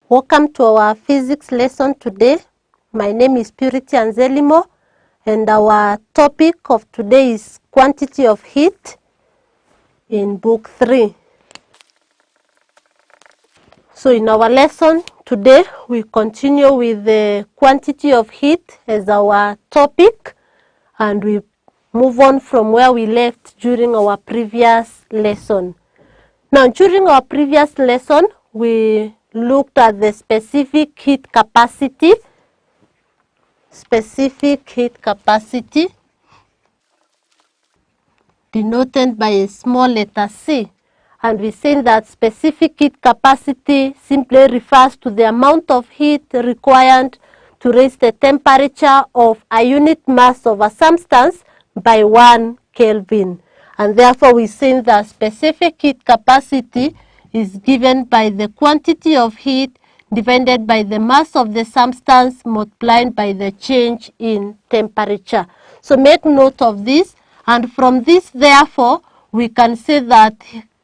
Welcome to our physics lesson today. My name is Purity Anzelimo, and our topic of today is quantity of heat in book 3. So in our lesson today, we continue with the quantity of heat as our topic, and we move on from where we left during our previous lesson. Now, during our previous lesson, we looked at the specific heat capacity, denoted by a small letter C. And we said that specific heat capacity simply refers to the amount of heat required to raise the temperature of a unit mass of a substance by 1 Kelvin. And therefore, we say that specific heat capacity is given by the quantity of heat divided by the mass of the substance multiplied by the change in temperature. So make note of this, and from this, therefore, we can say that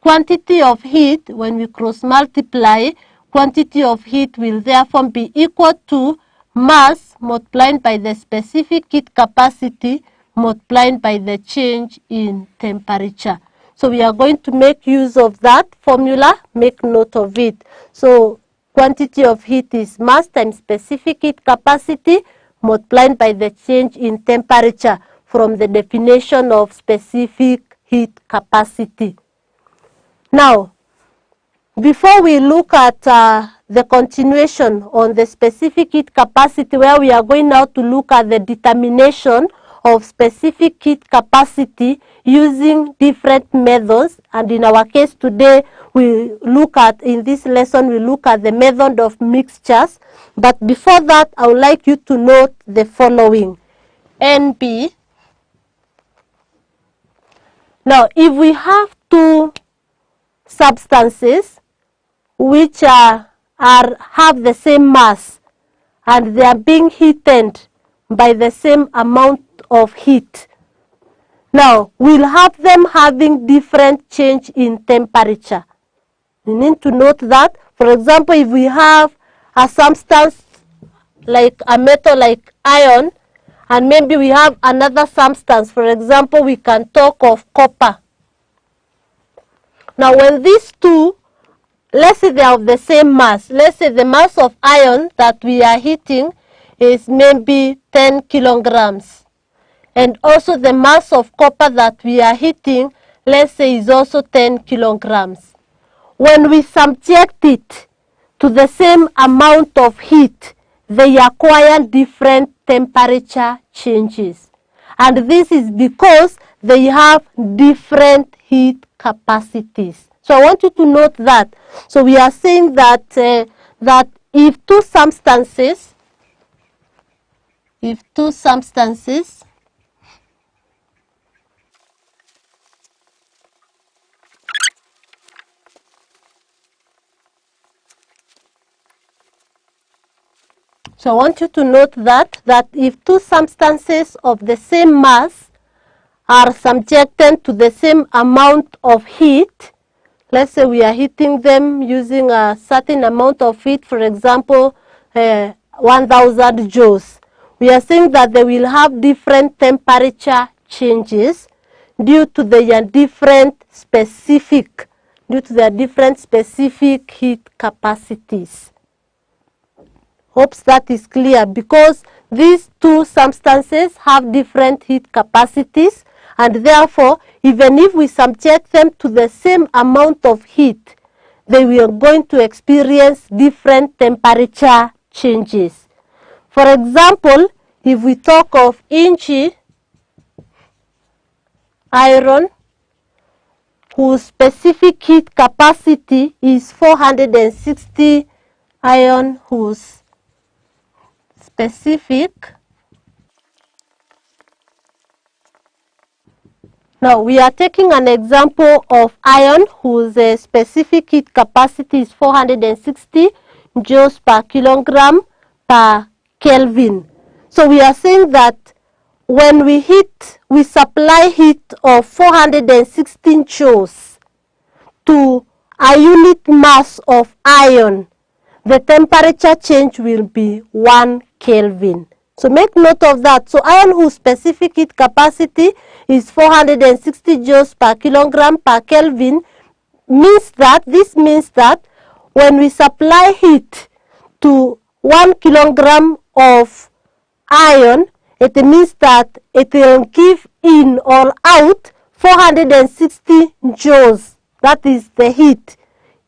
quantity of heat, when we cross multiply, quantity of heat will therefore be equal to mass multiplied by the specific heat capacity multiplied by the change in temperature. So we are going to make use of that formula. Make note of it. So quantity of heat is mass times specific heat capacity multiplied by the change in temperature from the definition of specific heat capacity. Now, before we look at the continuation on the specific heat capacity, where we are going now to look at the determination of specific heat capacity using different methods, and in our case today, in this lesson, we look at the method of mixtures. But before that, I would like you to note the following. NB. Now, if we have two substances which have the same mass and they are being heated by the same amount of heat, now we'll have them having different change in temperature. You need to note that. For example, if we have a substance like a metal like iron, and maybe we have another substance, for example, we can talk of copper. Now, when these two, let's say they are of the same mass, let's say the mass of iron that we are heating is maybe 10 kilograms. And also the mass of copper that we are heating, let's say, is also 10 kilograms. When we subject it to the same amount of heat, they acquire different temperature changes. And this is because they have different heat capacities. So I want you to note that. So we are saying that that if two substances So I want you to note that if two substances of the same mass are subjected to the same amount of heat, let's say we are heating them using a certain amount of heat, for example, 1000 joules. We are saying that they will have different temperature changes due to their different specific heat capacities. Hopes that is clear, because these two substances have different heat capacities, and therefore, even if we subject them to the same amount of heat, they will going to experience different temperature changes. For example, if we talk of inchi iron, whose specific heat capacity is 460 iron, whose specific. Now we are taking an example of iron whose specific heat capacity is 460 joules per kilogram per Kelvin. So we are saying that when we supply heat of 416 joules to a unit mass of iron, the temperature change will be 1 Kelvin. So make note of that. So iron whose specific heat capacity is 460 joules per kilogram per Kelvin this means that when we supply heat to 1 kilogram of iron, it means that it will give in or out 460 joules. That is the heat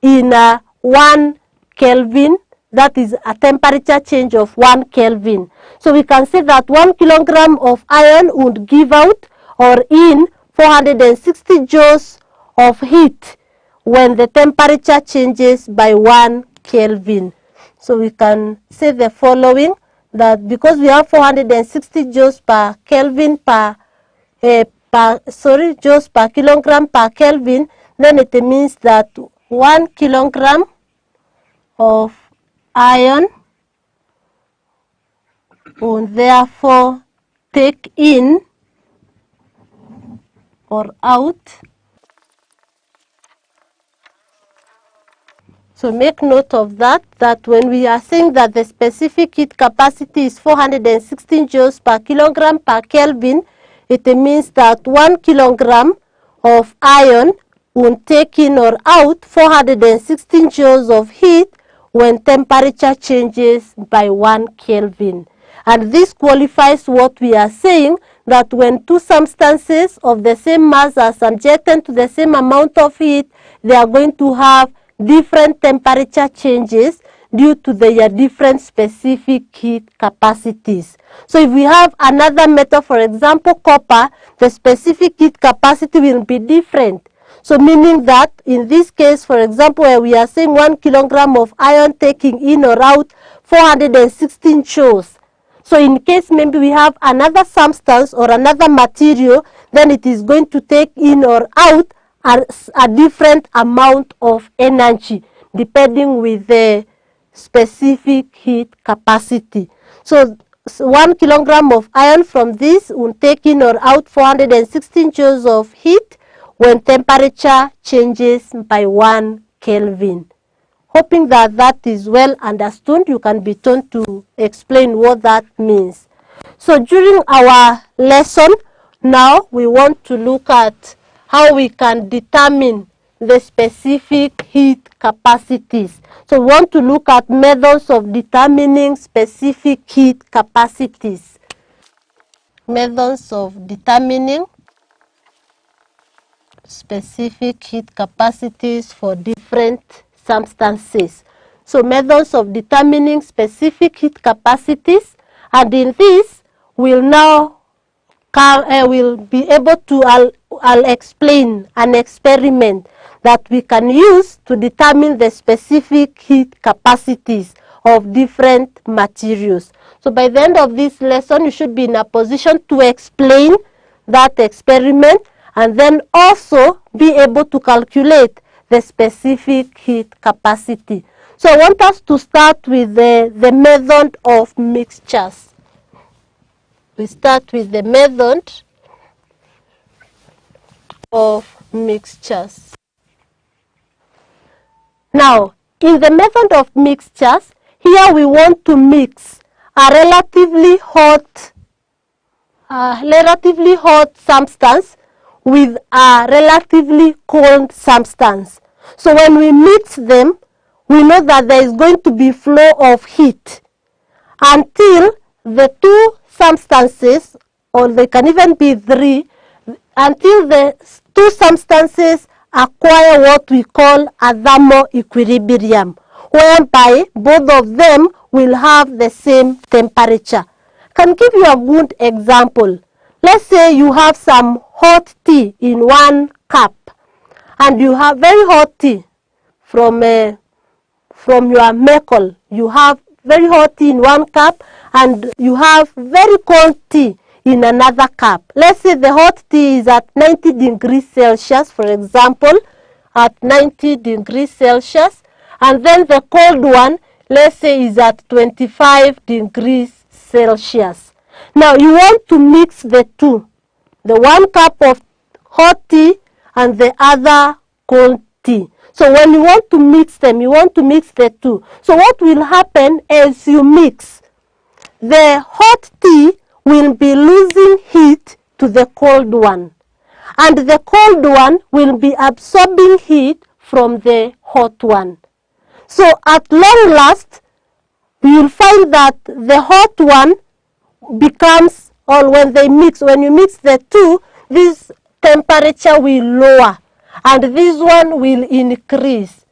in 1 Kelvin. That is a temperature change of 1 Kelvin. So we can say that 1 kilogram of iron would give out or in 460 joules of heat when the temperature changes by 1 Kelvin. So we can say the following, that because we have 460 joules per Kelvin joules per kilogram per Kelvin, then it means that 1 kilogram of iron will therefore take in or out. So make note of that when we are saying that the specific heat capacity is 416 joules per kilogram per Kelvin, it means that 1 kilogram of iron will take in or out 416 joules of heat when temperature changes by 1 Kelvin. And this qualifies what we are saying, that when two substances of the same mass are subjected to the same amount of heat, they are going to have different temperature changes due to their different specific heat capacities. So if we have another metal, for example copper, the specific heat capacity will be different. So meaning that in this case, for example, where we are saying 1 kilogram of iron taking in or out 416 joules. So in case maybe we have another substance or another material, then it is going to take in or out a different amount of energy depending with the specific heat capacity. So 1 kilogram of iron from this will take in or out 416 joules of heat when temperature changes by 1 Kelvin. Hoping that that is well understood, you can be turned to explain what that means. So during our lesson, now we want to look at how we can determine the specific heat capacities. So we want to look at methods of determining specific heat capacities. Methods of determining specific heat capacities for different substances. So methods of determining specific heat capacities, and in this we'll now will be able to I'll explain an experiment that we can use to determine the specific heat capacities of different materials. So by the end of this lesson, you should be in a position to explain that experiment and then also be able to calculate the specific heat capacity. So I want us to start with the method of mixtures. We start with the method of mixtures. Now, in the method of mixtures, here we want to mix a relatively hot substance with a relatively cold substance. So when we mix them, we know that there is going to be flow of heat until the two substances, or they can even be three, until the two substances acquire what we call a thermal equilibrium, whereby both of them will have the same temperature. I can give you a good example. Let's say you have some hot tea in one cup, and you have very hot tea from your maple. You have very hot tea in one cup, and you have very cold tea in another cup. Let's say the hot tea is at 90 degrees Celsius, for example, at 90 degrees Celsius, and then the cold one, let's say, is at 25 degrees Celsius. Now you want to mix the two, the one cup of hot tea and the other cold tea. So when you want to mix them, you want to mix the two. So what will happen as you mix, the hot tea will be losing heat to the cold one, and the cold one will be absorbing heat from the hot one. So at long last, you will find that the hot one becomes, or when you mix the two, this temperature will lower and this one will increase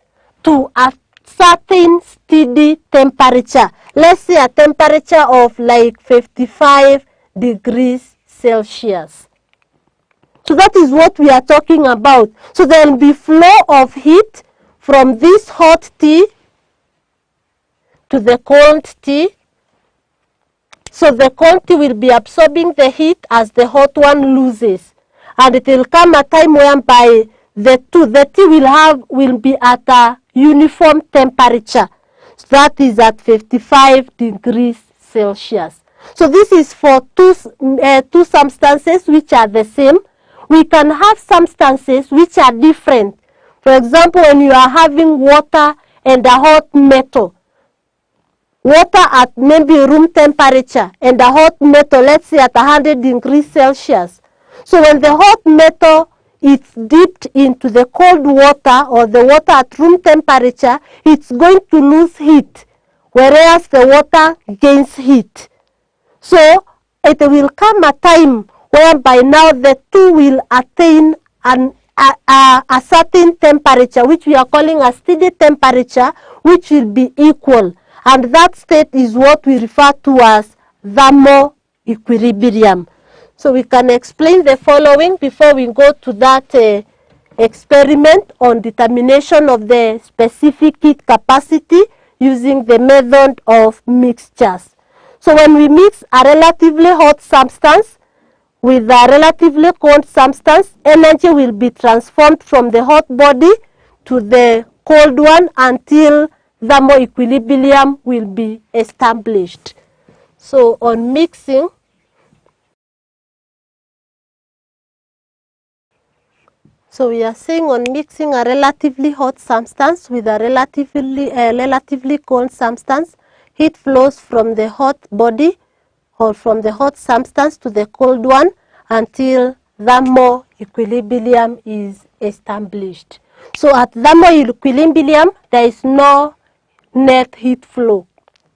to a certain steady temperature. Let's say a temperature of like 55 degrees Celsius. So that is what we are talking about. So there will be flow of heat from this hot tea to the cold tea. So the cold tea will be absorbing the heat as the hot one loses. And it will come a time whereby the tea will be at a uniform temperature. So that is at 55 degrees Celsius. So this is for two substances which are the same. We can have substances which are different. For example, when you are having water and a hot metal, water at maybe room temperature and a hot metal, let's say at 100 degrees Celsius. So when the hot metal is dipped into the cold water or the water at room temperature, it's going to lose heat, whereas the water gains heat. So it will come a time whereby now the two will attain a certain temperature, which we are calling a steady temperature, which will be equal. And that state is what we refer to as thermo-equilibrium. So we can explain the following before we go to that experiment on determination of the specific heat capacity using the method of mixtures. So when we mix a relatively hot substance with a relatively cold substance, energy will be transformed from the hot body to the cold one until thermo-equilibrium will be established. So on mixing, so we are saying on mixing a relatively hot substance with a relatively cold substance, heat flows from the hot body or from the hot substance to the cold one until thermo-equilibrium is established. So at thermo-equilibrium, there is no net heat flow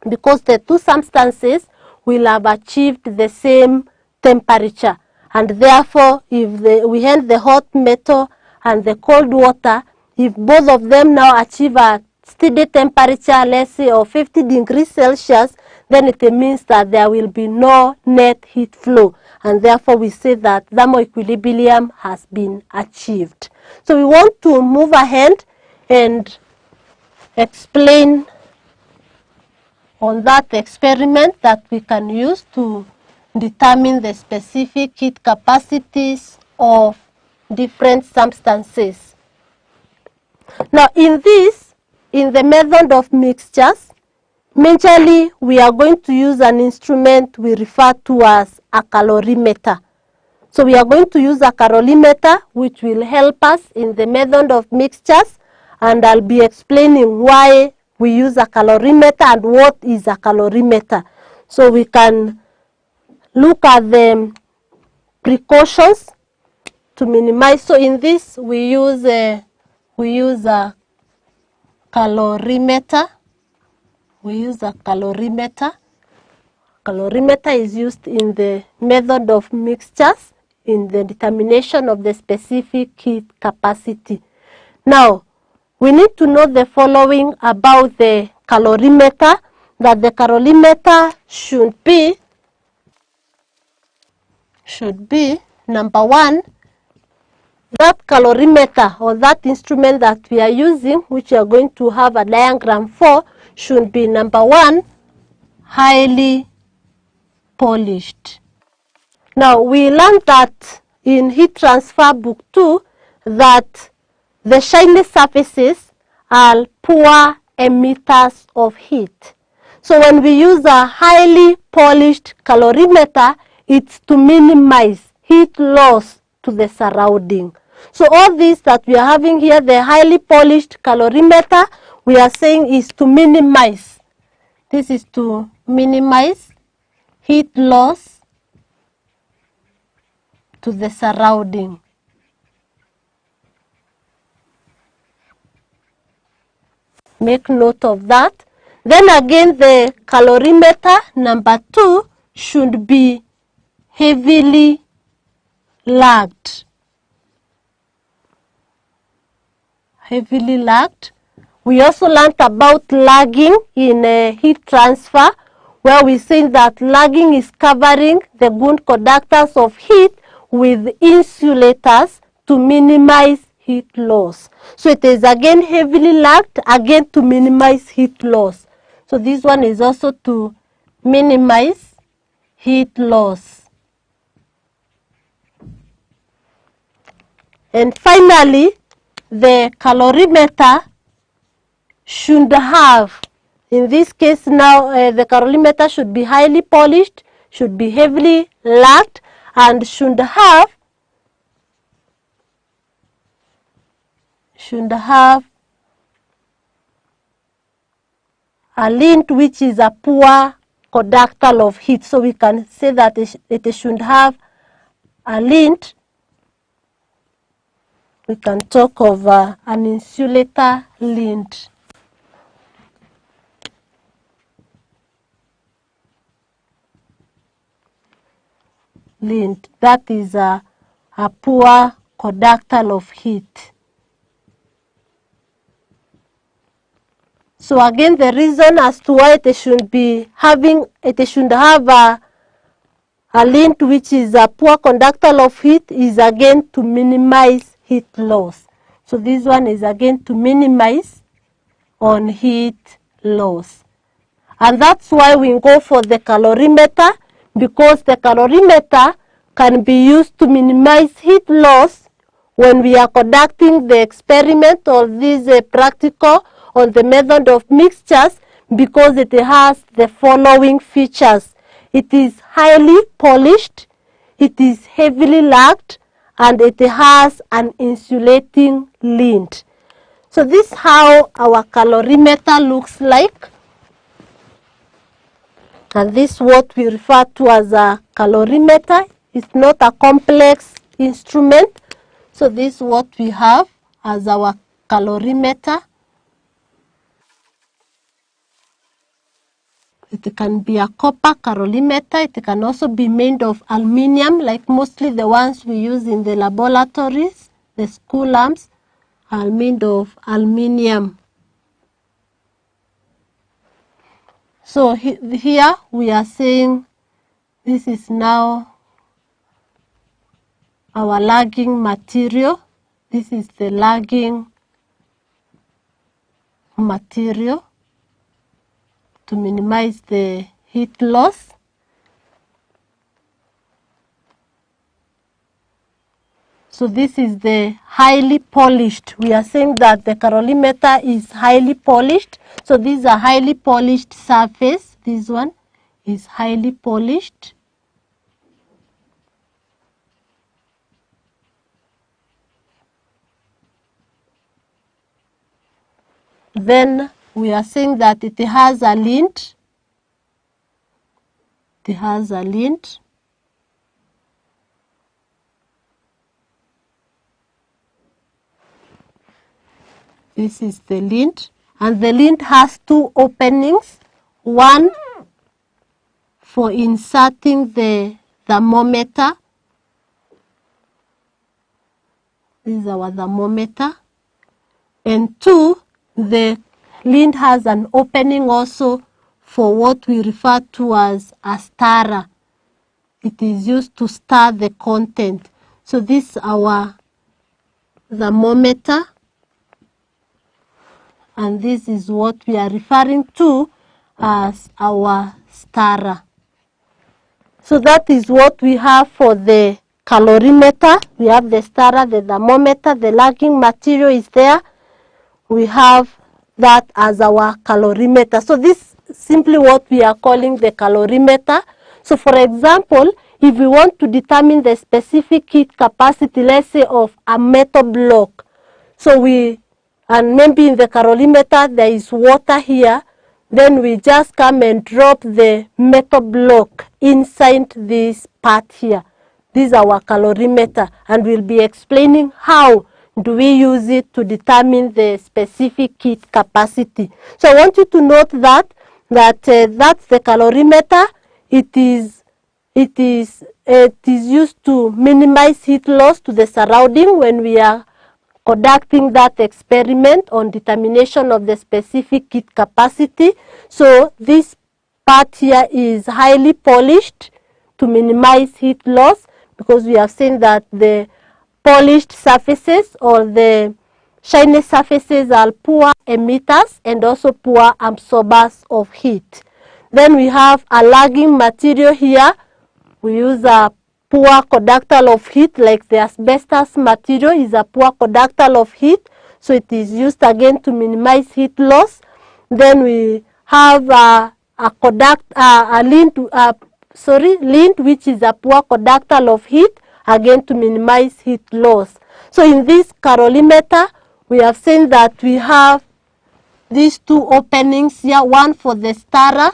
because the two substances will have achieved the same temperature, and therefore if we hand the hot metal and the cold water, if both of them now achieve a steady temperature, let's say of 50 degrees Celsius, then it means that there will be no net heat flow, and therefore we say that thermo-equilibrium has been achieved. So we want to move ahead and explain on that experiment that we can use to determine the specific heat capacities of different substances. Now in the method of mixtures, majorly we are going to use an instrument we refer to as a calorimeter. So we are going to use a calorimeter which will help us in the method of mixtures, and I'll be explaining why we use a calorimeter and what is a calorimeter. So we can look at the precautions to minimize. So in this we use a calorimeter. Calorimeter is used in the method of mixtures in the determination of the specific heat capacity. Now, we need to know the following about the calorimeter, that the calorimeter should be number one, that calorimeter or that instrument that we are using, which we are going to have a diagram for, should be number one, highly polished. Now we learned that in heat transfer book 2 that the shiny surfaces are poor emitters of heat. So when we use a highly polished calorimeter, it's to minimize heat loss to the surrounding. So all this that we are having here, the highly polished calorimeter, we are saying is to minimize. This is to minimize heat loss to the surrounding. Make note of that. Then again, the calorimeter number 2 should be heavily lagged. Heavily lagged. We also learned about lagging in heat transfer, where we say that lagging is covering the good conductors of heat with insulators to minimize heat loss. So it is again heavily lagged, again to minimize heat loss. So this one is also to minimize heat loss. And finally, the calorimeter should have, in this case now, the calorimeter should be highly polished, should be heavily lagged, and should have a lint which is a poor conductor of heat. So we can say that it should have a lint. We can talk of an insulator lint. That is a poor conductor of heat. So again, the reason as to why it should have a lint which is a poor conductor of heat is again to minimize heat loss. So this one is again to minimize on heat loss. And that's why we go for the calorimeter, because the calorimeter can be used to minimize heat loss when we are conducting the experiment or this practical on the method of mixtures, because it has the following features. It is highly polished, it is heavily lagged, and it has an insulating lint. So this is how our calorimeter looks like. And this is what we refer to as a calorimeter. It's not a complex instrument. So this is what we have as our calorimeter. It can be a copper calorimeter. It can also be made of aluminium, like mostly the ones we use in the laboratories. The school lamps are made of aluminium. So here we are saying this is now our lagging material. This is the lagging material to minimize the heat loss. So this is the highly polished. We are saying that the calorimeter is highly polished. So this is a highly polished surface. This one is highly polished. Then we are saying that it has a lint. It has a lint. This is the lint, and the lint has two openings. One for inserting the thermometer. This is our thermometer. And two, the lint has an opening also for what we refer to as a stirrer. It is used to stir the content. So this is our thermometer, and this is what we are referring to as our stirrer. So that is what we have for the calorimeter. We have the stirrer, the thermometer, the lagging material is there. We have that as our calorimeter. So this is simply what we are calling the calorimeter. So for example, if we want to determine the specific heat capacity, let's say of a metal block, so and maybe in the calorimeter there is water here, then we just come and drop the metal block inside this part here. This is our calorimeter, and we'll be explaining how do we use it to determine the specific heat capacity. So I want you to note that that's the calorimeter. It is used to minimize heat loss to the surrounding when we are conducting that experiment on determination of the specific heat capacity. So this part here is highly polished to minimize heat loss, because we have seen that the polished surfaces or the shiny surfaces are poor emitters and also poor absorbers of heat. Then we have a lagging material here. We use a poor conductor of heat, like the asbestos material is a poor conductor of heat, so it is used again to minimize heat loss. Then we have lint, which is a poor conductor of heat, again to minimize heat loss. So in this calorimeter, we have seen that we have these two openings here, one for the stirrer.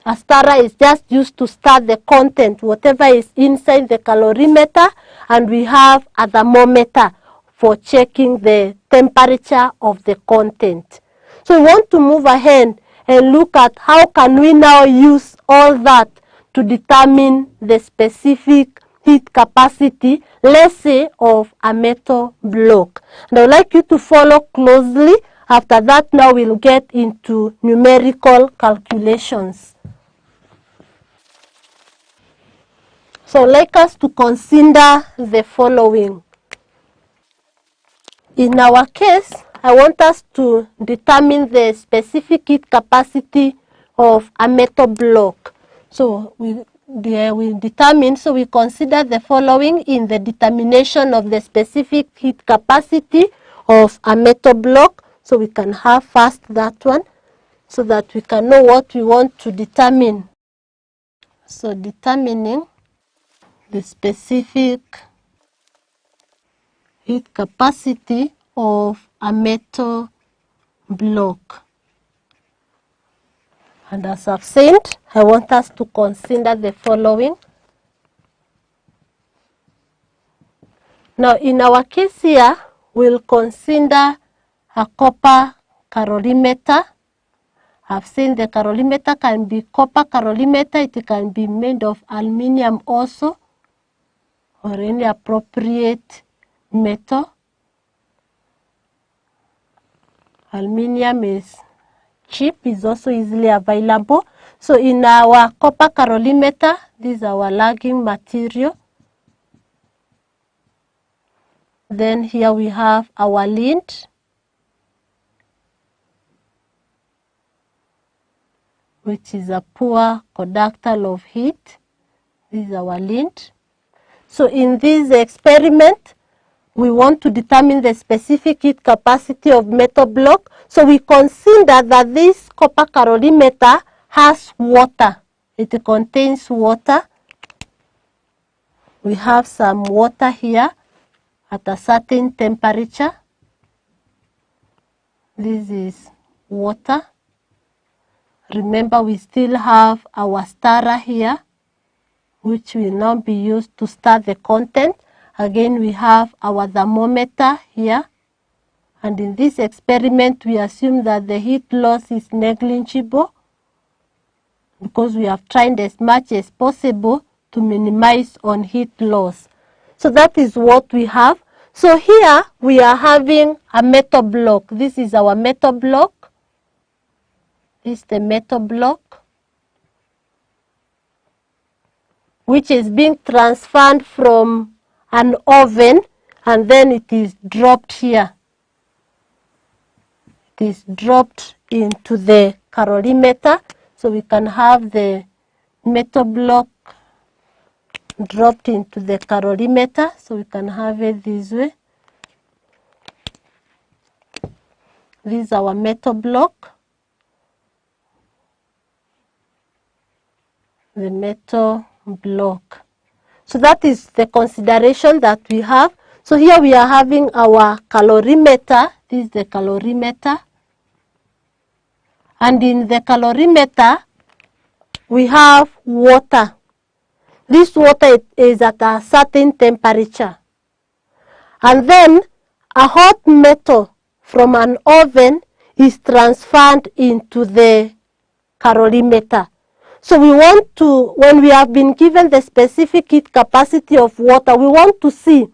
A stirrer is just used to stir the content, whatever is inside the calorimeter, and we have a thermometer for checking the temperature of the content. So we want to move ahead and look at how can we now use all that to determine the specific heat capacity, let's say, of a metal block. And I would like you to follow closely. After that, now we'll get into numerical calculations. So I'd like us to consider the following. In our case, I want us to determine the specific heat capacity of a metal block. So we consider the following in the determination of the specific heat capacity of a metal block. So we can have first that one, so that we can know what we want to determine. So determining the specific heat capacity of a metal block. And as I've said, I want us to consider the following. Now, in our case here, we'll consider a copper calorimeter. I've seen the calorimeter can be copper calorimeter. It can be made of aluminum also, or any appropriate metal. Aluminum is cheap, is also easily available. So in our copper calorimeter, this is our lagging material. Then here we have our lint, which is a poor conductor of heat. This is our lint. So in this experiment, we want to determine the specific heat capacity of metal block. So we consider that this copper calorimeter has water. It contains water. We have some water here at a certain temperature. This is water. Remember, we still have our stirrer here, which will now be used to stir the content. Again, we have our thermometer here. And in this experiment, we assume that the heat loss is negligible, because we have tried as much as possible to minimize on heat loss. So that is what we have. So here we are having a metal block. This is our metal block. This is the metal block, which is being transferred from an oven, and then it is dropped here. It is dropped into the calorimeter. So we can have the metal block dropped into the calorimeter. So we can have it this way. This is our metal block. The metal block. So that is the consideration that we have. So here we are having our calorimeter. This is the calorimeter. And in the calorimeter, we have water. This water is at a certain temperature. And then a hot metal from an oven is transferred into the calorimeter. So we want to, when we have been given the specific heat capacity of water, we want to see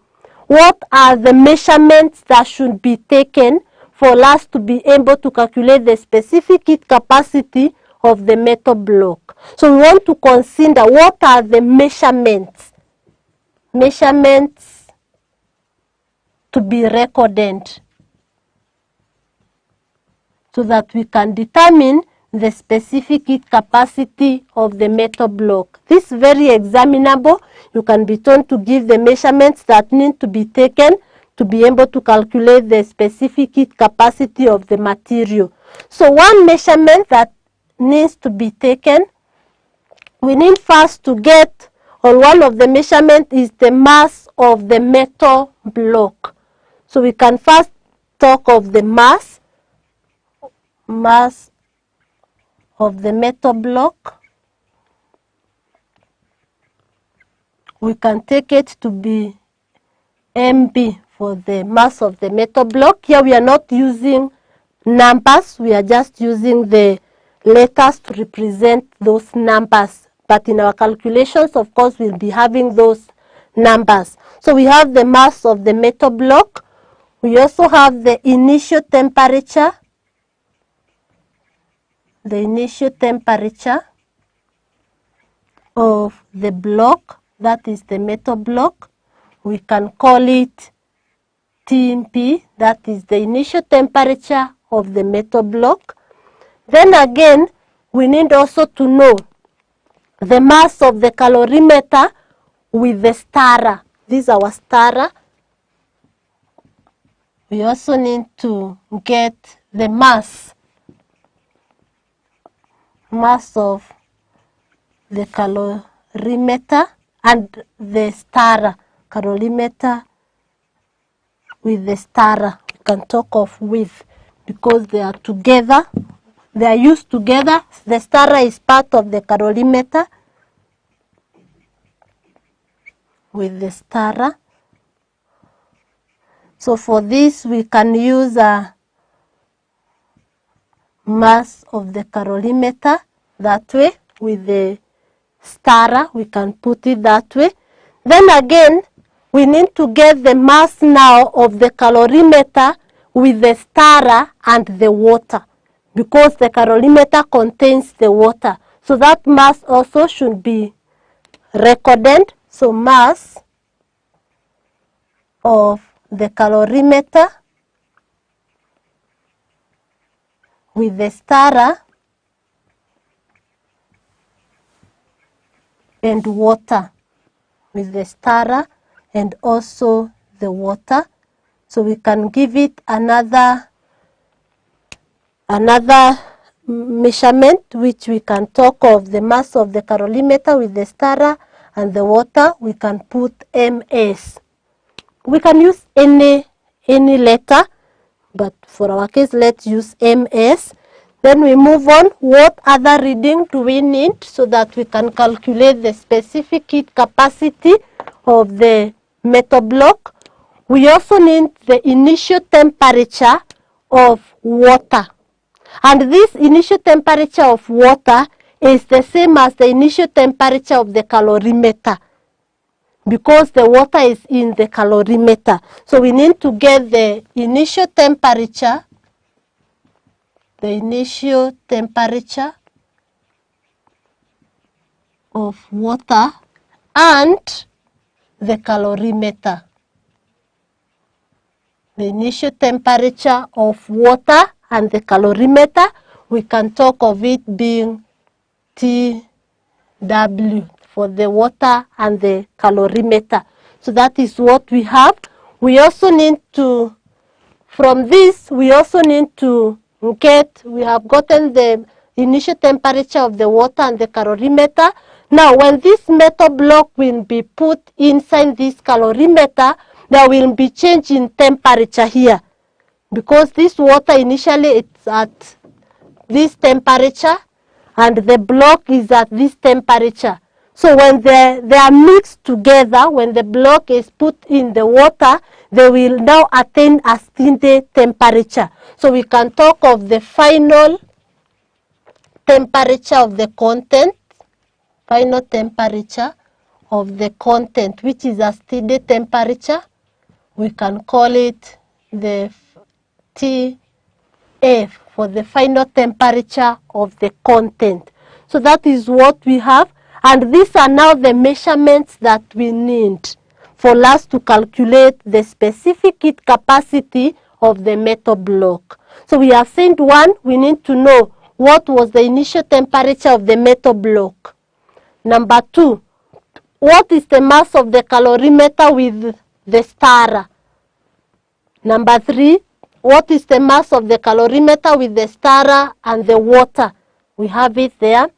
what are the measurements that should be taken for us to be able to calculate the specific heat capacity of the metal block. So we want to consider what are the measurements to be recorded so that we can determine the specific heat capacity of the metal block. This is very examinable. You can be told to give the measurements that need to be taken to be able to calculate the specific heat capacity of the material. So one measurement that needs to be taken, we need first to get, or one of the measurements is the mass of the metal block. So we can first talk of the mass of the metal block. We can take it to be MB for the mass of the metal block. Here we are not using numbers, we are just using the letters to represent those numbers. But in our calculations, of course, we'll be having those numbers. So we have the mass of the metal block. We also have the initial temperature. The initial temperature of the block, that is the metal block. We can call it TMP, that is the initial temperature of the metal block. Then again, we need also to know the mass of the calorimeter with the stirrer. This is our stirrer. We also need to get the mass of the calorimeter and the stirrer. Calorimeter with the stirrer. We can talk of with because they are together. They are used together. The stirrer is part of the calorimeter with the stirrer. So for this we can use a mass of the calorimeter that way with the stirrer. We can put it that way. Then again, we need to get the mass now of the calorimeter with the stirrer and the water, because the calorimeter contains the water. So that mass also should be recorded. So mass of the calorimeter with the stirrer and water, with the stirrer and also the water. So we can give it another measurement, which we can talk of the mass of the calorimeter with the stirrer and the water. We can put MS. We can use any letter, but for our case, let's use MS. Then we move on. What other reading do we need so that we can calculate the specific heat capacity of the metal block? We also need the initial temperature of water. And this initial temperature of water is the same as the initial temperature of the calorimeter, because the water is in the calorimeter. So we need to get the initial temperature, of water and the calorimeter. The initial temperature of water and the calorimeter, we can talk of it being TW for the water and the calorimeter. So that is what we have. We also need to, from this, we also need to get, we have gotten the initial temperature of the water and the calorimeter. Now, when this metal block will be put inside this calorimeter, there will be change in temperature here. Because this water initially it's at this temperature and the block is at this temperature. So when they are mixed together, when the block is put in the water, they will now attain a steady temperature. So we can talk of the final temperature of the content, final temperature of the content, which is a steady temperature. We can call it the TF for the final temperature of the content. So that is what we have, and these are now the measurements that we need for us to calculate the specific heat capacity of the metal block. So we have seen one, we need to know what was the initial temperature of the metal block. Number two, what is the mass of the calorimeter with the stirrer? Number three, what is the mass of the calorimeter with the stirrer and the water? We have it there.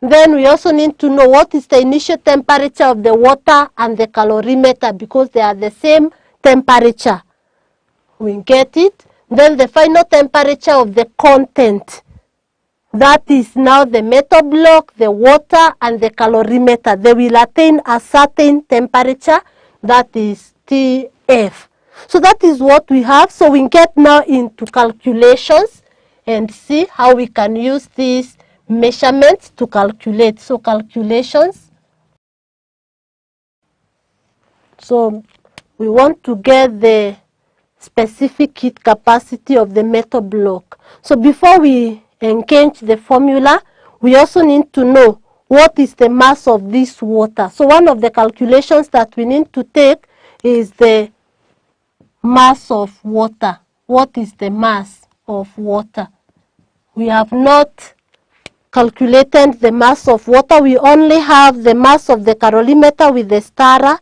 Then we also need to know what is the initial temperature of the water and the calorimeter, because they are the same temperature. We get it. Then the final temperature of the content. That is now the metal block, the water, and the calorimeter. They will attain a certain temperature, that is TF. So that is what we have. So we get now into calculations and see how we can use these measurements to calculate. So calculations. So we want to get the specific heat capacity of the metal block. So before we engage the formula, we also need to know what is the mass of this water. So one of the calculations that we need to take is the mass of water. What is the mass of water? We have not calculated the mass of water. We only have the mass of the calorimeter with the stirrer,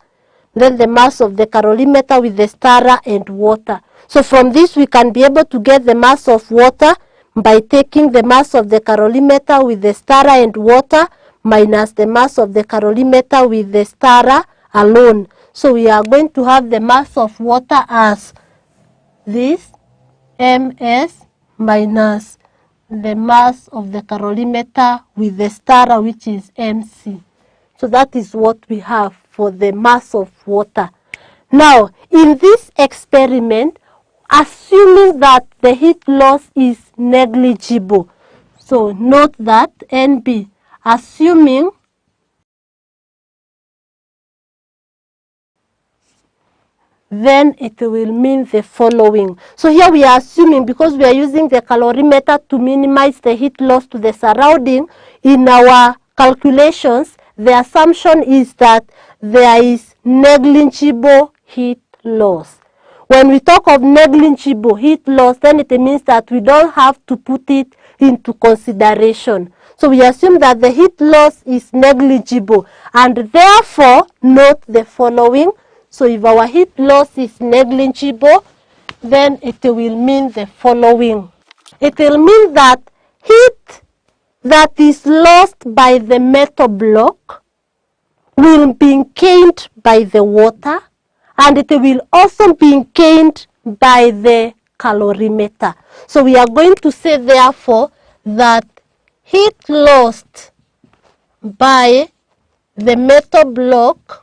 then the mass of the calorimeter with the stirrer and water. So from this we can be able to get the mass of water by taking the mass of the calorimeter with the stirrer and water minus the mass of the calorimeter with the stirrer alone. So we are going to have the mass of water as this, ms, minus the mass of the calorimeter with the stirrer, which is mc. So that is what we have for the mass of water. Now, in this experiment, assuming that the heat loss is negligible, so note that NB, assuming then it will mean the following. So here we are assuming, because we are using the calorimeter to minimize the heat loss to the surrounding, in our calculations, the assumption is that there is negligible heat loss. When we talk of negligible heat loss, then it means that we don't have to put it into consideration. So we assume that the heat loss is negligible, and therefore note the following. So if our heat loss is negligible, then it will mean the following. It will mean that heat that is lost by the metal block will be gained by the water, and it will also be gained by the calorimeter. So we are going to say therefore that heat lost by the metal block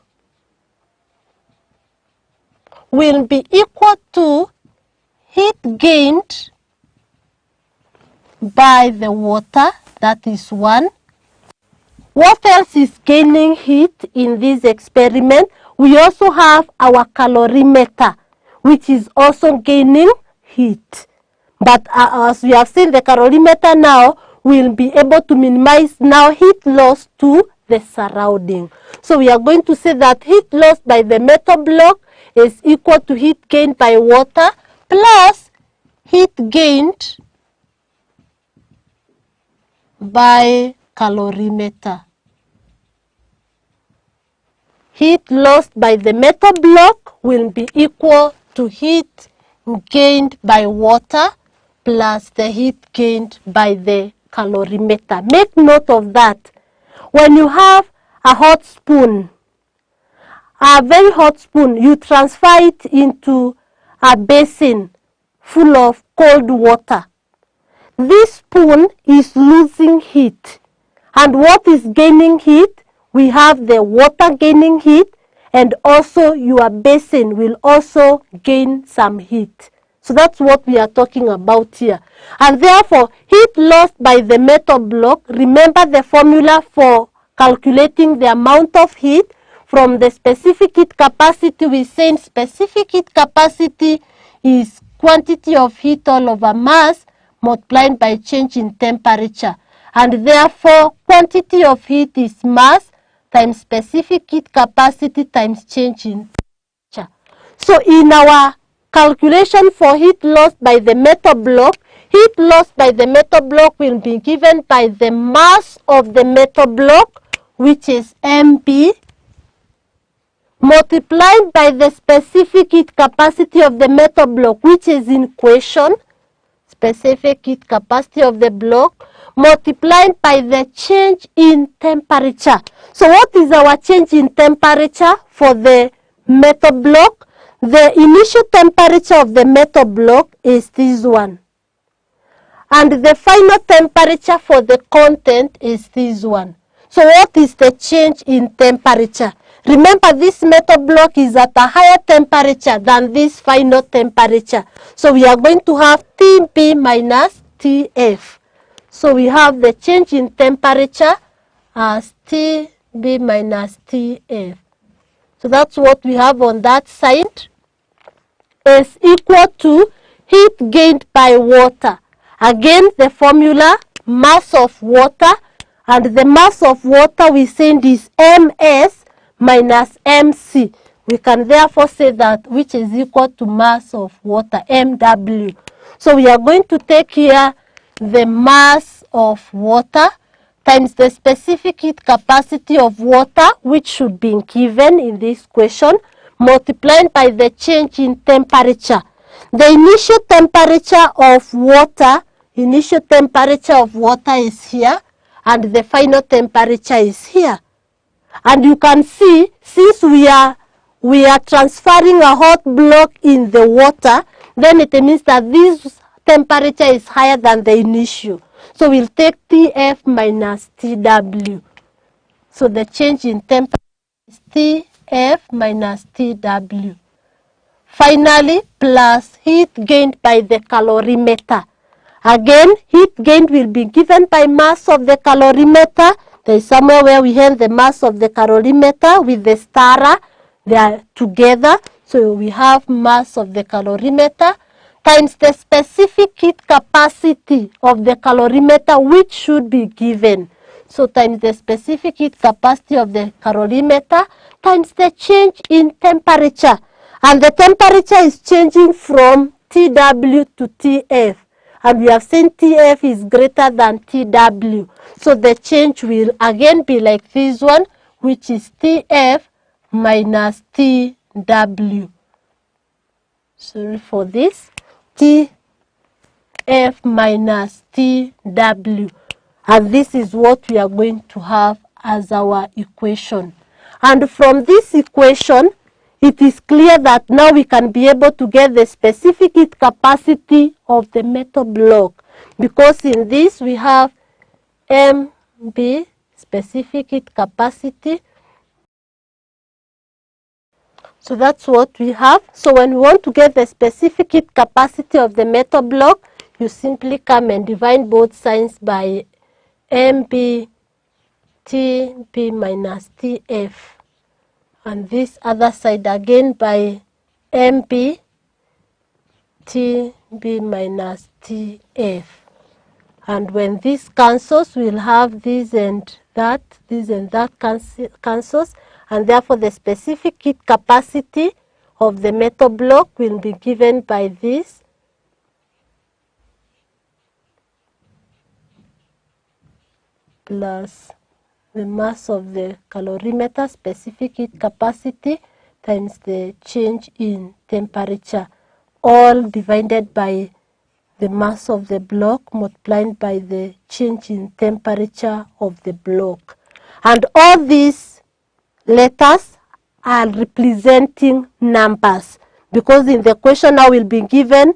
will be equal to heat gained by the water, that is one. What else is gaining heat in this experiment? We also have our calorimeter, which is also gaining heat. But as we have seen, the calorimeter now will be able to minimize now heat loss to the surrounding. So we are going to say that heat loss by the metal block is equal to heat gained by water plus heat gained by calorimeter. Heat lost by the metal block will be equal to heat gained by water plus the heat gained by the calorimeter. Make note of that. When you have a hot spoon, a very hot spoon, you transfer it into a basin full of cold water. This spoon is losing heat. And what is gaining heat? We have the water gaining heat, and also your basin will also gain some heat. So that's what we are talking about here. And therefore, heat lost by the metal block, remember the formula for calculating the amount of heat from the specific heat capacity. We say specific heat capacity is quantity of heat all over mass multiplied by change in temperature. And therefore, quantity of heat is mass times specific heat capacity times change in temperature. So in our calculation for heat lost by the metal block, heat lost by the metal block will be given by the mass of the metal block, which is mB, multiplied by the specific heat capacity of the metal block, which is in question, specific heat capacity of the block, multiplied by the change in temperature. So what is our change in temperature for the metal block? The initial temperature of the metal block is this one. And the final temperature for the content is this one. So what is the change in temperature? Remember, this metal block is at a higher temperature than this final temperature. So we are going to have TB minus TF. So we have the change in temperature as TB minus TF. So that's what we have on that side, is equal to heat gained by water. Again, the formula, mass of water, and the mass of water we send is ms minus mc. We can therefore say that which is equal to mass of water, mw. So we are going to take here the mass of water times the specific heat capacity of water, which should be given in this question, multiplied by the change in temperature. The initial temperature of water is here, and the final temperature is here. And you can see, since we are transferring a hot block in the water, then it means that this temperature is higher than the initial. So we'll take TF minus TW. So the change in temperature is TF minus TW. Finally, plus heat gained by the calorimeter. Again, heat gained will be given by mass of the calorimeter. There is somewhere where we have the mass of the calorimeter with the star. They are together. So we have mass of the calorimeter times the specific heat capacity of the calorimeter, which should be given. So times the specific heat capacity of the calorimeter times the change in temperature. And the temperature is changing from TW to TF. And we have seen TF is greater than TW. So the change will again be like this one, which is TF minus TW. Sorry for this. TF minus TW. And this is what we are going to have as our equation. And from this equation, it is clear that now we can be able to get the specific heat capacity of the metal block, because in this we have MB, specific heat capacity. So that's what we have. So when we want to get the specific heat capacity of the metal block, you simply come and divide both sides by MB TB minus TF. And this other side again by MB TB minus TF. And when this cancels, we'll have this and that cancels, and therefore the specific heat capacity of the metal block will be given by this plus the mass of the calorimeter, specific heat capacity, times the change in temperature, all divided by the mass of the block multiplied by the change in temperature of the block. And all this letters are representing numbers, because in the question now we'll be given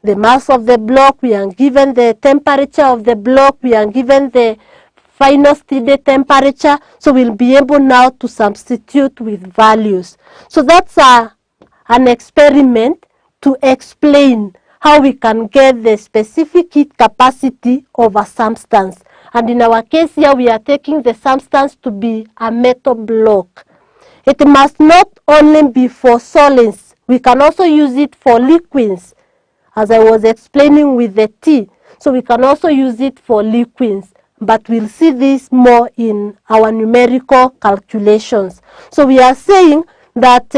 the mass of the block, we are given the temperature of the block, we are given the final steady temperature, so we'll be able now to substitute with values. So that's an experiment to explain how we can get the specific heat capacity of a substance. And in our case here, we are taking the substance to be a metal block. It must not only be for solids. We can also use it for liquids, as I was explaining with the T. So we can also use it for liquids, but we'll see this more in our numerical calculations. So we are saying that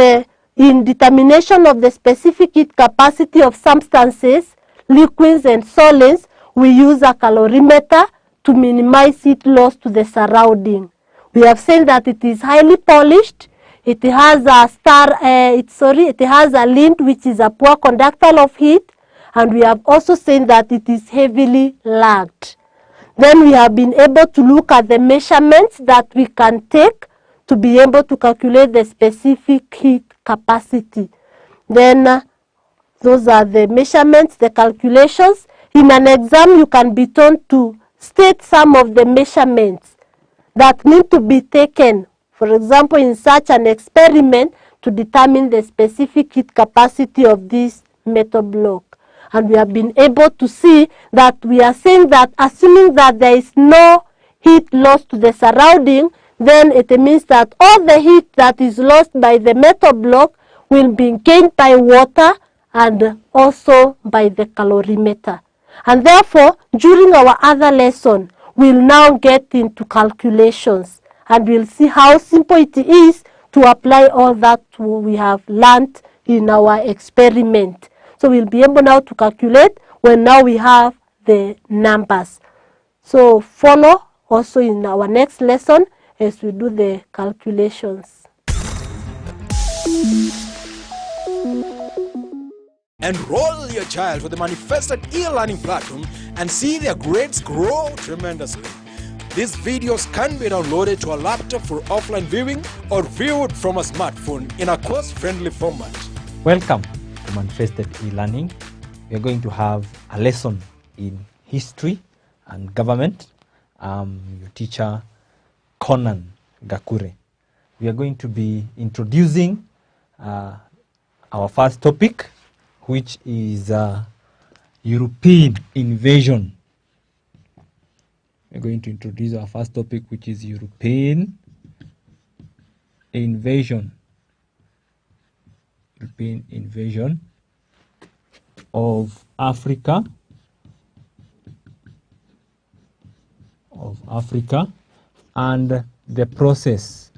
in determination of the specific heat capacity of substances, liquids and solids, we use a calorimeter to minimize heat loss to the surrounding. We have seen that it is highly polished. It has it has a lint which is a poor conductor of heat, and we have also seen that it is heavily lagged. Then we have been able to look at the measurements that we can take to be able to calculate the specific heat capacity. Then those are the measurements, the calculations. In an exam, you can be told to state some of the measurements that need to be taken, for example, in such an experiment to determine the specific heat capacity of this metal block. And we have been able to see that we are saying that assuming that there is no heat loss to the surrounding, then it means that all the heat that is lost by the metal block will be gained by water and also by the calorimeter. And therefore, during our other lesson, we'll now get into calculations, and we'll see how simple it is to apply all that we have learned in our experiment. So we'll be able now to calculate when now we have the numbers. So follow also in our next lesson as we do the calculations. Enroll your child for the manifested e-learning platform and see their grades grow tremendously. These videos can be downloaded to a laptop for offline viewing or viewed from a smartphone in a course-friendly format. Welcome to Manifested e-learning. We are going to have a lesson in history and government. Your teacher, Conan Gakure. We are going to be introducing our first topic, which is European invasion. We're going to introduce our first topic, which is European invasion. European invasion of Africa. And the process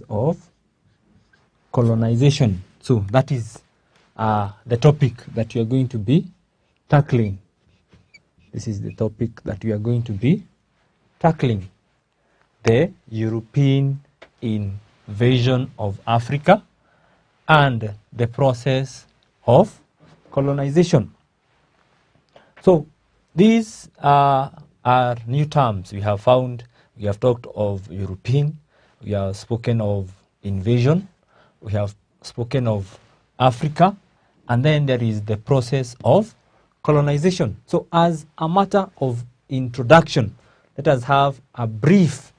of colonization. So that is the topic that you are going to be tackling. This is the topic that we are going to be tackling. The European invasion of Africa and the process of colonization. So these are new terms we have found. We have talked of European, we have spoken of invasion, we have spoken of Africa, and then there is the process of colonization. So as a matter of introduction, let us have a brief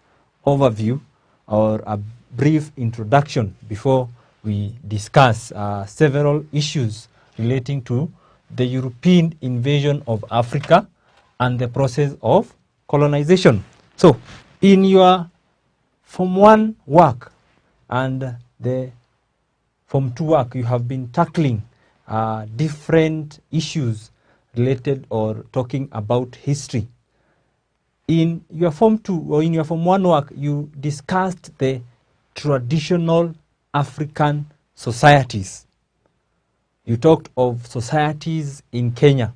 overview or a brief introduction before we discuss several issues relating to the European invasion of Africa and the process of colonization. So in your Form 1 work and the Form 2 work, you have been tackling different issues related or talking about history. In your Form 2 or in your Form 1 work, you discussed the traditional African societies. You talked of societies in Kenya.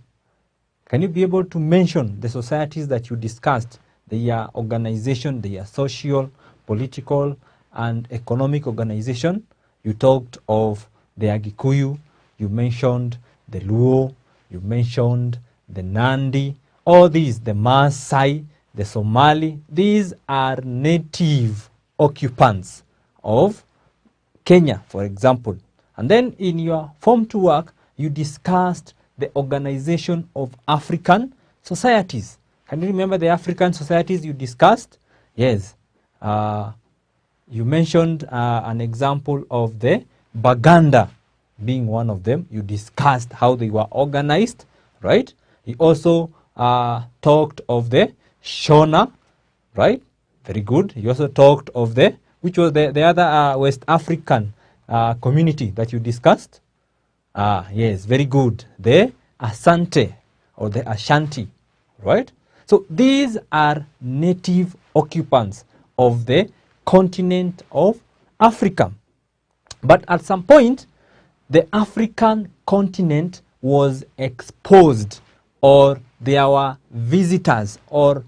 Can you be able to mention the societies that you discussed, their organization, their social, political, and economic organization? You talked of the Agikuyu, you mentioned the Luo, you mentioned the Nandi, all these, the Maasai, the Somali, these are native occupants of Kenya, for example. And then in your Form 2 work, you discussed the organization of African societies. Can you remember the African societies you discussed? Yes. You mentioned an example of the Baganda being one of them. You discussed how they were organized, right? You also talked of the Shona, right? Very good. You also talked of the, which was the other West African community that you discussed? Yes, very good. The Asante or the Ashanti, right? So these are native occupants of the continent of Africa. But at some point, the African continent was exposed, or there were visitors or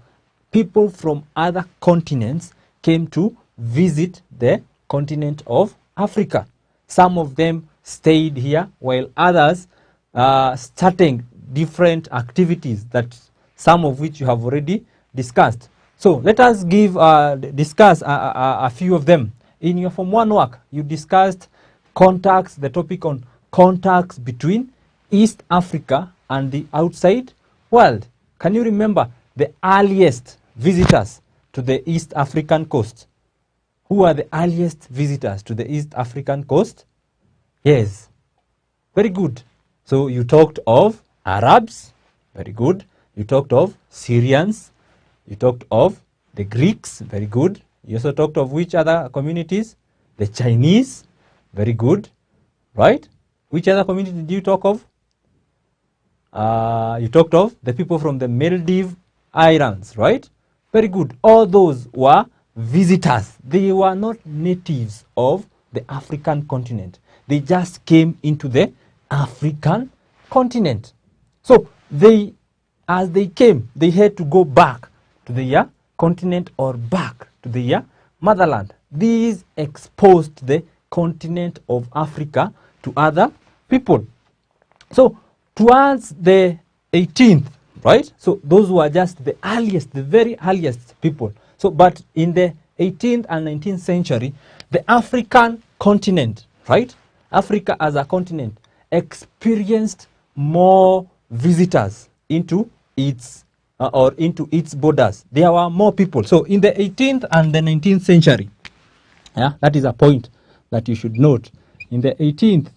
people from other continents came to visit the continent of Africa. Some of them stayed here, while others starting different activities, that some of which you have already discussed. So let us discuss a few of them. In your Form 1 work, you discussed contacts, the topic on contacts between East Africa and the outside world. Can you remember the earliest visitors to the East African coast? Who are the earliest visitors to the East African coast? Yes, very good. So you talked of Arabs, very good. You talked of Syrians, you talked of the Greeks, very good. You also talked of which other communities? The Chinese, very good, right? Which other community did you talk of? You talked of the people from the Maldives Islands, right? Very good. All those were visitors. They were not natives of the African continent. They just came into the African continent. So they, as they came, they had to go back to their continent or back to their motherland. These exposed the continent of Africa to other people. So towards the 18th, right? So those were just the earliest, the very earliest people. So, but in the 18th and 19th century, the African continent, right? Africa as a continent experienced more visitors into its into its borders. There were more people. So in the 18th and the 19th century, yeah, that is a point that you should note. In the 18th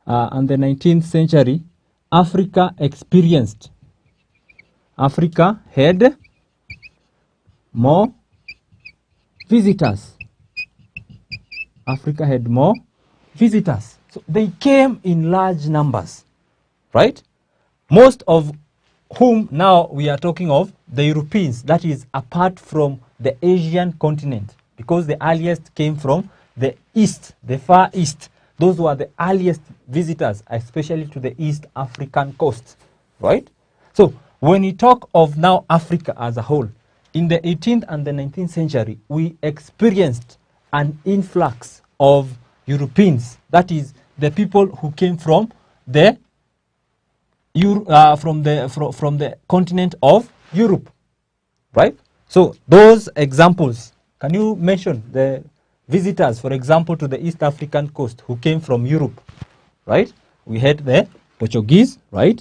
and the 19th century, Africa had more visitors. Africa had more visitors. So they came in large numbers, right? Most of whom now we are talking of the Europeans, that is apart from the Asian continent, because the earliest came from the east, the far east. Those were the earliest visitors, especially to the East African coast, right? So when we talk of now Africa as a whole, in the 18th and the 19th century, we experienced an influx of Europeans, that is the people who came from the from the continent of Europe, right? So those examples, can you mention the visitors, for example, to the East African coast who came from Europe, right? We had the Portuguese, right?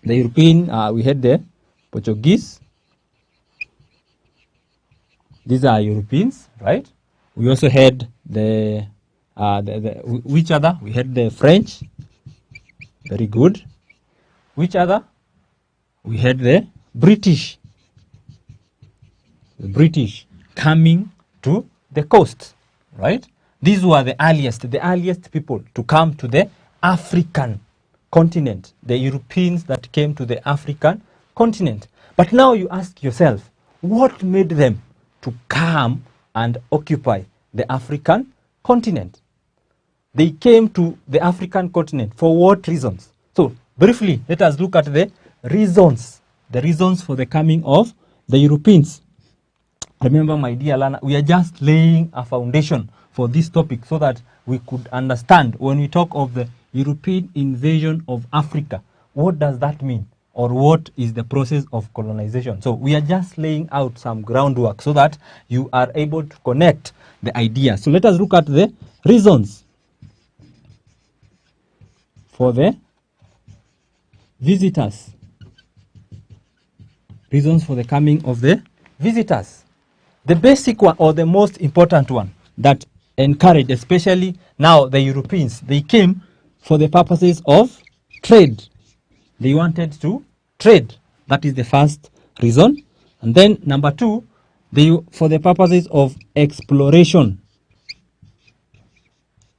The European, we had the Portuguese. These are Europeans, right? We also had the which other? We had the French. Very good. Which other? We had the British. The British coming to the coast, right? These were the earliest people to come to the African continent, the Europeans that came to the African continent. But now you ask yourself, what made them to come and occupy the African continent? They came to the African continent for what reasons? So briefly, let us look at the reasons for the coming of the Europeans. Remember, my dear learner, we are just laying a foundation for this topic so that we could understand when we talk of the European invasion of Africa, what does that mean? Or what is the process of colonization? So we are just laying out some groundwork so that you are able to connect the idea. So let us look at the reasons for the visitors. Reasons for the coming of the visitors. The basic one, or the most important one, that encouraged, especially now the Europeans, they came for the purposes of trade. They wanted to trade. That is the first reason. And then number two, for the purposes of exploration.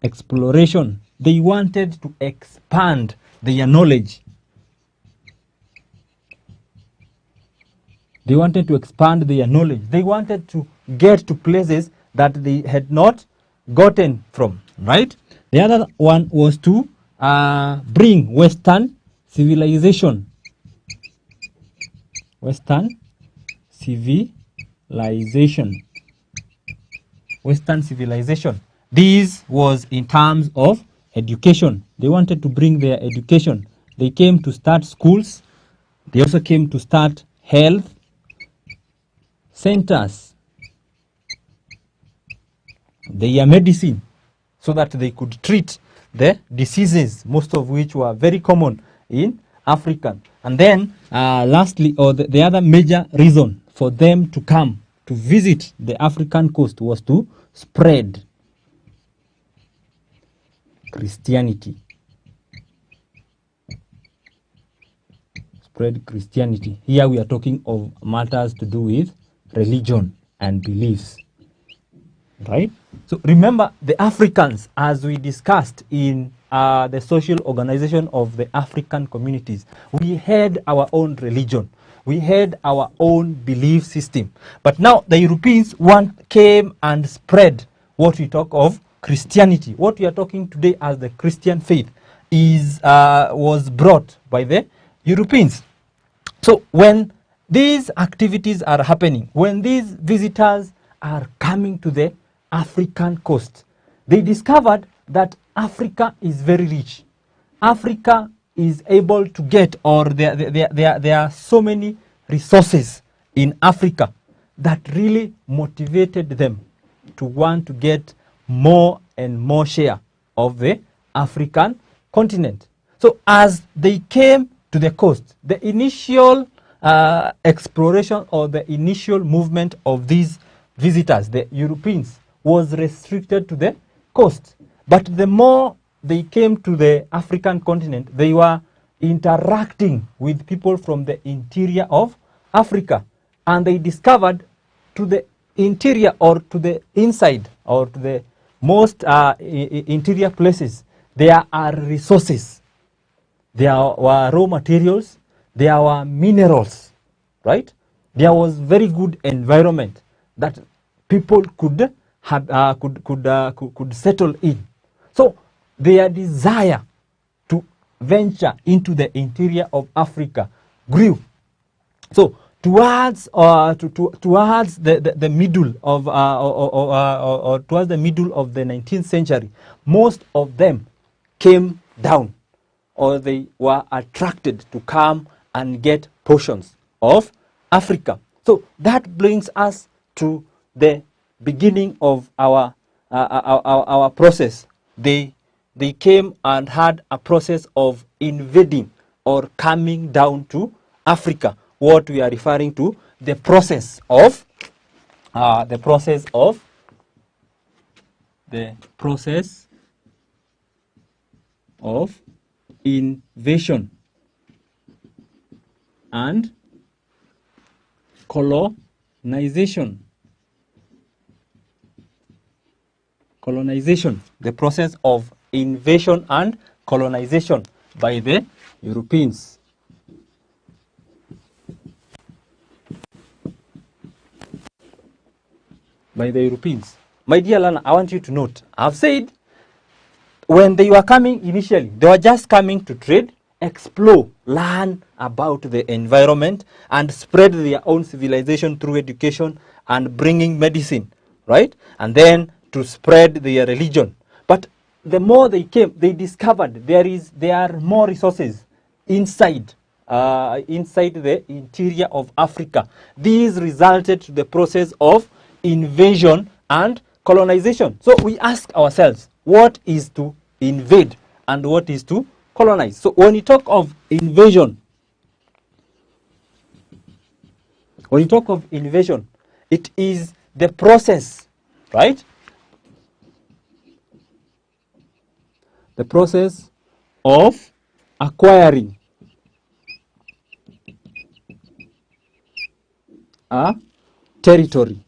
Exploration. They wanted to expand their knowledge. They wanted to expand their knowledge. They wanted to get to places that they had not gotten from, right? The other one was to bring Western civilization. Western civilization. Western civilization. This was in terms of education. They wanted to bring their education. They came to start schools. They also came to start health centers, their medicine, so that they could treat the diseases, most of which were very common in Africa. And then lastly, or the other major reason for them to come to visit the African coast was to spread Christianity. Spread Christianity. Here we are talking of matters to do with religion and beliefs, right? So remember, the Africans, as we discussed in the social organization of the African communities, we had our own religion, we had our own belief system. But now the Europeans came and spread what we talk of Christianity. What we are talking today as the Christian faith was brought by the Europeans. So when these activities are happening, when these visitors are coming to the African coast, they discovered that Africa is very rich. Africa is able to get, or there are so many resources in Africa that really motivated them to want to get more and more share of the African continent. So as they came to the coast, the initial exploration or the initial movement of these visitors, the Europeans, was restricted to the coast. But the more they came to the African continent, they were interacting with people from the interior of Africa. And they discovered to the interior, or to the inside, or to the most interior places, there are resources. There were raw materials, there were minerals, right? There was very good environment that people could settle in. So their desire to venture into the interior of Africa grew. So towards the middle of or towards the middle of the 19th century, most of them came down, or they were attracted to come and get portions of Africa. So that brings us to the beginning of our process. They came and had a process of invading or coming down to Africa. What we are referring to, the process of invasion and colonization. The process of invasion and colonization by the Europeans. My dear learner, I want you to note, I've said when they were coming initially, they were just coming to trade, explore, learn about the environment, and spread their own civilization through education and bringing medicine, right? And then to spread their religion. But the more they came, they discovered there are more resources inside the interior of Africa. These resulted to the process of invasion and colonization. So we ask ourselves, what is to invade and what is to colonize? So when you talk of invasion, it is the process, right? The process of acquiring a territory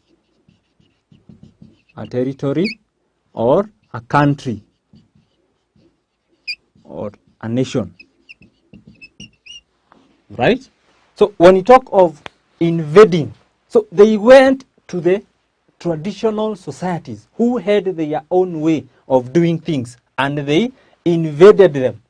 or a country or a nation, right? So when you talk of invading, so they went to the traditional societies who had their own way of doing things and they invaded them.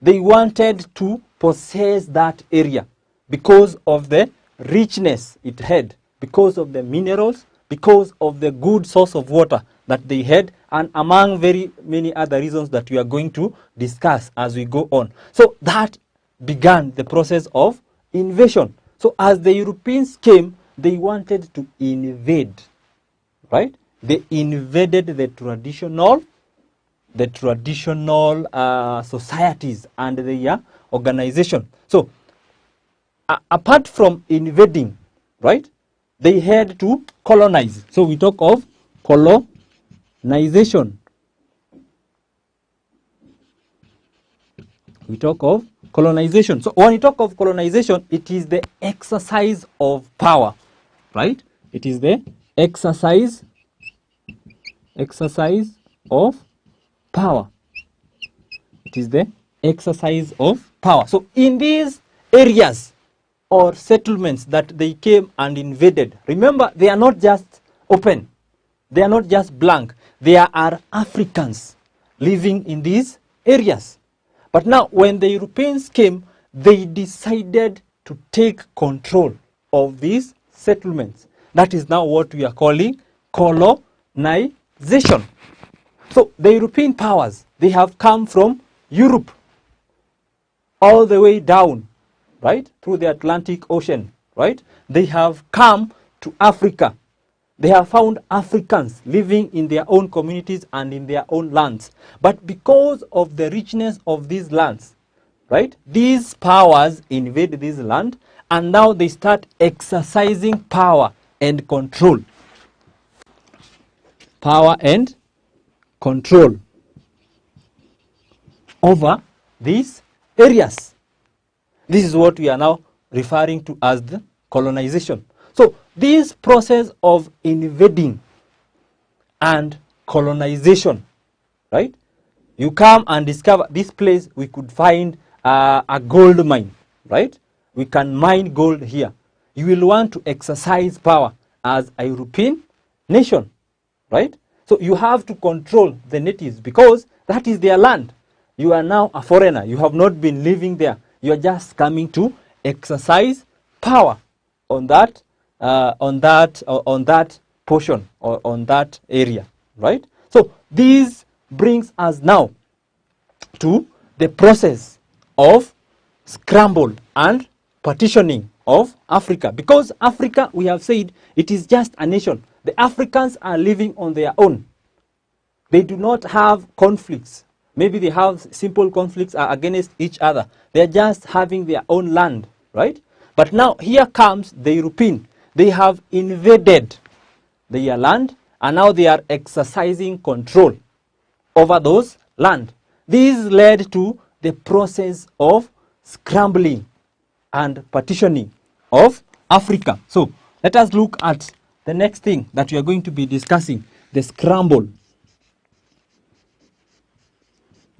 They wanted to possess that area because of the richness it had, because of the minerals, because of the good source of water that they had, and among very many other reasons that we are going to discuss as we go on. So that began the process of invasion. So as the Europeans came, they wanted to invade, right? They invaded the traditional societies and their organization. So apart from invading, right, they had to colonize. So we talk of colonization. We talk of colonization. So when we talk of colonization, it is the exercise of power, right? It is the exercise of power. It is the exercise of power. So in these areas or settlements that they came and invaded, remember, they are not just open. They are not just blank. There are Africans living in these areas. But now when the Europeans came, they decided to take control of these settlements. That is now what we are calling colonization. So the European powers, they have come from Europe all the way down, right, through the Atlantic Ocean, right? They have come to Africa. They have found Africans living in their own communities and in their own lands. But because of the richness of these lands, right, these powers invade this land and now they start exercising power and control. Power and control over these areas. This is what we are now referring to as the colonization. So this process of invading and colonization, right? You come and discover this place, we could find a gold mine, right? We can mine gold here. You will want to exercise power as a European nation, right? So you have to control the natives because that is their land. You are now a foreigner. You have not been living there. You are just coming to exercise power on that portion or on that area, right? So this brings us now to the process of scramble and partitioning of Africa. Because Africa, we have said, it is just a nation. The Africans are living on their own. They do not have conflicts. Maybe they have simple conflicts against each other. They are just having their own land, right? But now here comes the European. They have invaded their land and now they are exercising control over those land. This led to the process of scrambling and partitioning of Africa. So let us look at the next thing that we are going to be discussing, the scramble.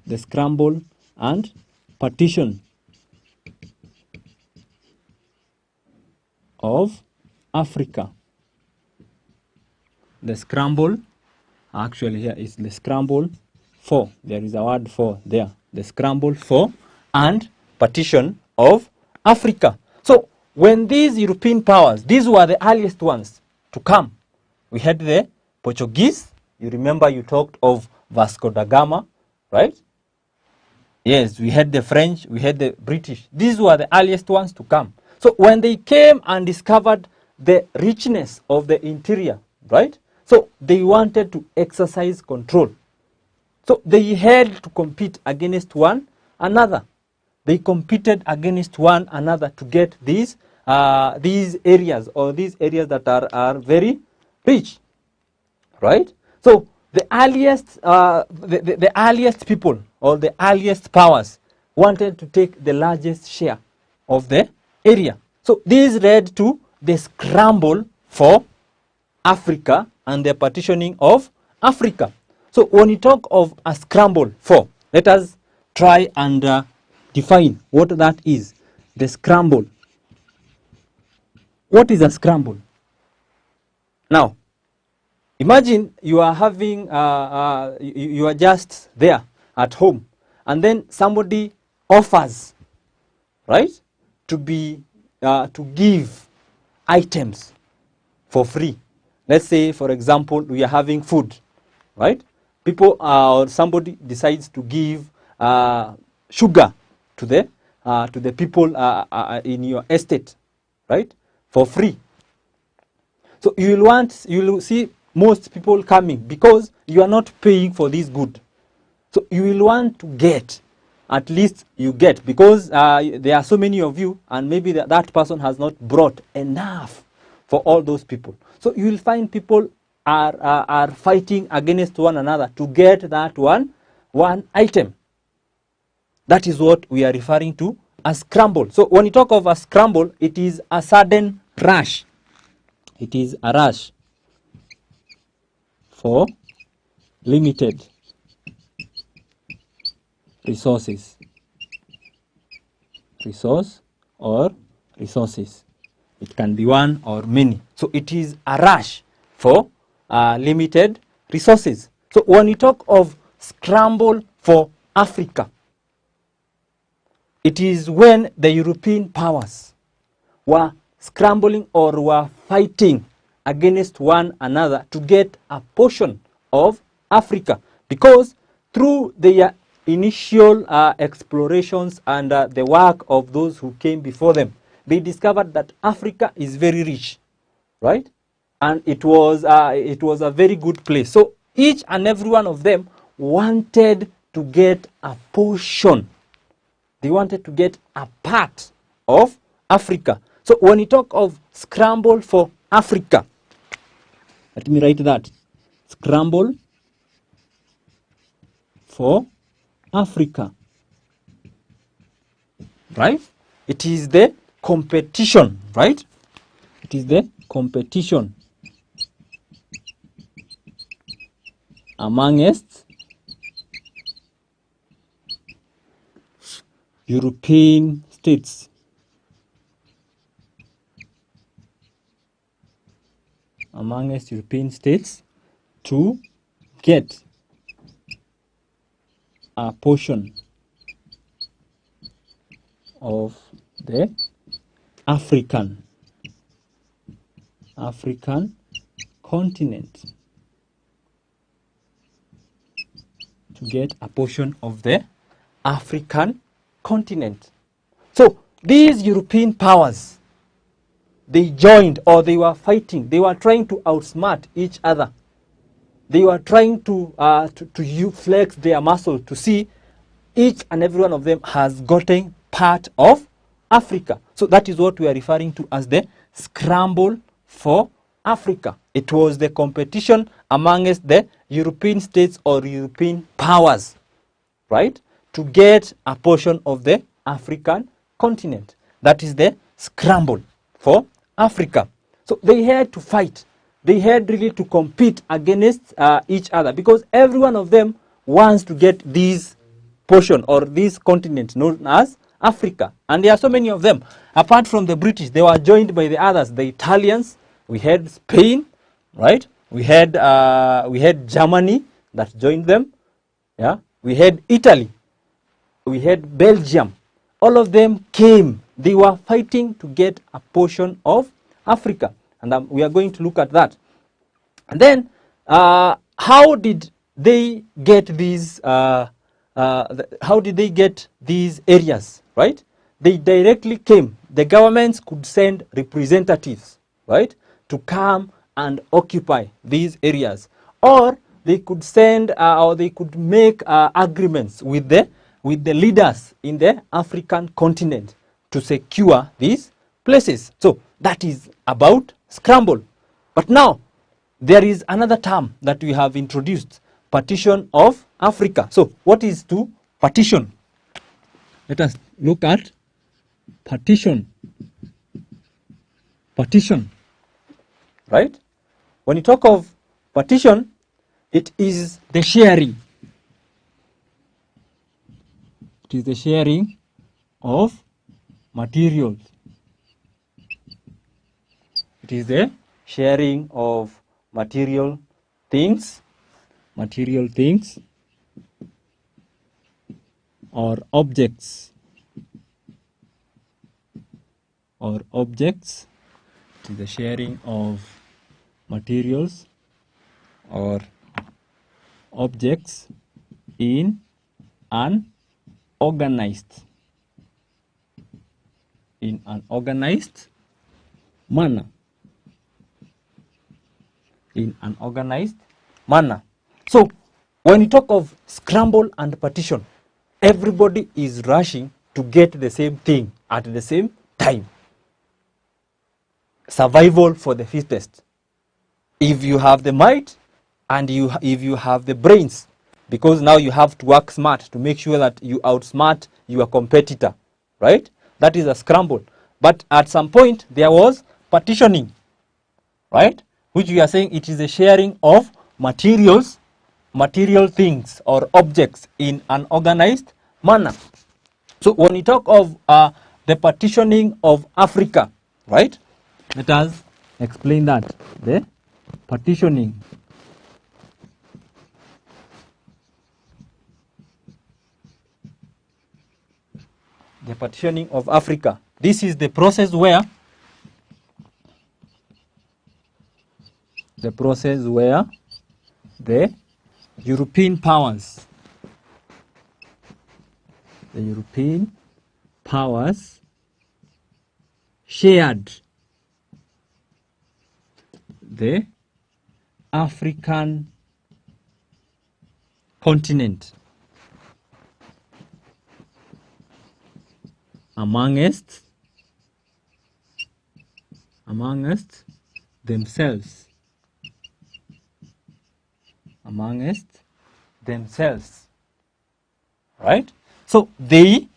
The scramble and partition of Africa. The scramble, actually here is the scramble for. There is a word for there. The scramble for and partition of Africa. So when these European powers, these were the earliest ones, to come. We had the Portuguese. You remember you talked of Vasco da Gama, right? Yes, we had the French, we had the British. These were the earliest ones to come. So when they came and discovered the richness of the interior, right? So they wanted to exercise control. So they had to compete against one another. They competed against one another to get these areas, or these areas that are very rich, right? So the earliest people, or the earliest powers, wanted to take the largest share of the area. So this led to the scramble for Africa and the partitioning of Africa. So when you talk of a scramble for, let us try and define what that is. The scramble. What is a scramble? Now, imagine you are having, you are just there at home, and then somebody offers, right, to give items for free. Let's say, for example, we are having food, right? People or somebody decides to give sugar to the people in your estate, right, for free. So you will see most people coming because you are not paying for this good. So you will want to get, at least you get, because there are so many of you, and maybe that person has not brought enough for all those people. So you will find people are fighting against one another to get that one item. That is what we are referring to as scramble. So when you talk of a scramble, it is a sudden rush. It is a rush for limited resources. Resources. It can be one or many. So it is a rush for limited resources. So when you talk of scramble for Africa, it is when the European powers were scrambling or were fighting against one another to get a portion of Africa, because through their initial explorations and the work of those who came before them, they discovered that Africa is very rich, right? And it was a very good place. So each and every one of them wanted to get a portion. They wanted to get a part of Africa. So when you talk of scramble for Africa, let me write that. Scramble for Africa. Right? It is the competition, right? It is the competition amongst European states. Amongst European states to get a portion of the African continent. To get a portion of the African continent. So these European powers, they joined, or they were fighting. They were trying to outsmart each other. They were trying to flex their muscle to see each and every one of them has gotten part of Africa. So that is what we are referring to as the scramble for Africa. It was the competition amongst the European states or European powers, right, to get a portion of the African continent. That is the scramble for Africa. So they had to fight. They had really to compete against each other, because every one of them wants to get this portion or this continent known as Africa. And there are so many of them. Apart from the British, they were joined by the others, the Italians. We had Spain, right? We had Germany that joined them. Yeah, we had Italy. We had Belgium. All of them came. They were fighting to get a portion of Africa. And we are going to look at that. And then, how did they get these? How did they get these areas? Right? They directly came. The governments could send representatives, right, to come and occupy these areas, or they could send, or they could make agreements with the leaders in the African continent to secure these places. So that is about scramble. But now there is another term that we have introduced, partition of Africa. So what is to partition? Let us look at partition. Partition, right? When you talk of partition, it is the sharing. It is the sharing of materials. It is the sharing of material things or objects. It is the sharing of materials or objects in an organized manner. In an organized manner. So when you talk of scramble and partition, everybody is rushing to get the same thing at the same time. Survival for the fittest. If you have the might and if you have the brains, because now you have to work smart to make sure that you outsmart your competitor, right? That is a scramble. But at some point there was partitioning, right? Which we are saying it is a sharing of material things or objects in an organized manner. So when we talk of the partitioning of Africa, right? Let us explain that. The partitioning. The partitioning of Africa. This is the process where the European powers shared the African continent amongst themselves. Right? So they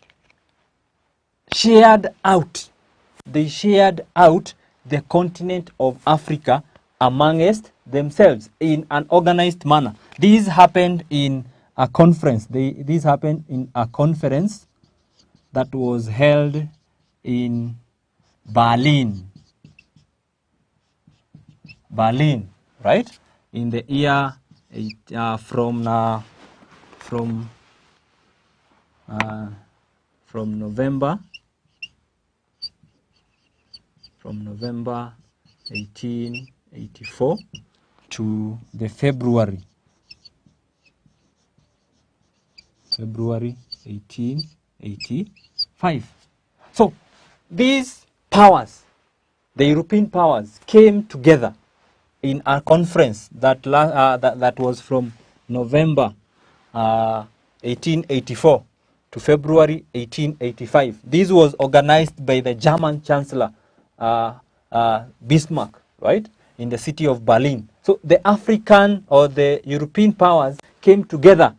shared out the continent of Africa amongst themselves in an organized manner. This happened in a conference. This happened in a conference that was held in Berlin, right? In the year from November 1884 to the February 1885. So these powers, the European powers, came together in a conference that was from November 1884 to February 1885. This was organized by the German Chancellor Bismarck, right, in the city of Berlin. So the African or the European powers came together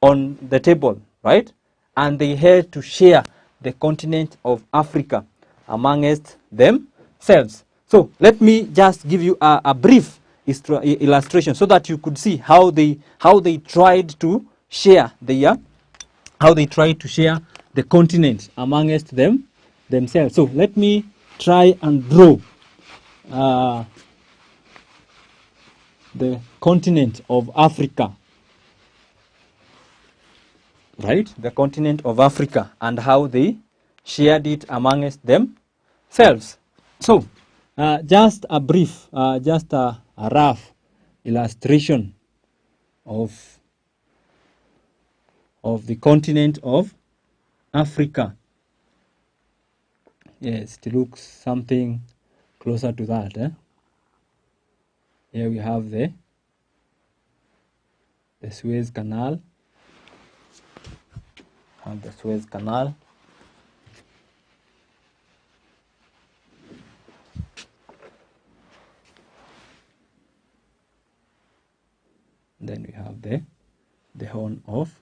on the table, right, and they had to share the continent of Africa amongst themselves. So let me just give you a brief illustration so that you could see how they tried to share the continent amongst themselves. So let me try and draw the continent of Africa, right? The continent of Africa and how they shared it amongst themselves. So just a brief, just a rough illustration of the continent of Africa. Yes, it looks something closer to that. Here we have the Suez Canal. And the Suez Canal. Then we have the Horn of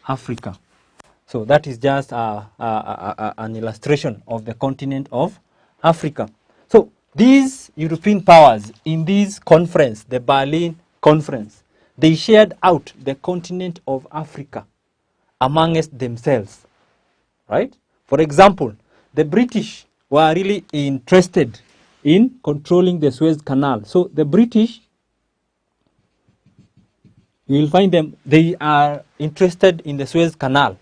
Africa. So that is just an illustration of the continent of Africa. So these European powers in this conference, the Berlin Conference, they shared out the continent of Africa amongst themselves, right? For example, the British were really interested in controlling the Suez Canal. So the British, you will find them, they are interested in the Suez Canal,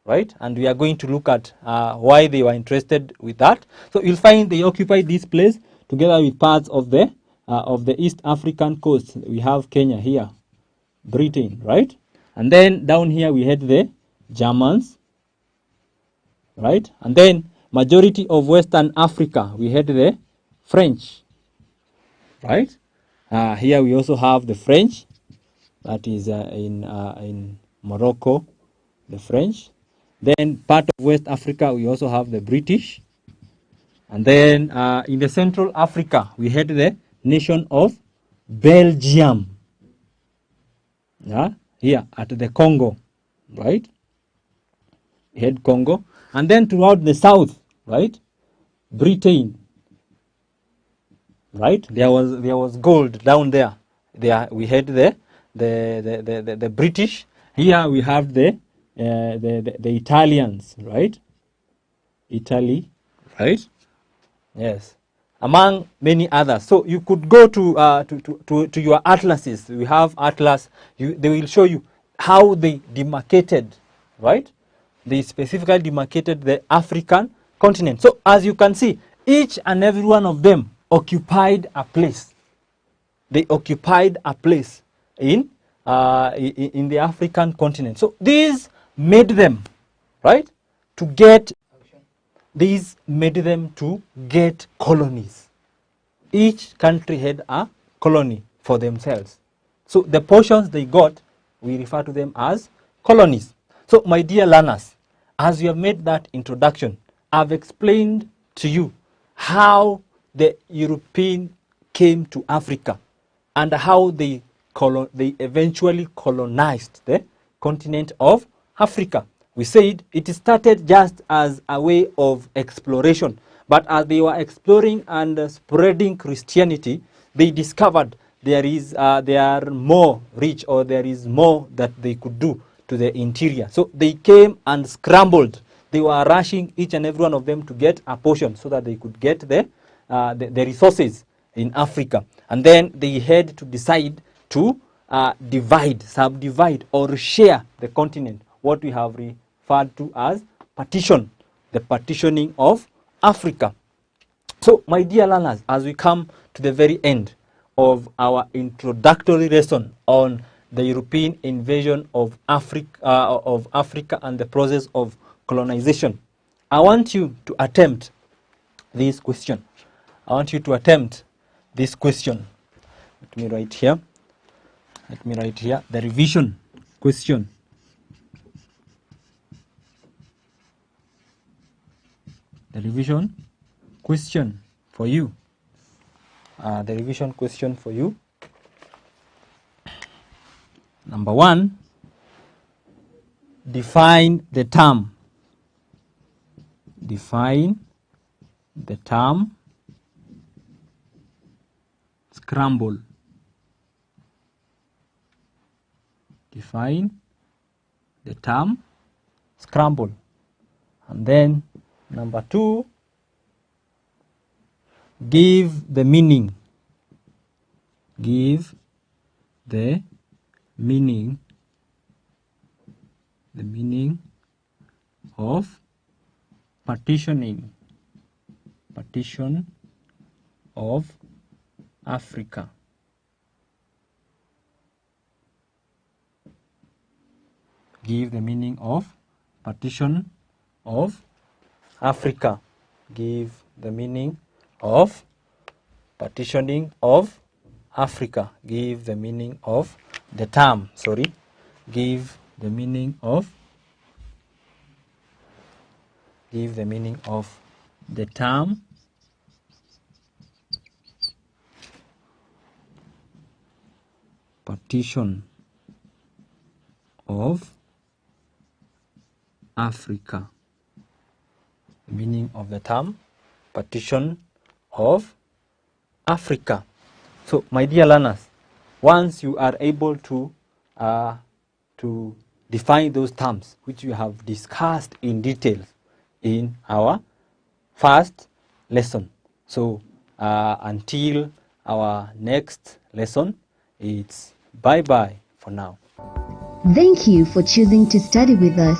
right? And we are going to look at why they were interested with that. So you'll find they occupy this place together with parts of the East African coast. We have Kenya here, Britain, right? And then down here we had the Germans, right? And then majority of Western Africa, we had the French, right? Here we also have the French, that is in Morocco, the French. Then part of West Africa, we also have the British. And then in the Central Africa, we had the nation of Belgium. Yeah, here at the Congo, right? We had Congo. And then throughout the south, right? Britain, right? There was gold down there. There we had the British. Here we have the Italians, right? Italy, right? Yes, among many others. So you could go to your atlases. We have atlas. They will show you how they demarcated, right? They specifically demarcated the African continent. So as you can see, each and every one of them occupied a place. They occupied a place in the African continent. So these made them, right, to get colonies. Each country had a colony for themselves. So the portions they got, we refer to them as colonies. So my dear learners, as you have made that introduction, I've explained to you how the European came to Africa and how they eventually colonized the continent of Africa. We said it started just as a way of exploration, but as they were exploring and spreading Christianity, they discovered they are more rich, or there is more that they could do to the interior. So they came and scrambled. They were rushing, each and every one of them, to get a portion so that they could get the resources in Africa. And then they had to decide to subdivide, or share the continent, what we have referred to as partition, the partitioning of Africa. So, my dear learners, as we come to the very end of our introductory lesson on the European invasion of Africa and the process of colonization, I want you to attempt this question. Let me write here. The revision question. The revision question for you. Number 1, define the term. Scramble. Define the term scramble. And then number 2, give the meaning. Give the meaning of partitioning. of Africa. Give the meaning of partition of Africa. Give the meaning of partitioning of Africa. Give the meaning of the term. Sorry. Give the meaning of the term partition of Africa. The meaning of the term partition of Africa. So, my dear learners, once you are able to define those terms which we have discussed in detail in our first lesson. So, until our next lesson, it's bye-bye for now. Thank you for choosing to study with us.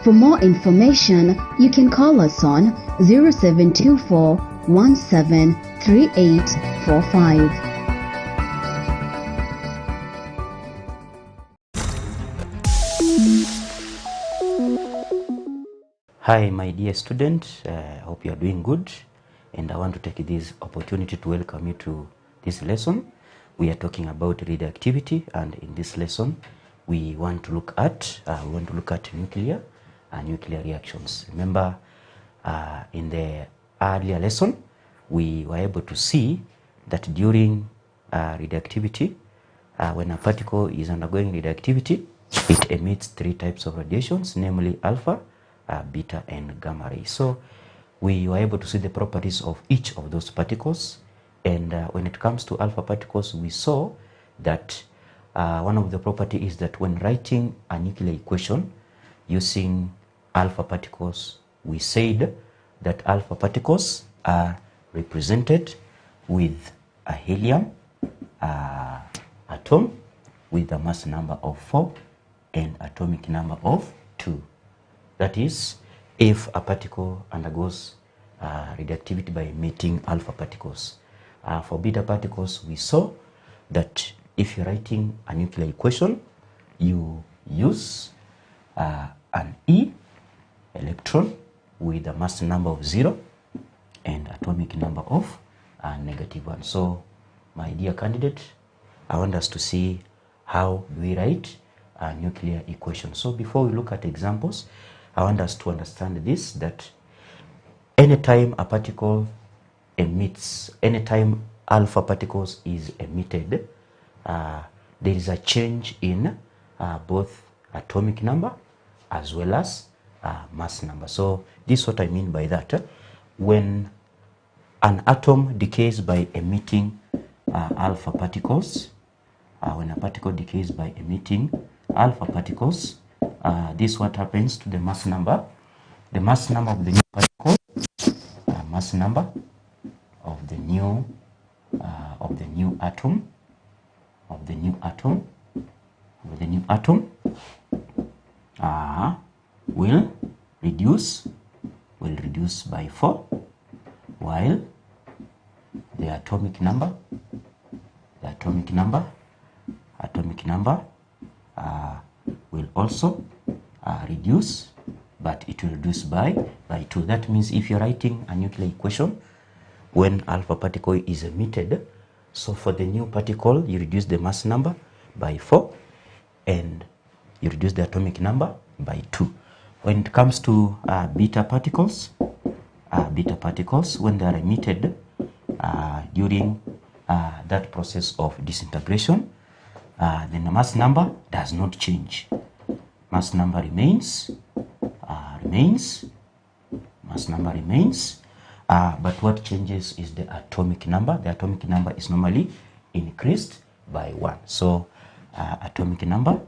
For more information, you can call us on 0724 173845. Hi, my dear student. I hope you are doing good, and I want to take this opportunity to welcome you to this lesson. We are talking about reader activity, and in this lesson, we want to look at nuclear reactions. Remember, in the earlier lesson, we were able to see that during radioactivity, when a particle is undergoing radioactivity, it emits three types of radiations, namely alpha, beta, and gamma rays. So we were able to see the properties of each of those particles, and when it comes to alpha particles, we saw that one of the property is that when writing a nuclear equation using alpha particles, we said that alpha particles are represented with a helium atom with a mass number of 4 and atomic number of 2. That is, if a particle undergoes radioactivity by emitting alpha particles. For beta particles, we saw that if you're writing a nuclear equation, you use an E electron with a mass number of 0 and atomic number of -1. So, my dear candidate, I want us to see how we write a nuclear equation. So, before we look at examples, I want us to understand this, that anytime a particle emits, anytime alpha particles is emitted, there is a change in both atomic number as well as mass number. So this is what I mean by that. When an atom decays by emitting alpha particles, when a particle decays by emitting alpha particles, this is what happens to the mass number. The mass number of the new particle, mass number of the new atom, will reduce by 4, while the atomic number will also reduce, but it will reduce by 2. That means if you're writing a nuclear equation when alpha particle is emitted, so for the new particle you reduce the mass number by 4 and you reduce the atomic number by 2. When it comes to beta particles, when they are emitted during that process of disintegration, then the mass number does not change. Mass number remains, but what changes is the atomic number. The atomic number is normally increased by 1. So atomic number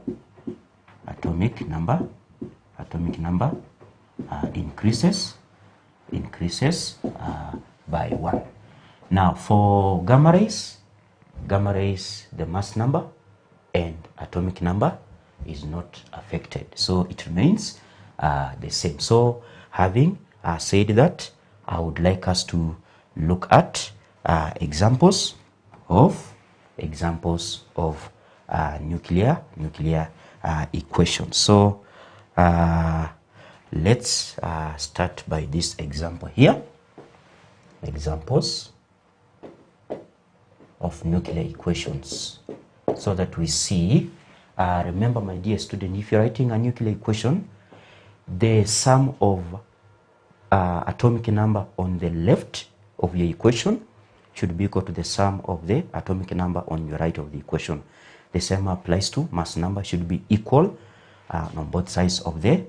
increases by 1. Now for gamma rays, the mass number and atomic number is not affected, so it remains the same. So having said that, I would like us to look at examples of nuclear equations. So let's start by this example here. Examples of nuclear equations, so that we see. Remember, my dear student, if you're writing a nuclear equation, the sum of atomic number on the left of your equation should be equal to the sum of the atomic number on your right of the equation. The same applies to mass number, should be equal on both sides of the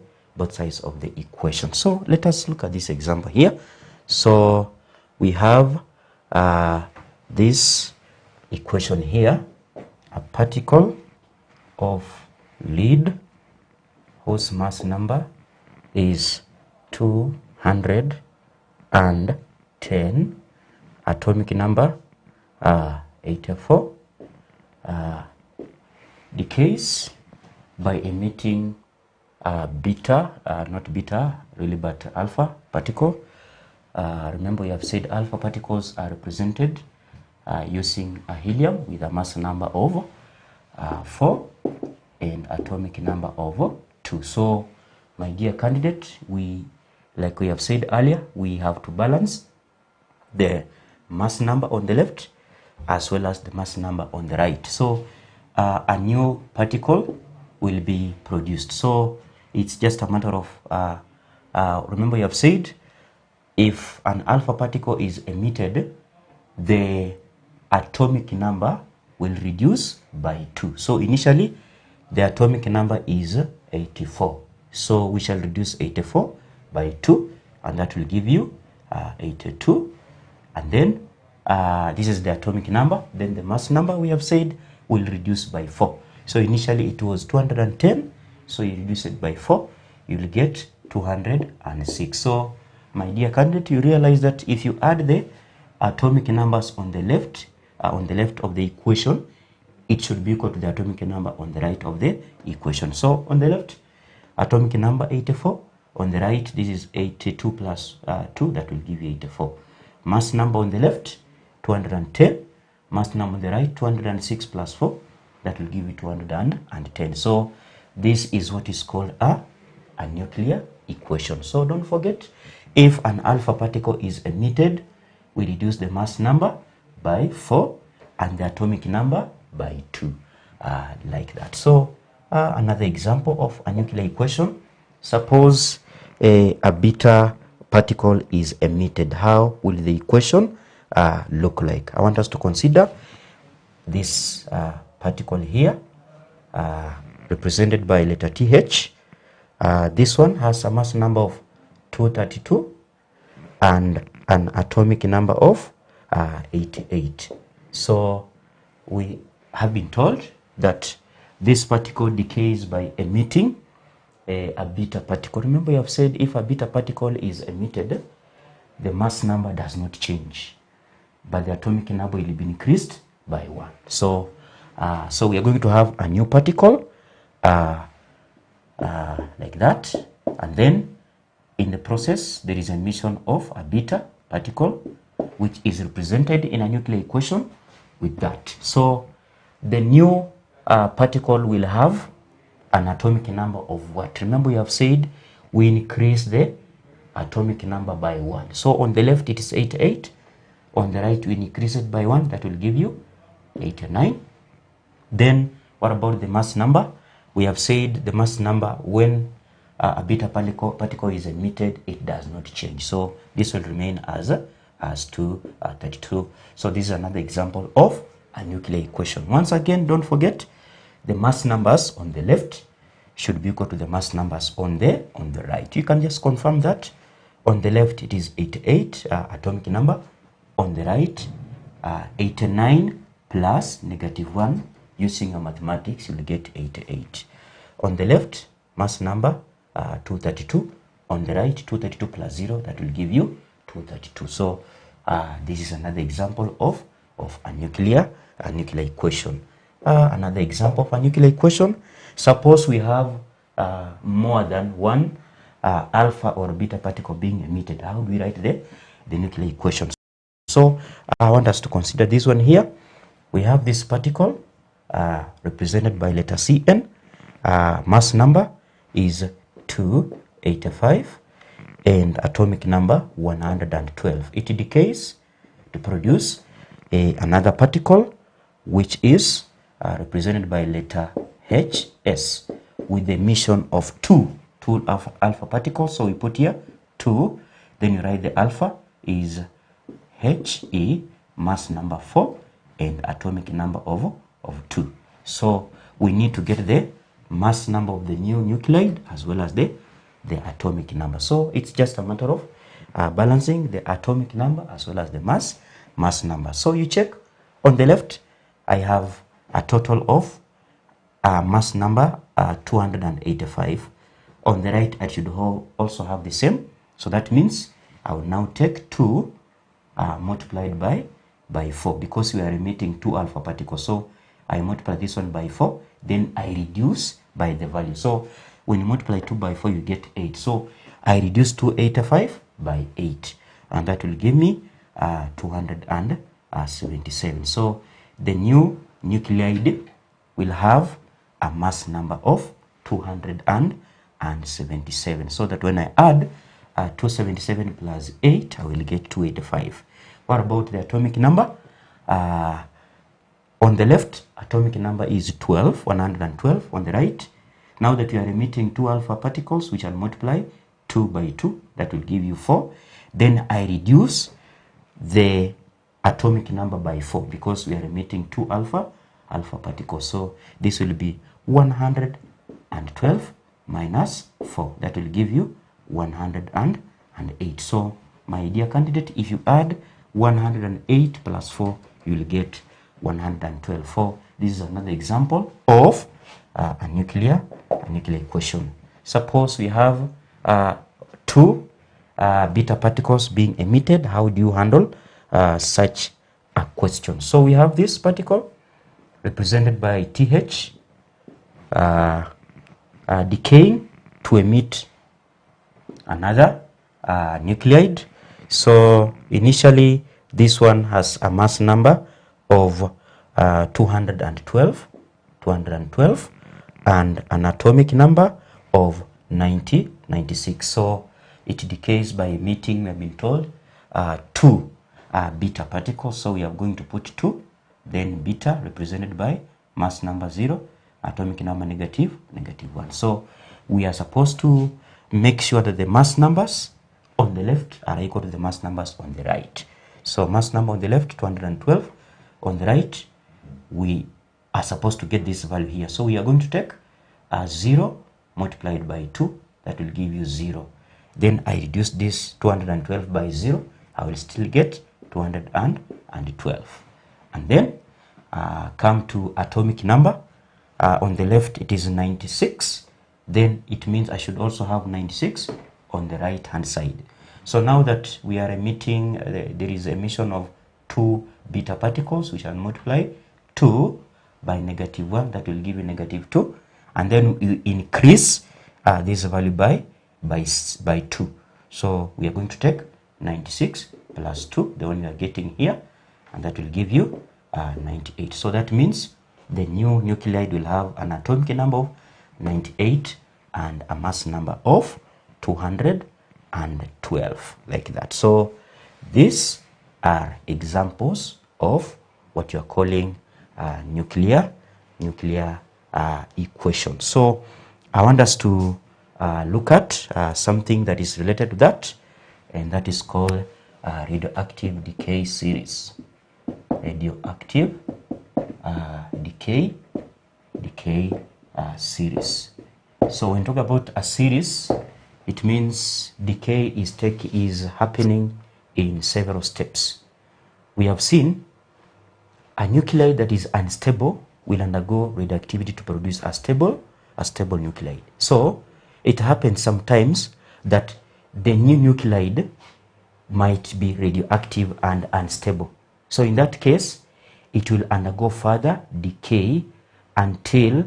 equation. So let us look at this example here. So we have this equation here: a particle of lead whose mass number is 210, atomic number 84, decays by emitting beta, not beta really, but alpha particle. Remember, we have said alpha particles are represented using a helium with a mass number of 4 and atomic number of 2. So my dear candidate, like we have said earlier, we have to balance the mass number on the left as well as the mass number on the right. So a new particle will be produced. So it's just a matter of remember, you have said if an alpha particle is emitted, the atomic number will reduce by 2. So initially the atomic number is 84. So we shall reduce 84 by 2, and that will give you 82. And then this is the atomic number. Then the mass number, we have said, will reduce by 4. So initially it was 210. So you reduce it by 4, you will get 206. So my dear candidate, you realize that if you add the atomic numbers on the left of the equation, it should be equal to the atomic number on the right of the equation. So on the left, atomic number 84. On the right, this is 82 plus 2, that will give you 84. Mass number on the left, 210. Mass number on the right, 206 plus 4, that will give you 210. So this is what is called a nuclear equation. So don't forget, if an alpha particle is emitted, we reduce the mass number by 4 and the atomic number by 2, like that. So another example of a nuclear equation: suppose a beta particle is emitted. How will the equation look like? I want us to consider this particle here, represented by letter TH. This one has a mass number of 232 and an atomic number of 88. So we have been told that this particle decays by emitting a beta particle. Remember, you have said if a beta particle is emitted, the mass number does not change, but the atomic number will be increased by 1. So so we are going to have a new particle like that, and then in the process there is emission of a beta particle, which is represented in a nuclear equation with that. So the new particle will have an atomic number of what? Remember, you have said we increase the atomic number by 1. So on the left it is 88. On the right we increase it by 1. That will give you 89. Then what about the mass number? We have said the mass number when a beta particle is emitted, it does not change. So this will remain as 232. So this is another example of a nuclear equation. Once again, don't forget, the mass numbers on the left should be equal to the mass numbers on the right. You can just confirm that. On the left it is 88 atomic number. On the right 89 plus -1. Using a mathematics, you will get 88. On the left, mass number 232. On the right, 232 plus 0, that will give you 232. So this is another example of a nuclear equation. Another example of a nuclear equation: suppose we have more than one alpha or beta particle being emitted. How do we write the nuclear equation? So I want us to consider this one here. We have this particle represented by letter Cn. Mass number is 285 and atomic number 112. It decays to produce another particle which is represented by letter Hs with the emission of two alpha particles. So we put here 2, then you write the alpha is He, mass number 4 and atomic number of 2. So we need to get the mass number of the new nuclide as well as the atomic number. So it's just a matter of balancing the atomic number as well as the mass number. So you check on the left, I have a total of mass number 285. On the right, I should also have the same. So that means I will now take 2 multiplied by 4 because we are emitting 2 alpha particles. So I multiply this one by 4, then I reduce by the value. So when you multiply 2 by 4, you get 8. So I reduce 285 by 8, and that will give me 277. So the new nuclide will have a mass number of 277. So that when I add 277 plus 8, I will get 285. What about the atomic number? On the left, atomic number is 12, 112. On the right, now that we are emitting 2 alpha particles, which I'll multiply 2 by 2, that will give you 4. Then I reduce the atomic number by 4 because we are emitting 2 alpha particles. So this will be 112 minus 4. That will give you 108. So my dear candidate, if you add 108 plus 4, you will get 112. So this is another example of a nuclear equation. Suppose we have 2 beta particles being emitted. How do you handle such a question? So we have this particle represented by TH decaying to emit another nuclide. So initially this one has a mass number of 212 and an atomic number of 96. So it decays by emitting, we have been told, 2 beta particles. So we are going to put 2, then beta represented by mass number 0, atomic number negative 1. So we are supposed to make sure that the mass numbers on the left are equal to the mass numbers on the right. So mass number on the left 212, on the right we are supposed to get this value here. So we are going to take 0 multiplied by 2, that will give you 0. Then I reduce this 212 by 0, I will still get 212. And then come to atomic number. On the left it is 96, then it means I should also have 96 on the right hand side. So now that we are emitting, there is emission of 2 beta particles, which I'll multiply 2 by -1, that will give you -2, and then you increase this value by 2. So we are going to take 96 plus 2, the one we are getting here, and that will give you 98. So that means the new nuclide will have an atomic number of 98 and a mass number of 212, like that. So these are examples of what you are calling nuclear equation. So I want us to look at something that is related to that, and that is called radioactive decay series. Radioactive decay series. So when we talk about a series, it means decay is happening in several steps. We have seen a nuclide that is unstable will undergo radioactivity to produce a stable nuclide. So it happens sometimes that the new nuclide might be radioactive and unstable. So in that case, it will undergo further decay until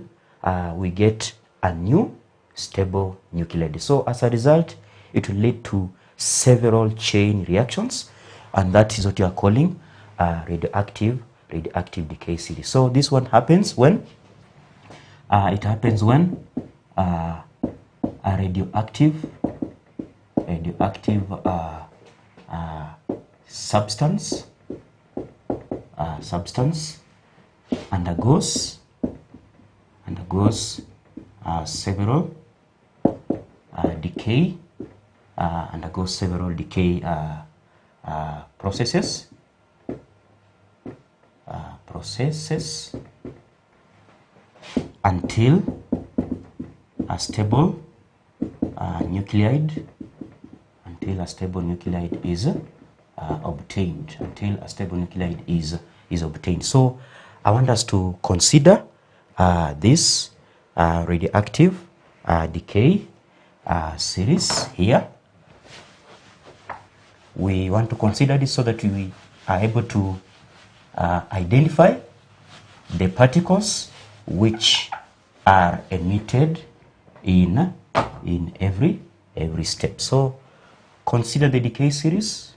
we get a new stable nuclide. So as a result, it will lead to several chain reactions. and that is what you are calling radioactive decay series. So this one happens when a radioactive substance undergoes several decay processes until a stable nuclide is obtained. So I want us to consider this radioactive decay series here. We want to consider this so that we are able to identify the particles which are emitted in every step. So consider the decay series.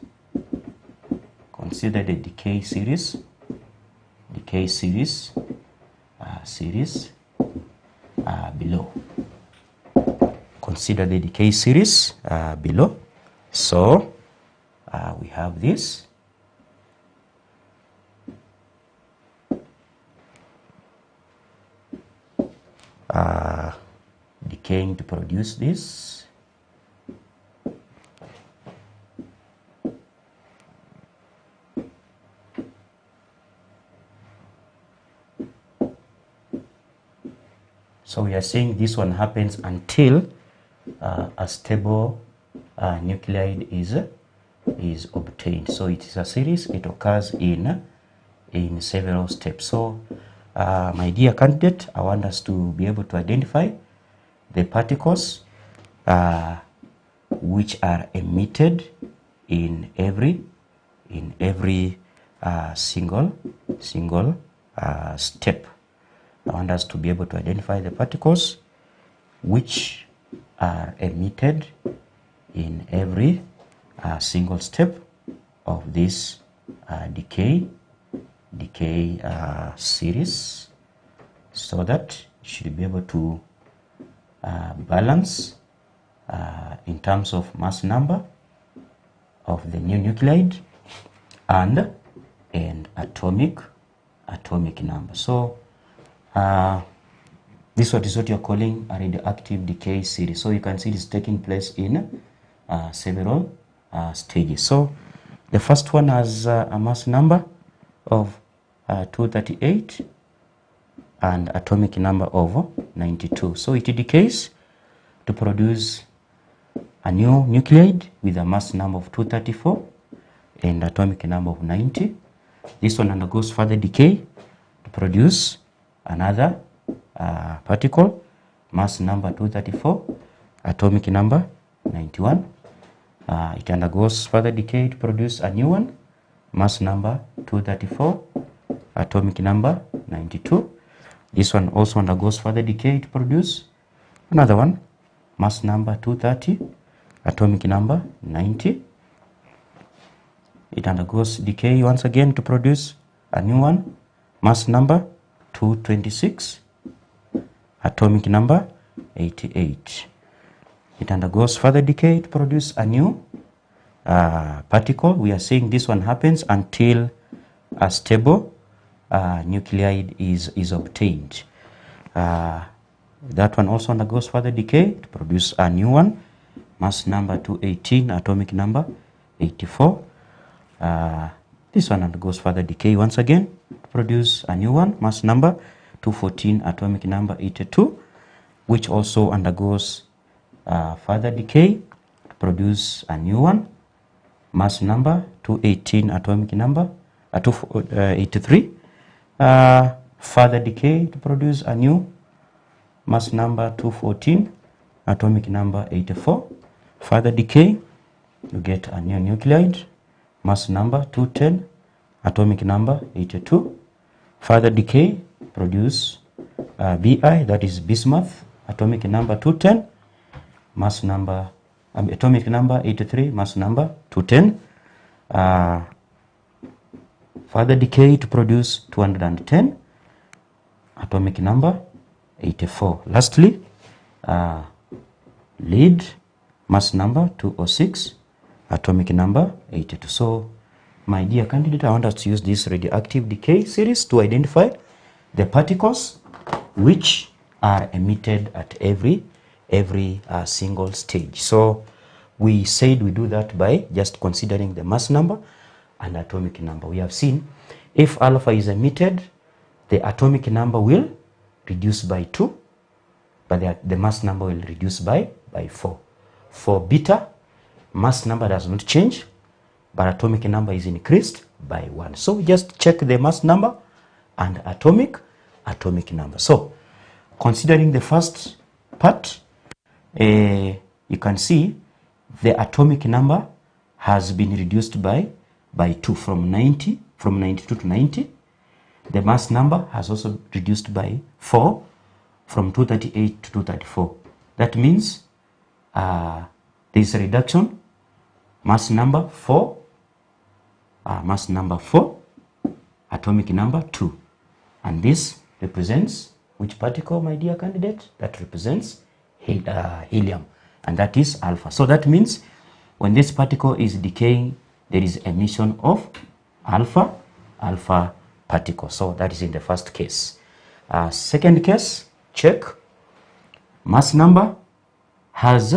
Below. Consider the decay series below. So we have this. Decaying to produce this. So we are saying this one happens until a stable nuclide is obtained. So it is a series. It occurs in several steps. So my dear candidate, I want us to be able to identify the particles which are emitted in every single step. I want us to be able to identify the particles which are emitted in every single step of this decay series, so that you should be able to balance in terms of mass number of the new nuclide and atomic number. So this is what you're calling a radioactive decay series. So you can see it is taking place in several stages. So the first one has a mass number of 238 and atomic number of 92. So it decays to produce a new nuclide with a mass number of 234 and atomic number of 90. This one undergoes further decay to produce another particle, mass number 234, atomic number 91. It undergoes further decay to produce a new one, mass number 234, atomic number 92. This one also undergoes further decay to produce another one, mass number 230, atomic number 90. It undergoes decay once again to produce a new one, mass number 226, atomic number 88. It undergoes further decay to produce a new particle. We are saying this one happens until a stable nuclide is obtained. That one also undergoes further decay to produce a new one, mass number 218, atomic number 84. This one undergoes further decay once again to produce a new one, mass number 214, atomic number 82, which also undergoes further decay to produce a new one, mass number 218, atomic number 283. Further decay to produce a new, mass number 214, atomic number 84. Further decay, you get a new nuclide, mass number 210, atomic number 82. Further decay, produce Bi, that is bismuth, atomic number 210, mass number atomic number 83, mass number 210. Further decay to produce 210, atomic number 84. Lastly, lead, mass number 206, atomic number 82. So, my dear candidate, I want us to use this radioactive decay series to identify the particles which are emitted at every single stage. So, we said we do that by just considering the mass number and atomic number. We have seen if alpha is emitted, the atomic number will reduce by 2, but the mass number will reduce by 4. For beta, mass number does not change, but atomic number is increased by 1. So we just check the mass number and atomic number. So considering the first part, you can see the atomic number has been reduced by 2 from 92 to 90. The mass number has also reduced by 4 from 238 to 234. That means there is a reduction. Mass number 4, atomic number 2. And this represents which particle, my dear candidate? That represents helium, and that is alpha. So that means when this particle is decaying, there is emission of alpha particle. So that is in the first case. Second case, check. Mass number has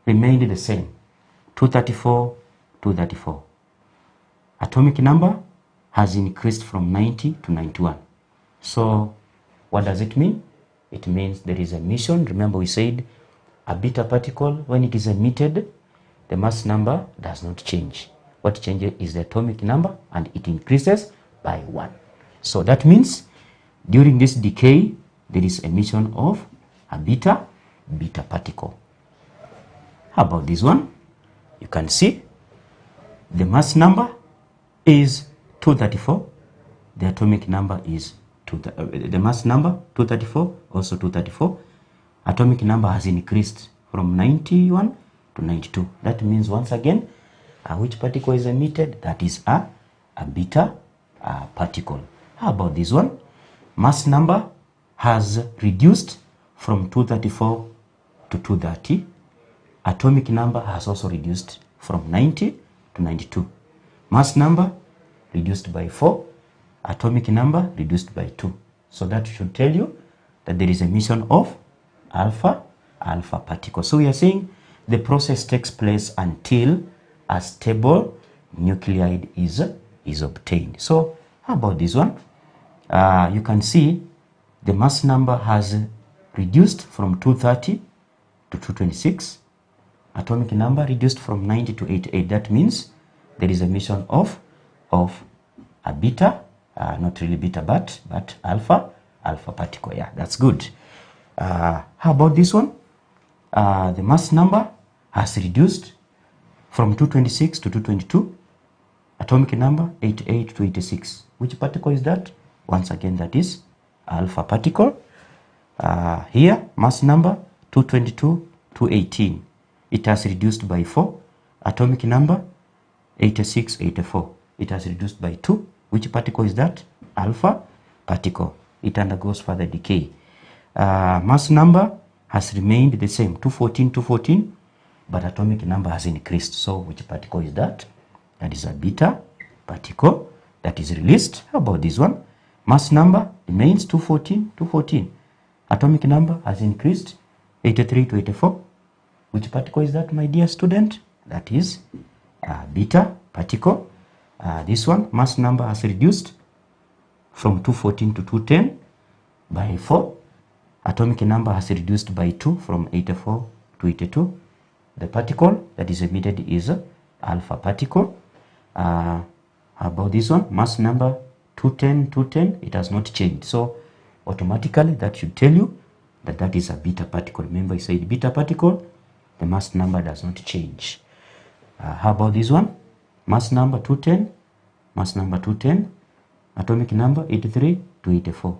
remained the same, 234, 234. Atomic number has increased from 90 to 91. So what does it mean? It means there is emission. Remember we said a beta particle, when it is emitted, the mass number does not change. What changes is the atomic number, and it increases by 1. So that means during this decay, there is emission of a beta particle. How about this one? You can see the mass number is 234. The atomic number is the mass number 234, also 234. Atomic number has increased from 91 to 92. That means once again, which particle is emitted? That is a beta particle. How about this one? Mass number has reduced from 234 to 230. Atomic number has also reduced from 90 to 92. Mass number reduced by 4. Atomic number reduced by 2. So that should tell you that there is emission of alpha particle. So we are saying the process takes place until a stable nuclide is obtained. So how about this one? You can see the mass number has reduced from 230 to 226. Atomic number reduced from 90 to 88. That means there is emission of a beta, not really beta, but alpha particle. Yeah, that's good. How about this one? The mass number has reduced from 226 to 222. Atomic number 88 to 86. Which particle is that? Once again, that is alpha particle. Here, mass number 222 to 18. It has reduced by 4. Atomic number 86, 84. It has reduced by 2. Which particle is that? Alpha particle. It undergoes further decay. Mass number has remained the same, 214, 214, but atomic number has increased. So which particle is that? That is a beta particle that is released. How about this one? Mass number remains 214, 214. Atomic number has increased, 83 to 84. Which particle is that, my dear student? That is beta particle. This one, mass number has reduced from 214 to 210 by 4. Atomic number has reduced by 2 from 84 to 82. The particle that is emitted is alpha particle. About this one, mass number 210, 210, it has not changed. So automatically that should tell you that that is a beta particle. Remember I said beta particle, the mass number does not change. How about this one? Mass number 210, mass number 210, atomic number 83 to 84.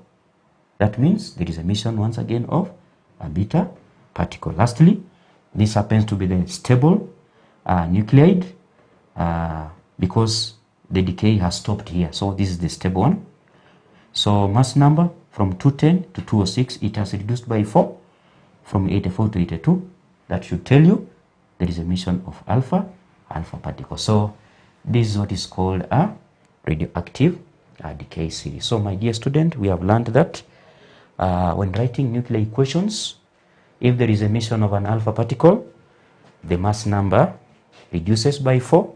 That means there is emission once again of a beta particle. Lastly, this happens to be the stable nuclide. because the decay has stopped here. So this is the stable one. So mass number from 210 to 206, it has reduced by 4, from 84 to 82. That should tell you there is emission of alpha particles. So this is what is called a radioactive decay series. So my dear student, we have learned that when writing nuclear equations, if there is emission of an alpha particle, the mass number reduces by 4,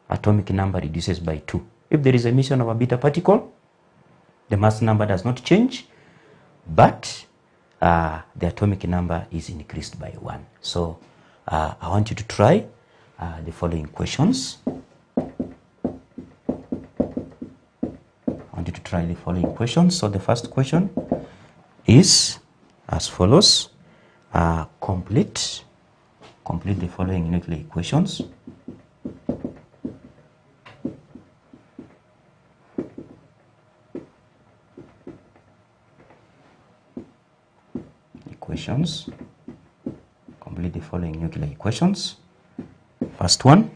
atomic number reduces by 2. If there is emission of a beta particle, the mass number does not change, but the atomic number is increased by 1. So I want you to try the following questions. So the first question is as follows. Complete the following nuclear equations. Complete the following nuclear equations. First one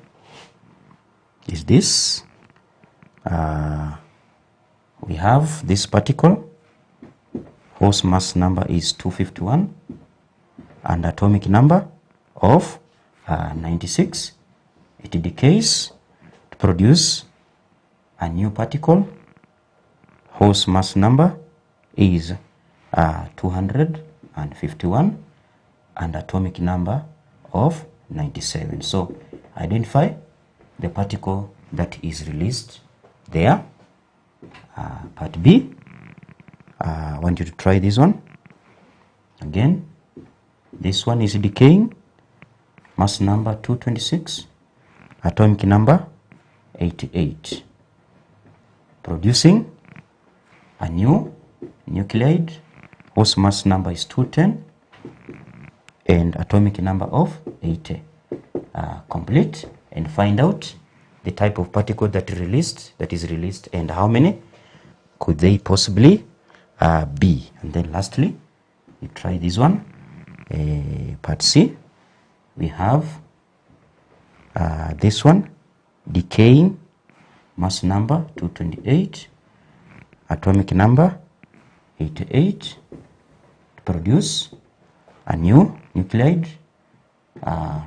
is this. We have this particle whose mass number is 251 and atomic number of 96. It decays to produce a new particle whose mass number is 251 and atomic number of 97. So identify the particle that is released there. Part B, I want you to try this one. Again, this one is decaying, mass number 226, atomic number 88, producing a new nuclide whose mass number is 210 and atomic number of 80. Complete and find out the type of particle that is released and how many could they possibly be. And then lastly, you try this one. Part C, we have this one, decaying, mass number 228, atomic number 88, to produce a new nuclide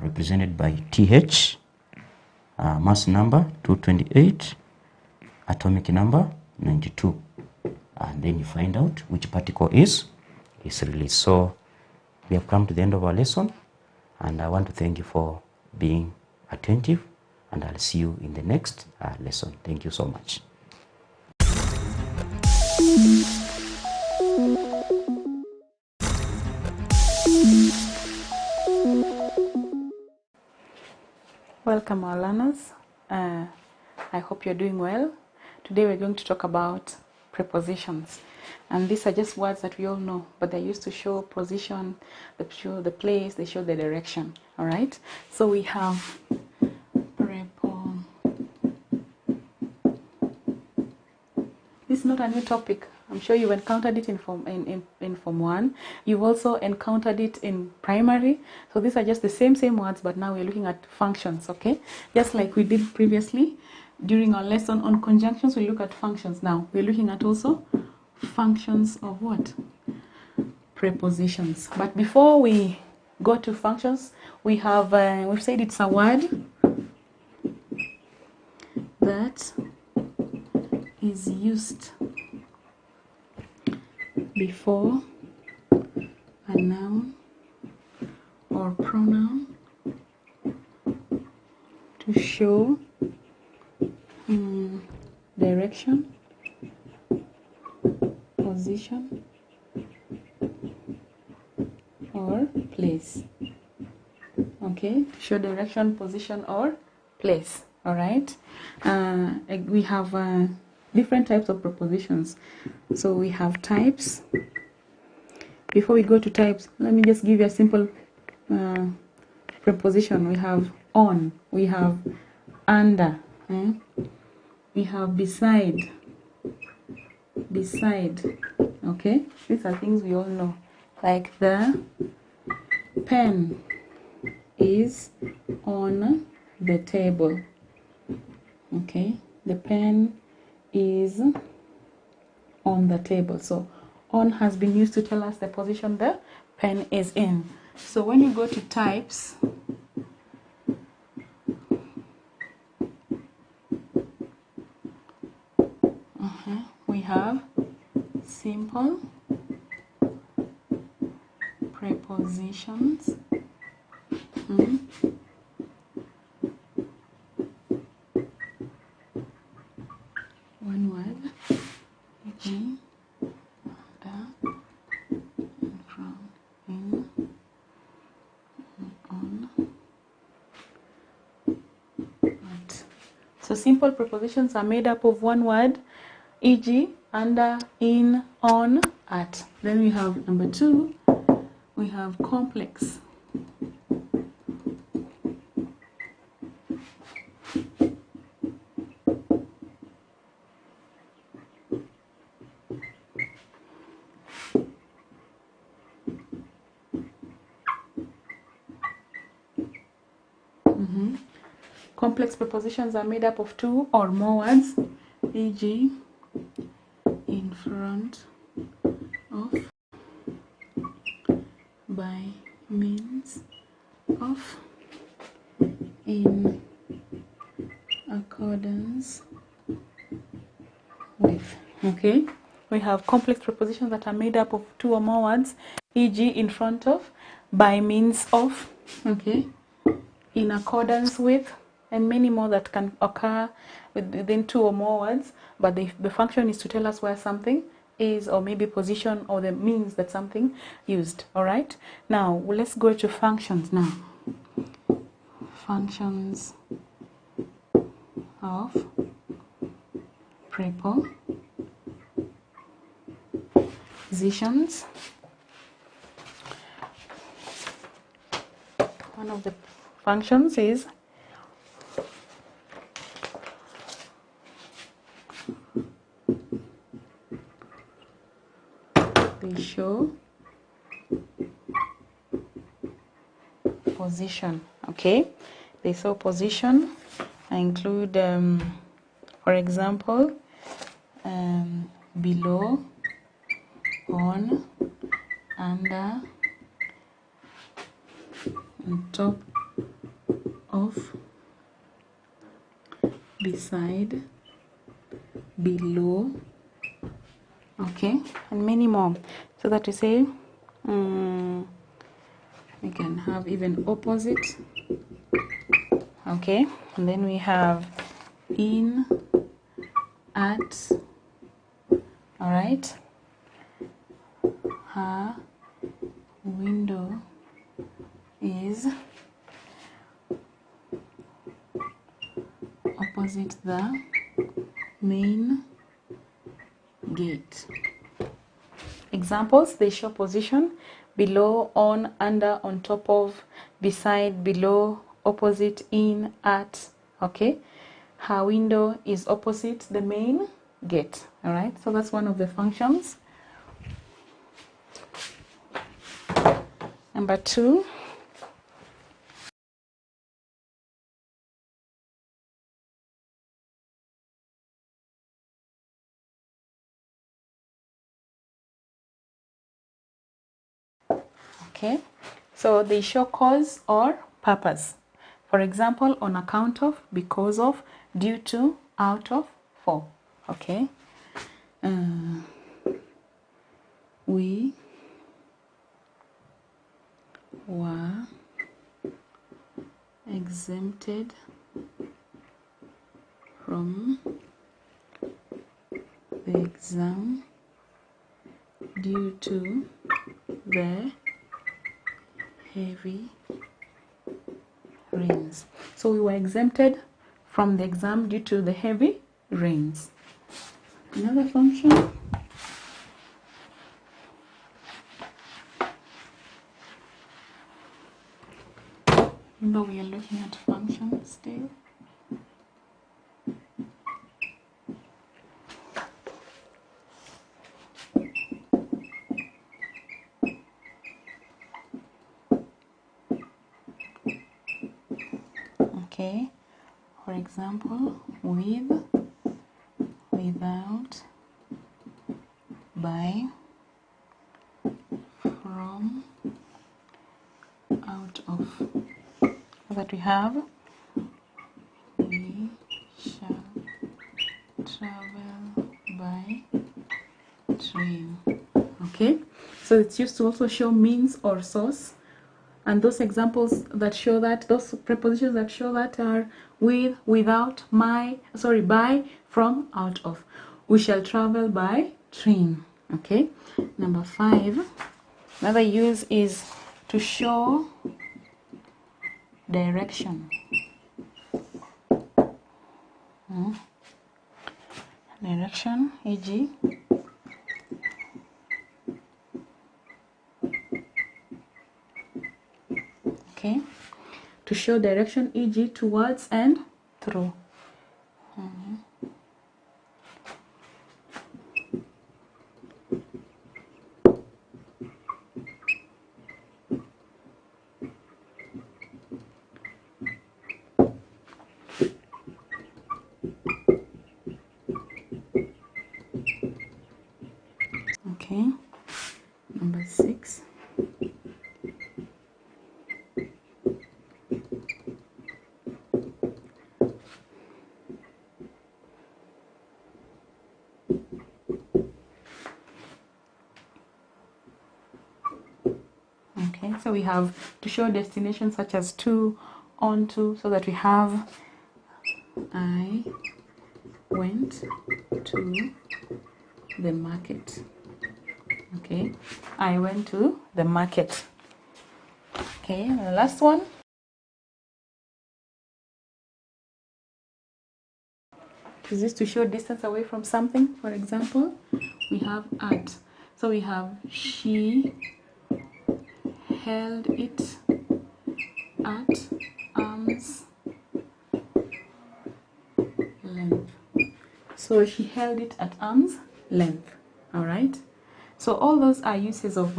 represented by TH, mass number 228, atomic number 92, and then you find out which particle is released. So we have come to the end of our lesson, and I want to thank you for being attentive, and I'll see you in the next lesson. Thank you so much. Welcome our learners. I hope you're doing well. Today we're going to talk about prepositions, and these are just words that we all know, but they're used to show position, they show the place, they show the direction. All right, so we have prepo. This is not a new topic. I'm sure you've encountered it in Form 1. You've also encountered it in primary. So these are just the same words, but now we're looking at functions, okay? Just like we did previously during our lesson on conjunctions, we look at functions. Now we're looking at also functions of what? Prepositions. But before we go to functions, we have we've said it's a word that is used before a noun or pronoun to show direction, position, or place. Okay, show direction, position, or place. All right. We have different types of prepositions. So we have types. Before we go to types, let me just give you a simple preposition. We have on, we have under, we have beside. Okay, these are things we all know. Like the pen is on the table. Okay, the pen is on the table. So on has been used to tell us the position the pen is in. So when you go to types, we have simple prepositions. One word. Okay. Under, in front, in, on, at. So simple prepositions are made up of one word, e.g., under, in, on, at. Then we have number 2, we have complex. Complex prepositions are made up of 2 or more words, e.g., in front of, by means of, in accordance with. Okay, we have complex prepositions that are made up of 2 or more words, e.g., in front of, by means of, okay, in accordance with, and many more that can occur within 2 or more words, but the function is to tell us where something is, or maybe position, or the means that something used. All right, now let's go to functions now. Functions of prepositions. One of the functions is they show position. Okay, they show position. I include, for example, below, on, under, on top of, beside, below, okay, and many more. So that we say we can have even opposite, okay, and then we have in, at, all right, her window is opposite the main gate. Examples, they show position: below, on, under, on top of, beside, below, opposite, in, at. Okay, her window is opposite the main gate. All right, so that's one of the functions. Number 2, okay, so they show cause or purpose. For example, on account of, because of, due to, out of, for. Okay, we were exempted from the exam due to the heavy rains. So we were exempted from the exam due to the heavy rains. Another function, remember we are looking at functions still. Okay, for example, with, without, by, from, out of. So that we have, we shall travel by train. Okay, so it's used to also show means or source, and those examples that show that, those prepositions that show that are with, without, by, from, out of. We shall travel by train. Okay, number 5, another use is to show direction. Direction, e.g. Okay, to show direction, e.g. towards and through. Okay, number 6. Okay, so we have to show destinations such as to, on to, so that we have I went to the market. Okay, I went to the market. Okay, and the last one. Is this to show distance away from something? For example, we have at. So we have she held it at arm's length. So she held it at arm's length. All right. So all those are uses of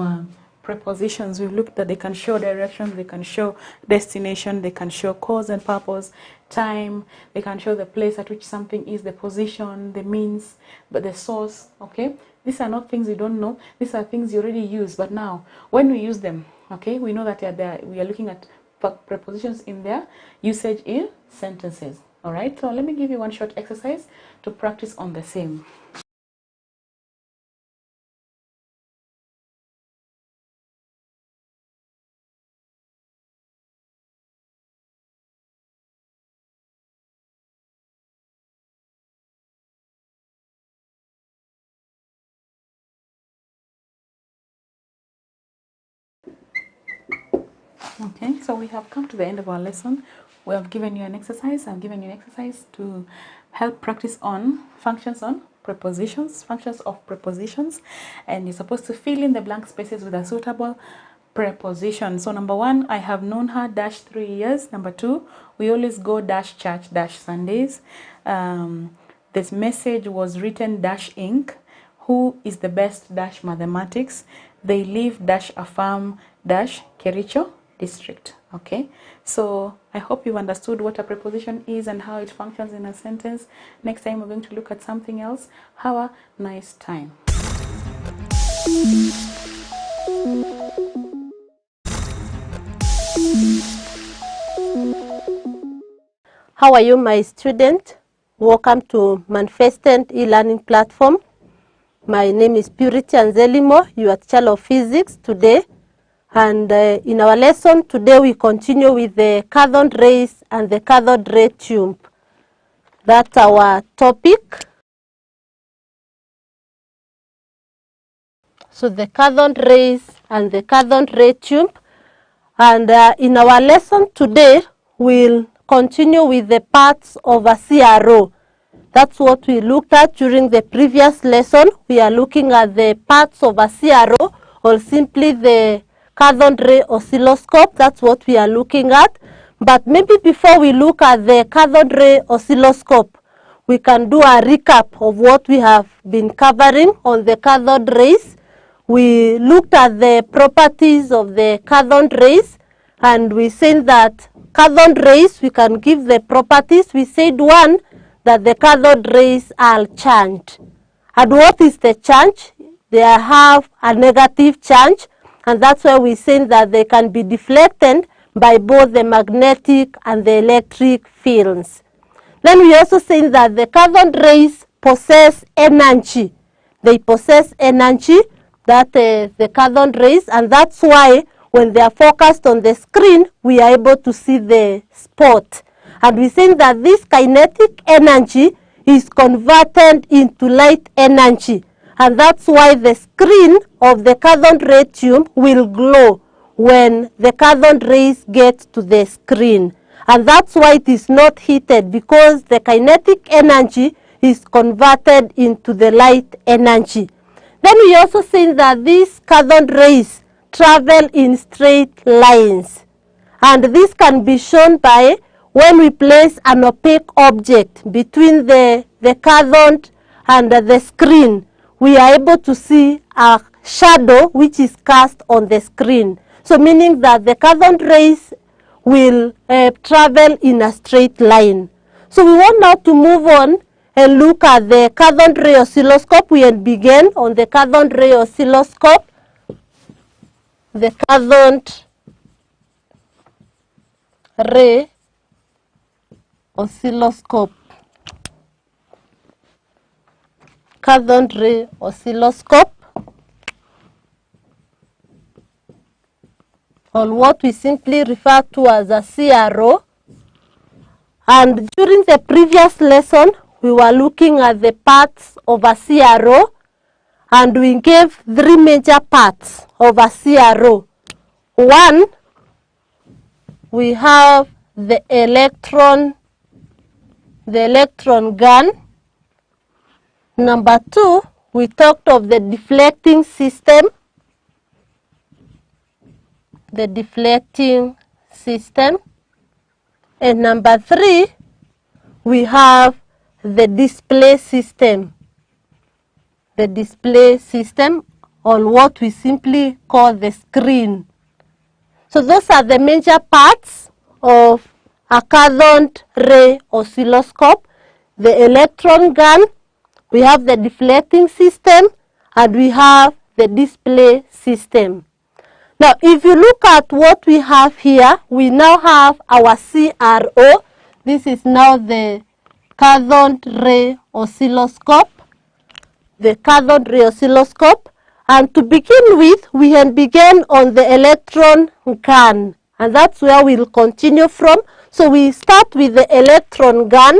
prepositions. We've looked that they can show direction, they can show destination, they can show cause and purpose, time, they can show the place at which something is, the position, the means, but the source. Okay, these are not things you don't know. These are things you already use, but now when we use them, okay, we know that we are looking at prepositions in their usage in sentences. All right, so let me give you one short exercise to practice on the same. Okay, so we have come to the end of our lesson. We have given you an exercise. I've given you an exercise to help practice on functions on prepositions, functions of prepositions, and you're supposed to fill in the blank spaces with a suitable preposition. So number 1, I have known her dash 3 years. Number 2, we always go dash church dash Sundays. This message was written dash ink. Who is the best dash mathematics? They live dash a farm dash Kericho district. Okay, so I hope you've understood what a preposition is and how it functions in a sentence. Next time we're going to look at something else. Have a nice time. How are you, my student? Welcome to Manifestant e-learning platform. My name is Purity Anzelimo, your teacher of physics today. And in our lesson today, we continue with the cathode rays and the cathode ray tube. That's our topic. So the cathode rays and the cathode ray tube. And in our lesson today, we'll continue with the parts of a CRO. That's what we looked at during the previous lesson. We are looking at the parts of a CRO, or simply the cathode ray oscilloscope. That's what we are looking at. But maybe before we look at the cathode ray oscilloscope, we can do a recap of what we have been covering on the cathode rays. We looked at the properties of the cathode rays, and we said that cathode rays, we can give the properties. We said one, that the cathode rays are charged. And what is the charge? They have a negative charge, and that's why we say that they can be deflected by both the magnetic and the electric fields. Then we also say that the cathode rays possess energy. They possess energy, that the cathode rays, and that's why when they are focused on the screen, we are able to see the spot. And we say that this kinetic energy is converted into light energy, and that's why the screen of the cathode ray tube will glow when the cathode rays get to the screen. And that's why it is not heated, because the kinetic energy is converted into the light energy. Then we also say that these cathode rays travel in straight lines. And this can be shown by when we place an opaque object between the cathode and the screen. We are able to see a shadow which is cast on the screen. So meaning that the cathode rays will travel in a straight line. So we want now to move on and look at the cathode ray oscilloscope. We begin on the cathode ray oscilloscope. The cathode ray oscilloscope. Cathode ray oscilloscope, or what we simply refer to as a CRO. And during the previous lesson, we were looking at the parts of a CRO, and we gave three major parts of a CRO. One, we have the electron gun. Number two, we talked of the deflecting system. The deflecting system. And number three, we have the display system. The display system, or what we simply call the screen. So those are the major parts of a cathode ray oscilloscope. The electron gun, we have the deflecting system, and we have the display system. Now, if you look at what we have here, we now have our CRO. This is now the cathode ray oscilloscope. The cathode ray oscilloscope. And to begin with, we can begin on the electron gun. And that's where we'll continue from. So we start with the electron gun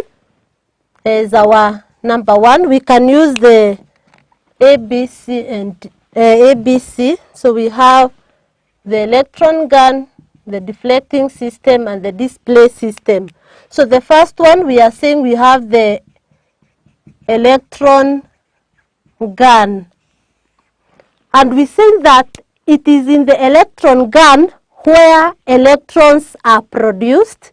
as our number one. We can use the ABC and ABC. So we have the electron gun, the deflecting system, and the display system. So the first one, we are saying we have the electron gun. And we say that it is in the electron gun where electrons are produced.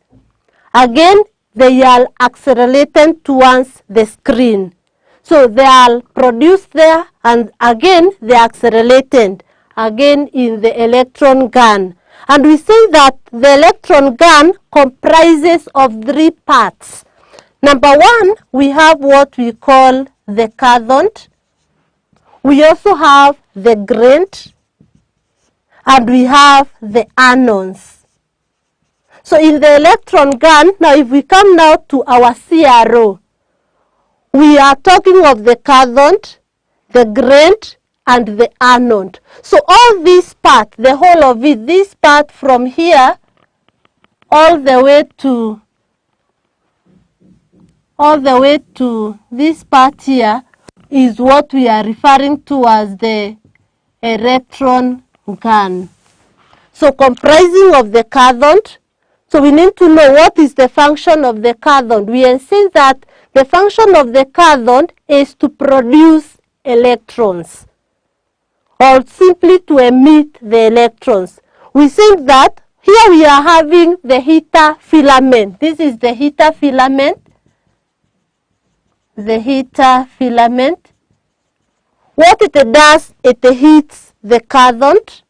Again, they are accelerated towards the screen. So they are produced there, and again they are accelerated again in the electron gun. And we say that the electron gun comprises of three parts. Number one, we have what we call the cathode. We also have the ground, and we have the anodes. So in the electron gun, now if we come now to our CRO, we are talking of the cathode, the ground, and the anode. So all this part, the whole of it, this part from here all the way to this part here is what we are referring to as the electron gun. So comprising of the cathode. So we need to know what is the function of the cathode. We can say that the function of the cathode is to produce electrons, or simply to emit the electrons. We think that here we are having the heater filament. This is the heater filament. The heater filament. What it does, it heats the cathode.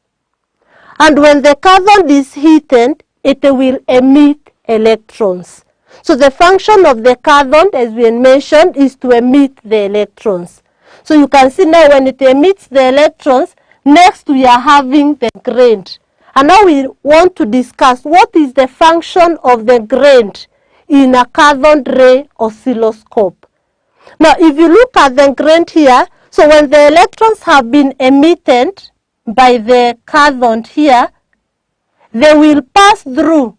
And when the cathode is heated, it will emit electrons. So the function of the cathode, as we mentioned, is to emit the electrons. So you can see now when it emits the electrons, next we are having the gradient. And now we want to discuss what is the function of the gradient in a cathode ray oscilloscope. Now if you look at the gradient here, so when the electrons have been emitted by the cathode here, they will pass through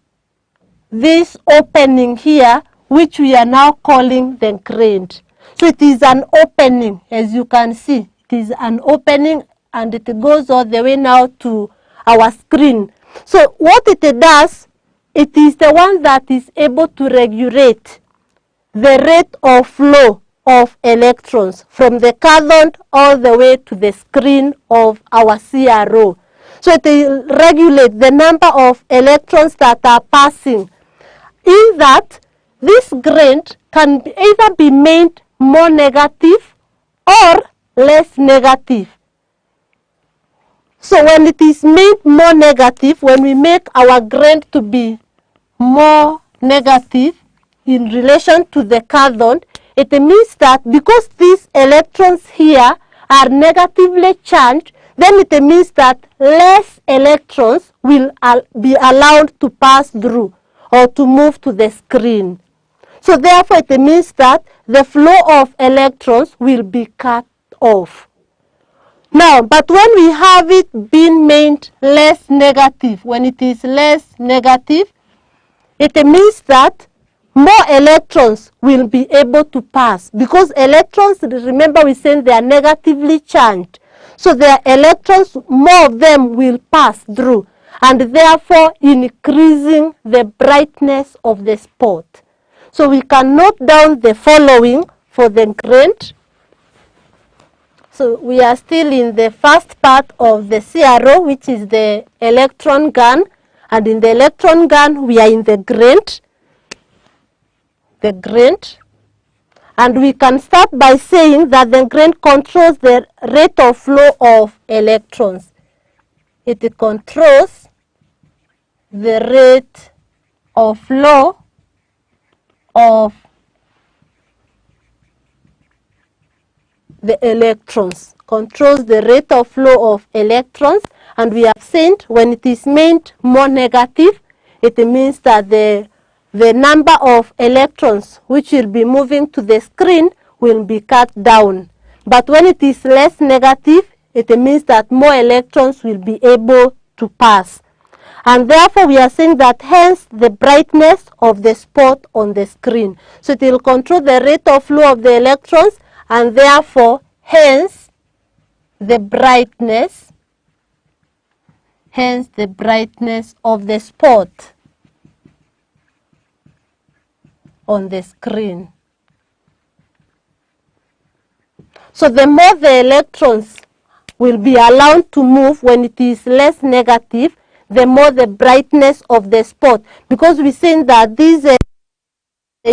this opening here, which we are now calling the gradient. So it is an opening, as you can see. It is an opening and it goes all the way now to our screen. So what it does, it is the one that is able to regulate the rate of flow of electrons from the cathode all the way to the screen of our CRO. So it will regulate the number of electrons that are passing, in that this gradient can either be made more negative or less negative. So when it is made more negative, when we make our gradient to be more negative in relation to the cathode, it means that because these electrons here are negatively charged, then it means that less electrons will be allowed to pass through or to move to the screen. So therefore it means that the flow of electrons will be cut off. Now, but when we have it being made less negative, when it is less negative, it means that more electrons will be able to pass, because electrons, remember we said they are negatively charged. So their electrons, more of them will pass through, and therefore increasing the brightness of the spot. So we can note down the following for the gradient. So we are still in the first part of the CRO, which is the electron gun. And in the electron gun, we are in the gradient. And we can start by saying that the gradient controls the rate of flow of electrons. It controls the rate of flow of the electrons, controls the rate of flow of electrons. And we have said when it is made more negative, it means that the number of electrons which will be moving to the screen will be cut down. But when it is less negative, it means that more electrons will be able to pass. And therefore we are saying that hence the brightness of the spot on the screen. So it will control the rate of flow of the electrons, and therefore hence the brightness of the spot on the screen. So the more the electrons will be allowed to move when it is less negative, the more the brightness of the spot. Because we saying that these they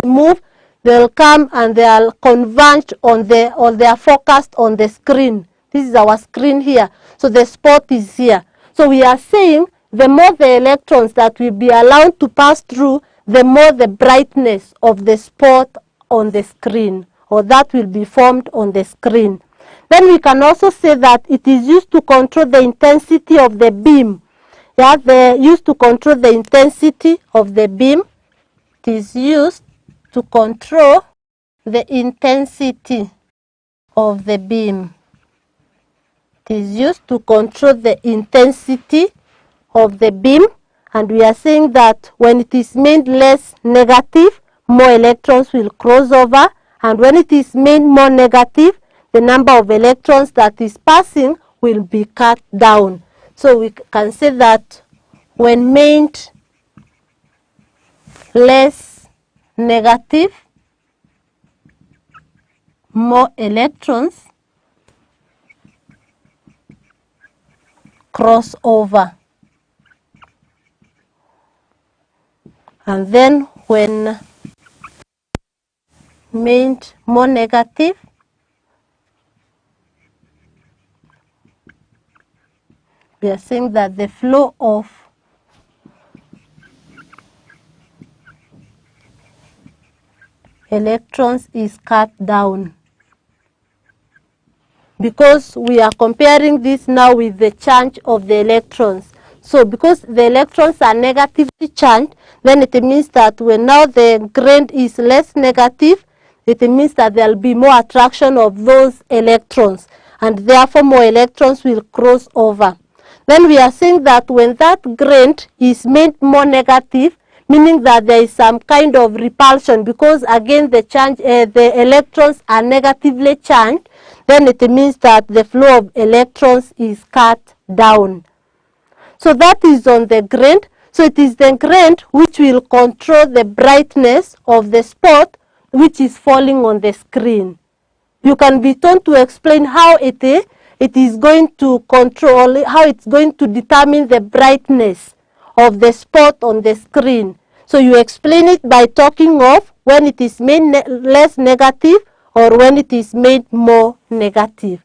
move, they'll come and they'll converge on they are focused on the screen. This is our screen here. So the spot is here. So we are saying the more the electrons that will be allowed to pass through, the more the brightness of the spot on the screen, or that will be formed on the screen. Then we can also say that it is used to control the intensity of the beam. Yeah, they used to control the intensity of the beam. It is used to control the intensity of the beam. It is used to control the intensity of the beam, and we are saying that when it is made less negative, more electrons will cross over, and when it is made more negative, the number of electrons that is passing will be cut down. So we can say that when made less negative, more electrons cross over. And then when made more negative, we are saying that the flow of electrons is cut down. Because we are comparing this now with the charge of the electrons. So because the electrons are negatively charged, then it means that when now the grain is less negative, it means that there will be more attraction of those electrons, and therefore more electrons will cross over. Then we are saying that when that grain is made more negative, meaning that there is some kind of repulsion, because again the electrons are negatively charged, then it means that the flow of electrons is cut down. So that is on the grain. So it is the grain which will control the brightness of the spot which is falling on the screen. You can be told to explain how it is going to control, how it's going to determine the brightness of the spot on the screen. So you explain it by talking of when it is made less negative or when it is made more negative.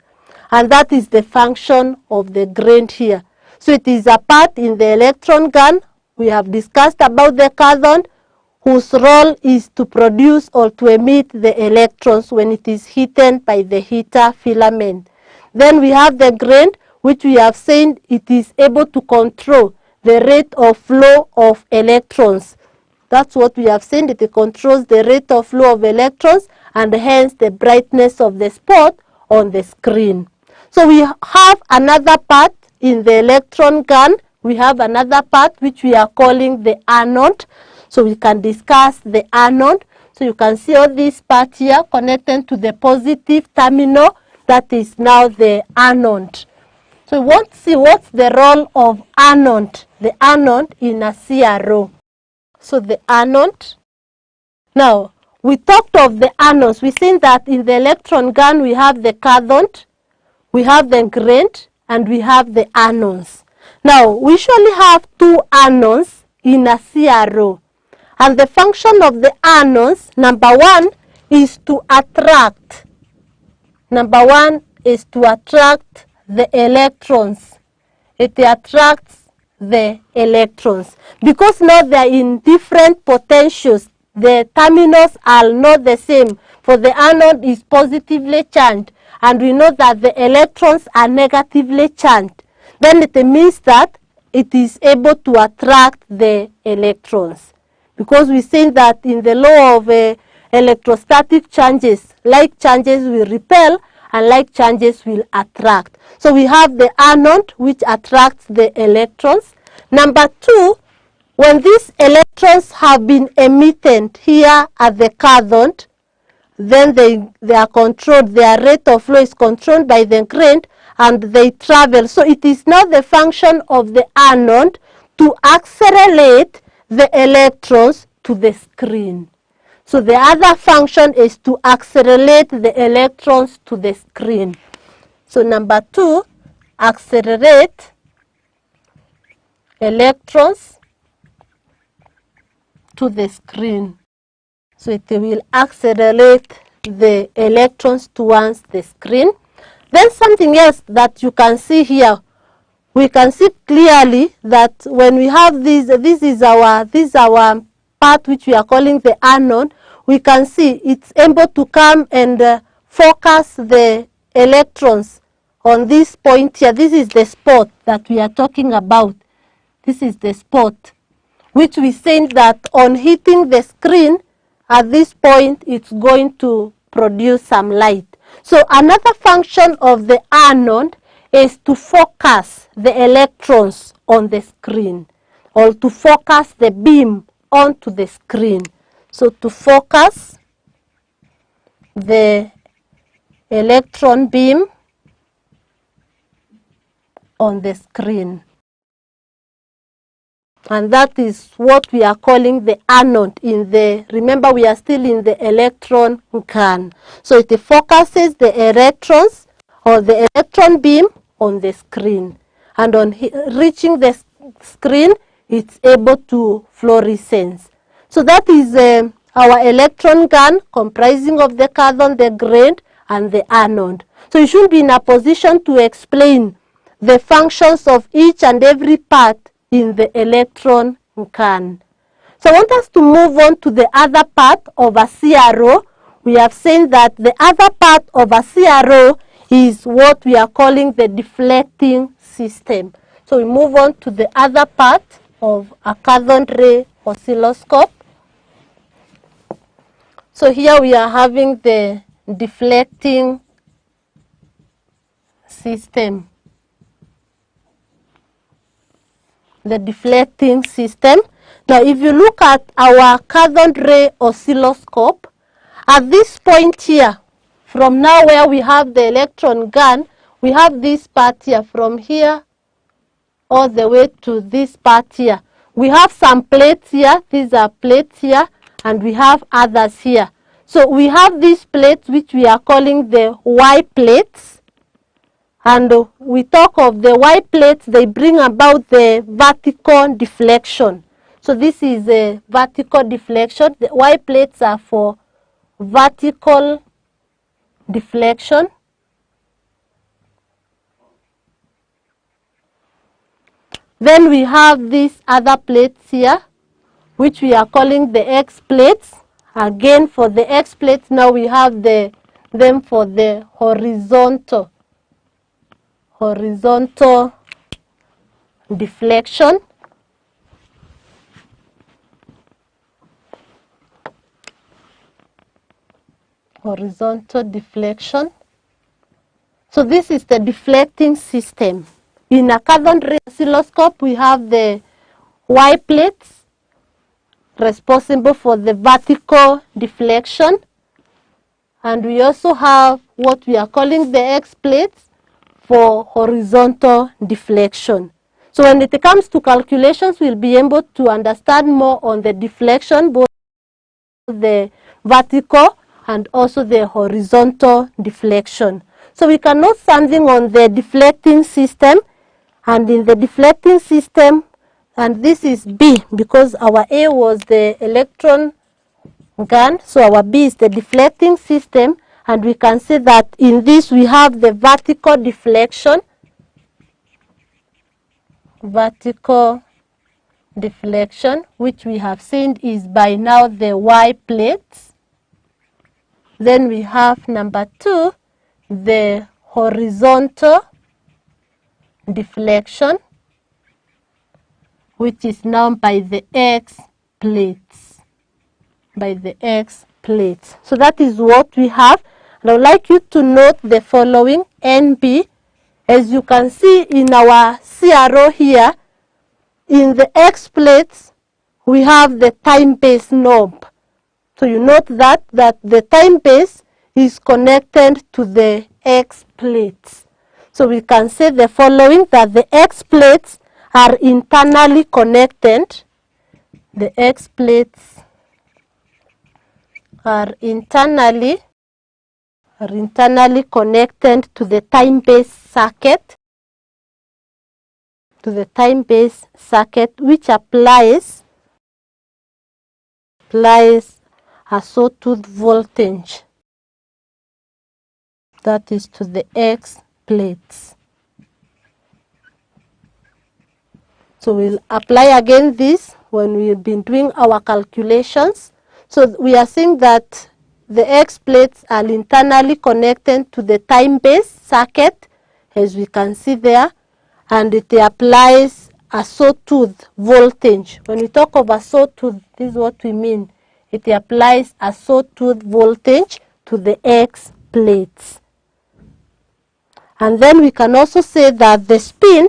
And that is the function of the grain here. So it is a part in the electron gun. We have discussed about the cathode, whose role is to produce or to emit the electrons when it is heated by the heater filament. Then we have the grain, which we have said it is able to control the rate of flow of electrons. That's what we have said, it controls the rate of flow of electrons and hence the brightness of the spot on the screen. So we have another part in the electron gun. We have another part which we are calling the anode. So we can discuss the anode. So you can see all this part here connected to the positive terminal, that is now the anode. So we want to see what's the role of anode, the anode in a CRO. So the anode. Now, we talked of the anodes. We seen that in the electron gun we have the cathode, we have the grain, and we have the anodes. Now, we usually have two anodes in a CRO. And the function of the anodes, number one, is to attract. Number one is to attract the electrons. It attracts the electrons. Because now they are in different potentials, the terminals are not the same. For the anode is positively charged, and we know that the electrons are negatively charged. Then it means that it is able to attract the electrons. Because we say that in the law of electrostatic changes, like changes will repel and like changes will attract. So we have the anode which attracts the electrons. Number two, when these electrons have been emitted here at the cathode, then they are controlled, their rate of flow is controlled by the grain and they travel. So it is now the function of the anode to accelerate the electrons to the screen. So the other function is to accelerate the electrons to the screen. So number two, accelerate electrons to the screen. So it will accelerate the electrons towards the screen. Then something else that you can see here, we can see clearly that when we have this is our part which we are calling the anode. We can see it's able to come and focus the electrons on this point here. This is the spot that we are talking about. This is the spot, which we say that on hitting the screen at this point, it's going to produce some light. So another function of the anode is to focus the electrons on the screen, or to focus the beam onto the screen. So to focus the electron beam on the screen. And that is what we are calling the anode in the, remember we are still in the electron gun. So it focuses the electrons or the electron beam on the screen. And on reaching the screen, it's able to fluorescence. So that is our electron gun comprising of the cathode, the grain, and the anode. So you should be in a position to explain the functions of each and every part in the electron gun. So I want us to move on to the other part of a CRO. We have seen that the other part of a CRO is what we are calling the deflecting system. So we move on to the other part of a cathode ray oscilloscope. So here we are having the deflecting system. The deflecting system. Now if you look at our cathode ray oscilloscope, at this point here, from now where we have the electron gun, we have this part here, from here all the way to this part here. We have some plates here, these are plates here, and we have others here. So we have these plates which we are calling the Y plates. And we talk of the Y plates, they bring about the vertical deflection. So this is a vertical deflection. The Y plates are for vertical deflection. Then we have these other plates here, which we are calling the X plates. Again, for the X plates, now we have them for the horizontal deflection. Horizontal deflection. So this is the deflecting system. In a cathode ray oscilloscope, we have the Y plates responsible for the vertical deflection, and we also have what we are calling the X plates for horizontal deflection. So when it comes to calculations, we'll be able to understand more on the deflection, both the vertical and also the horizontal deflection. So we can note something on the deflecting system, and in the deflecting system, and this is B because our A was the electron gun, so our B is the deflecting system, and we can say that in this we have the vertical deflection, which we have seen is by now the Y plates. Then we have number 2, the horizontal deflection, which is now by the X plates. So that is what we have. And I would like you to note the following NB. As you can see in our CRO here, in the X plates, we have the time-base knob. So you note that the time base is connected to the X plates. So we can say the following, that the X plates are internally connected. The X plates are internally connected to the time-base circuit. Which applies a sawtooth voltage, that is to the X plates. So we'll apply again this when we've been doing our calculations. So we are saying that the X plates are internally connected to the time-base circuit, as we can see there, and it applies a sawtooth voltage. When we talk of a sawtooth, this is what we mean. It applies a sawtooth voltage to the X plates. And then we can also say that the spin,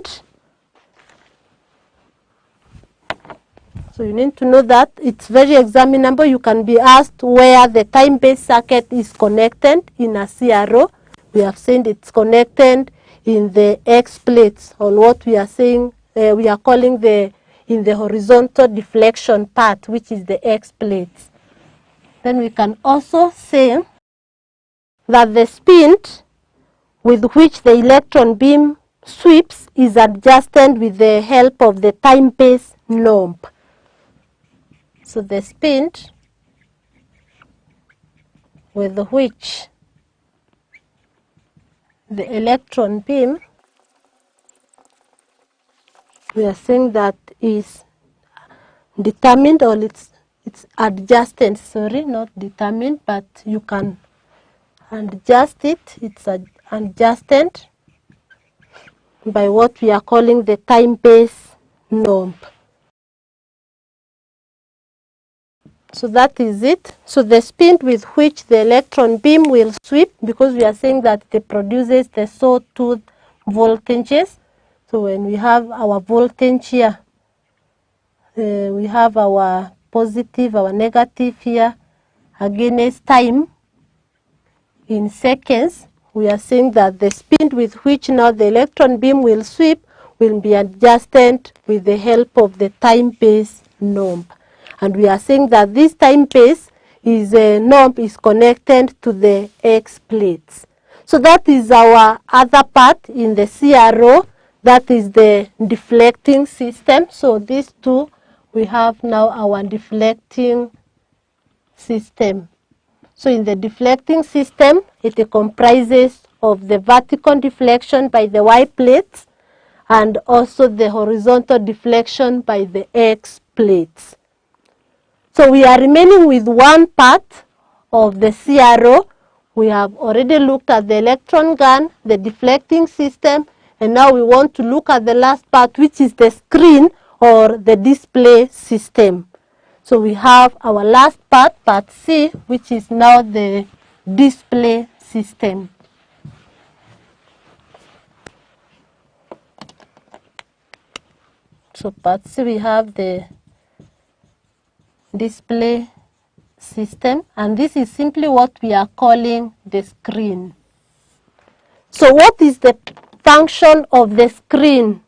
so you need to know that it's very examinable. You can be asked where the time-based circuit is connected in a CRO. We have seen it's connected in the X plates, on what we are saying, we are calling in the horizontal deflection part, which is the X plates. Then we can also say that the spin with which the electron beam sweeps is adjusted with the help of the time-base knob. So the spin with which the electron beam, we are saying that is determined, or it's adjusted, sorry, not determined, but you can adjust it. It's adjusted by what we are calling the time-based norm. So that is it. So the speed with which the electron beam will sweep, because we are saying that it produces the sawtooth voltages. So when we have our voltage here, we have our positive, our negative here, against time in seconds. We are saying that the speed with which now the electron beam will sweep will be adjusted with the help of the time-based norm. And we are saying that this time-based norm is connected to the X plates. So that is our other part in the CRO, that is the deflecting system. So these two, we have now our deflecting system. So in the deflecting system, it comprises of the vertical deflection by the Y plates and also the horizontal deflection by the X plates. So we are remaining with one part of the CRO. We have already looked at the electron gun, the deflecting system, and now we want to look at the last part, which is the screen or the display system. So we have our last part, part C, which is now the display system. So part C, we have the display system, and this is simply what we are calling the screen. So what is the function of the screen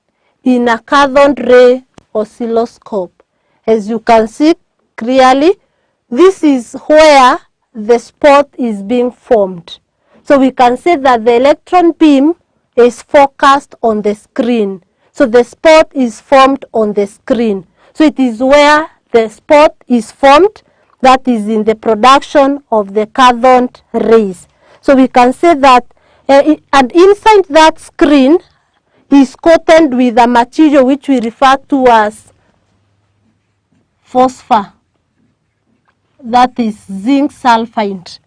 in a cathode ray oscilloscope? As you can see clearly, this is where the spot is being formed. So we can say that the electron beam is focused on the screen. So the spot is formed on the screen. So it is where the spot is formed, that is in the production of the cathode rays. So we can say that and inside that screen is coated with a material which we refer to as phosphor, that is zinc sulfide.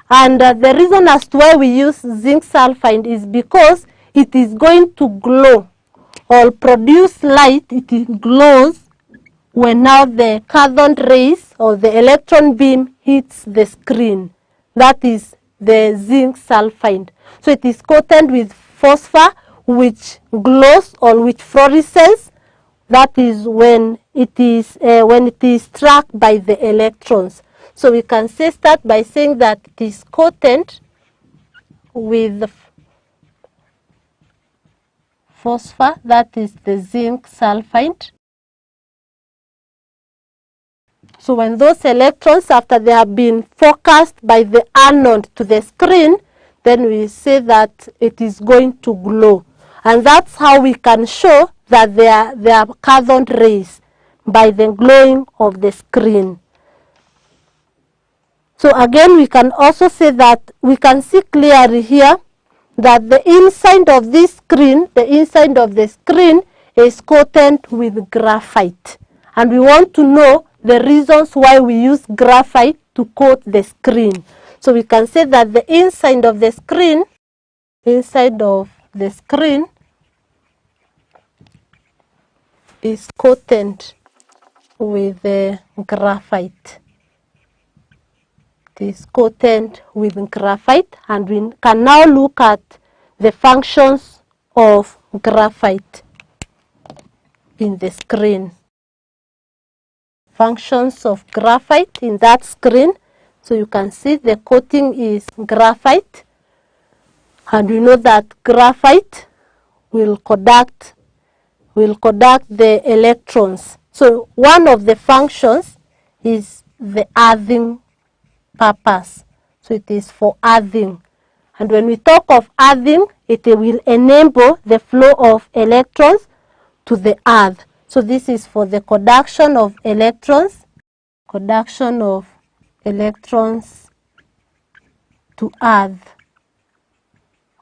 And the reason as to why we use zinc sulfide is because it is going to glow or produce light. It glows when now the cathode rays or the electron beam hits the screen. That is the zinc sulfide. So it is coated with phosphor which glows or which fluoresces. That is when it is struck by the electrons. So we can start by saying that it is coated with phosphor, that is the zinc sulfide. So when those electrons, after they have been focused by the anode to the screen, then we say that it is going to glow. And that's how we can show that they are cathode rays, by the glowing of the screen. So again, we can also say that we can see clearly here that the inside of this screen, the inside of the screen is coated with graphite. And we want to know the reasons why we use graphite to coat the screen. So we can say that the inside of the screen, is coated with graphite. It is coated with graphite, and we can now look at the functions of graphite in the screen. Functions of graphite in that screen. So you can see the coating is graphite, and we know that graphite will conduct the electrons. So one of the functions is the earthing purpose. So it is for earthing. And when we talk of earthing, it will enable the flow of electrons to the earth. So this is for the conduction of electrons, to earth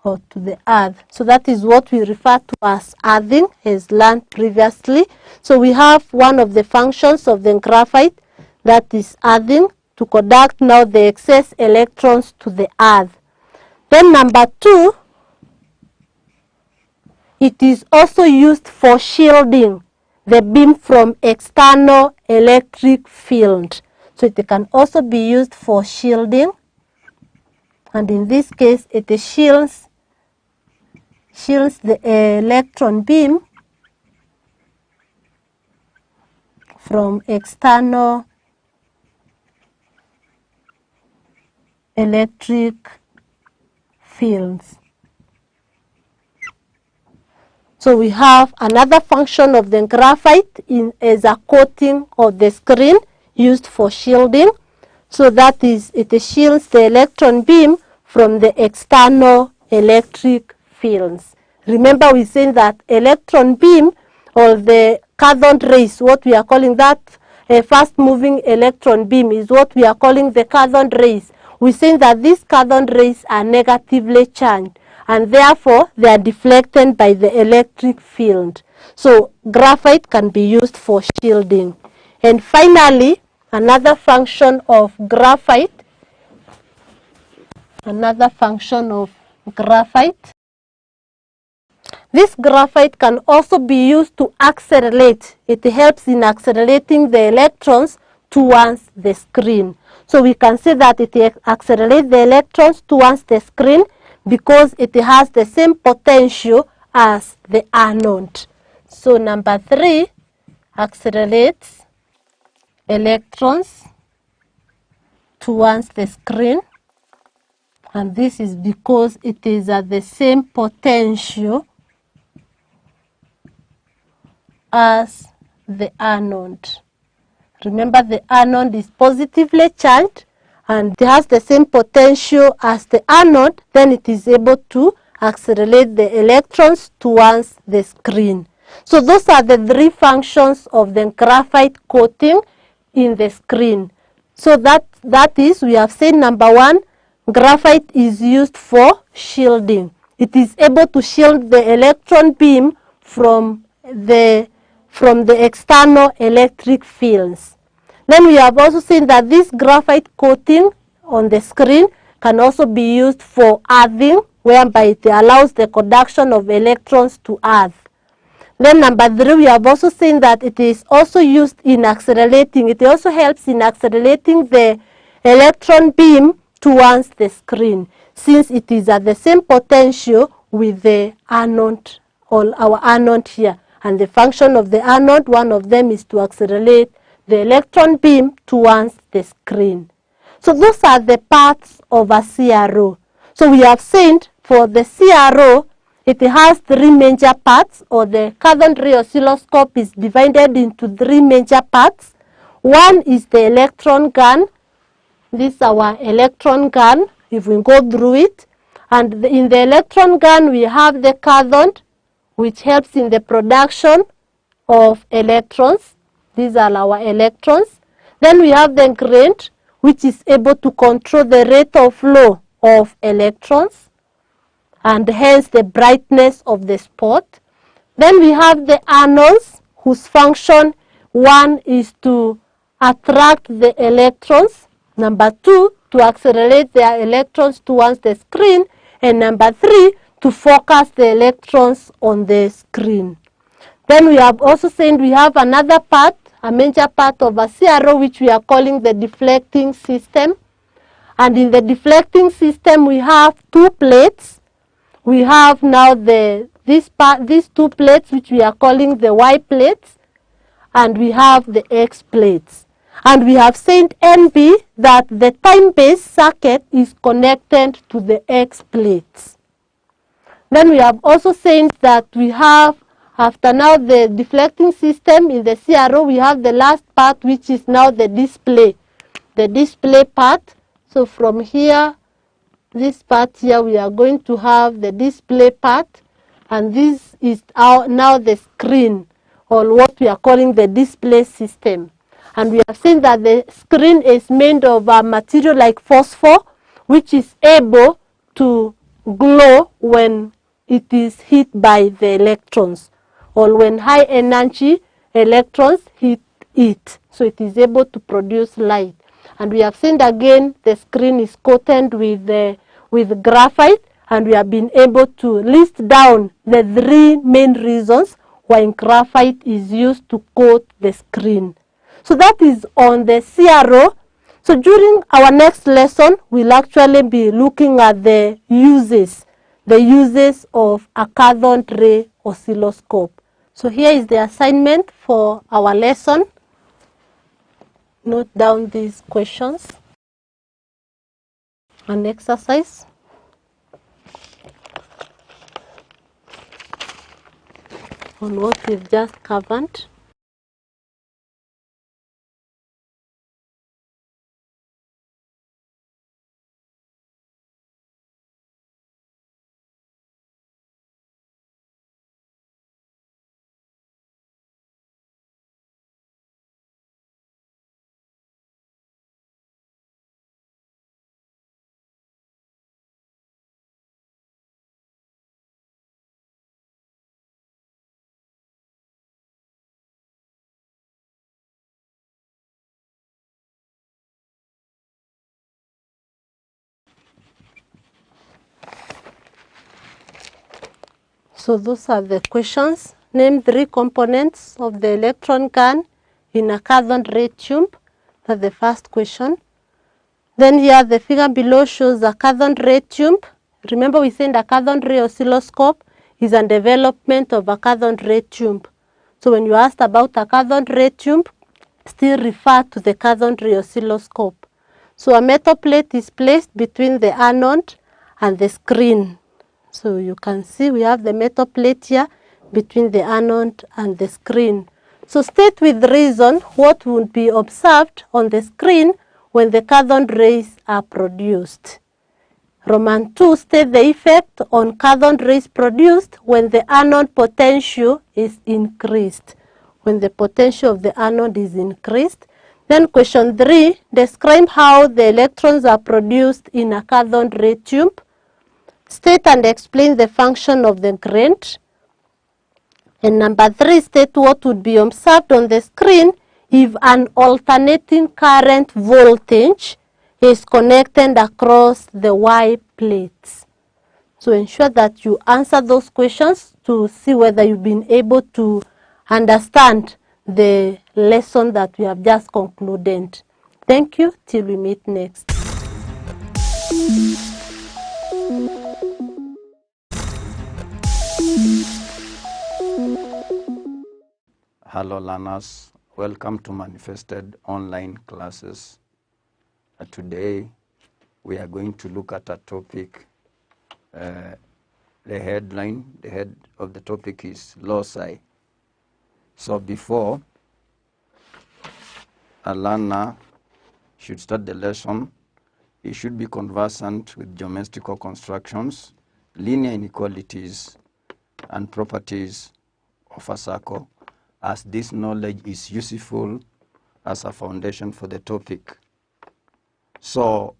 or to the earth. So that is what we refer to as earthing, as learned previously. So we have one of the functions of the graphite, that is earthing, to conduct now the excess electrons to the earth. Then number 2, it is also used for shielding the beam from external electric field. So it can also be used for shielding, and in this case it shields the electron beam from external electric fields. So we have another function of the graphite as a coating of the screen used for shielding. So that is, it shields the electron beam from the external electric fields. Remember, we said that electron beam, or the cathode rays, what we are calling that a fast moving electron beam, is what we are calling the cathode rays. We say that these cathode rays are negatively charged, and therefore they are deflected by the electric field. So graphite can be used for shielding. And finally, another function of graphite, this graphite can also be used to accelerate. It helps in accelerating the electrons towards the screen. So we can say that it accelerates the electrons towards the screen because it has the same potential as the anode. So number 3 accelerates electrons towards the screen, and this is because it is at the same potential as the anode. Remember, the anode is positively charged and it has the same potential as the anode, then it is able to accelerate the electrons towards the screen. So those are the 3 functions of the graphite coating in the screen. So that is, we have said number 1, graphite is used for shielding. It is able to shield the electron beam from the external electric fields. Then we have also seen that this graphite coating on the screen can also be used for earthing, whereby it allows the conduction of electrons to earth. Then number 3, we have also seen that it is also used in accelerating. It also helps in accelerating the electron beam towards the screen, since it is at the same potential with the anode, or our anode here. And the function of the anode, one of them is to accelerate the electron beam towards the screen. So those are the parts of a CRO. So we have said for the CRO, it has 3 major parts, or the cathode ray oscilloscope is divided into 3 major parts. One is the electron gun. This is our electron gun, if we go through it. And in the electron gun, we have the cathode, which helps in the production of electrons. These are our electrons. Then we have the grid, which is able to control the rate of flow of electrons, and hence the brightness of the spot. Then we have the anodes, whose function, 1 is to attract the electrons, number 2 to accelerate the electrons towards the screen, and number 3 to focus the electrons on the screen. Then we have also said we have another part, a major part of a CRO, which we are calling the deflecting system. And in the deflecting system, we have 2 plates. We have now these 2 plates, which we are calling the Y plates, and we have the X plates. And we have said NB that the time-based circuit is connected to the X plates. Then we have also said that we have, after now the deflecting system in the CRO, we have the last part, which is now the display part. So from here, this part here, we are going to have the display part, and this is now the screen, or what we are calling the display system. And we have seen that the screen is made of a material like phosphor, which is able to glow when it is hit by the electrons, or when high energy electrons hit it. So it is able to produce light. And we have seen again the screen is coated with graphite, and we have been able to list down the three main reasons why graphite is used to coat the screen. So that is on the CRO. So during our next lesson, we'll actually be looking at the uses of a cathode ray oscilloscope. So here is the assignment for our lesson. Note down these questions. An exercise. On what we've just covered. So those are the questions. Name three components of the electron gun in a cathode ray tube. That's the first question. Then here the figure below shows a cathode ray tube. Remember we said a cathode ray oscilloscope is a development of a cathode ray tube. So when you asked about a cathode ray tube, still refer to the cathode ray oscilloscope. So a metal plate is placed between the anode and the screen. So you can see we have the metal plate here between the anode and the screen. So state with reason what would be observed on the screen when the cathode rays are produced. Roman 2, state the effect on cathode rays produced when the anode potential is increased. When the potential of the anode is increased. Then question 3, describe how the electrons are produced in a cathode ray tube. State and explain the function of the current. And number 3, state what would be observed on the screen if an alternating current voltage is connected across the Y plates. So ensure that you answer those questions to see whether you've been able to understand the lesson that we have just concluded. Thank you. Till we meet next. Hello learners, welcome to Manifested Online Classes. Today we are going to look at a topic, the head of the topic is loci. So before a learner should start the lesson, he should be conversant with geometrical constructions, linear inequalities, and properties of a circle, as this knowledge is useful as a foundation for the topic. So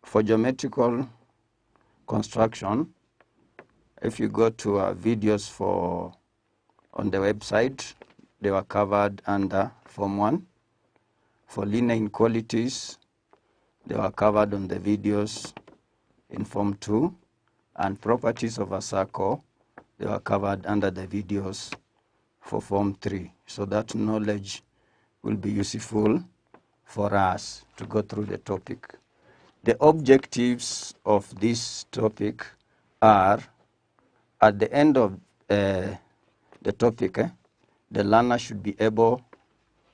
for geometrical construction, if you go to videos on the website, they were covered under Form 1. For linear inequalities, they were covered on the videos in Form 2. And properties of a circle, they were covered under the videos for Form 3. So that knowledge will be useful for us to go through the topic. The objectives of this topic are, at the end of the topic, the learner should be able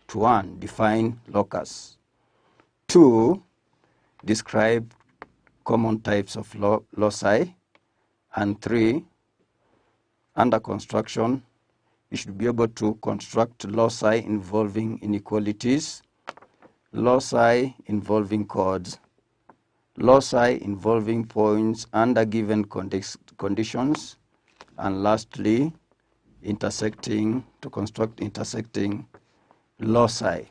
to 1, define locus, 2, describe common types of loci, and 3, under construction, you should be able to construct loci involving inequalities, loci involving chords, loci involving points under given conditions, and lastly, to construct intersecting loci.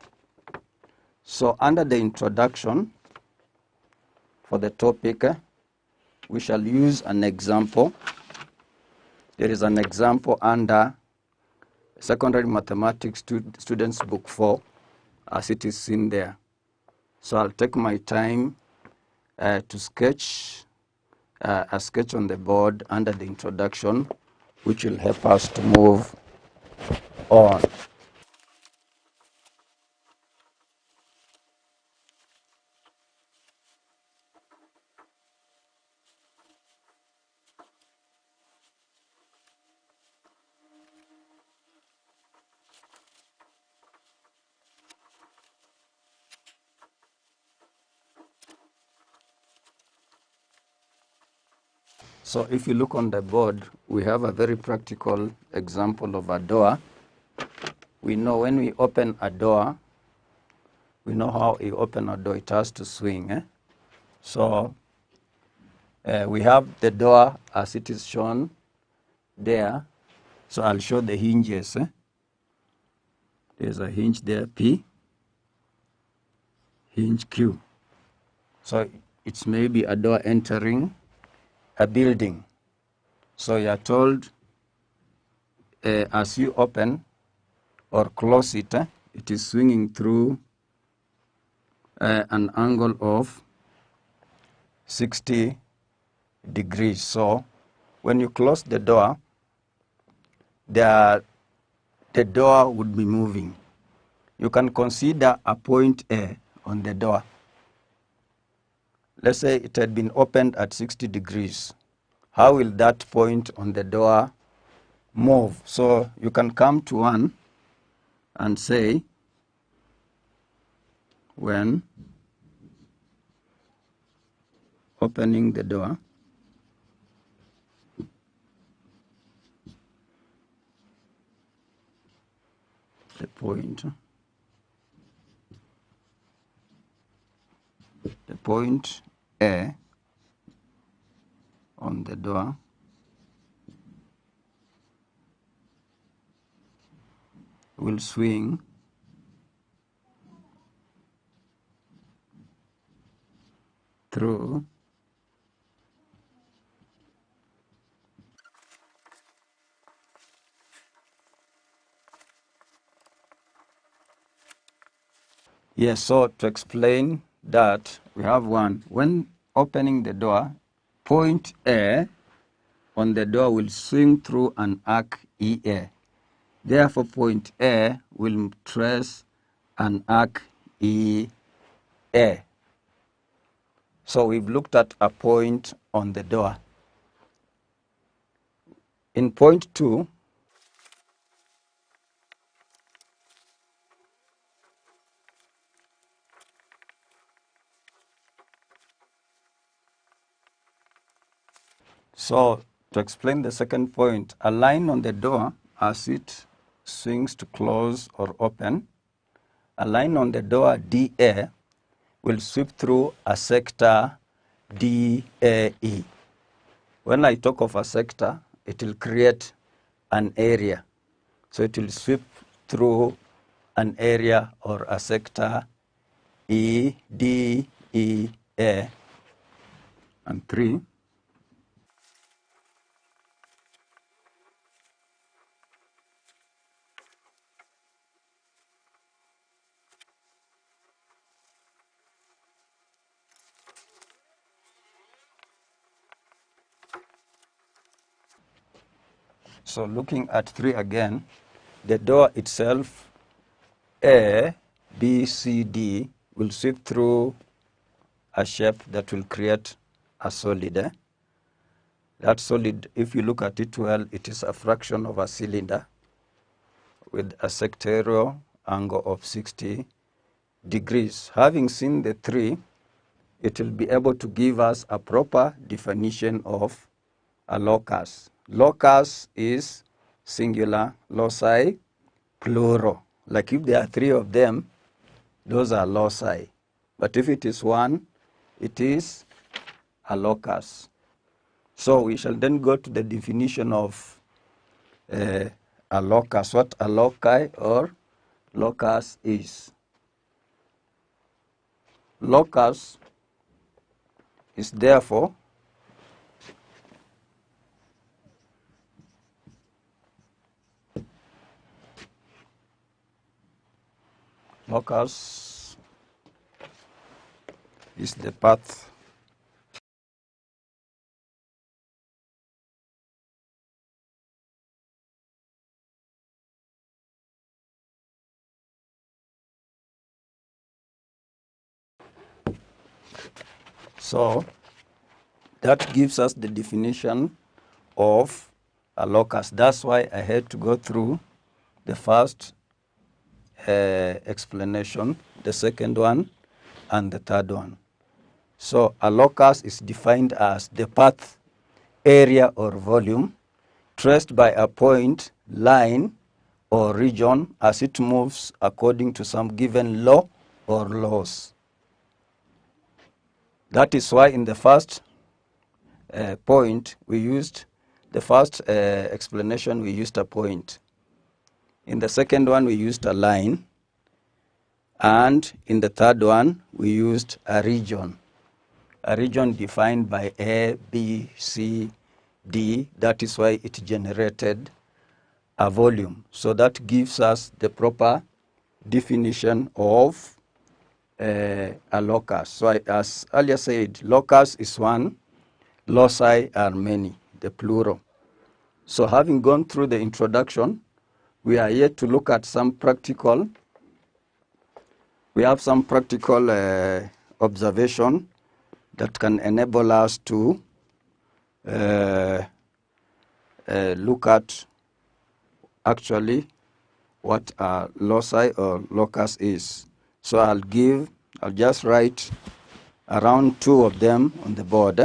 So under the introduction for the topic, we shall use an example. There is an example under Secondary Mathematics Students Book 4 as it is seen there. So I'll take my time to sketch a sketch on the board under the introduction, which will help us to move on. So if you look on the board, we have a very practical example of a door. We know when we open a door, we know how you open a door, it has to swing. So we have the door as it is shown there. So I'll show the hinges. There's a hinge there, P, hinge Q. So it's maybe a door entering a building. So you are told as you open or close it, it is swinging through an angle of 60 degrees. So when you close the door, the door would be moving. You can consider a point A on the door. Let's say it had been opened at 60 degrees. How will that point on the door move? So you can come to one and say, when opening the door, the point A on the door will swing through Yes, so to explain that, we have one. When opening the door, point A on the door will swing through an arc EA. Therefore, point A will trace an arc EA. So we've looked at a point on the door. In point 2, so to explain the second point, a line on the door as it swings to close or open, a line on the door DA will sweep through a sector DAE. When I talk of a sector, it will create an area. So it will sweep through an area or a sector E, D, E, A. And 3, so looking at 3 again, the door itself, A, B, C, D, will sweep through a shape that will create a solid. That solid, if you look at it well, it is a fraction of a cylinder with a sectorial angle of 60 degrees. Having seen the 3, it will be able to give us a proper definition of a locus. Locus is singular, loci plural. Like if there are 3 of them, those are loci. But if it is 1, it is a locus. So we shall then go to the definition of a locus, what a loci or locus is. Locus is therefore Locus is the path so that gives us the definition of a locus. That's why I had to go through the first explanation, the second one, and the third one. So a locus is defined as the path, area, or volume traced by a point, line, or region as it moves according to some given law or laws. That is why in the first point we used, the first explanation we used a point. In the second one we used a line. And in the third one we used a region. A region defined by A, B, C, D. That is why it generated a volume. So that gives us the proper definition of a locus. So as earlier said, locus is one, loci are many, the plural. So having gone through the introduction, we are yet to look at some practical, we have some practical observation that can enable us to look at actually what a loci or locus is. So I'll just write around 2 of them on the board,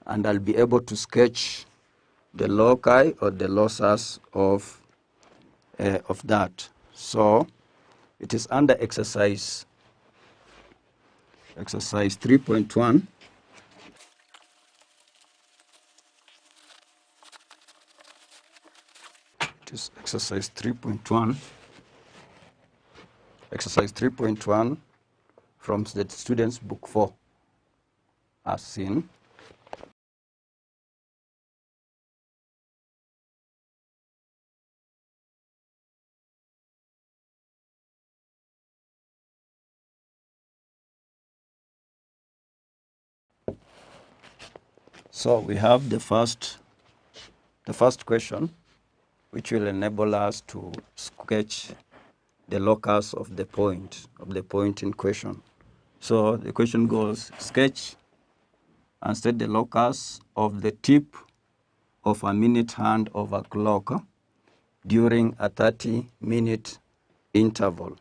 and I'll be able to sketch the loci or the locus of that. So it is under exercise 3.1. It is exercise 3.1. Exercise 3.1 from the students' book 4, as seen. So we have the first question, which will enable us to sketch the locus of the point in question. So the question goes, sketch and state the locus of the tip of a minute hand of a clock during a 30-minute interval.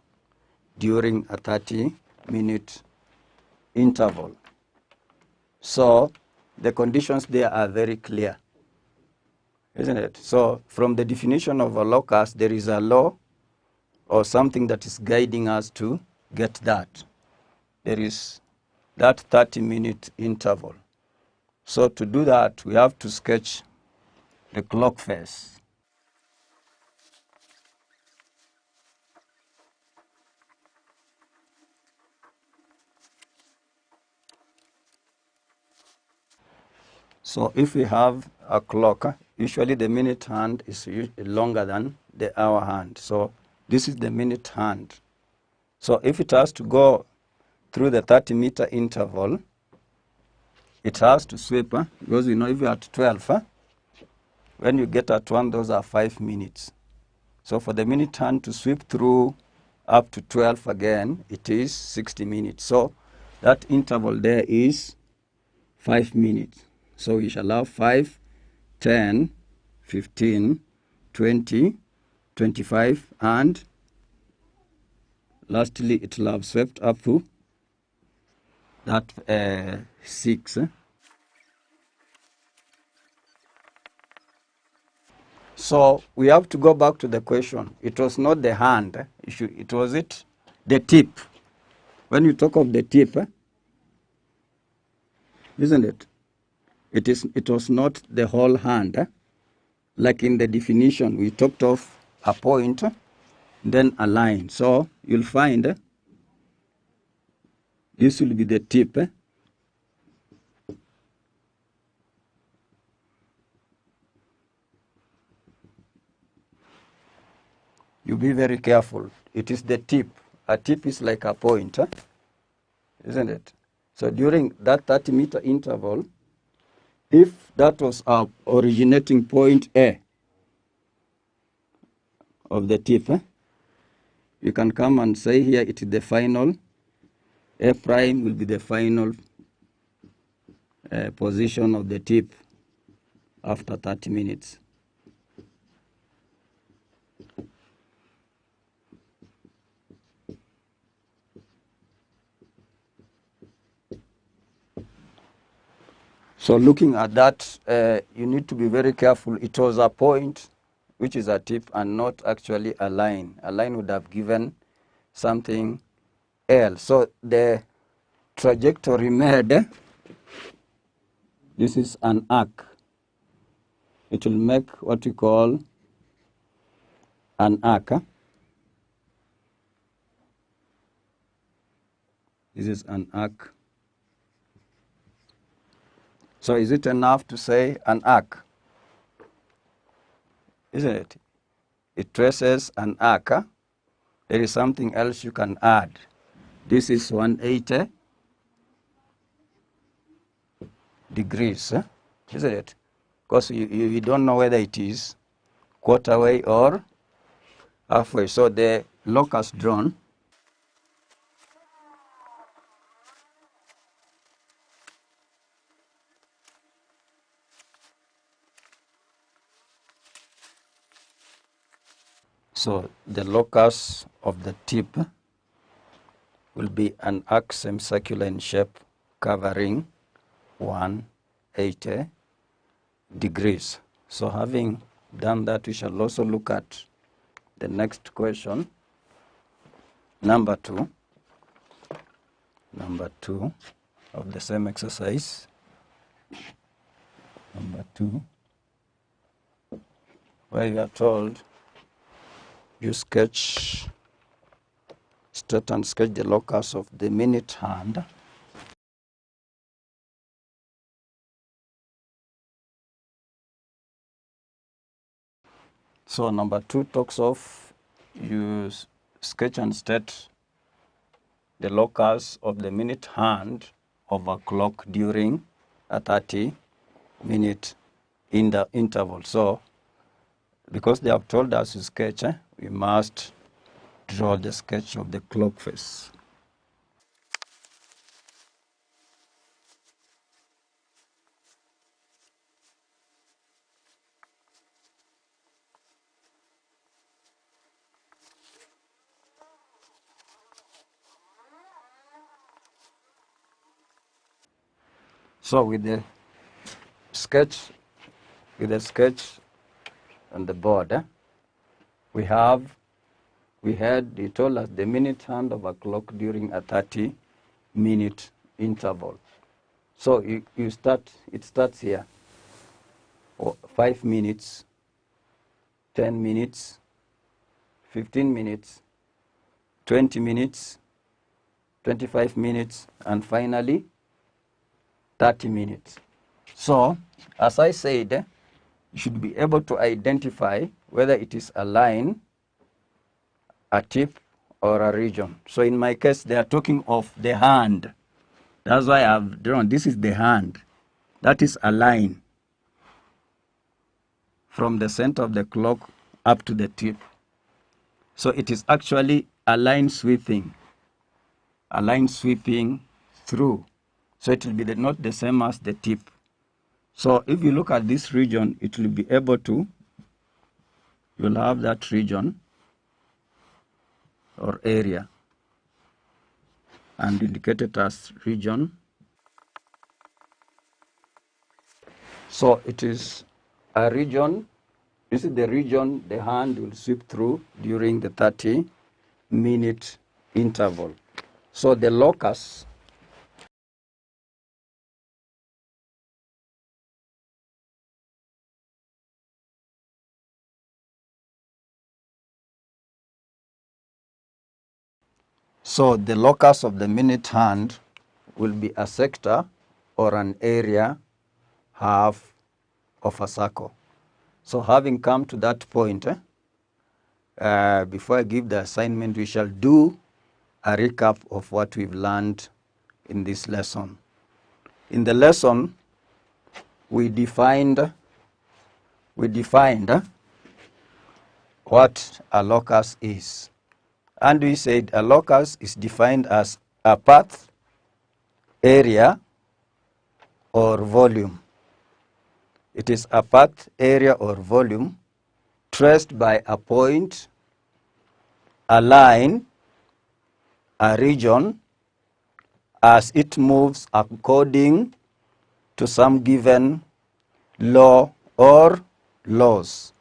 During a 30-minute interval. So the conditions there are very clear, isn't it? So from the definition of a locus, there is a law or something that is guiding us to get that. There is that 30-minute interval. So to do that, we have to sketch the clock face. So if we have a clock, usually the minute hand is longer than the hour hand. So this is the minute hand. So if it has to go through the 30-meter interval, it has to sweep, because we know if you're at 12, when you get at 1, those are 5 minutes. So for the minute hand to sweep through up to 12 again, it is 60 minutes. So that interval there is 5 minutes. So we shall have 5, 10, 15, 20, 25, and lastly it will have swept up to that 6. So we have to go back to the question. It was not the hand, it was the tip. When you talk of the tip, isn't it? It was not the whole hand. Like in the definition, we talked of a point, then a line. So you'll find this will be the tip. You be very careful. It is the tip. a tip is like a point, isn't it? So during that 30-meter interval, if that was our originating point A of the tip, you can come and say here it is the final, A prime will be the final position of the tip after 30 minutes. So looking at that, you need to be very careful. It was a point, which is a tip, and not actually a line. A line would have given something else. So the trajectory made, this is an arc. It will make what we call an arc. This is an arc. So is it enough to say an arc? Isn't it? It traces an arc. There is something else you can add. This is 180 degrees, isn't it? Because you don't know whether it is quarter way or halfway. So the locus drawn so the locus of the tip will be an arc semicircular in shape covering 180 degrees. So having done that, we shall also look at the next question, number 2 of the same exercise. Number 2, where you are told you state and sketch the locus of the minute hand. So number 2 talks of you sketch and state the locus of the minute hand of a clock during a 30-minute interval. So because they have told us to sketch, we must draw the sketch of the clock face. So with the sketch on the board, he told us the minute hand of a clock during a 30-minute interval. So it starts here, 5 minutes, 10 minutes, 15 minutes, 20 minutes, 25 minutes, and finally 30 minutes. So, as I said, you should be able to identify whether it is a line, a tip, or a region. So in my case, they are talking of the hand. That's why I've drawn, this is the hand. That is a line from the center of the clock up to the tip. So it is actually a line sweeping through. So it will be not the same as the tip. So if you look at this region, it will be able to, you'll have that region or area and indicated as region. So it is a region, this is the region the hand will sweep through during the 30-minute interval. So the locus of the minute hand will be a sector or an area half of a circle. So having come to that point, before I give the assignment, we shall do a recap of what we've learned in this lesson. In the lesson, we defined what a locus is. And we said a locus is defined as a path, area, or volume. It is a path, area, or volume traced by a point, a line, a region, as it moves according to some given law or laws.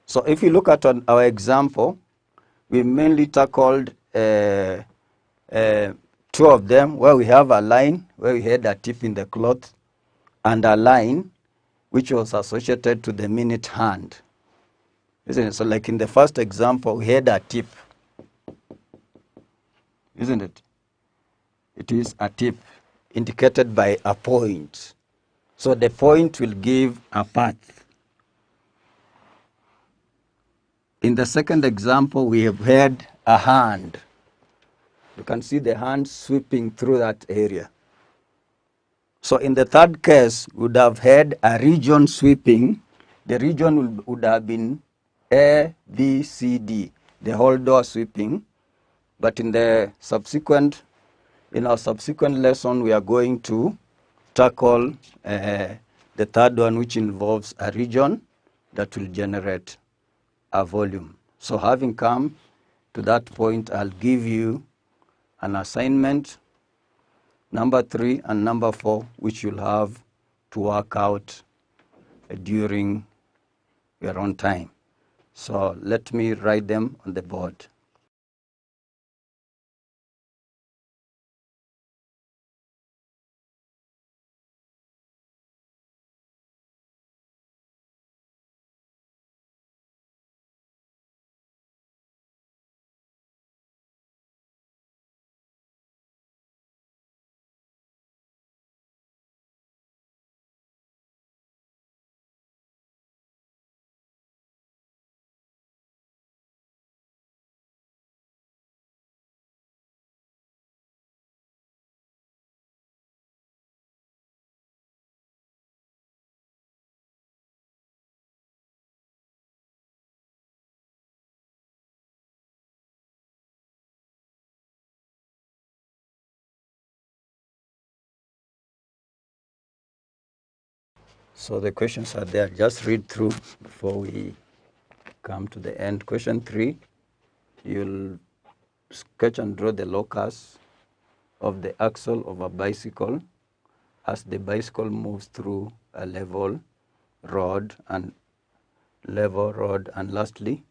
So if you look at our example, we mainly tackled two of them, where we have a line, where we had a tip in the cloth, and a line which was associated to the minute hand. Isn't it? So like in the first example, we had a tip. Isn't it? It is a tip indicated by a point. So the point will give a path. In the second example, we have had a hand. You can see the hand sweeping through that area. So in the third case, we would have had a region sweeping. The region would have been A, B, C, D, the whole door sweeping. But in our subsequent lesson, we are going to tackle the third one, which involves a region that will generate a volume. So having come to that point, I'll give you an assignment, number 3 and number 4, which you'll have to work out during your own time. So let me write them on the board. So the questions are there. Just read through before we come to the end. Question 3, you'll sketch and draw the locus of the axle of a bicycle as the bicycle moves through a level road, and lastly,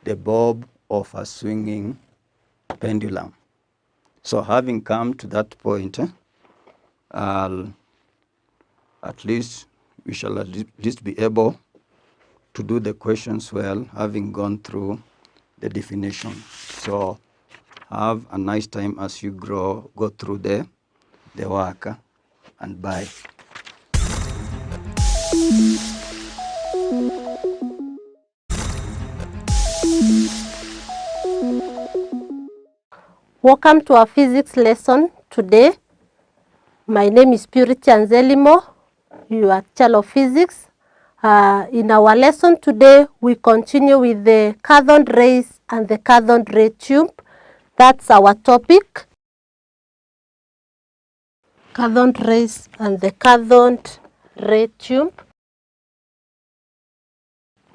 the bob of a swinging pendulum. So having come to that point, we shall at least be able to do the questions well, having gone through the definition. So have a nice time as you go through the work, and bye. Welcome to our physics lesson today. My name is Purity Anzelimo, your teacher of physics. In our lesson today, we continue with the cathode rays and the cathode ray tube. That's our topic. Cathode rays and the cathode ray tube.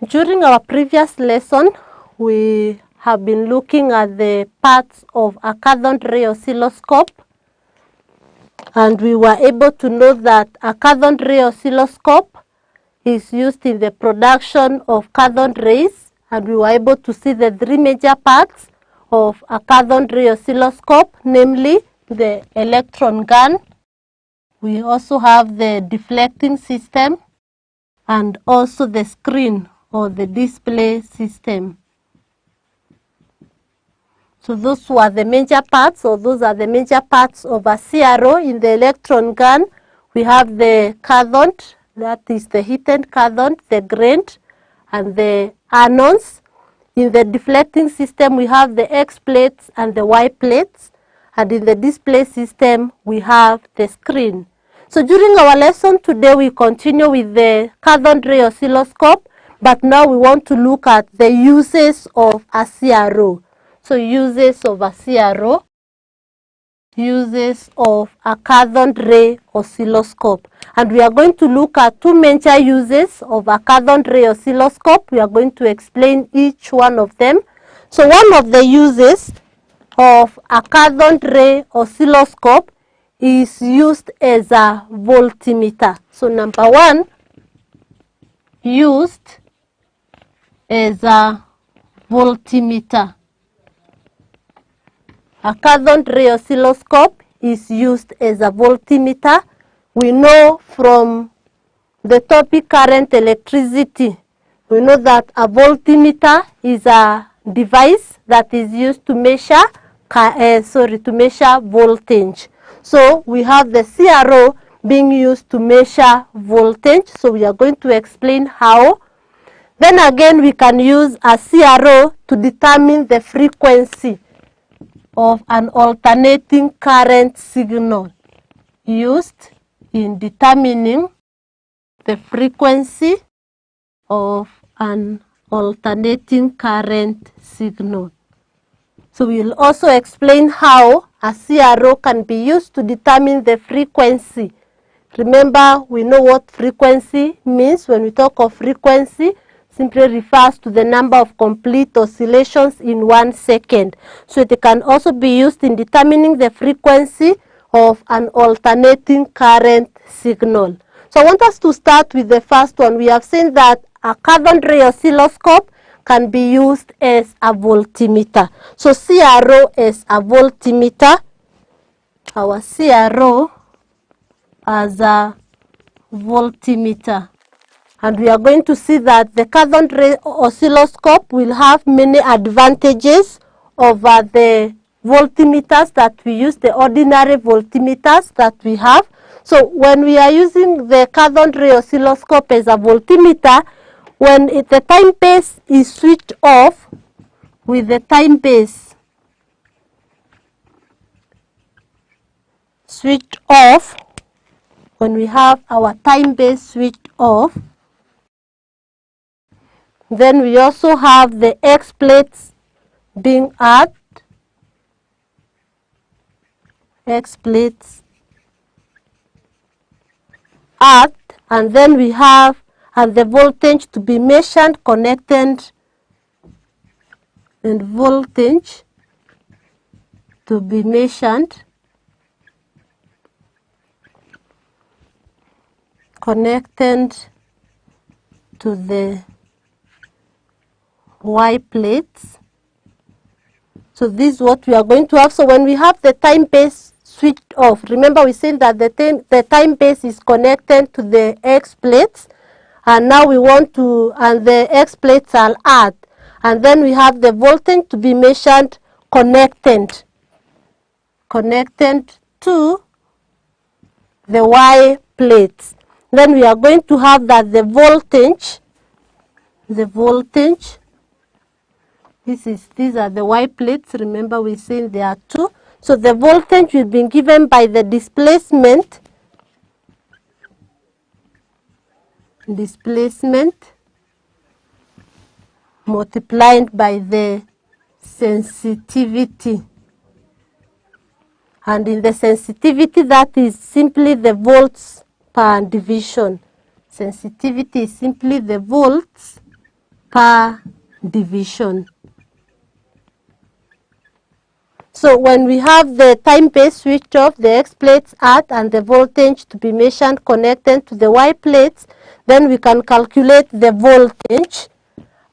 During our previous lesson, we have been looking at the parts of a cathode ray oscilloscope, and we were able to know that a cathode ray oscilloscope is used in the production of cathode rays, and we were able to see the 3 major parts of a cathode ray oscilloscope, namely the electron gun. We also have the deflecting system and also the screen or the display system. So those were the major parts, or those are the major parts of a CRO. In the electron gun, we have the cathode, that is the heated cathode, the ground, and the anodes. In the deflecting system, we have the X plates and the Y plates. And in the display system, we have the screen. So during our lesson today, we continue with the cathode ray oscilloscope, but now we want to look at the uses of a CRO. So uses of a CRO, uses of a cathode ray oscilloscope. And we are going to look at two major uses of a cathode ray oscilloscope. We are going to explain each one of them. So one of the uses of a cathode ray oscilloscope is used as a voltmeter. So number one, used as a voltmeter. A cathode ray oscilloscope is used as a voltmeter. We know from the topic current electricity, we know that a voltmeter is a device that is used to measure voltage. So we have the CRO being used to measure voltage. So we are going to explain how. Then again, we can use a CRO to determine the frequency of an alternating current signal, used in determining the frequency of an alternating current signal. So we will also explain how a CRO can be used to determine the frequency. Remember, we know what frequency means. When we talk of frequency, simply refers to the number of complete oscillations in 1 second. So it can also be used in determining the frequency of an alternating current signal. So I want us to start with the first one. We have seen that a cathode ray oscilloscope can be used as a voltmeter. So CRO is a voltmeter. Our CRO as a voltmeter. And we are going to see that the cathode ray oscilloscope will have many advantages over the voltmeters that we use, the ordinary voltmeters that we have. So when we are using the cathode ray oscilloscope as a voltmeter, when the time base is switched off, with the time base switched off, when we have our time base switched off, then we also have the X plates being at X plates at, and then we have the voltage to be measured, connected, and voltage to be measured, connected to the Y plates. So this is what we are going to have. So when we have the time base switched off, remember we said that the time base is connected to the X plates, and now we want to, and the X plates are at, and then we have the voltage to be measured, connected to the Y plates. Then we are going to have that the voltage, these are the Y plates. Remember we said there are two. So the voltage will be given by the displacement multiplied by the sensitivity. And in the sensitivity, that is simply the volts per division. Sensitivity is simply the volts per division. So when we have the time base switched off, the X plates at, and the voltage to be measured connected to the Y plates, then we can calculate the voltage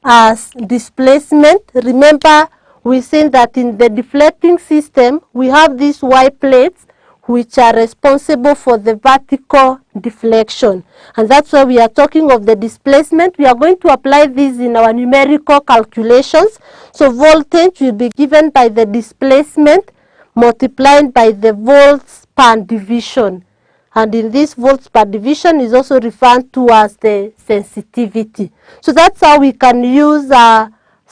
as displacement. Remember, we said that in the deflecting system, we have these Y plates which are responsible for the vertical deflection. And that's why we are talking of the displacement. We are going to apply this in our numerical calculations. So voltage will be given by the displacement multiplied by the volts per division. And in this volts per division is also referred to as the sensitivity. So that's how we can use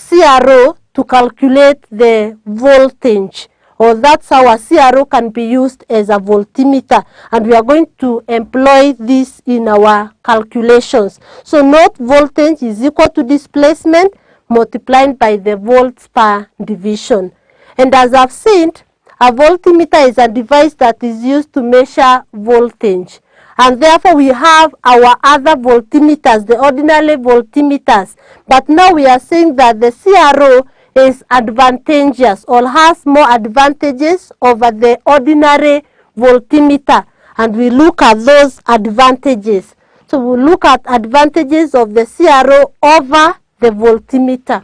CRO to calculate the voltage, or that's how a CRO can be used as a voltmeter, and we are going to employ this in our calculations. So note voltage is equal to displacement multiplied by the volts per division. And as I've said, a voltmeter is a device that is used to measure voltage. And therefore we have our other voltmeters, the ordinary voltmeters. But now we are saying that the CRO is advantageous or has more advantages over the ordinary voltmeter. And we look at those advantages. So we look at advantages of the CRO over the voltmeter.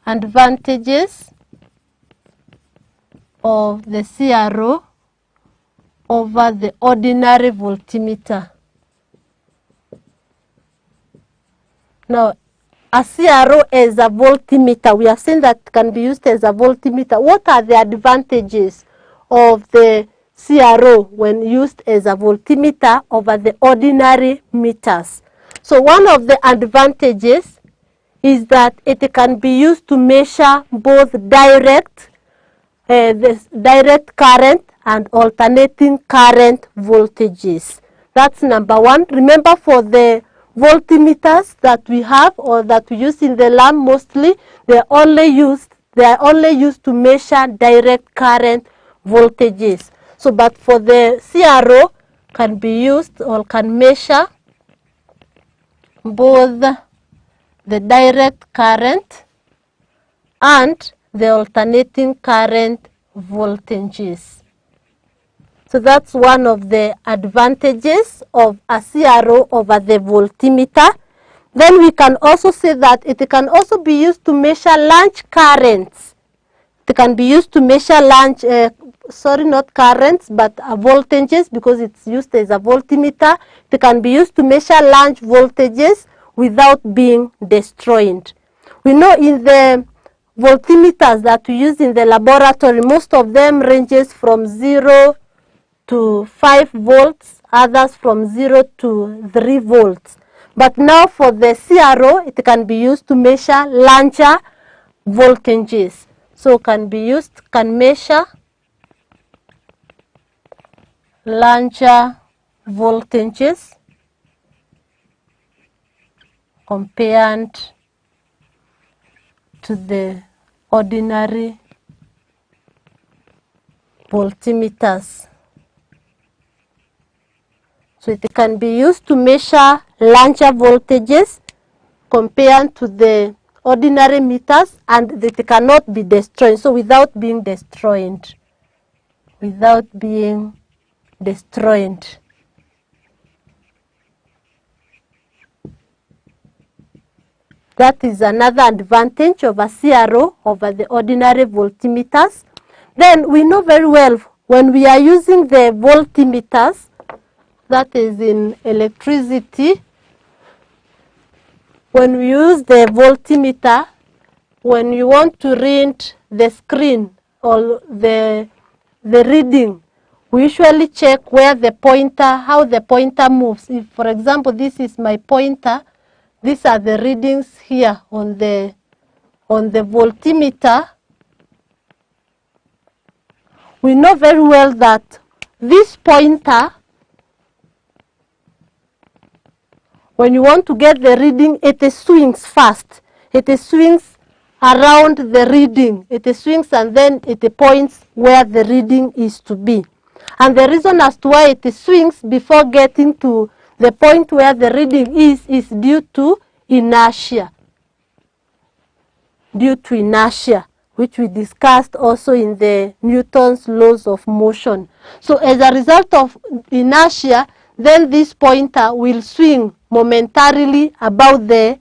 Advantages of the CRO over the ordinary voltmeter. Now, a CRO as a voltmeter, we have seen that it can be used as a voltmeter. What are the advantages of the CRO when used as a voltmeter over the ordinary meters? So one of the advantages is that it can be used to measure both direct current and alternating current voltages. That's number one. Remember, for the voltmeters that we have or that we use in the lab, mostly they are only used to measure direct current voltages. So but for the CRO, can be used or can measure both the direct current and the alternating current voltages. So that's one of the advantages of a CRO over the voltmeter. Then we can also say that it can also be used to measure large currents. It can be used to measure large, not currents, but voltages, because it's used as a voltmeter. It can be used to measure large voltages without being destroyed. We know in the voltmeters that we use in the laboratory, most of them ranges from 0 to 5 volts, others from 0 to 3 volts. But now for the CRO, it can be used to measure larger voltages. So can measure larger voltages compared to the ordinary voltmeters. So it can be used to measure larger voltages compared to the ordinary meters, and it cannot be destroyed. So without being destroyed. That is another advantage of a CRO over the ordinary voltmeters. Then we know very well when we are using the voltmeters, that is in electricity, when we use the voltmeter, when you want to read the screen or the reading, we usually check where the pointer, how the pointer moves. If, for example, this is my pointer, these are the readings here on the voltmeter. We know very well that this pointer, when you want to get the reading, it swings fast. It swings around the reading. It swings and then it points where the reading is to be. And the reason as to why it swings before getting to the point where the reading is due to inertia. Due to inertia, which we discussed also in the Newton's laws of motion. So as a result of inertia, then this pointer will swing momentarily about the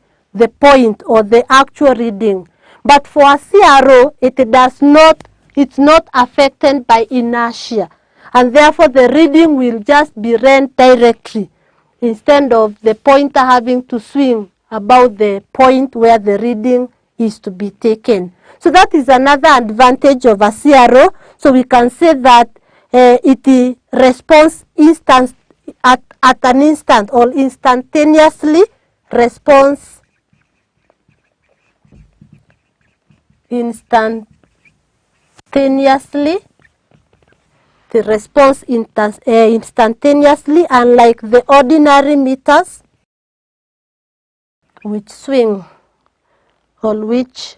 point or the actual reading. But for a CRO, it's not affected by inertia. And therefore the reading will just be read directly, instead of the pointer having to swing about the point where the reading is to be taken. So that is another advantage of a CRO. So we can say that it responds at an instant, or instantaneously responds instantaneously. The response instantaneously, unlike the ordinary meters, which swing, or which,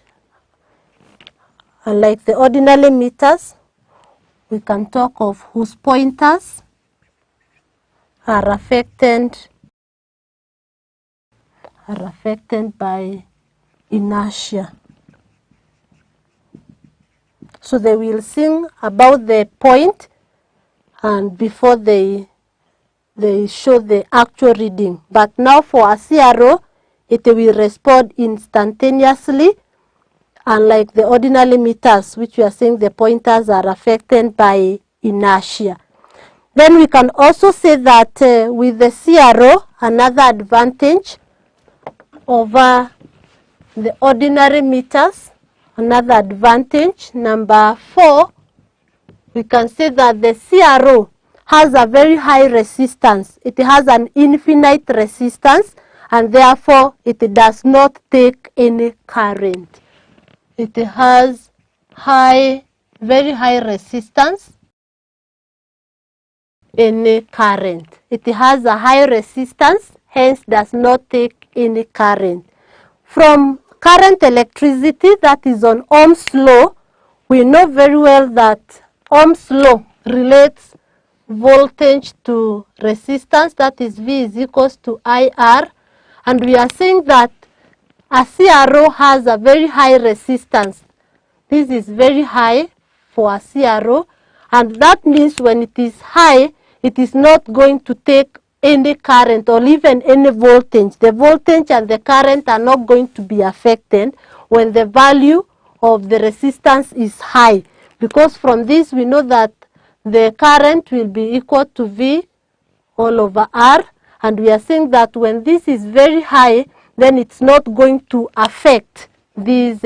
unlike the ordinary meters, we can talk of whose pointers are affected by inertia. So they will sing about the point and before they show the actual reading. But now for a CRO, it will respond instantaneously, unlike the ordinary meters, which we are saying the pointers are affected by inertia. Then we can also say that with the CRO, another advantage over the ordinary meters, another advantage, number 4, we can say that the CRO has a very high resistance. It has an infinite resistance, and therefore it does not take any current. It has very high resistance, any current. It has a high resistance, hence does not take any current. From current electricity, that is on Ohm's law, we know very well that Ohm's law relates voltage to resistance, that is V is equals to IR, and we are saying that a CRO has a very high resistance. This is very high for a CRO, and that means when it is high, it is not going to take any current or even any voltage. The voltage and the current are not going to be affected when the value of the resistance is high, because from this we know that the current will be equal to V all over R, and we are saying that when this is very high, then it's not going to affect this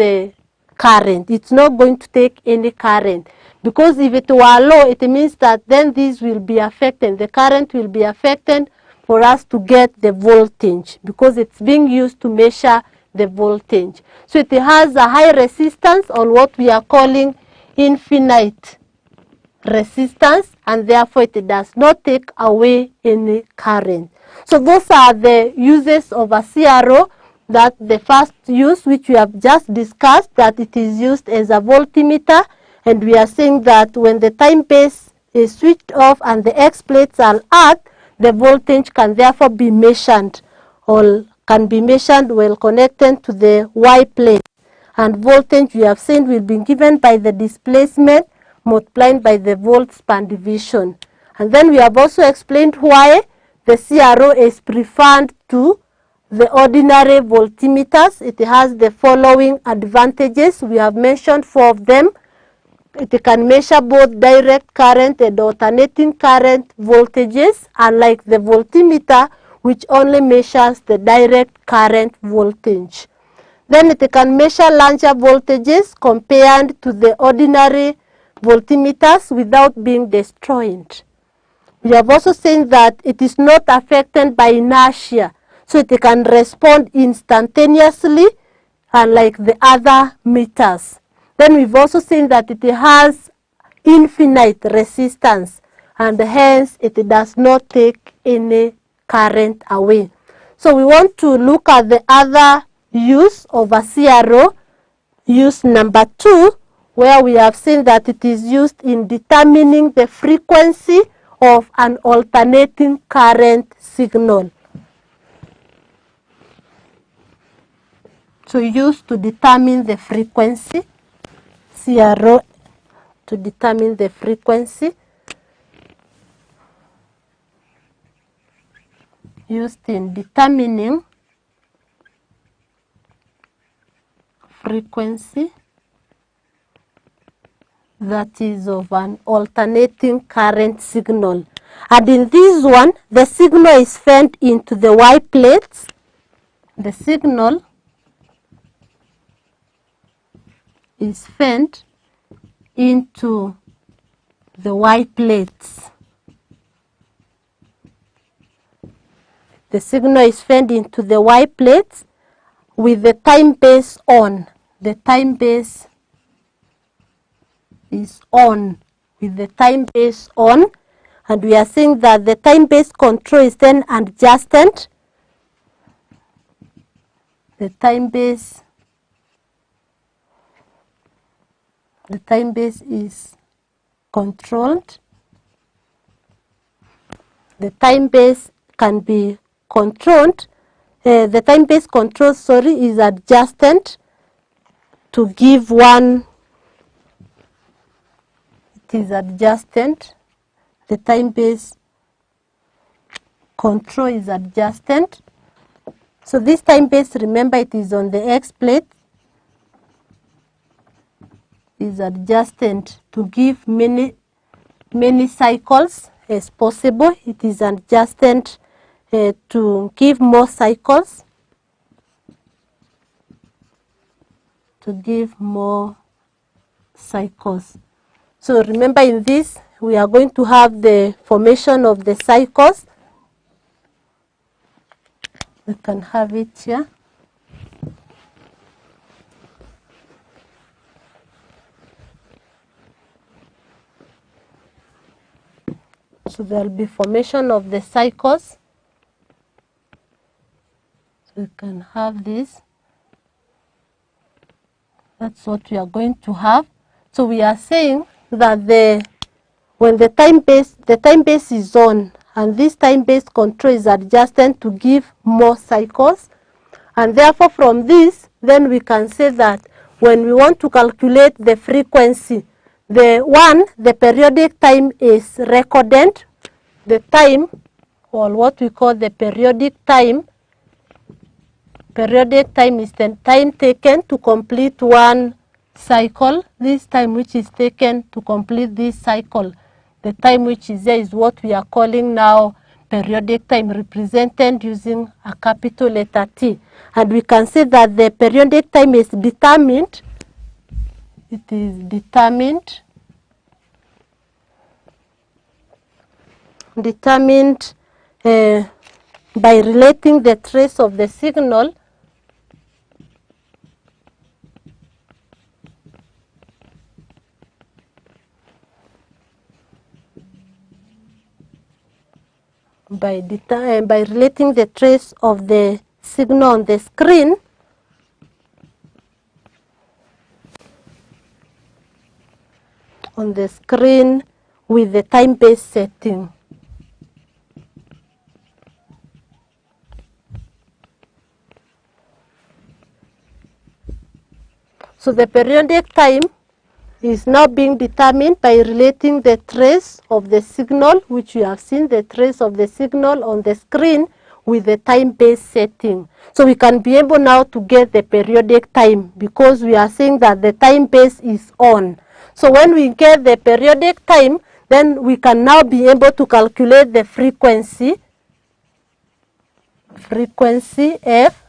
current. It's not going to take any current, because if it were low, it means that then this will be affected, the current will be affected for us to get the voltage, because it's being used to measure the voltage. So it has a high resistance, or what we are calling infinite resistance, and therefore it does not take away any current. So those are the uses of a CRO. That the first use, which we have just discussed, that it is used as a voltmeter, and we are saying that when the time base is switched off and the X plates are at, the voltage can therefore be measured, or can be measured while connected to the Y plate. And voltage, we have seen, will be given by the displacement multiplied by the volts per division. And then we have also explained why the CRO is preferred to the ordinary voltmeters. It has the following advantages. We have mentioned 4 of them. It can measure both direct current and alternating current voltages, unlike the voltmeter, which only measures the direct current voltage. Then it can measure larger voltages compared to the ordinary voltmeters without being destroyed. We have also seen that it is not affected by inertia, so it can respond instantaneously, unlike the other meters. Then we've also seen that it has infinite resistance, and hence it does not take any current away. So we want to look at the other use of a CRO, use number 2, where we have seen that it is used in determining the frequency of an alternating current signal. So used to determine the frequency, CRO to determine the frequency, used in determining frequency, that is of an alternating current signal. And in this one, the signal is fed into the Y plates. The signal is fed into the Y plates. The signal is fed into the Y plates with the time base on. The time base is on, with the time base on, and we are saying that the time base control is then adjusted. The time base is controlled. The time base can be controlled. The time base control, is adjusted to give one. It is adjusted. The time base control is adjusted. So this time base, remember, it is on the X plate, is adjusted to give many cycles as possible. It is adjusted to give more cycles, So remember, in this, we are going to have the formation of the cycles. We can have it here. So there will be formation of the cycles. So we can have this. That's what we are going to have. So we are saying that when the time base is on, and this time base control is adjusted to give more cycles, and therefore from this, then we can say that when we want to calculate the frequency, the periodic time is recorded. The time, or what we call the periodic time is the time taken to complete one cycle. This time which is taken to complete this cycle, the time which is there, is what we are calling now periodic time, represented using a capital letter T. And we can say that the periodic time is determined. It is determined by relating the trace of the signal by relating the trace of the signal on the screen with the time base setting. So the periodic time is now being determined by relating the trace of the signal, which you have seen, the trace of the signal on the screen, with the time base setting. So we can be able now to get the periodic time, because we are saying that the time base is on. So when we get the periodic time, then we can now be able to calculate the frequency F,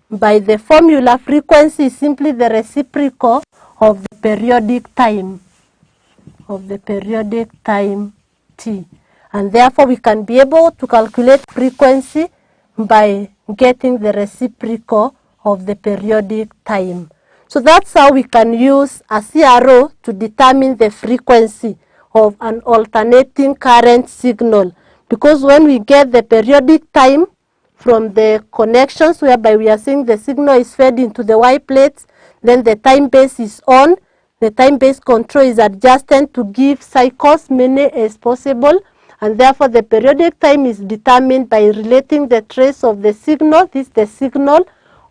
by the formula. Frequency is simply the reciprocal of the periodic time, T. And therefore we can be able to calculate frequency by getting the reciprocal of the periodic time. So that's how we can use a CRO to determine the frequency of an alternating current signal. Because when we get the periodic time from the connections, whereby we are saying the signal is fed into the Y plates, then the time base is on, the time base control is adjusted to give cycles many as possible, and therefore the periodic time is determined by relating the trace of the signal, this is the signal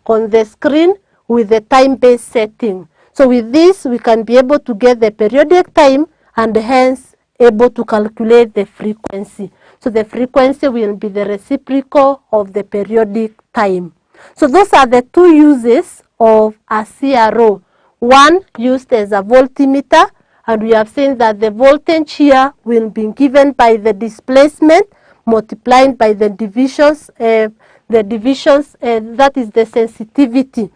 on the screen, with the time base setting. So with this, we can be able to get the periodic time and hence able to calculate the frequency. So the frequency will be the reciprocal of the periodic time. So those are the two uses of a CRO. One used as a voltmeter, and we have seen that the voltage here will be given by the displacement multiplied by the divisions, that is the sensitivity.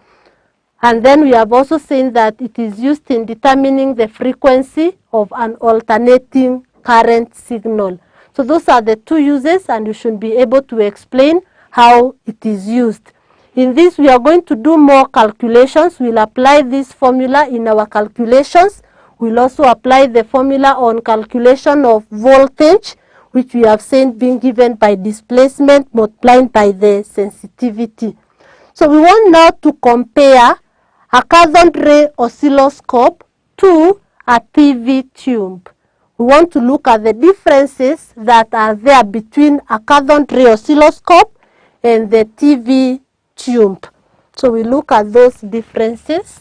And then we have also seen that it is used in determining the frequency of an alternating current signal. So those are the two uses, and you should be able to explain how it is used. In this, we are going to do more calculations. We'll apply this formula in our calculations We'll also apply the formula on calculation of voltage, which we have seen being given by displacement multiplied by the sensitivity. So we want now to compare a cathode ray oscilloscope to a TV tube. We want to look at the differences that are there between a cathode ray oscilloscope and the TV tube. So we look at those differences.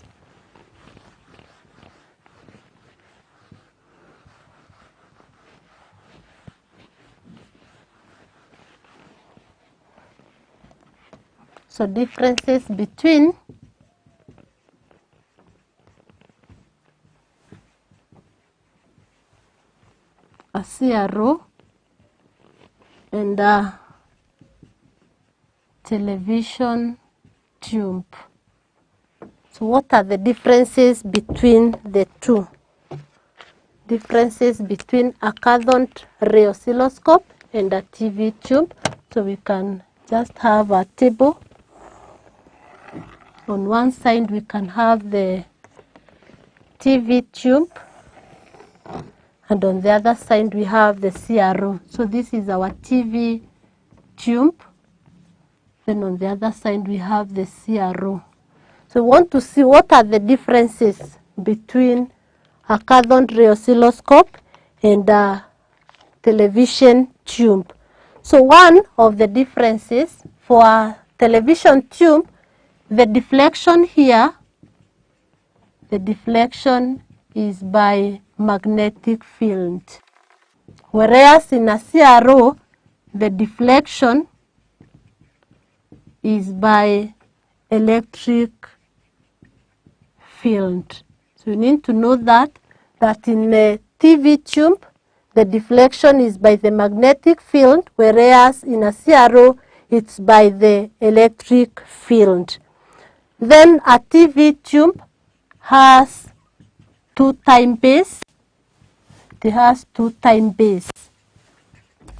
So differences between a CRO and a television tube. So what are the differences between the two? Differences between a cathode ray oscilloscope and a TV tube. So we can just have a table. On one side we can have the TV tube, and on the other side we have the CRO. So this is our TV tube. Then on the other side we have the CRO. So we want to see what are the differences between a cathode ray oscilloscope and a television tube. So one of the differences for a television tube, the deflection here, the deflection is by magnetic field. Whereas in a CRO, the deflection is by electric field. So you need to know that in a TV tube, the deflection is by the magnetic field, whereas in a CRO, it's by the electric field. Then a TV tube has two time base. It has two time base.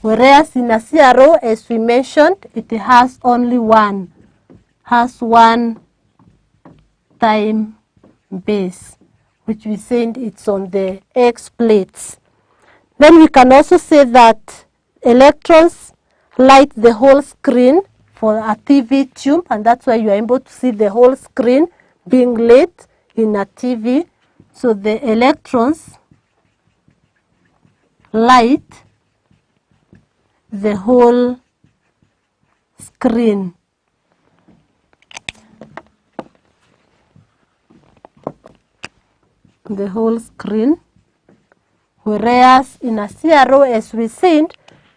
Whereas in a CRO, as we mentioned, it has only one. Has one time base, which we said it's on the X plates. Then we can also say that electrons light the whole screen for a TV tube, and that's why you are able to see the whole screen being lit in a TV. So the electrons light the whole screen. The whole screen. Whereas in a CRO, as we said,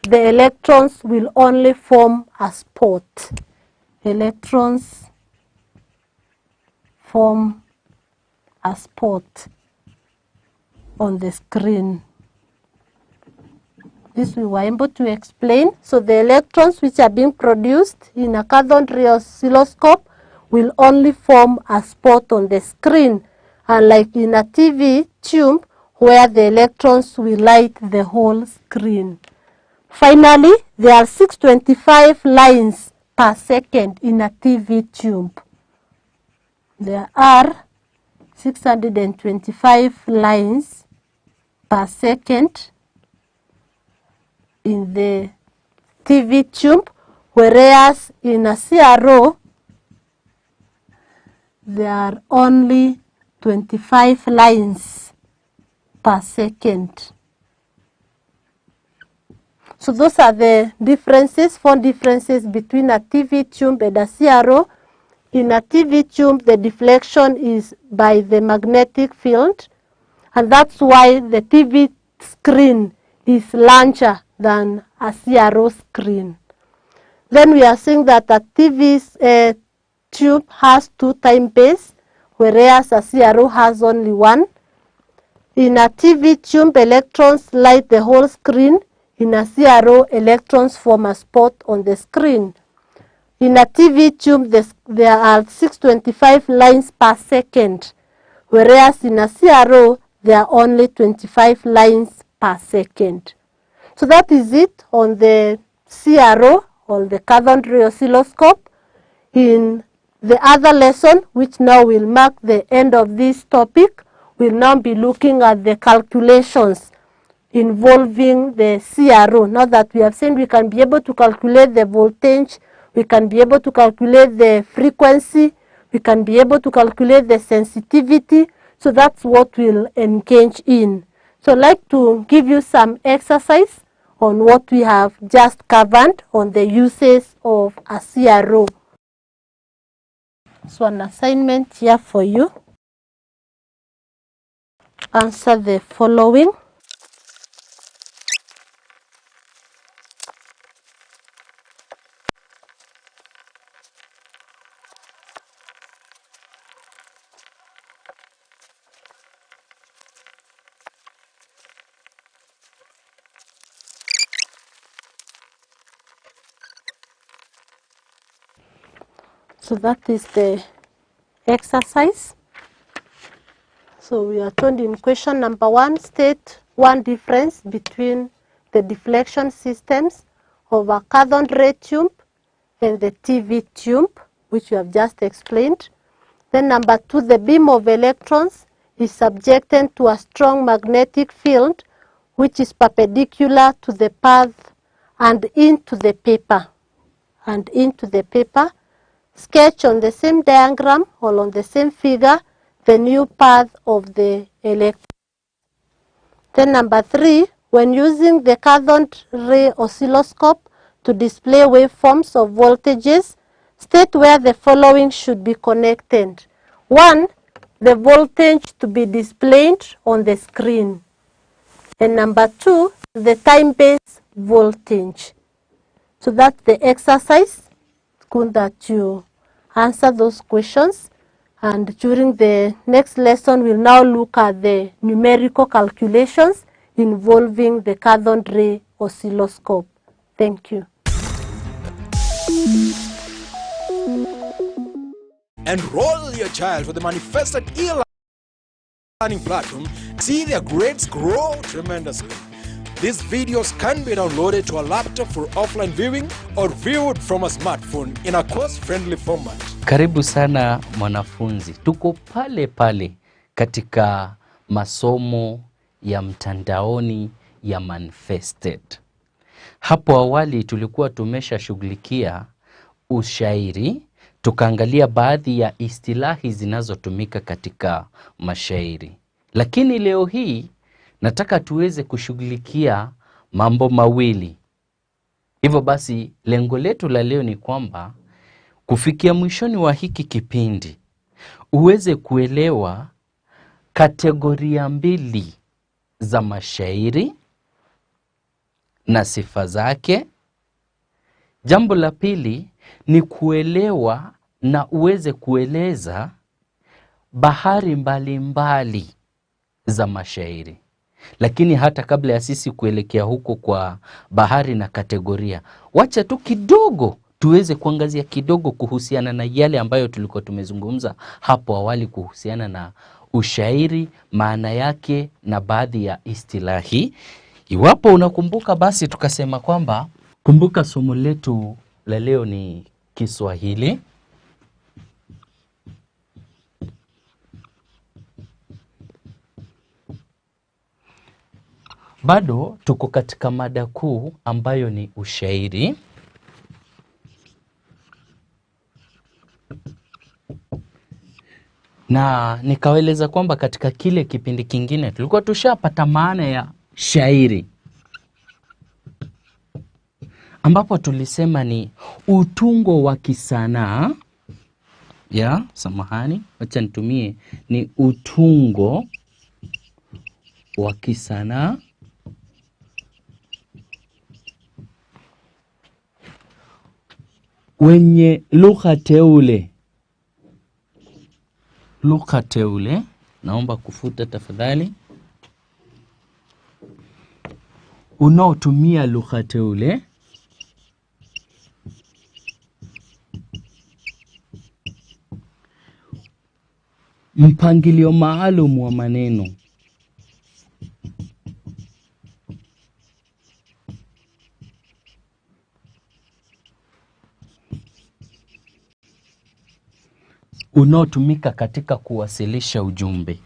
the electrons will only form a spot. Electrons form a spot on the screen. This we were able to explain. So the electrons which are being produced in a cathode ray oscilloscope will only form a spot on the screen, unlike in a TV tube where the electrons will light the whole screen. Finally, there are 625 lines per second in a TV tube. There are 625 lines per second in the TV tube, whereas in a CRO, there are only 25 lines per second. So those are the differences, 4 differences between a TV tube and a CRO. In a TV tube, the deflection is by the magnetic field, and that's why the TV screen is larger than a CRO screen. Then we are saying that a TV tube has 2 time base, whereas a CRO has only 1. In a TV tube, electrons light the whole screen. In a CRO, electrons form a spot on the screen. In a TV tube, there are 625 lines per second, whereas in a CRO, there are only 25 lines per second. So that is it on the CRO, or the cathode ray oscilloscope. In the other lesson, which now will mark the end of this topic, we'll now be looking at the calculations involving the CRO. Now that we have seen we can be able to calculate the voltage, we can be able to calculate the frequency, we can be able to calculate the sensitivity. So that's what we'll engage in. So I'd like to give you some exercise on what we have just covered on the uses of a CRO. So an assignment here for you. Answer the following. So that is the exercise. So we are told in question number 1, state one difference between the deflection systems of a cathode ray tube and the TV tube, which we have just explained. Then number 2, the beam of electrons is subjected to a strong magnetic field which is perpendicular to the path and into the paper. Sketch on the same diagram or on the same figure the new path of the electron. Then number 3, when using the cathode ray oscilloscope to display waveforms of voltages, state where the following should be connected. 1, the voltage to be displayed on the screen. And number 2, the time-based voltage. So that's the exercise. It's good that you answer those questions. And during the next lesson, we'll now look at the numerical calculations involving the cathode ray oscilloscope. Thank you. Enroll your child for the manifested e-learning platform. See their grades grow tremendously. These videos can be downloaded to a laptop for offline viewing or viewed from a smartphone in a cost-friendly format. Karibu sana mwanafunzi. Tuko pale pale katika masomo ya mtandaoni ya manifested. Hapo awali tulikuwa tumeshashughulikia ushairi, tukaangalia baadhi ya istilahi zinazotumika katika mashairi. Lakini leo hii nataka tuweze kushughulikia mambo mawili. Hivyo basi lengo letu la leo ni kwamba kufikia mwishoni wa hiki kipindi uweze kuelewa kategoria mbili za mashairi na sifa zake. Jambo la pili ni kuelewa na uweze kueleza bahari mbalimbali za mashairi. Lakini hata kabla ya sisi kuelekea huko kwa bahari na kategoria, wacha tu kidogo tuweze kuangazia kidogo kuhusiana na yale ambayo tulikuwa tumezungumza hapo awali kuhusiana na ushairi, maana yake na baadhi ya istilahi. Iwapo unakumbuka, basi tukasema kwamba kumbuka somo letu la leo ni Kiswahili. Bado tuko katika mada kuu ambayo ni ushairi. Na nikaeleza kwamba katika kile kipindi kingine tulikuwa tushapata maana ya shairi, ambapo tulisema ni utungo wa kisanaa. Wacha nitumie, ni utungo wa kisanaa wenye lugha teule. Lugha teule, naomba kufuta tafadhali. Unaotumia lugha teule mpangilio maalum wa maneno. Unaotumika katika kuwasilisha ujumbe.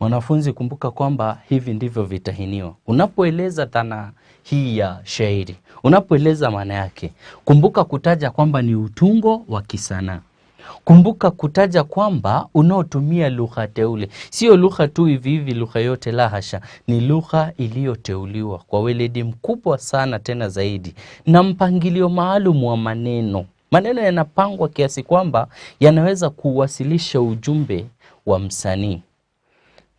Wanafunzi, kumbuka kwamba hivi ndivyo vitahiniwa. Unapoeleza dhana hii ya shairi, unapoeleza maana yake, kumbuka kutaja kwamba ni utungo wa kisanaa. Kumbuka kutaja kwamba unaotumia lugha teule. Sio lugha tu hivi hivi, lugha yote, la hasha. Ni lugha iliyoteuliwa kwa weledi mkubwa sana, tena zaidi, na mpangilio maalum wa maneno. Maneno yanapangwa kiasi kwamba yanaweza kuwasilisha ujumbe wa msanii.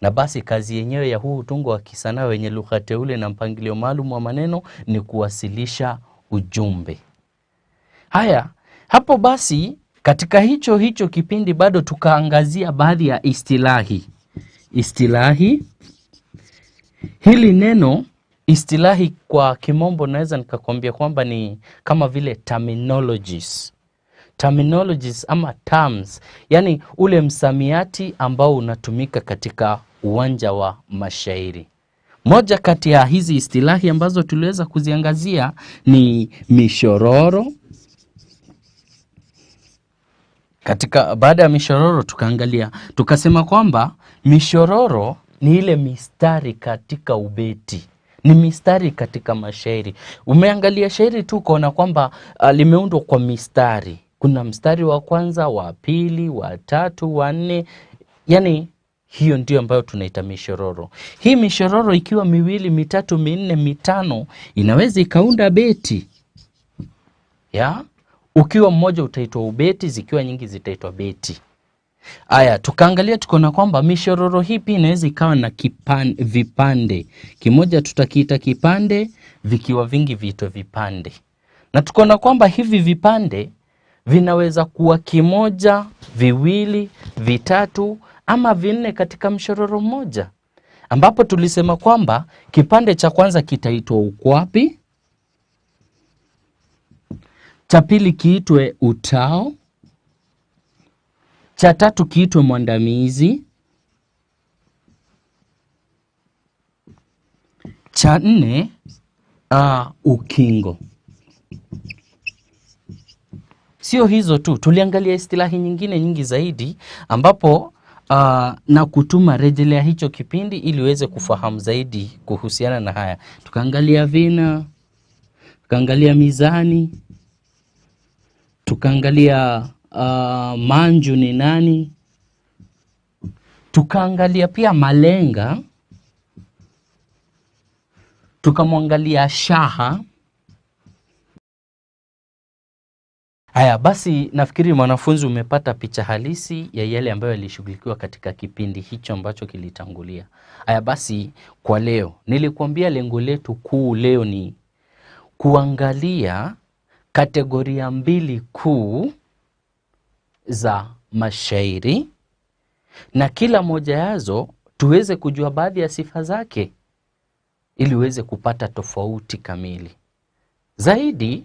Na basi kazi yenyewe ya huu utungo wa kisanaa wenye lugha teule na mpangilio maalum wa maneno ni kuwasilisha ujumbe. Haya, hapo basi katika hicho kipindi bado tukaangazia baadhi ya istilahi. Istilahi, hili neno istilahi kwa kimombo naweza nikakwambia kwamba ni kama vile terminologies. Terminologies ama terms, yani ule msamiati ambao unatumika katika uwanja wa mashairi. Moja kati ya hizi istilahi ambazo tuliweza kuziangazia ni mishororo. Baada ya mishororo tukasema kwamba mishororo ni ile mistari katika ubeti, ni mistari katika mashairi. Umeangalia shairi tu ukaona kwamba limeundwa kwa mistari. Kuna mstari wa kwanza, wa pili, wa tatu, wa nne. Yani hiyo ndio ambayo tunaita mishororo. Hii mishororo ikiwa miwili, mitatu, minne, mitano inaweza ikaunda beti. Ya? Ukiwa mmoja utaitwa ubeti, zikiwa nyingi zitaitwa beti. Aya, tukaangalia tukaona kwamba mishororo hii pia inaweza ikawa na vipande. Kimoja tutakiita kipande, vikiwa vingi viitwe vipande. Na tukaona kwamba hivi vipande vinaweza kuwa kimoja, viwili, vitatu ama vinne katika mshororo mmoja. Ambapo tulisema kwamba kipande cha kwanza kitaitwa ukwapi, cha pili kiitwe utao, cha tatu kiitwe mwandamizi, cha nne ukingo. Sio hizo tu, tuliangalia istilahi nyingine nyingi zaidi, ambapo na kutuma rejelea hicho kipindi ili uweze kufahamu zaidi kuhusiana na haya. Tukaangalia vina, tukaangalia mizani, tukaangalia manju ni nani, tukaangalia pia malenga, tukamwangalia shaha. Haya basi, nafikiri mwanafunzi umepata picha halisi ya yale ambayo yalishughulikiwa katika kipindi hicho ambacho kilitangulia. Haya basi, kwa leo nilikuambia lengo letu kuu leo ni kuangalia kategoria mbili kuu za mashairi, na kila moja yazo tuweze kujua baadhi ya sifa zake ili uweze kupata tofauti kamili. Zaidi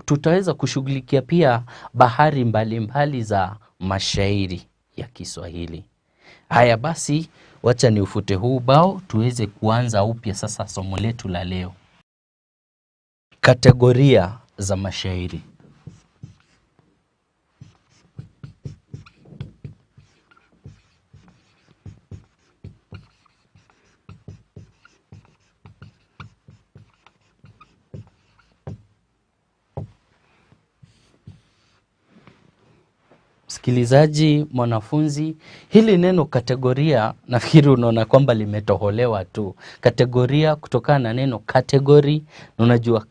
tutaweza kushughulikia pia bahari mbalimbali za mashairi ya Kiswahili. Haya basi, wacha ni ufute huu bao tuweze kuanza upya sasa somo letu la leo. Kategoria za mashairi. Msikilizaji, mwanafunzi, hili neno kategoria nafikiri unaona kwamba limetoholewa tu. Kategoria kutokana na neno category, unajua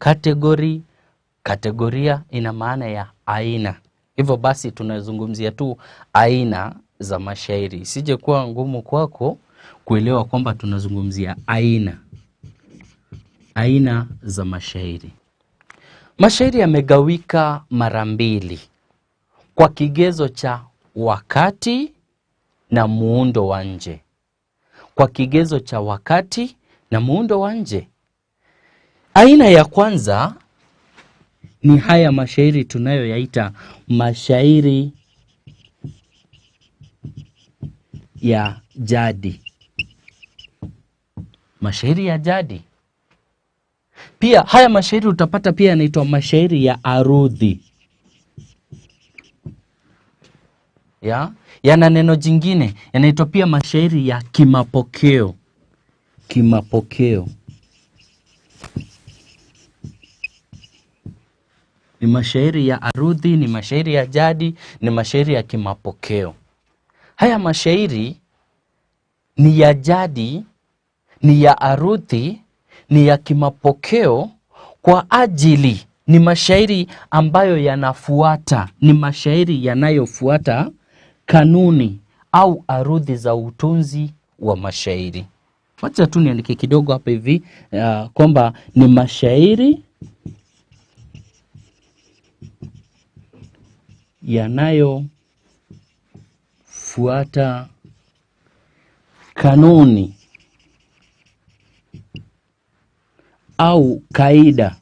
kategoria ina maana ya aina. Hivyo basi tunazungumzia tu aina za mashairi. Isije kuwa ngumu kwako kuelewa kwamba tunazungumzia aina za mashairi. Mashairi yamegawika mara mbili kwa kigezo cha wakati na muundo wa nje. Kwa kigezo cha wakati na muundo wa nje. Aina ya kwanza ni haya mashairi tunayoyaita mashairi ya jadi. Mashairi ya jadi. Pia haya mashairi utapata pia yanaitwa mashairi ya arudhi. yana neno jingine, yanaitwa pia mashairi ya kimapokeo. Kimapokeo ni mashairi ya arudhi, ni mashairi ya jadi, ni mashairi ya kimapokeo. Haya mashairi ni ya jadi, ni ya arudhi, ni ya kimapokeo kwa ajili ni mashairi ambayo yanafuata, ni mashairi yanayofuata kanuni au arudhi za utunzi wa mashairi. Wacha tu niandike kidogo hapa hivi kwamba ni mashairi yanayofuata kanuni au kaida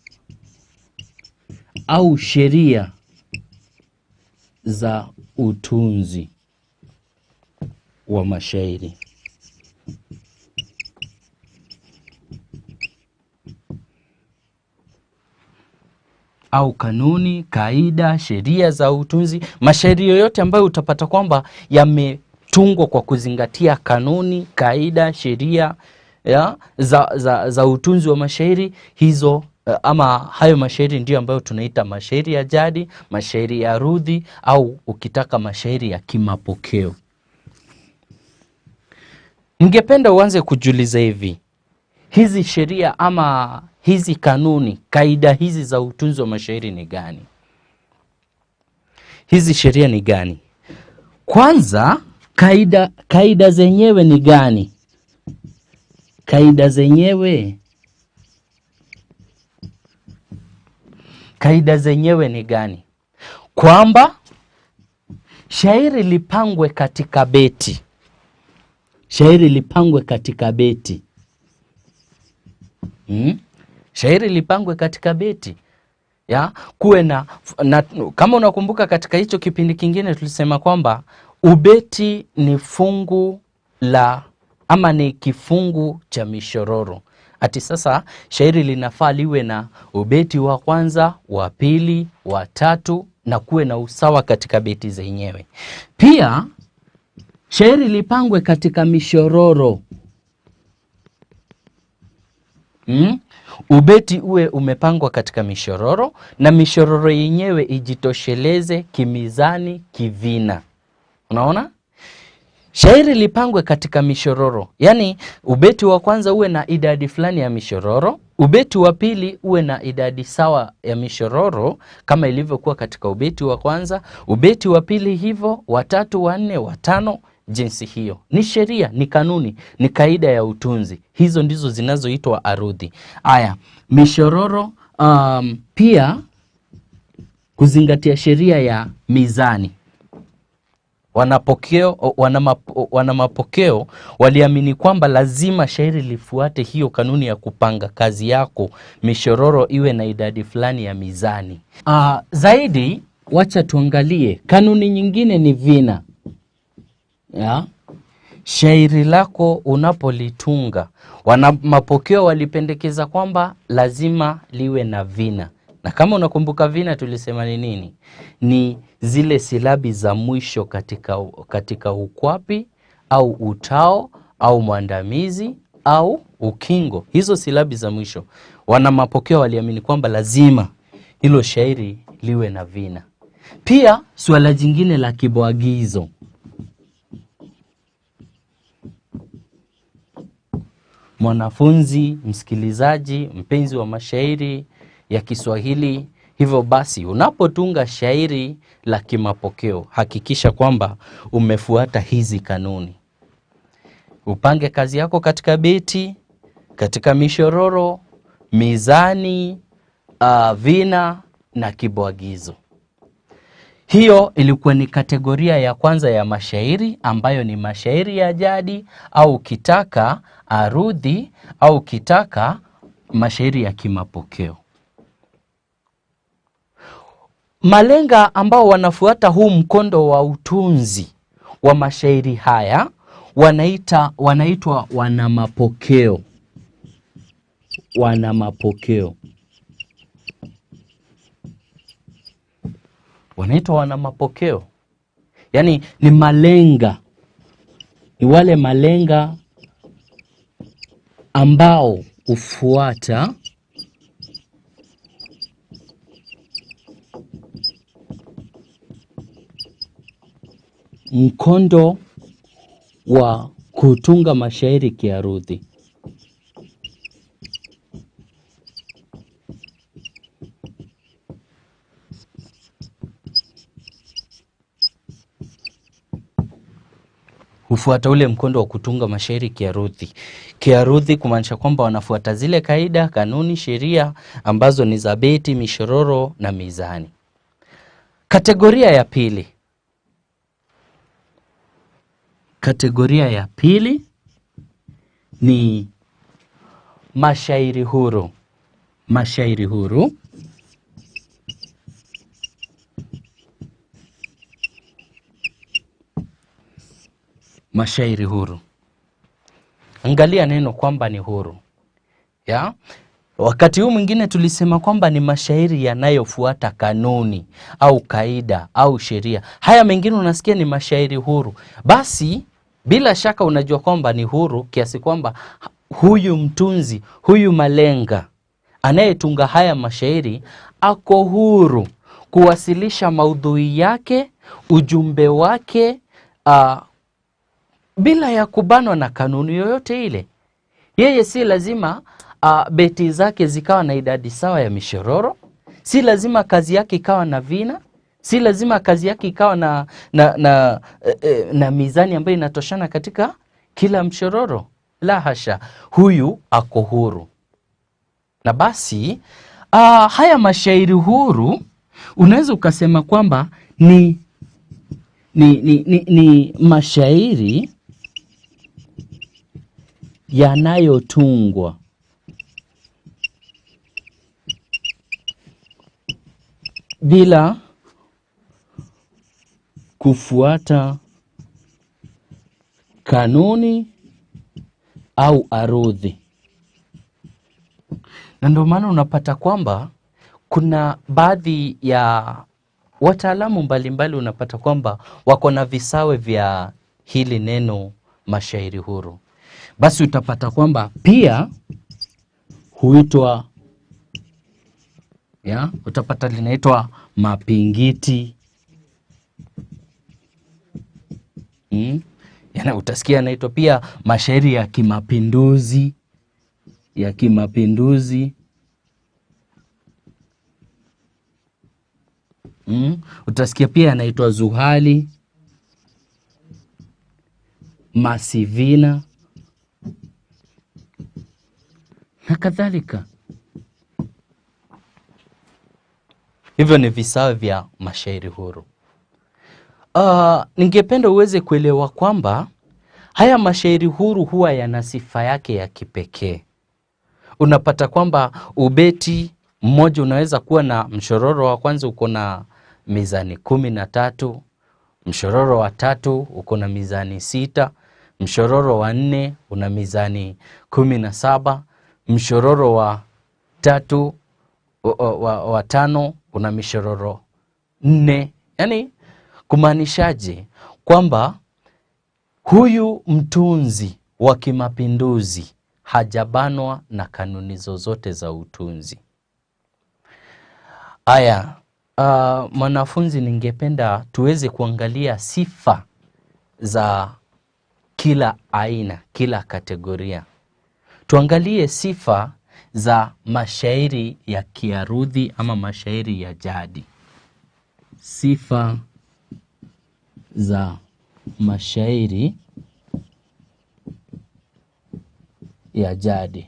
au sheria za utunzi wa mashairi. Au kanuni, kaida, sheria za utunzi. Mashairi yoyote ambayo utapata kwamba yametungwa kwa kuzingatia kanuni, kaida, sheria za utunzi wa mashairi, hizo ama hayo mashairi ndio ambayo tunaita mashairi ya jadi, mashairi ya arudhi, au ukitaka mashairi ya kimapokeo. Ningependa uanze kujiuliza hivi, hizi sheria ama hizi kanuni, kaida hizi za utunzi wa mashairi ni gani? Hizi sheria ni gani? Kwanza, kaida zenyewe ni gani? Kaida zenyewe ni gani? Kwamba shairi lipangwe katika beti. Shairi lipangwe katika beti. Shairi lipangwe katika beti. Kuwe na kama unakumbuka katika hicho kipindi kingine tulisema kwamba ubeti ni fungu la ama ni kifungu cha mishororo. Ati sasa shairi linafaa liwe na ubeti wa kwanza, wa pili, wa tatu, na kuwe na usawa katika beti zenyewe. Pia shairi lipangwe katika mishororo. Ubeti uwe umepangwa katika mishororo, na mishororo yenyewe ijitosheleze kimizani, kivina. Unaona? Shairi lipangwe katika mishororo. Yani ubeti wa kwanza uwe na idadi fulani ya mishororo, ubeti wa pili uwe na idadi sawa ya mishororo kama ilivyokuwa katika ubeti wa kwanza, ubeti wa pili hivyo, wa tatu, wa nne, wa tano, jinsi hiyo. Ni sheria, ni kanuni, ni kaida ya utunzi. Hizo ndizo zinazoitwa arudhi. Aya, mishororo pia kuzingatia sheria ya mizani. Wanamapokeo waliamini kwamba lazima shairi lifuate hiyo kanuni ya kupanga kazi yako, mishororo iwe na idadi fulani ya mizani. Zaidi, wacha tuangalie kanuni nyingine ni vina. Shairi lako unapolitunga, wanamapokeo walipendekeza kwamba lazima liwe na vina. Na kama unakumbuka vina tulisema ni nini? Ni zile silabi za mwisho katika ukwapi au utao au mwandamizi au ukingo. Hizo silabi za mwisho. Wanamapokeo waliamini kwamba lazima hilo shairi liwe na vina. Pia suala jingine la kibwagizo. Mwanafunzi, msikilizaji, mpenzi wa mashairi ya Kiswahili, hivyo basi unapotunga shairi la kimapokeo, hakikisha kwamba umefuata hizi kanuni. Upange kazi yako katika beti, katika mishororo, mizani, vina na kibwagizo. Hiyo ilikuwa ni kategoria ya kwanza ya mashairi, ambayo ni mashairi ya jadi au kitaka arudhi au kitaka mashairi ya kimapokeo. Malenga ambao wanafuata huu mkondo wa utunzi wa mashairi haya wanaitwa wanamapokeo. Wanamapokeo. Wanaitwa wanamapokeo. Yaani ni malenga, ni wale malenga ambao hufuata mkondo wa kutunga mashairi kiarudhi. Hufuata ule mkondo wa kutunga mashairi kiarudhi. Kiarudhi kumaanisha kwamba wanafuata zile kaida, kanuni, sheria ambazo ni za beti, mishororo na mizani. Kategoria ya pili. Kategoria ya pili ni mashairi huru. Mashairi huru mashairi huru. Angalia neno kwamba ni huru. Ya? Wakati huu mwingine tulisema kwamba ni mashairi yanayofuata kanuni au kaida au sheria. Haya mengine unasikia ni mashairi huru. Basi bila shaka unajua kwamba ni huru kiasi kwamba huyu mtunzi, huyu malenga anayetunga haya mashairi ako huru kuwasilisha maudhui yake, ujumbe wake, bila ya kubanwa na kanuni yoyote ile. Yeye si lazima beti zake zikawa na idadi sawa ya mishororo, si lazima kazi yake ikawa na vina, si lazima kazi yake ikawa na mizani ambayo inatoshana katika kila mshororo. La hasha, huyu ako huru. Na basi haya mashairi huru unaweza ukasema kwamba ni mashairi yanayotungwa bila kufuata kanuni au arudhi. Na ndio maana unapata kwamba kuna baadhi ya wataalamu mbalimbali unapata kwamba wako na visawe vya hili neno mashairi huru. Basi utapata kwamba pia huitwa, utapata linaitwa mapingiti. Yana utasikia yanaitwa pia mashairi ya kimapinduzi, ya kimapinduzi. Utasikia pia yanaitwa zuhali, masivina na kadhalika. Hivyo ni visawe vya mashairi huru. Ningependa uweze kuelewa kwamba haya mashairi huru huwa yana sifa yake ya kipekee. Unapata kwamba ubeti mmoja unaweza kuwa na mshororo wa kwanza uko na mizani 13, mshororo wa 3 uko na mizani 6, mshororo wa 4 una mizani 17, mshororo wa 3 wa 5 una mishororo 4. Yaani kumaanishaje kwamba huyu mtunzi wa kimapinduzi hajabanwa na kanuni zozote za utunzi. Aya, mwanafunzi, ningependa tuweze kuangalia sifa za kila aina, kila kategoria. Tuangalie sifa za mashairi ya kiarudhi ama mashairi ya jadi. Sifa za mashairi ya jadi,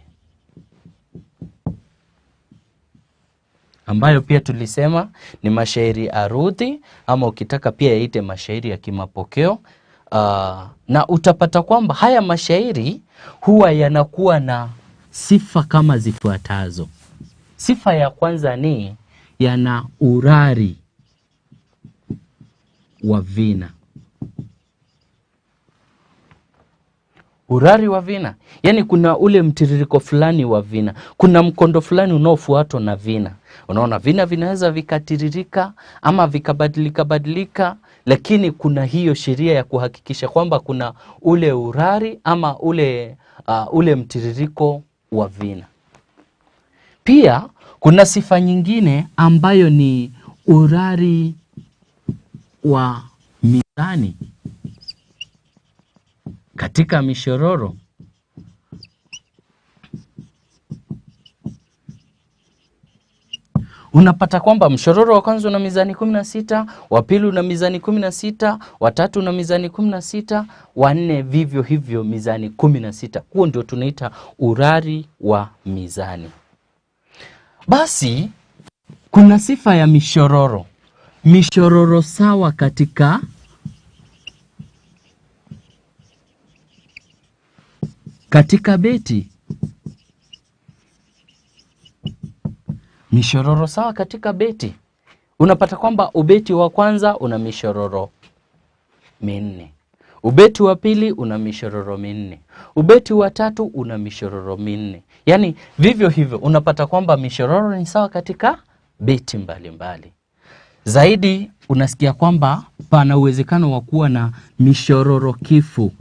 ambayo pia tulisema ni mashairi arudhi ama ukitaka pia yaite mashairi ya kimapokeo. Na utapata kwamba haya mashairi huwa yanakuwa na sifa kama zifuatazo. Sifa ya kwanza ni yana urari wa vina. Urari wa vina, yani kuna ule mtiririko fulani wa vina, kuna mkondo fulani unaofuatwa na vina. Unaona, vina vinaweza vikatiririka ama vikabadilika, lakini kuna hiyo sheria ya kuhakikisha kwamba kuna ule urari ama ule mtiririko wa vina. Pia kuna sifa nyingine ambayo ni urari wa mizani katika mishororo. Unapata kwamba mshororo wa kwanza una mizani 16, wa pili una mizani 16, wa tatu una mizani 16, wa nne vivyo hivyo mizani 16. Huo ndio tunaita urari wa mizani. Basi kuna sifa ya mishororo. Mishororo sawa katika beti. Mishororo sawa katika beti. Unapata kwamba ubeti wa kwanza una mishororo minne. Ubeti wa pili una mishororo minne. Ubeti wa tatu una mishororo minne. Yaani vivyo hivyo unapata kwamba mishororo ni sawa katika beti mbalimbali. Zaidi unasikia kwamba pana uwezekano wa kuwa na mishororo kifu.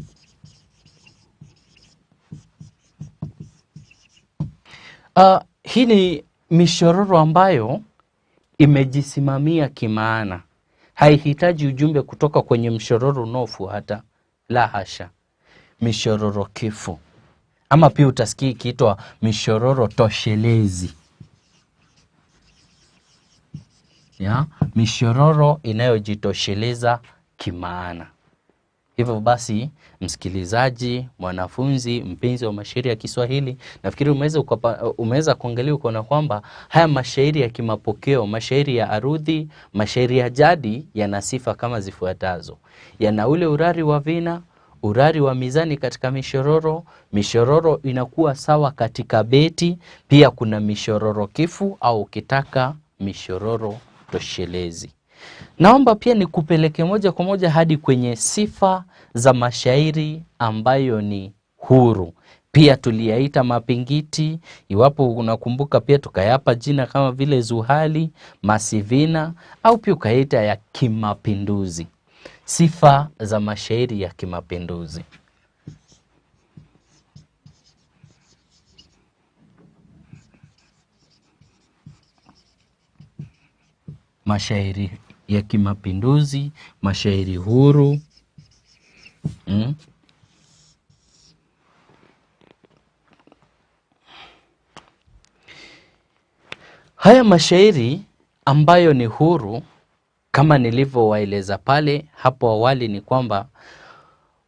Hii ni mishororo ambayo imejisimamia kimaana. Haihitaji ujumbe kutoka kwenye mshororo unaofuata. La hasha. Mishororo kifu. Ama pia utasikia ikiitwa mishororo toshelezi. Ya, mishororo inayojitosheleza kimaana. Hivyo basi, msikilizaji, mwanafunzi, mpenzi wa mashairi ya Kiswahili, nafikiri umeweza kuangalia ukaona kwamba haya mashairi ya kimapokeo, mashairi ya arudhi, mashairi ya jadi yana sifa kama zifuatazo. Yana ule urari wa vina, urari wa mizani katika mishororo, mishororo inakuwa sawa katika beti, pia kuna mishororo kifu au ukitaka mishororo toshelezi. Naomba pia nikupeleke moja kwa moja hadi kwenye sifa za mashairi ambayo ni huru. Pia tuliyaita mapingiti, iwapo unakumbuka pia tukayapa jina kama vile zuhali, masivina au pia ukaita ya kimapinduzi. Sifa za mashairi ya kimapinduzi. Mashairi ya kimapinduzi, mashairi huru. Haya mashairi ambayo ni huru, kama nilivyowaeleza pale hapo awali, ni kwamba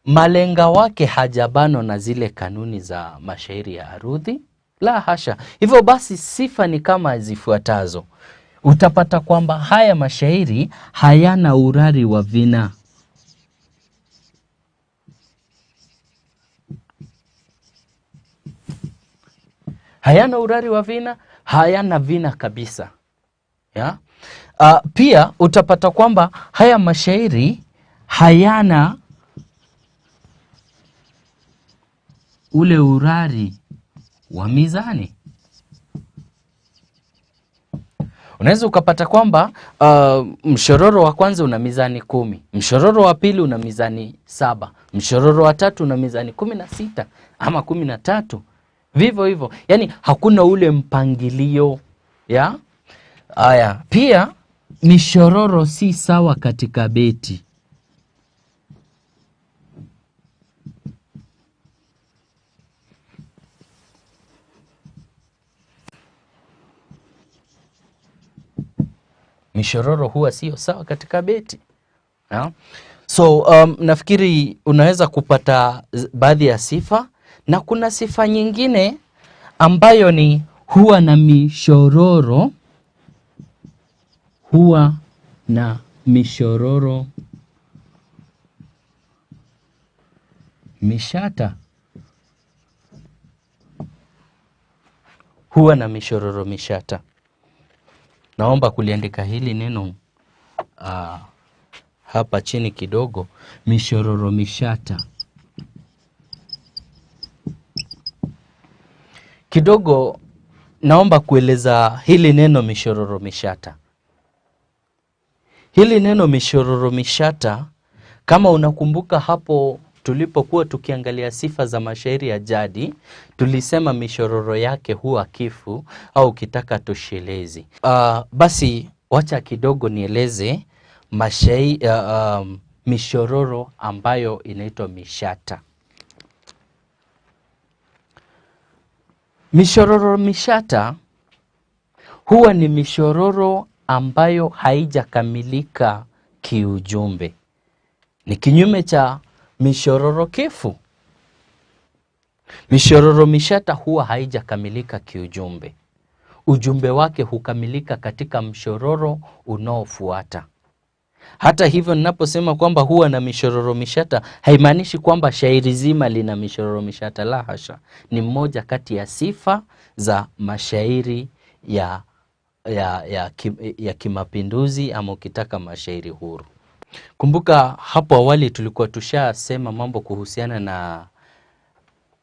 malenga wake hajabano na zile kanuni za mashairi ya arudhi. La hasha. Hivyo basi sifa ni kama zifuatazo. Utapata kwamba haya mashairi hayana urari wa vina. Hayana urari wa vina, hayana vina kabisa. Ya? Pia utapata kwamba haya mashairi hayana ule urari wa mizani. Unaweza ukapata kwamba mshororo wa kwanza una mizani 10, mshororo wa pili una mizani 7, mshororo wa tatu una mizani 16 ama 13. Vivyo hivyo. Yaani hakuna ule mpangilio. Ya? Aya, pia mishororo si sawa katika beti. Mishororo huwa sio sawa katika beti. Ya? So nafikiri unaweza kupata baadhi ya sifa, na kuna sifa nyingine ambayo ni huwa na mishororo, huwa na mishororo mishata. Huwa na mishororo mishata. Naomba kuliandika hili neno hapa chini kidogo. Mishororo mishata. Kidogo naomba kueleza hili neno mishororo mishata. Hili neno mishororo mishata, kama unakumbuka hapo tulipokuwa tukiangalia sifa za mashairi ya jadi, tulisema mishororo yake huwa kifu au kitaka toshelezi. Basi wacha kidogo nieleze mishororo ambayo inaitwa mishata. Mishororo mishata huwa ni mishororo ambayo haijakamilika kiujumbe. Ni kinyume cha mishororo kifu. Mishororo mishata huwa haijakamilika kiujumbe. Ujumbe wake hukamilika katika mshororo unaofuata. Hata hivyo, ninaposema kwamba huwa na mishororo mishata, haimaanishi kwamba shairi zima lina mishororo mishata, la hasha. Ni mmoja kati ya sifa za mashairi ya kimapinduzi, ama ukitaka mashairi huru. Kumbuka hapo awali tulikuwa tushasema mambo kuhusiana na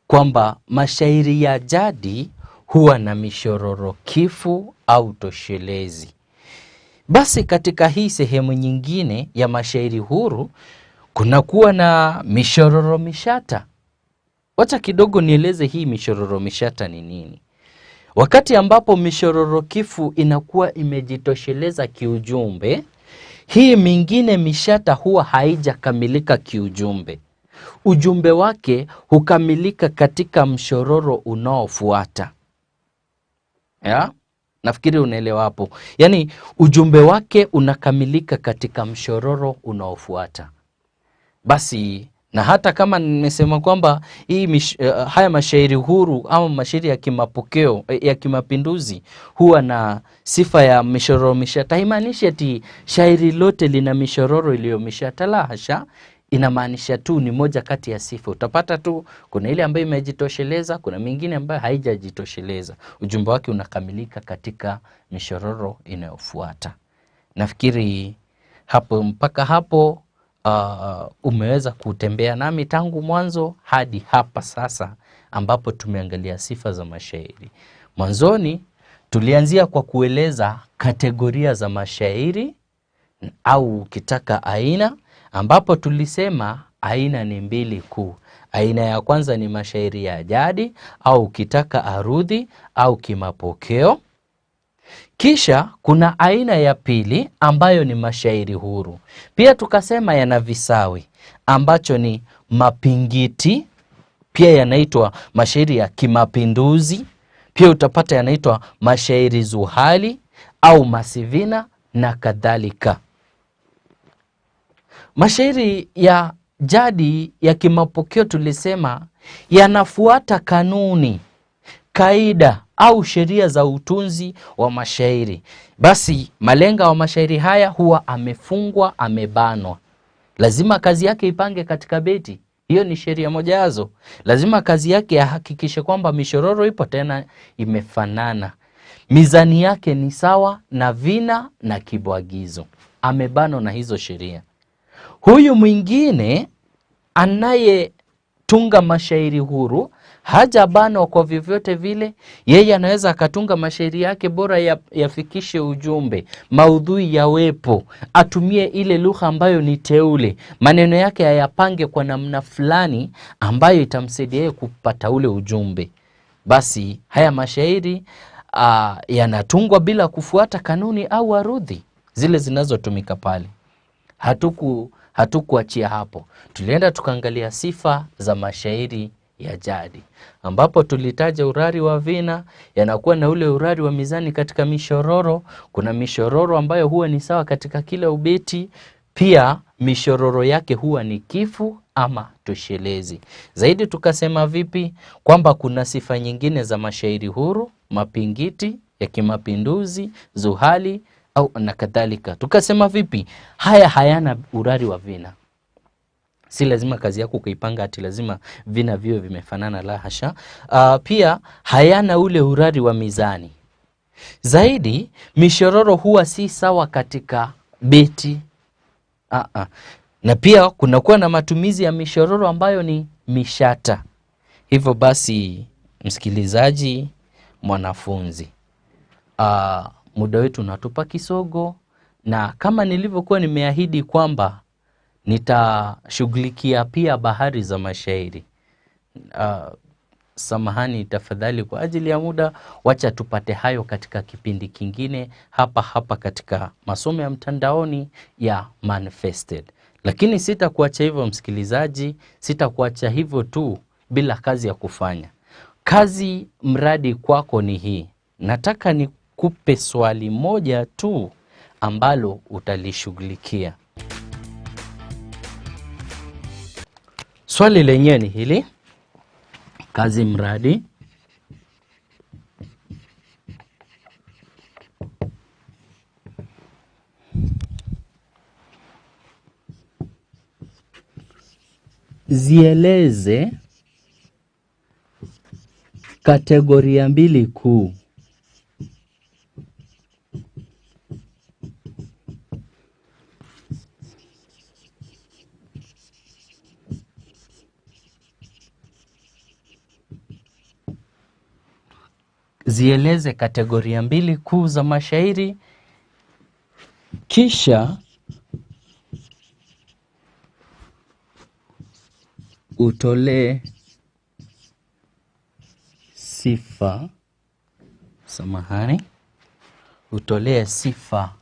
kwamba mashairi ya jadi huwa na mishororo kifu au toshelezi. Basi katika hii sehemu nyingine ya mashairi huru kunakuwa na mishororo mishata. Wacha kidogo nieleze hii mishororo mishata ni nini. Wakati ambapo mishororo kifu inakuwa imejitosheleza kiujumbe, hii mingine mishata huwa haijakamilika kiujumbe. Ujumbe wake hukamilika katika mshororo unaofuata. Ya? Nafikiri unaelewa hapo. Yaani ujumbe wake unakamilika katika mshororo unaofuata. Basi, na hata kama nimesema kwamba haya mashairi huru ama mashairi ya kimapokeo ya kimapinduzi huwa na sifa ya mishororo mishata, haimaanishi ati shairi lote lina mishororo iliyo mishata, la hasha. Inamaanisha tu ni moja kati ya sifa. Utapata tu kuna ile ambayo imejitosheleza, kuna mingine ambayo haijajitosheleza. Ujumbe wake unakamilika katika mishororo inayofuata. Nafikiri hapo mpaka hapo umeweza kutembea nami tangu mwanzo hadi hapa sasa ambapo tumeangalia sifa za mashairi. Mwanzoni tulianzia kwa kueleza kategoria za mashairi au ukitaka aina, ambapo tulisema aina ni mbili kuu. Aina ya kwanza ni mashairi ya jadi au ukitaka arudhi au kimapokeo. Kisha kuna aina ya pili ambayo ni mashairi huru. Pia tukasema yana visawi ambacho ni mapingiti, pia yanaitwa mashairi ya kimapinduzi. Pia utapata yanaitwa mashairi zuhali au masivina na kadhalika. Mashairi ya jadi ya kimapokeo tulisema yanafuata kanuni, kaida au sheria za utunzi wa mashairi. Basi malenga wa mashairi haya huwa amefungwa, amebanwa. Lazima kazi yake ipange katika beti. Hiyo ni sheria moja yazo. Lazima kazi yake ahakikishe kwamba mishororo ipo tena imefanana. Mizani yake ni sawa na vina na kibwagizo. Amebanwa na hizo sheria. Huyu mwingine anayetunga mashairi huru hajabanwa kwa vyovyote vile. Yeye anaweza akatunga mashairi yake bora yafikishe ujumbe, maudhui yawepo, atumie ile lugha ambayo ni teule, maneno yake ayapange kwa namna fulani ambayo itamsaidia yeye kupata ule ujumbe. Basi haya mashairi yanatungwa bila kufuata kanuni au arudhi zile zinazotumika pale. Hatukuachia hapo. Tulienda tukaangalia sifa za mashairi ya jadi, ambapo tulitaja urari wa vina, yanakuwa na ule urari wa mizani katika mishororo. Kuna mishororo ambayo huwa ni sawa katika kila ubeti. Pia mishororo yake huwa ni kifu ama toshelezi. Zaidi tukasema vipi kwamba kuna sifa nyingine za mashairi huru, mapingiti ya kimapinduzi, zuhali au na kadhalika. Tukasema vipi haya hayana urari wa vina. Si lazima kazi yako kuipanga ati lazima vina viwe vimefanana, la hasha. Pia hayana ule urari wa mizani. Zaidi mishororo huwa si sawa katika beti. Na pia kunakuwa na matumizi ya mishororo ambayo ni mishata. Hivyo basi, msikilizaji mwanafunzi. Muda wetu unatupa kisogo, na kama nilivyokuwa nimeahidi kwamba nitashughulikia pia bahari za mashairi. Samahani tafadhali kwa ajili ya muda, wacha tupate hayo katika kipindi kingine hapa katika masomo ya mtandaoni ya Manifested. Lakini sitakuacha hivyo msikilizaji, sitakuacha hivyo tu bila kazi ya kufanya. Kazi mradi kwako ni hii. Nataka nikupe swali moja tu ambalo utalishughulikia. Swali lenyewe ni hili. Kazi mradi zieleze kategoria mbili kuu. Zieleze kategoria mbili kuu za mashairi, kisha utolee sifa, utolee sifa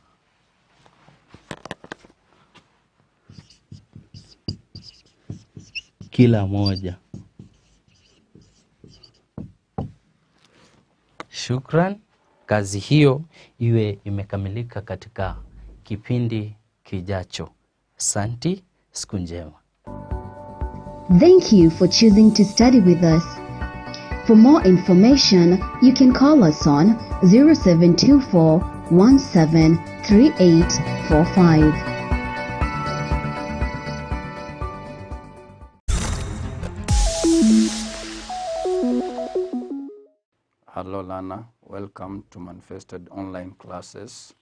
kila moja. Shukran. Kazi hiyo iwe imekamilika katika kipindi kijacho. Asante, siku njema. Thank you for choosing to study with us. For more information, you can call us on 0724 173845. Hello learner, welcome to Manifested online classes.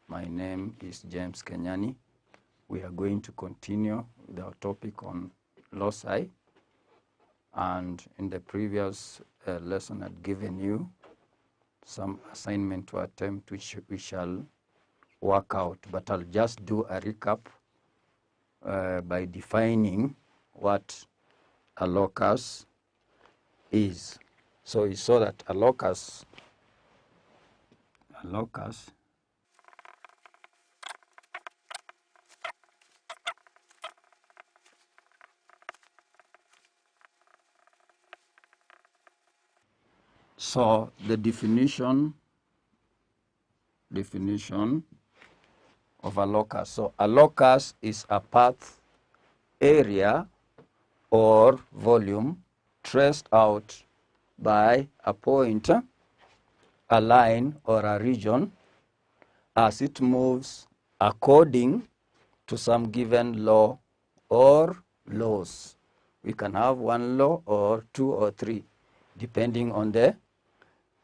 My name is James Kenyani. We are going to continue with our topic on loci, and in the previous lesson I'd given you some assignment to attempt which we shall work out, but I'll just do a recap by defining what a locus is. So you saw that a locus so the definition of a locus. So a locus is a path, area, or volume traced out by a point, a line, or a region as it moves according to some given law or laws. We can have one law or two or three depending on the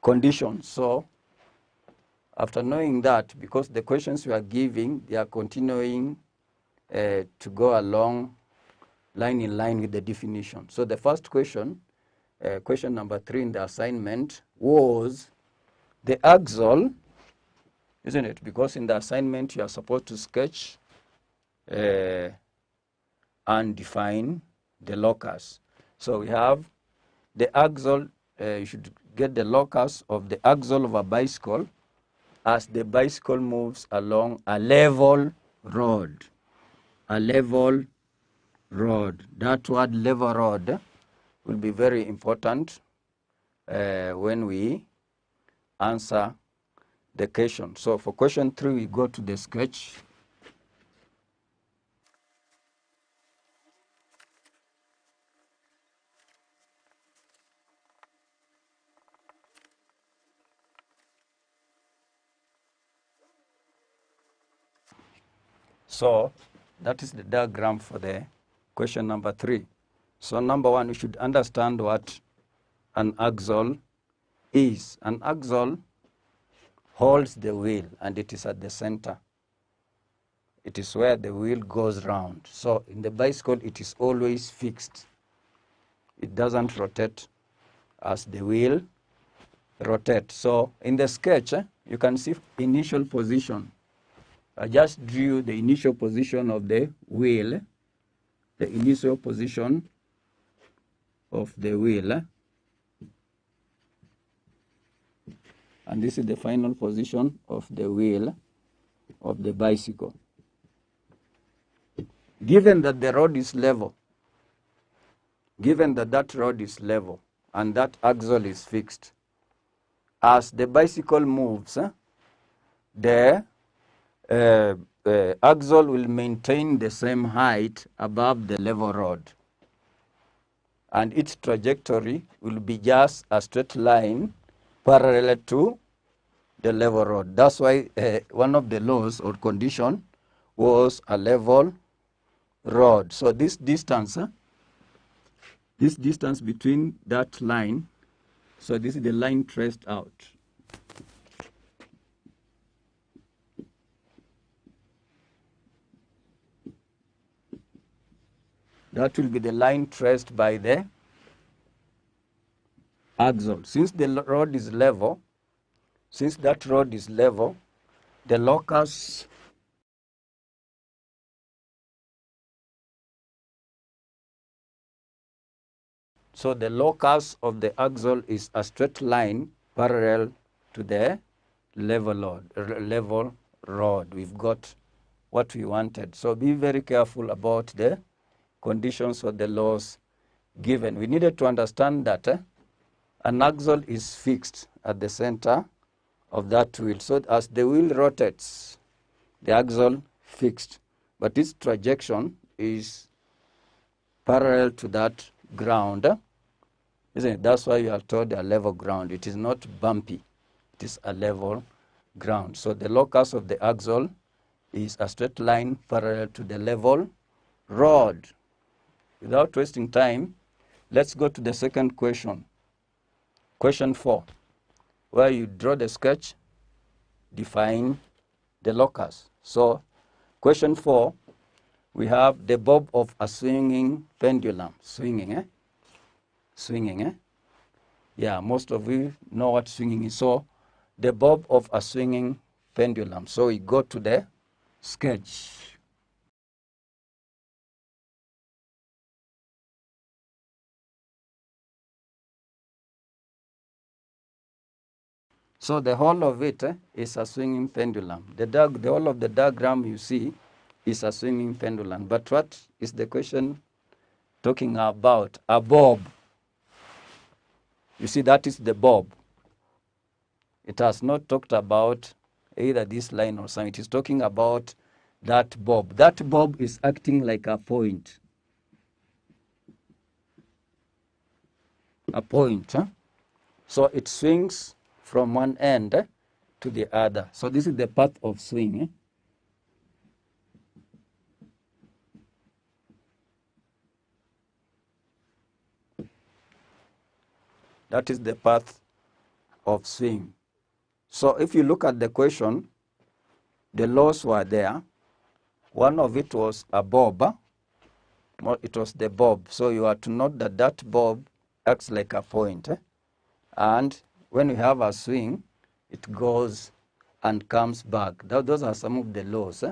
conditions. So after knowing that, because the questions we are giving, they are continuing to go along line in line with the definition. So the first question, question number 3 in the assignment, was the axial, isn't it? Because in the assignment you are supposed to sketch and define the locus. So we have the axial, you should get the locus of the axial of a bicycle as the bicycle moves along a level road. A level road. That word level road will be very important when we answer the question. So for question 3, we go to the sketch. So that is the diagram for the question number 3. So number 1, we should understand what an axial is. An axial holds the wheel and it is at the center. It is where the wheel goes round. So in the bicycle, it is always fixed. It doesn't rotate as the wheel rotate. So in the sketch, you can see initial position. I just drew the initial position of the wheel, the initial position of the wheel, and this is the final position of the wheel of the bicycle. Given that the road is level, given that that road is level and that axle is fixed, as the bicycle moves, the axle will maintain the same height above the level road, and its trajectory will be just a straight line parallel to the level road. That's why one of the laws or condition was a level road. So this distance between that line, so this is the line traced out. That will be the line traced by the axle. Since the road is level, since that road is level, the locus so the locus of the axle is a straight line parallel to the level road. We've got what we wanted. So be very careful about the conditions or the laws given. We needed to understand that an axle is fixed at the center of that wheel. So as the wheel rotates, the axle fixed, but its trajection is parallel to that ground, isn't it? That's why you are told a level ground. It is not bumpy. It is a level ground. So the locus of the axle is a straight line parallel to the level road. Without wasting time, let's go to the second question. Question 4, where you draw the sketch, define the locus. So question 4, we have the bob of a swinging pendulum. Swinging, Yeah, most of you know what swinging is. So the bob of a swinging pendulum. So we go to the sketch. So the whole of it is a swinging pendulum. The whole of the diagram you see is a swinging pendulum. But what is the question talking about? A bob. You see, that is the bob. It has not talked about either this line or something. It is talking about that bob. That bob is acting like a point. A point. So it swings from one end to the other. So this is the path of swing. That is the path of swing. So if you look at the question, the laws were there. One of it was a bob. It was the bob. So you are to note that that bob acts like a point. And when you have a swing, it goes and comes back. Those are some of the laws.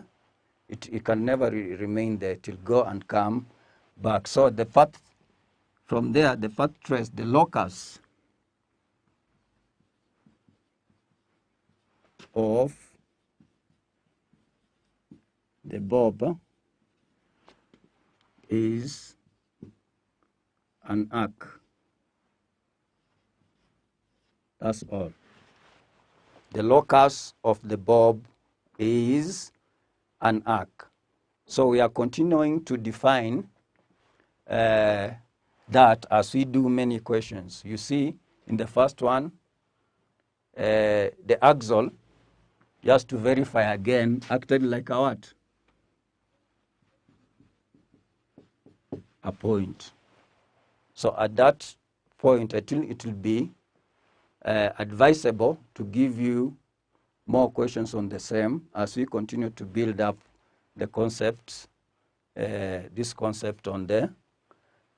It can never remain there. It will go and come back. So the path from there, the path trace, the locus of the bob is an arc. That's all. The locus of the bob is an arc. So we are continuing to define that as we do many questions. You see, in the first one, the axle, just to verify again, acted like a what? A point. So at that point, I think it will be advisable to give you more questions on the same as we continue to build up the concepts, this concept on the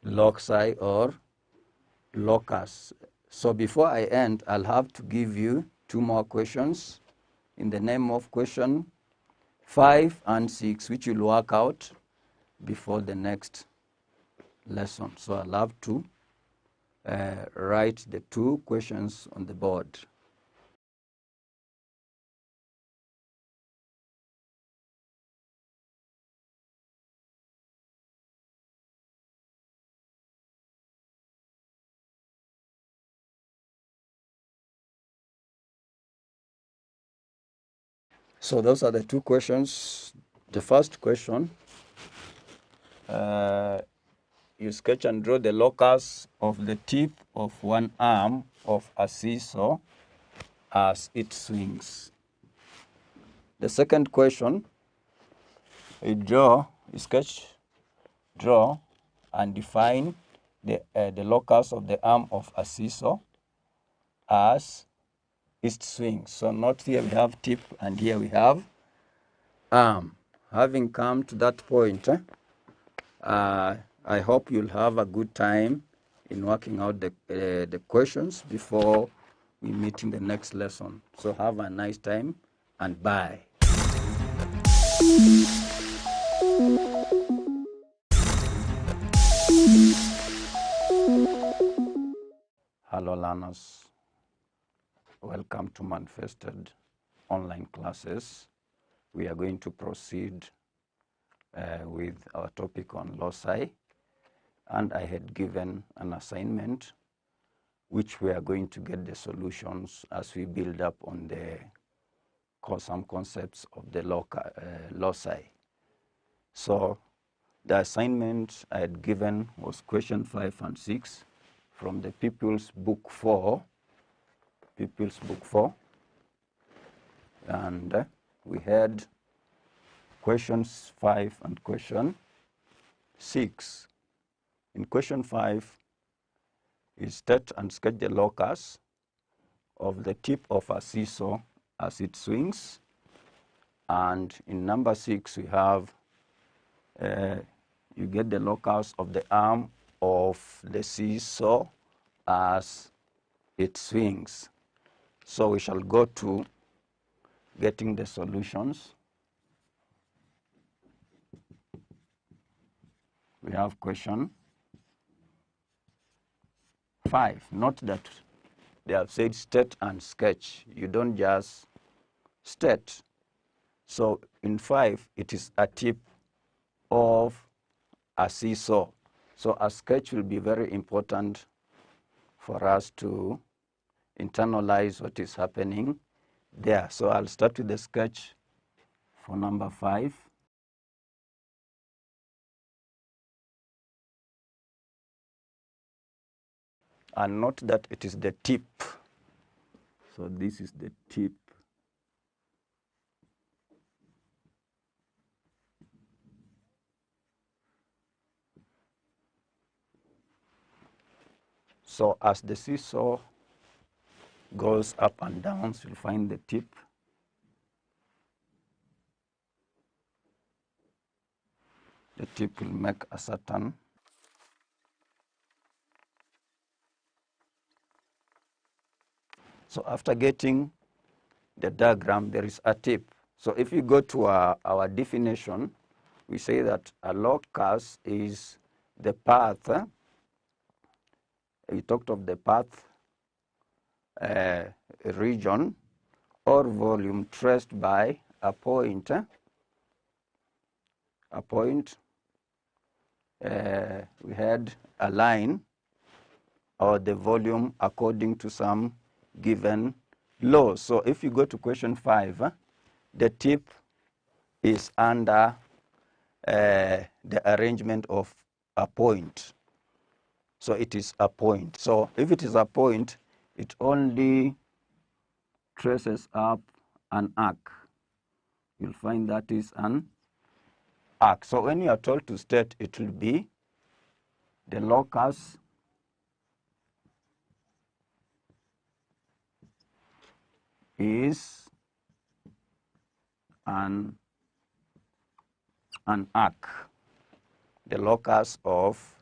loci or locus. So before I end, I'll have to give you 2 more questions in the name of question 5 and 6, which you'll work out before the next lesson. So I'll have to write the 2 questions on the board. So those are the 2 questions. The first question, you sketch and draw the locus of the tip of one arm of a seesaw as it swings. The second question, you sketch, draw, and define the locus of the arm of a seesaw as it swings. So note here we have tip and here we have arm. Having come to that point, I hope you'll have a good time in working out the questions before we meet in the next lesson. So have a nice time and bye. Hello learners, welcome to Manifested online classes. We are going to proceed with our topic on loci, and I had given an assignment which we are going to get the solutions as we build up on some concepts of the loci. So the assignment I had given was question 5 and 6 from the People's Book 4, and we had questions 5 and question 6. In question 5, is state and sketch the locus of the tip of a seesaw as it swings. And in number 6, we have you get the locus of the arm of the seesaw as it swings. So we shall go to getting the solutions. We have question 5. Note that they have said state and sketch. You don't just state. So in 5, it is a tip of a seesaw. So a sketch will be very important for us to internalize what is happening there. So I'll start with the sketch for number 5. And note that it is the tip. So this is the tip. So as the seesaw goes up and down, you'll find the tip. The tip will make a certain So after getting the diagram, there is a tip. So if you go to our definition, we say that a locus is the path. We talked of the path region or volume traced by a point. We had a line or the volume according to some given law. So if you go to question 5, the tip is under the arrangement of a point. So it is a point. So if it is a point, it only traces up an arc. You'll find that is an arc. So when you are told to state, it will be the locus is an arc, the locus of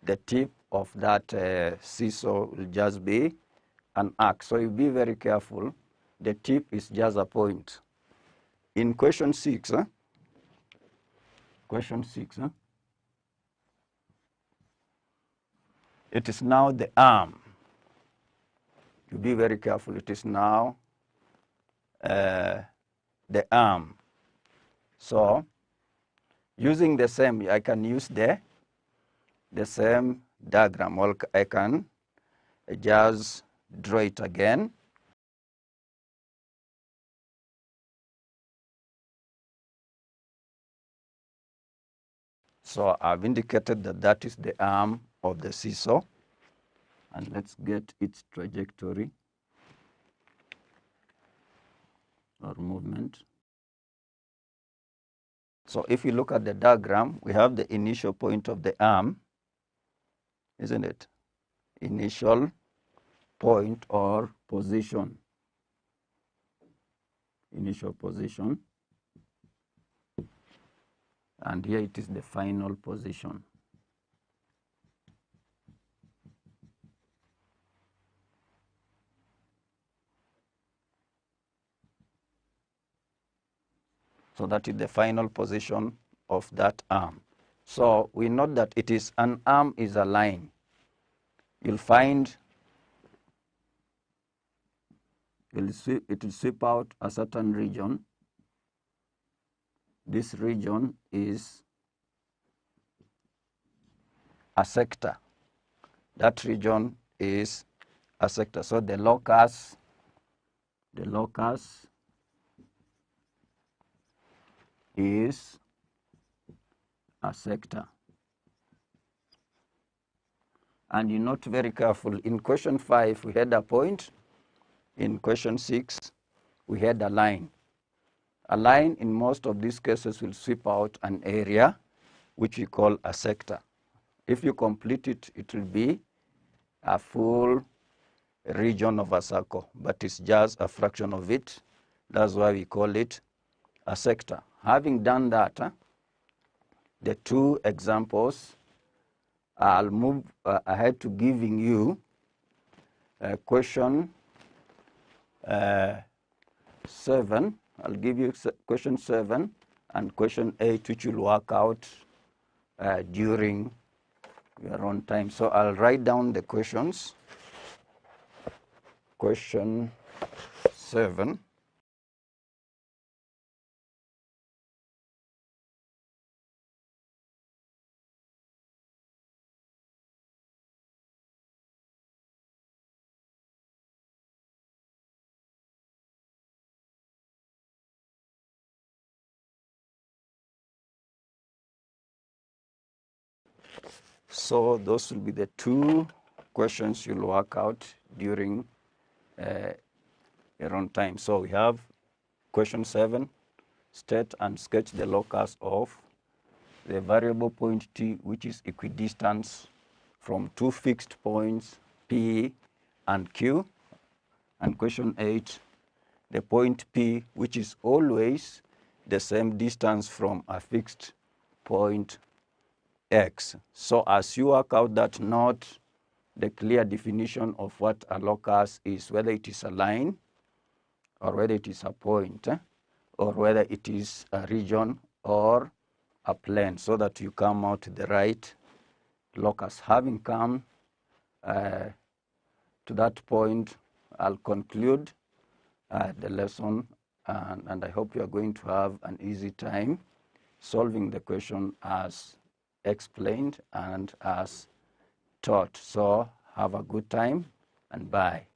the tip of that seesaw will just be an arc. So you be very careful. The tip is just a point. In question 6, it is now the arm. You be very careful. It is now the arm. So using the same, I can use the same diagram. Well, I can just draw it again. So I've indicated that that is the arm of the seesaw. And let's get its trajectory or movement. So if you look at the diagram, we have the initial point of the arm, isn't it? Initial point or position. Initial position. And here it is the final position. So that is the final position of that arm. So we note that it is an arm is a line. You'll find it will sweep out a certain region. This region is a sector. That region is a sector. So the locus is a sector. And you note very careful, in question 5 we had a point, in question 6 we had a line. A line in most of these cases will sweep out an area which we call a sector. If you complete it, it will be a full region of a circle, but it's just a fraction of it. That's why we call it a sector. Having done that, the two examples, I'll move ahead to giving you question 7. I'll give you question 7 and question 8, which will work out during your own time. So I'll write down the questions. Question 7. So those will be the two questions you'll work out during your own time. So we have question 7, state and sketch the locus of the variable point t, which is equidistant from two fixed points P and Q. And question 8, the point P, which is always the same distance from a fixed point X. So as you work out that, note the clear definition of what a locus is, whether it is a line or whether it is a point, or whether it is a region or a plane, so that you come out the right locus. Having come to that point, I'll conclude the lesson, and I hope you are going to have an easy time solving the question as explained and as taught. So have a good time and bye.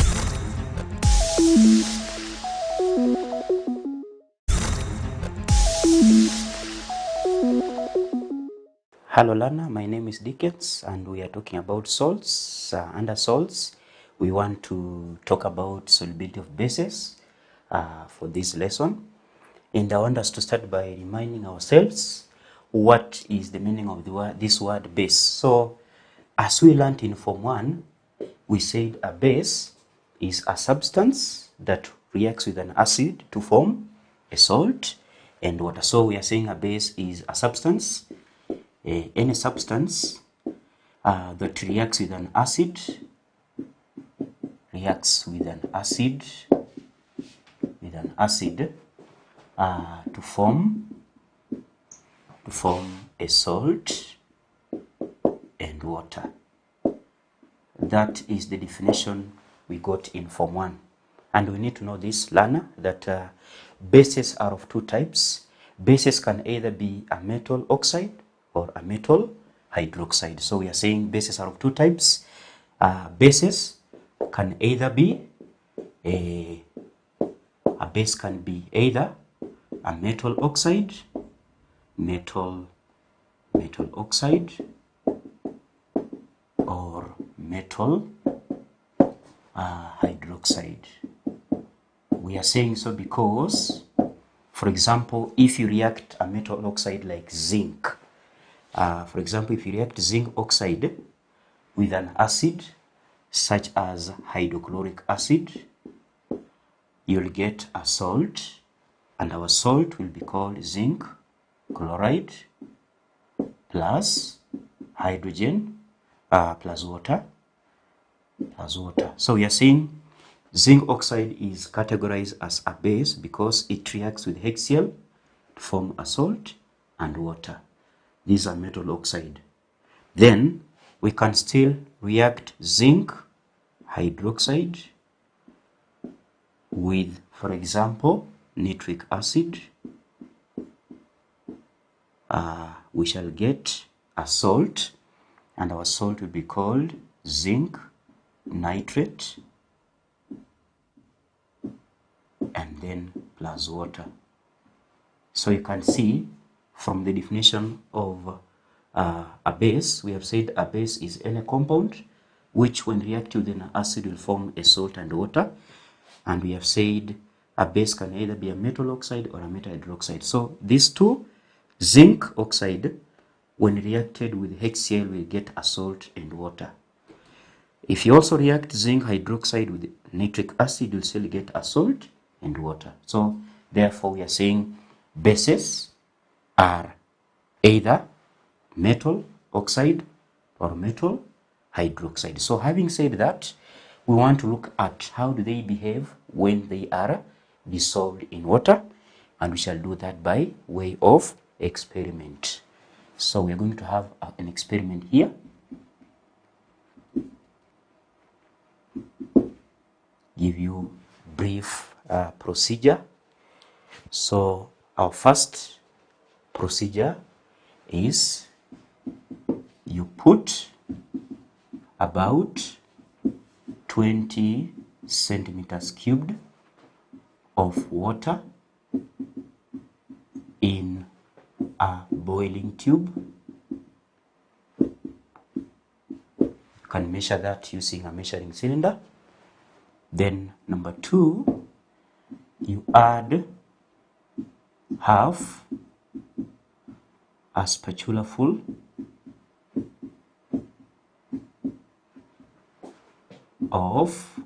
Hello learner, my name is Dickens and we are talking about salts. Under salts, we want to talk about solubility of bases for this lesson. And I want us to start by reminding ourselves what is the meaning of the word, this word base. So as we learned in Form 1, we said a base is a substance that reacts with an acid to form a salt and water. So we are saying a base is a substance, any substance that reacts with an acid, to form a salt and water. That is the definition we got in Form 1. And we need to know this, learner, that bases are of two types. Bases can either be a metal oxide or a metal hydroxide. So we are saying bases are of two types. Bases can either be a base can be either a metal oxide, or metal hydroxide. We are saying so because, for example, if you react a metal oxide like zinc, for example, if you react zinc oxide with an acid such as hydrochloric acid, you'll get a salt, and our salt will be called zinc chloride plus hydrogen plus water. So we are saying zinc oxide is categorized as a base because it reacts with HCl to form a salt and water. These are metal oxide. Then we can still react zinc hydroxide with, for example, nitric acid. We shall get a salt, and our salt will be called zinc nitrate, and then plus water. So you can see from the definition of a base, we have said a base is any compound which when reacted with an acid will form a salt and water. And we have said a base can either be a metal oxide or a metal hydroxide. So these two, zinc oxide, when reacted with HCl will get a salt and water. If you also react zinc hydroxide with nitric acid, you'll still get a salt and water. So therefore we are saying bases are either metal oxide or metal hydroxide. So having said that, we want to look at how do they behave when they are dissolved in water, and we shall do that by way of experiment. So we are going to have an experiment here. Give you brief procedure. So our first procedure is you put about 20 centimeters cubed of water in a boiling tube. You can measure that using a measuring cylinder. Then number 2, you add half a spatula full of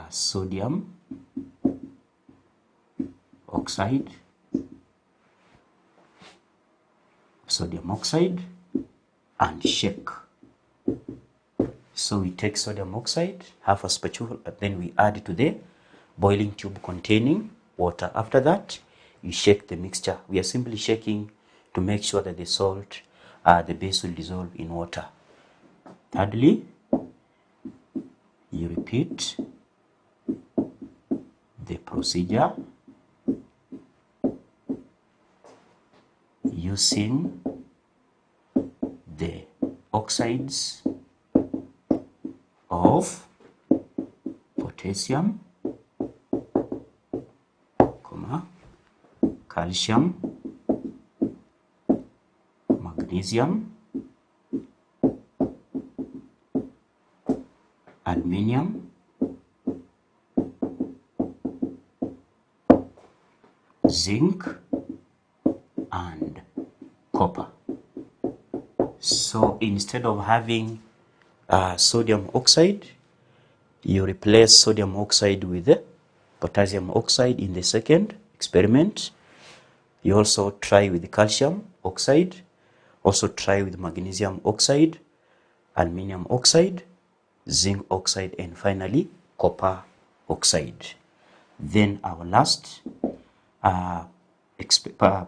sodium oxide, and shake. So we take sodium oxide, half a spatula, then we add it to the boiling tube containing water. After that, you shake the mixture. We are simply shaking to make sure that the salt, the base will dissolve in water. Thirdly, you repeat the procedure using the oxides of potassium, calcium, magnesium, aluminium, zinc, and copper. So instead of having sodium oxide, you replace sodium oxide with potassium oxide in the second experiment. You also try with calcium oxide, also try with magnesium oxide, aluminium oxide, zinc oxide, and finally copper oxide. Then our last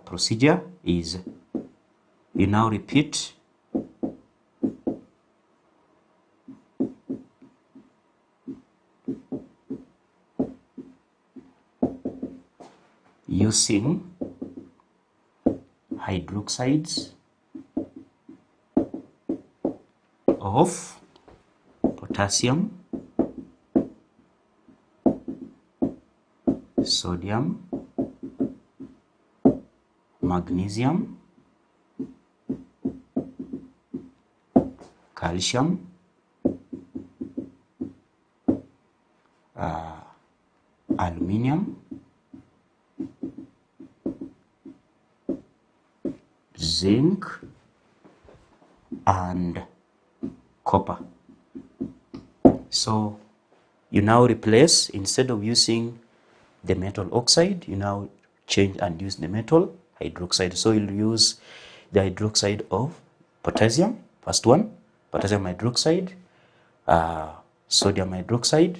procedure is you now repeat using hydroxides of potassium, sodium, magnesium, calcium, aluminium, zinc, and copper. So you now replace, instead of using the metal oxide, you now change and use the metal hydroxide. So you'll use the hydroxide of potassium, first one, potassium hydroxide, sodium hydroxide,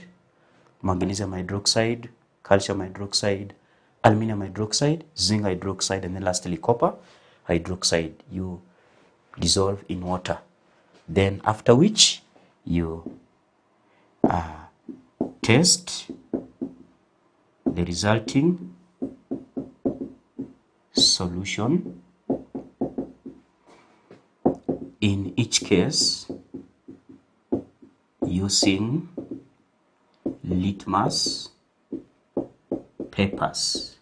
magnesium hydroxide, calcium hydroxide, aluminum hydroxide, zinc hydroxide, and then lastly copper hydroxide. You dissolve in water. Then after which you test the resulting solution. In each case, using litmus papers.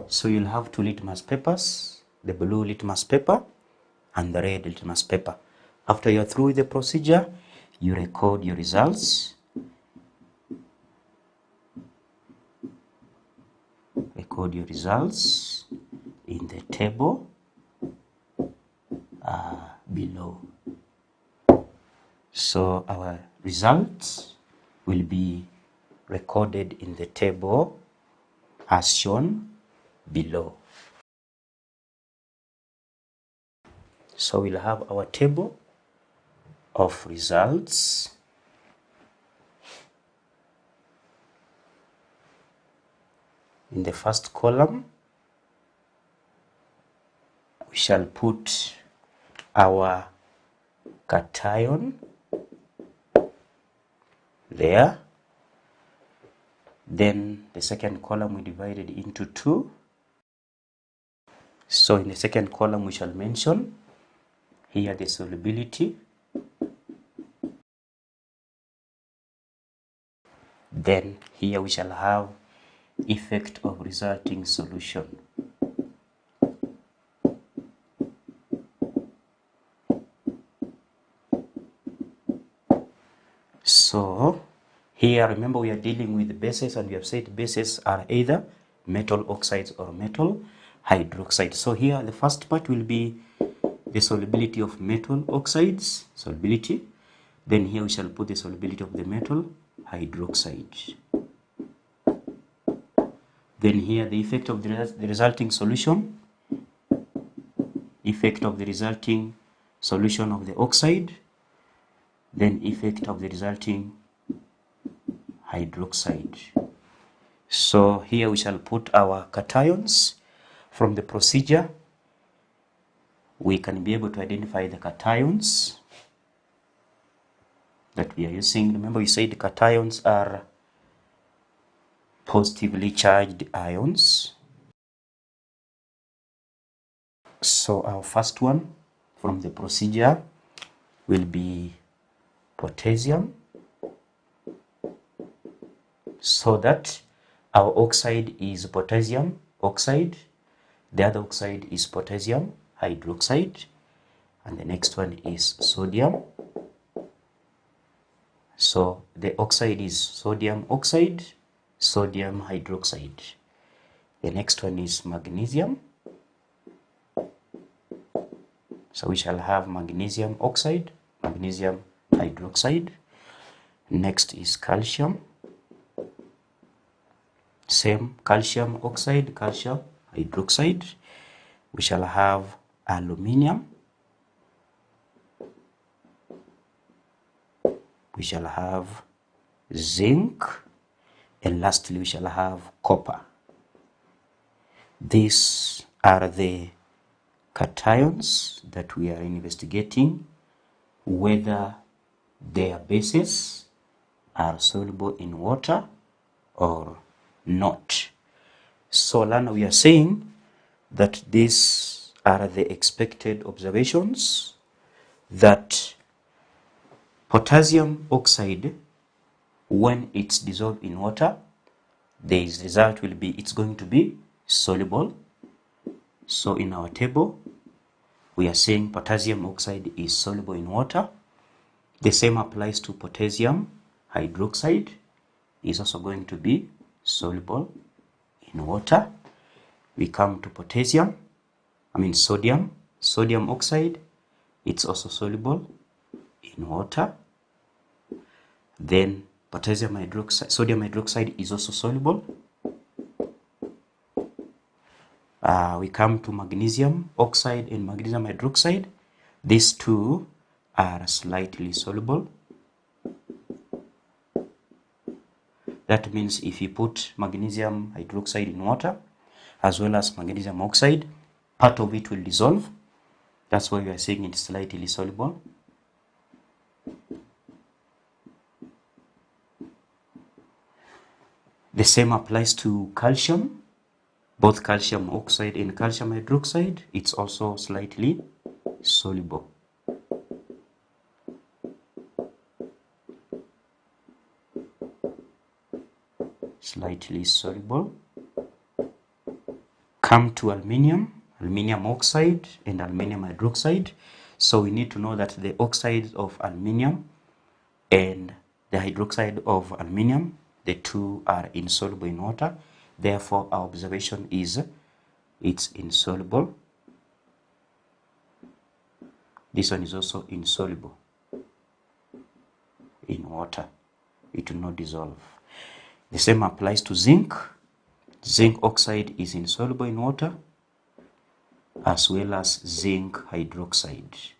So you'll have two litmus papers, the blue litmus paper and the red litmus paper. After you're through with the procedure, you record your results. Record your results in the table below. So our results will be recorded in the table as shown below. So we'll have our table of results. In the first column, we shall put our cation there. Then the second column we divided into two. So in the second column we shall mention here the solubility. Then here we shall have effect of resulting solution. So here, remember, we are dealing with bases, and we have said bases are either metal oxides or metal hydroxide. So here the first part will be the solubility of metal oxides, solubility. Then here we shall put the solubility of the metal hydroxide. Then here the effect of the resulting solution, effect of the resulting solution of the oxide, then effect of the resulting hydroxide. So here we shall put our cations. From the procedure, we can be able to identify the cations that we are using. Remember, we said cations are positively charged ions. So our first one from the procedure will be potassium, so that our oxide is potassium oxide, the other oxide is potassium hydroxide, and the next one is sodium. So the oxide is sodium oxide, sodium hydroxide. The next one is magnesium. So we shall have magnesium oxide, magnesium hydroxide. Next is calcium. Same, calcium oxide, calcium hydroxide. We shall have aluminium. we shall have zinc, and lastly we shall have copper. These are the cations that we are investigating whether their bases are soluble in water or not. So now we are saying that these are the expected observations, that potassium oxide, when it's dissolved in water, the result will be it's going to be soluble. So in our table we are saying potassium oxide is soluble in water. The same applies to potassium hydroxide, is also going to be soluble in water. We come to sodium oxide, it's also soluble in water. Then sodium hydroxide is also soluble. We come to magnesium oxide and magnesium hydroxide. These two are slightly soluble. That means if you put magnesium hydroxide in water as well as magnesium oxide, part of it will dissolve. That's why we are saying it's slightly soluble. The same applies to calcium. Both calcium oxide and calcium hydroxide, it's also slightly soluble. Slightly soluble. Come to aluminium oxide and aluminium hydroxide. So we need to know that the oxides of aluminium and the hydroxide of aluminium, the two are insoluble in water. Therefore, our observation is it's insoluble. This one is also insoluble in water. It will not dissolve. The same applies to zinc. Zinc oxide is insoluble in water, as well as zinc hydroxide.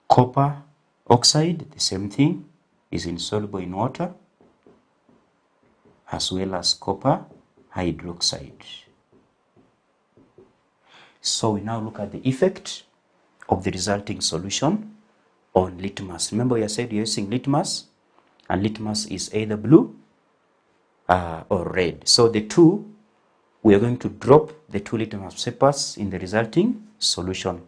Copper oxide, the same thing, is insoluble in water, as well as copper hydroxide. So we now look at the effect of the resulting solution on litmus. Remember we said you're using litmus, and litmus is either blue or red. So we are going to drop the two litmus papers in the resulting solution.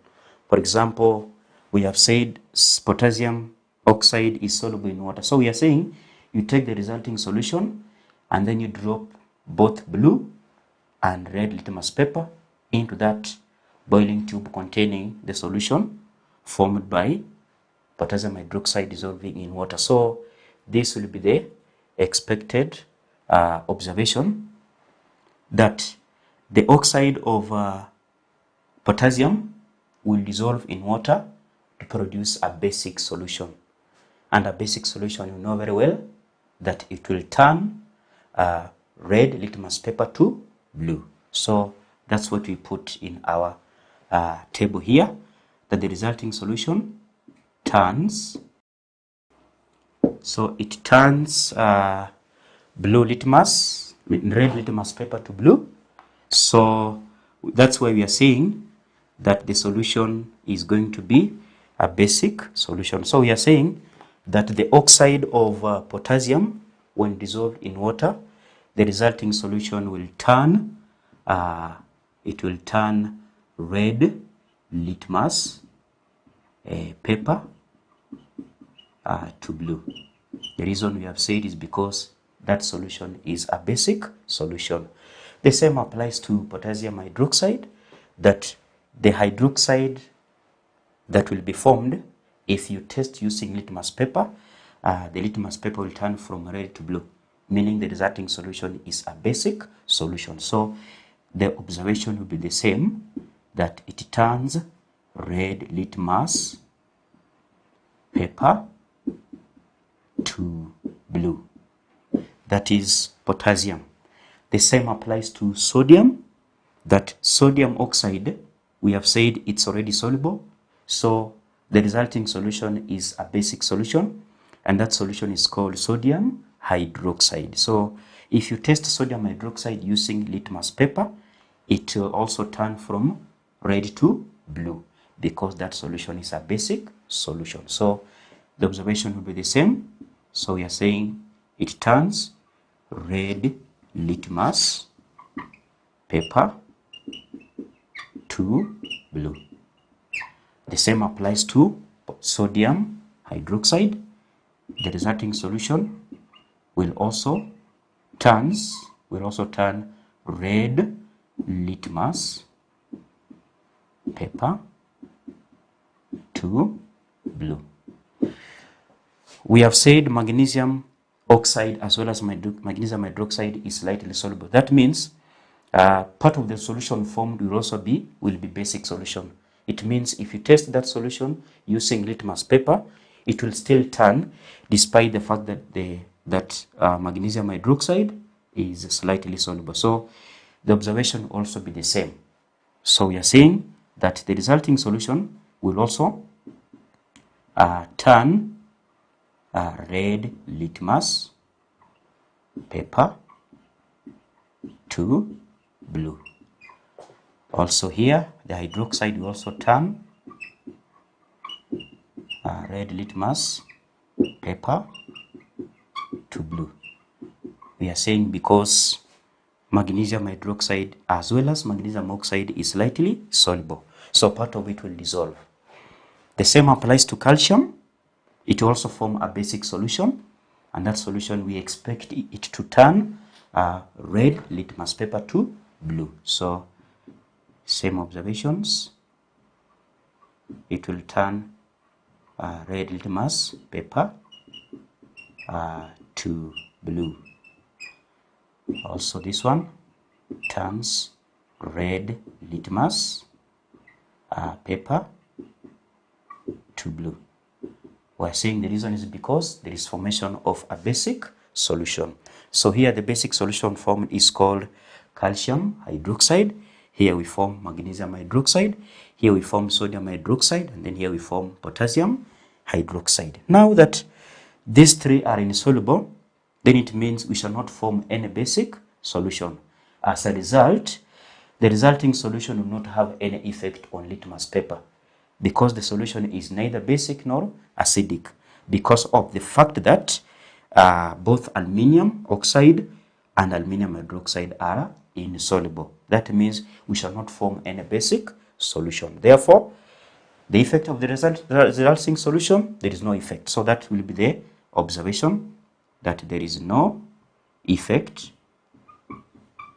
For example, we have said potassium oxide is soluble in water. So we are saying you take the resulting solution and then you drop both blue and red litmus paper into that boiling tube containing the solution formed by potassium hydroxide dissolving in water. So this will be the expected observation, that the oxide of potassium will dissolve in water to produce a basic solution. And a basic solution, you know very well that it will turn red litmus paper to blue. So that's what we put in our table here, that the resulting solution turns. So it turns red litmus paper to blue. So that's why we are saying that the solution is going to be a basic solution. So we are saying that the oxide of potassium, when dissolved in water, the resulting solution will turn red litmus paper to blue. The reason we have said is because that solution is a basic solution. The same applies to potassium hydroxide, that the hydroxide that will be formed if you test using litmus paper, the litmus paper will turn from red to blue, meaning the resulting solution is a basic solution. So the observation will be the same, that it turns red litmus paper to blue. That is potassium. The same applies to sodium, that sodium oxide, we have said it's already soluble. So the resulting solution is a basic solution, and that solution is called sodium hydroxide. So if you test sodium hydroxide using litmus paper, it will also turn from red to blue because that solution is a basic solution. So the observation will be the same. So we are saying it turns red litmus paper to blue. The same applies to sodium hydroxide. The resulting solution will also turn red litmus paper to blue. We have said magnesium oxide as well as magnesium hydroxide is lightly soluble. That means part of the solution formed will be basic solution. It means if you test that solution using litmus paper, it will still turn despite the fact that magnesium hydroxide is slightly soluble. So the observation will also be the same. So we are saying that the resulting solution will also turn red litmus paper to blue. Also here, the hydroxide will also turn red litmus paper to blue. We are saying because magnesium hydroxide as well as magnesium oxide is lightly soluble, so part of it will dissolve. The same applies to calcium. It will also form a basic solution, and that solution we expect it to turn red litmus paper to blue. So same observations, it will turn red litmus paper to blue. Also this one turns red litmus paper to blue. We're saying the reason is because there is formation of a basic solution. So here the basic solution formed is called calcium hydroxide. Here we form magnesium hydroxide. Here we form sodium hydroxide, and then here we form potassium hydroxide. Now that these three are insoluble, then it means we shall not form any basic solution. As a result, the resulting solution will not have any effect on litmus paper because the solution is neither basic nor acidic, because of the fact that both aluminium oxide and aluminium hydroxide are insoluble. That means we shall not form any basic solution. Therefore, the effect of the resulting solution, there is no effect. So that will be the observation, that there is no effect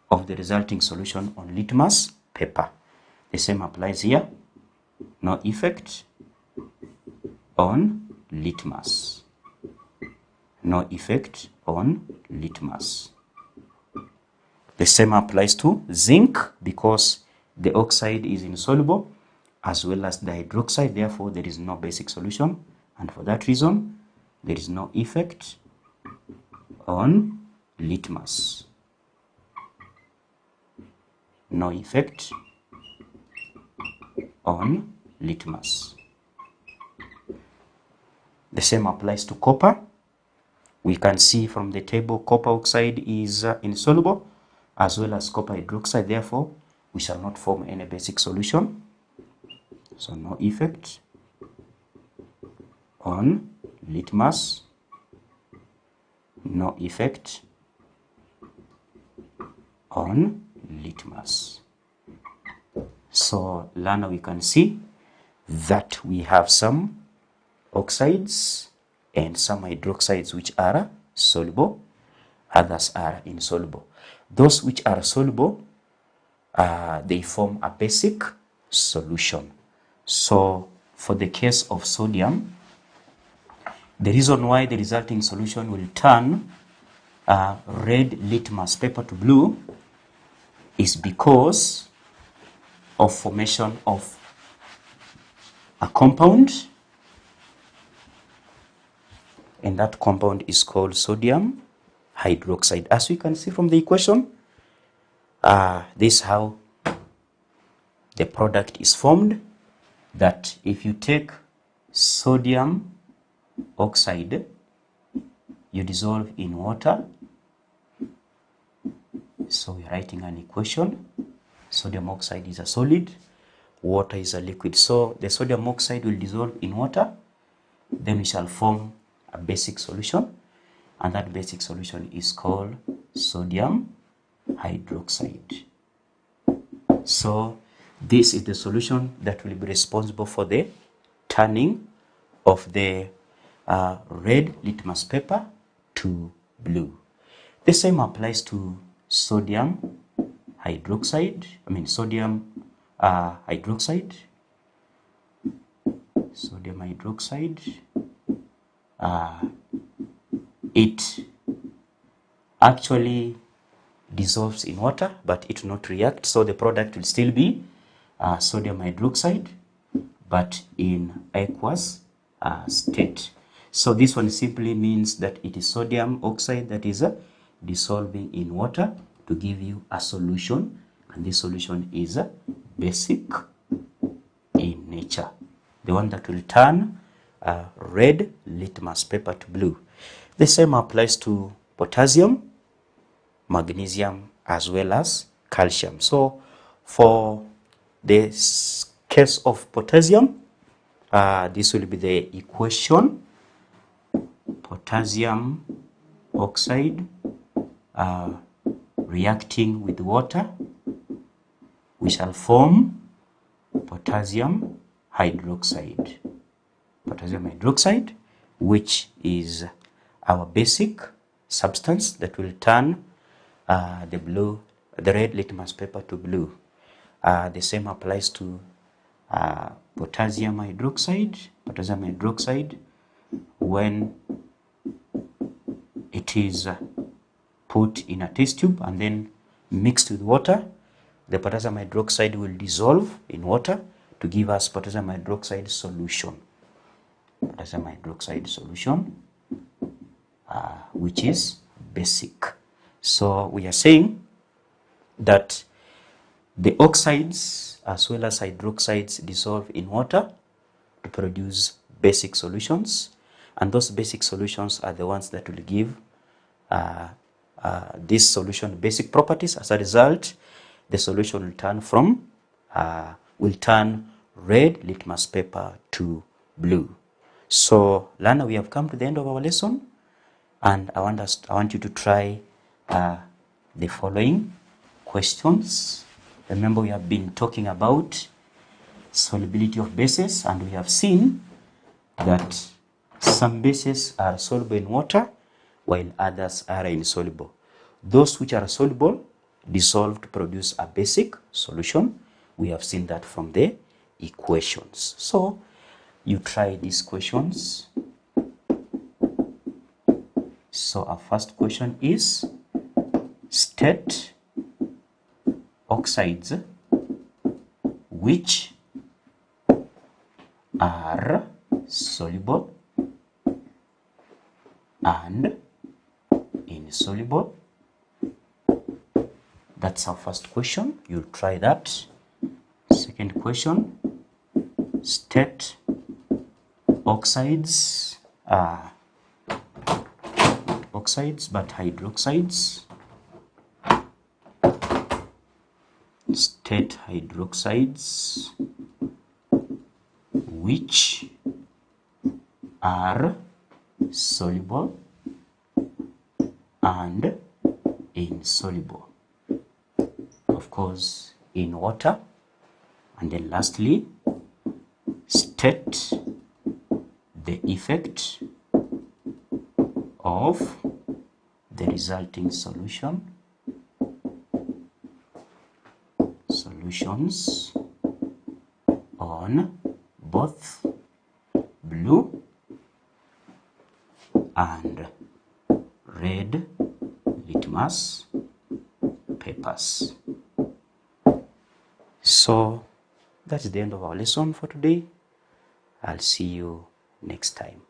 of the resulting solution on litmus paper. The same applies here. No effect on litmus. No effect on litmus. The same applies to zinc because the oxide is insoluble as well as the hydroxide. Therefore, there is no basic solution, and for that reason, there is no effect on litmus. No effect on litmus. The same applies to copper. We can see from the table copper oxide is insoluble as well as copper hydroxide. Therefore, we shall not form any basic solution. So no effect on litmus. No effect on litmus. So learner, we can see that we have some oxides and some hydroxides which are soluble, others are insoluble. Those which are soluble, they form a basic solution. So for the case of sodium, the reason why the resulting solution will turn red litmus paper to blue is because of formation of a compound, and that compound is called sodium hydroxide. As we can see from the equation, this is how the product is formed, that if you take sodium oxide you dissolve in water. So we're writing an equation. Sodium oxide is a solid, water is a liquid. So the sodium oxide will dissolve in water, then we shall form a basic solution, and that basic solution is called sodium hydroxide. So this is the solution that will be responsible for the turning of the red litmus paper to blue. The same applies to sodium hydroxide. Sodium hydroxide. Sodium hydroxide. It actually dissolves in water, but it will not react. So the product will still be sodium hydroxide, but in aqueous state. So this one simply means that it is sodium oxide that is dissolving in water to give you a solution, and this solution is basic in nature, the one that will turn red litmus paper to blue. The same applies to potassium, magnesium, as well as calcium. So for the case of potassium, this will be the equation: potassium oxide reacting with water, we shall form potassium hydroxide. Potassium hydroxide, which is our basic substance that will turn the red litmus paper to blue. The same applies to potassium hydroxide. Potassium hydroxide, when it is put in a test tube and then mixed with water, the potassium hydroxide will dissolve in water to give us potassium hydroxide solution. Potassium hydroxide solution, which is basic. So we are saying that the oxides as well as hydroxides dissolve in water to produce basic solutions, and those basic solutions are the ones that will give this solution basic properties. As a result, the solution will turn red litmus paper to blue. So learner, we have come to the end of our lesson, and I want you to try the following questions. Remember, we have been talking about solubility of bases, and we have seen that some bases are soluble in water while others are insoluble. Those which are soluble dissolve to produce a basic solution. We have seen that from the equations. So you try these questions. So our first question is, state oxides which are soluble and insoluble. That's our first question. You'll try that. Second question, state oxides, oxides but hydroxides. State hydroxides which are soluble and insoluble, of course, in water. And then lastly, state the effect of the resulting solutions on both blue and red litmus papers. So that's the end of our lesson for today. I'll see you next time.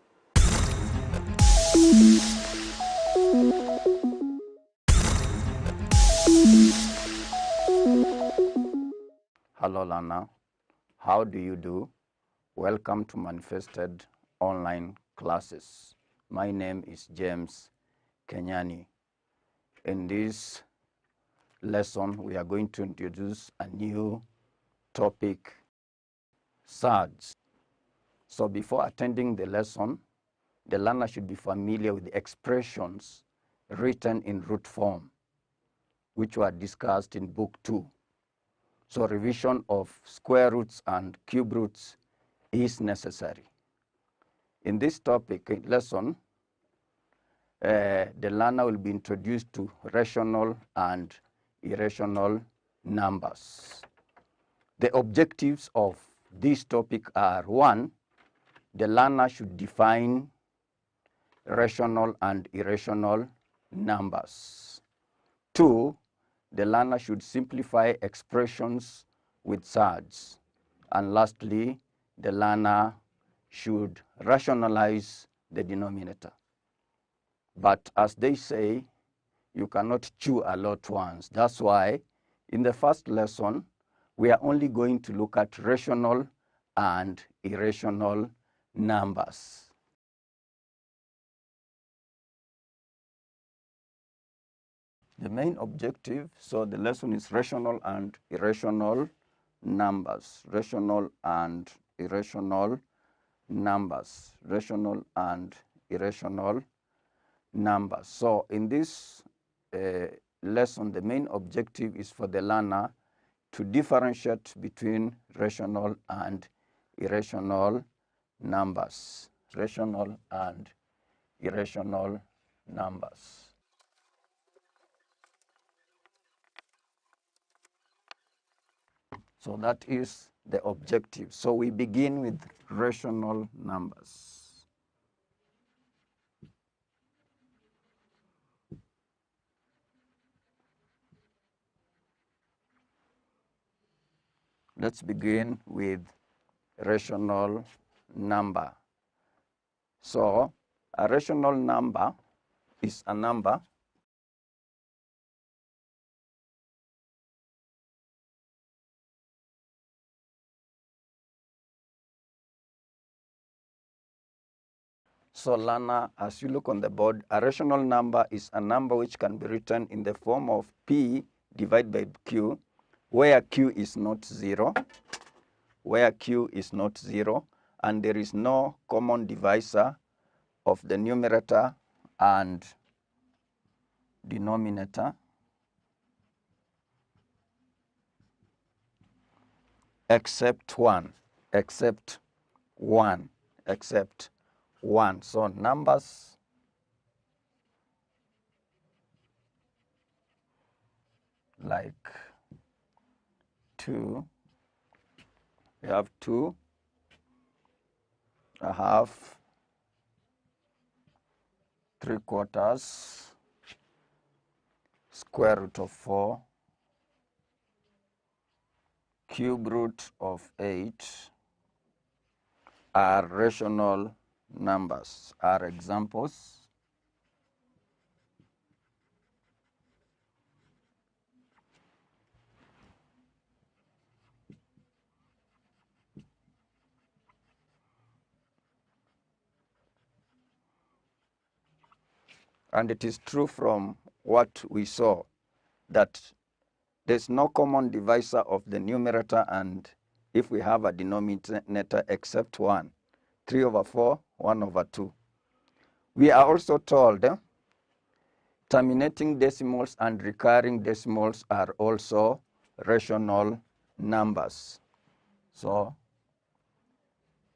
Hello, learner. How do you do? Welcome to Manifested Online Classes. My name is James Kenyani. In this lesson, we are going to introduce a new topic, surge. So before attending the lesson, the learner should be familiar with the expressions written in root form, which were discussed in Book 2. So revision of square roots and cube roots is necessary. In this topic lesson, the learner will be introduced to rational and irrational numbers. The objectives of this topic are: 1, the learner should define rational and irrational numbers. 2, the learner should simplify expressions with surds. And lastly, the learner should rationalize the denominator. But as they say, you cannot chew a lot once. That's why in the first lesson, we are only going to look at rational and irrational numbers. The main objective, so the lesson is rational and irrational numbers. Rational and irrational numbers. Rational and irrational numbers. So in this lesson, the main objective is for the learner to differentiate between rational and irrational numbers. Rational and irrational numbers. So that is the objective. So we begin with rational numbers. Let's begin with rational number. So a rational number is a number So learner, as you look on the board, a rational number is a number which can be written in the form of P divided by Q, where Q is not 0, and there is no common divisor of the numerator and denominator except one. So numbers like 2, we have 2, a half, 3/4, square root of 4, cube root of 8 are rational numbers, are examples. And it is true from what we saw that there's no common divisor of the numerator and if we have a denominator except 1, 3/4, 1/2. We are also told terminating decimals and recurring decimals are also rational numbers. So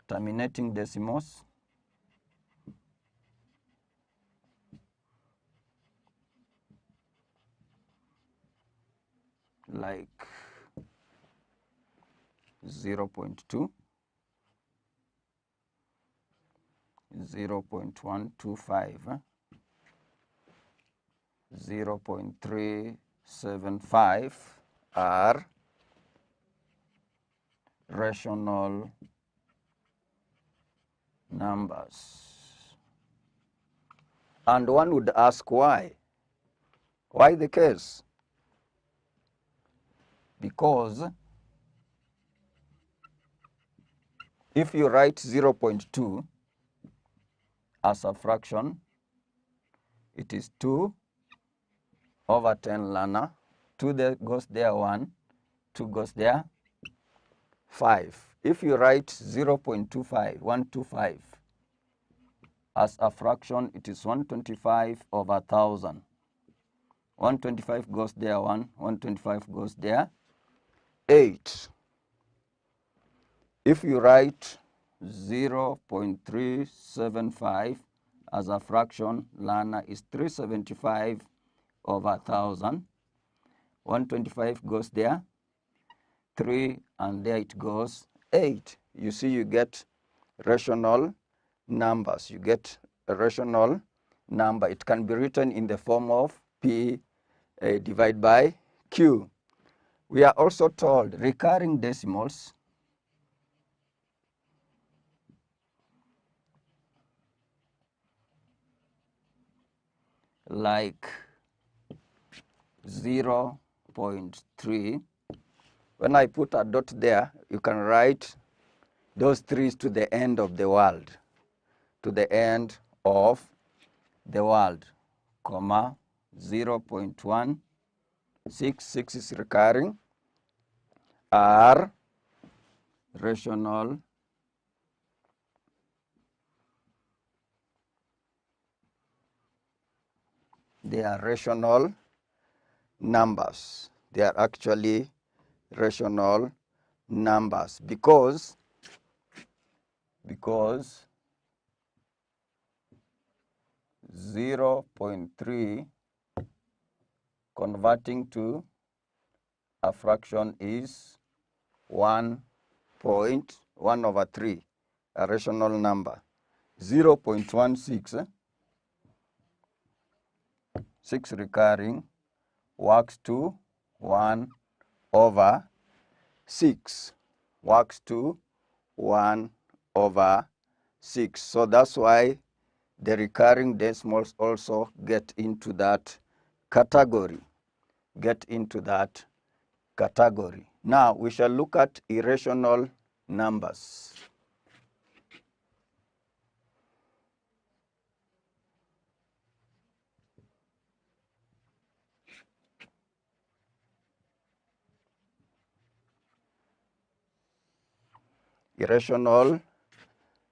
terminating decimals like 0.2, 0.125, 0.375 are rational numbers. And one would ask why? Why the case? Because if you write 0.2 as a fraction, it is 2 over 10 learner. 2 there goes there 1, 2 goes there 5. If you write 0.25, 125 as a fraction, it is 125 over 1,000. 125 goes there 1, 125 goes there 8. If you write 0.375 as a fraction, learner is 375 over 1,000. 125 goes there 3, and there it goes 8. You see, you get rational numbers. You get a rational number. It can be written in the form of P divided by Q. We are also told recurring decimals like 0.3. When I put a dot there, you can write those 3's to the end of the world, to the end of the world, comma 0.166 is recurring, are rational they are rational numbers. They are actually rational numbers because 0.3 converting to a fraction is 1.1 over 3, a rational number. 0.16, 6 recurring, works to 1 over 6, works to 1 over 6. So that's why the recurring decimals also get into that category, Now we shall look at irrational numbers. Irrational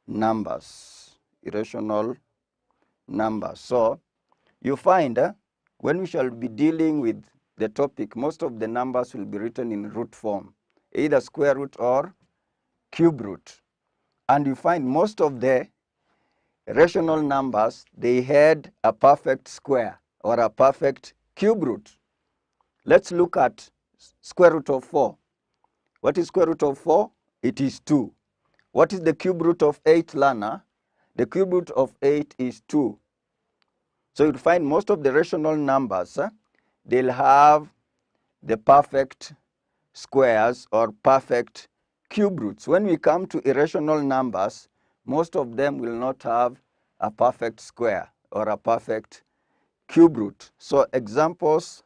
numbers. So you find when we shall be dealing with the topic, most of the numbers will be written in root form, either square root or cube root. And you find most of the rational numbers, they had a perfect square or a perfect cube root. Let's look at square root of 4. What is square root of 4? It is 2. What is the cube root of 8, Lana? The cube root of 8 is 2. So you'll find most of the rational numbers, they'll have the perfect squares or perfect cube roots. When we come to irrational numbers, most of them will not have a perfect square or a perfect cube root. So examples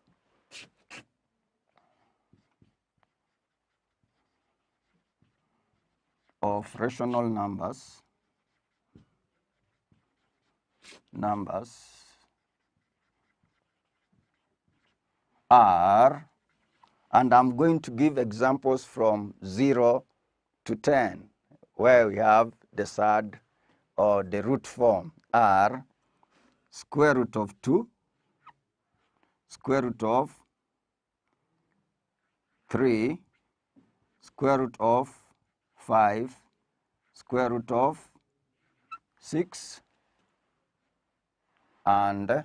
of rational numbers are, and I'm going to give examples from 0 to 10, where we have the third or the root form, are square root of 2, square root of 3, square root of 5, square root of 6, and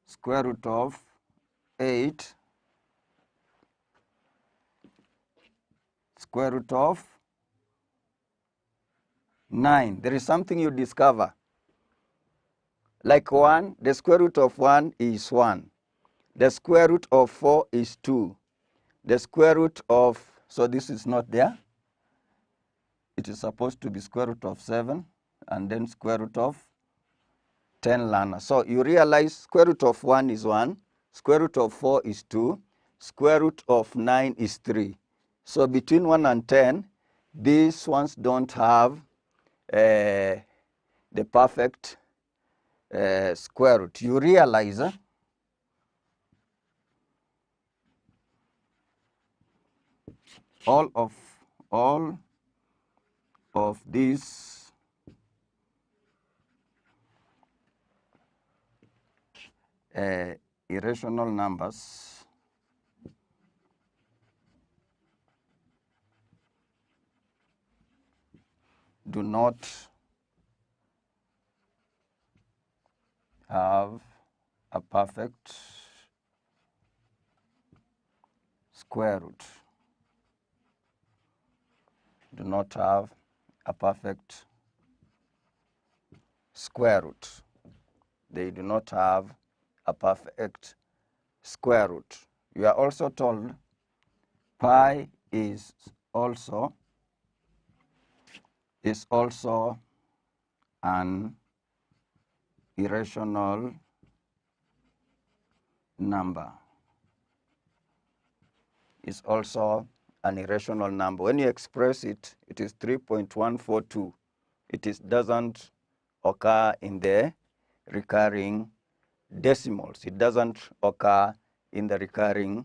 square root of 8, square root of 9. There is something you discover. Like 1, the square root of 1 is 1. The square root of 4 is 2. The square root of, so this is not there. It is supposed to be square root of 7 and then square root of 10 learner. So you realize square root of 1 is 1, square root of 4 is 2, square root of 9 is 3. So between 1 and 10, These ones don't have the perfect square root. You realize all of these irrational numbers do not have a perfect square root. Do not have a perfect square root. They do not have a perfect square root. You are also told pi is also an irrational number. Is also an irrational number. When you express it, it is 3.142. It doesn't occur in the recurring decimals. It doesn't occur in the recurring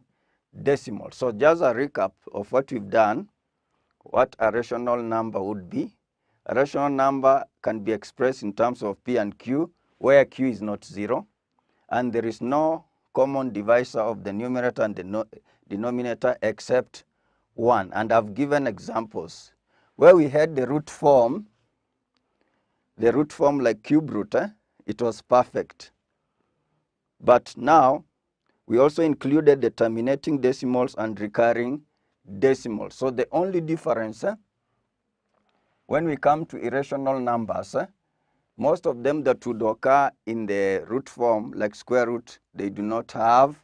decimals. So just a recap of what we've done, what a rational number would be. A rational number can be expressed in terms of P and Q, where Q is not 0, and there is no common divisor of the numerator and the denominator except 1. And I've given examples. Where we had the root form like cube root, it was perfect. But now, we also included the terminating decimals and recurring decimals. So the only difference when we come to irrational numbers, most of them that would occur in the root form, like square root, they do not have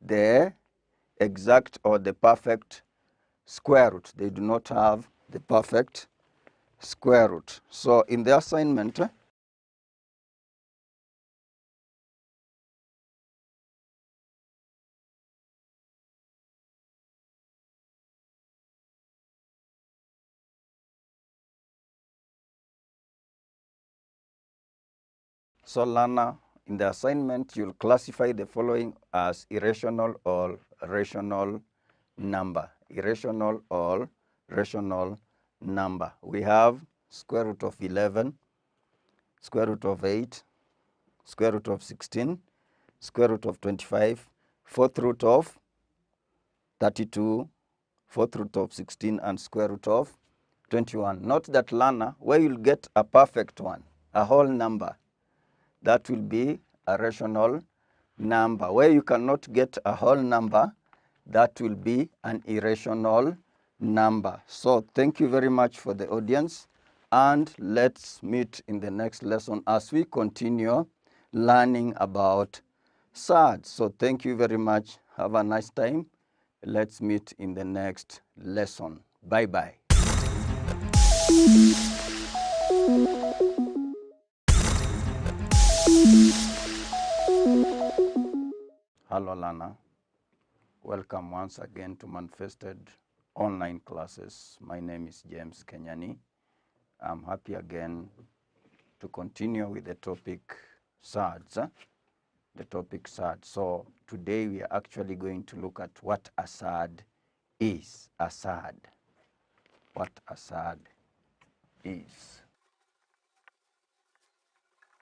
the exact or the perfect square root. They do not have the perfect square root. So in the assignment, so learner, in the assignment, you'll classify the following as irrational or rational number. Irrational or rational number. We have square root of 11, square root of 8, square root of 16, square root of 25, fourth root of 32, fourth root of 16, and square root of 21. Note that, learner, where you'll get a perfect one, a whole number, that will be a rational number. Where you cannot get a whole number, that will be an irrational number. So thank you very much for the audience, and let's meet in the next lesson as we continue learning about surds. So thank you very much. Have a nice time. Let's meet in the next lesson. Bye-bye. Hello, Lana. Welcome once again to Manifested Online Classes. My name is James Kenyani. I'm happy again to continue with the topic surds. The topic surd. So today we are actually going to look at what a surd is. A surd. What a surd is.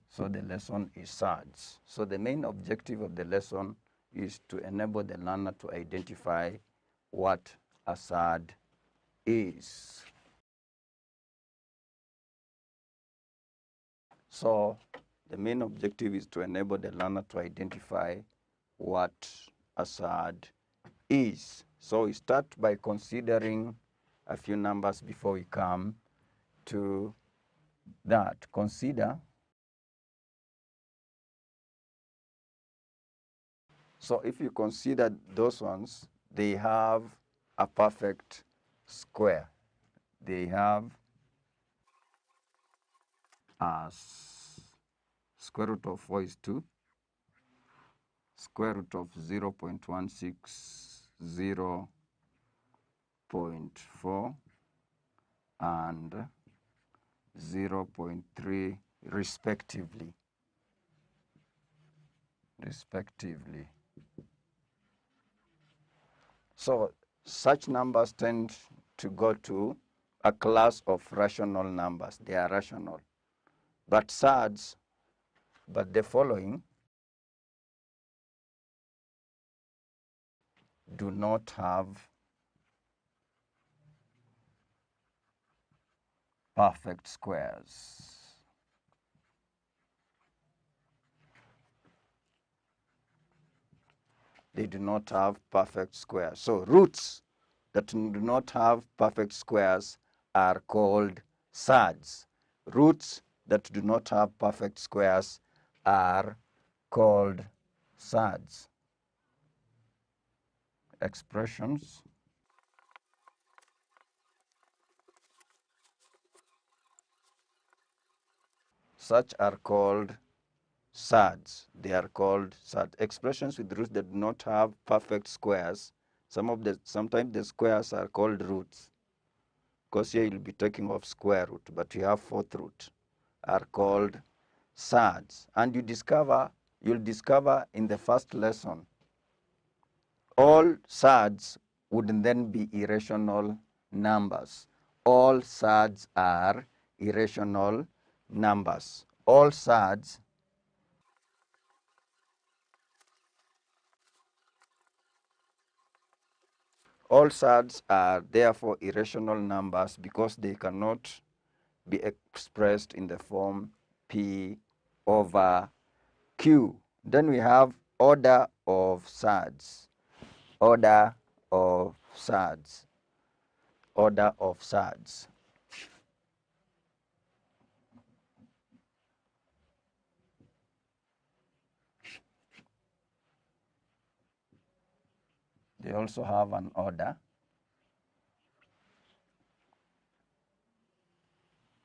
So the lesson is surds. So the main objective of the lesson is to enable the learner to identify what a surd is. So the main objective is to enable the learner to identify what a surd is. So we start by considering a few numbers before we come to that. Consider. So if you consider those ones, they have a perfect square. They have as square root of 4 is 2, square root of 0.16, 0.4, and 0.3 respectively. So such numbers tend to go to a class of rational numbers. They are rational. But the following do not have perfect squares. They do not have perfect squares. So roots that do not have perfect squares are called surds. Roots that do not have perfect squares are called surds. Expressions such are called surds. They are called surds. Expressions with roots that do not have perfect squares. Sometimes the squares are called roots. Because here you'll be taking off square root, but you have fourth root, are called surds. And you'll discover in the first lesson, all surds would then be irrational numbers. All surds are irrational numbers. All surds are therefore irrational numbers because they cannot be expressed in the form P over Q. Then we have order of surds. Order of surds. Order of surds. They also have an order.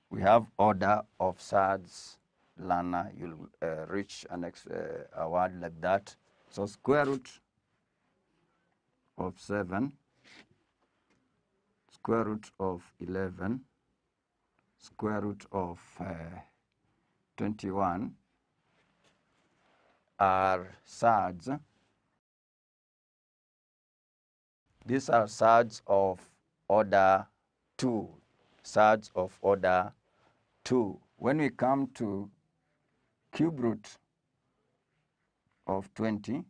We have order of surds. Lana, you'll reach a word like that. So square root of 7, square root of 11, square root of 21 are surds. These are surds of order 2. Surds of order 2. When we come to cube root of 20,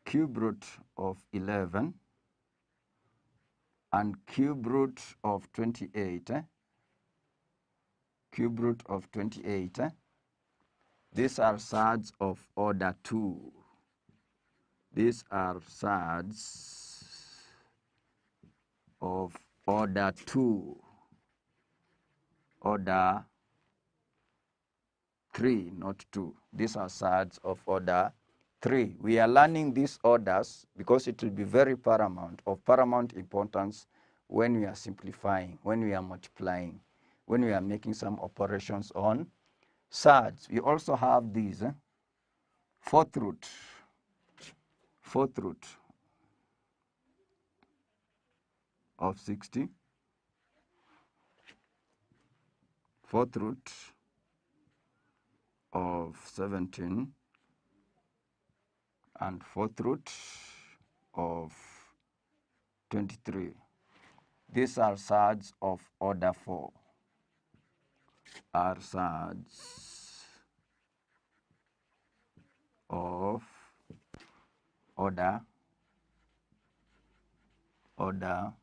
cube root of 11, and cube root of 28, cube root of 28, these are surds of order 2. These are surds of order 2. Order 3, not 2. These are surds of order 3. We are learning these orders because it will be very of paramount importance when we are simplifying, when we are multiplying, when we are making some operations on surds. We also have these fourth root of 60, fourth root of 17, and fourth root of 23. These are surds of order 4. Are surds of order 4.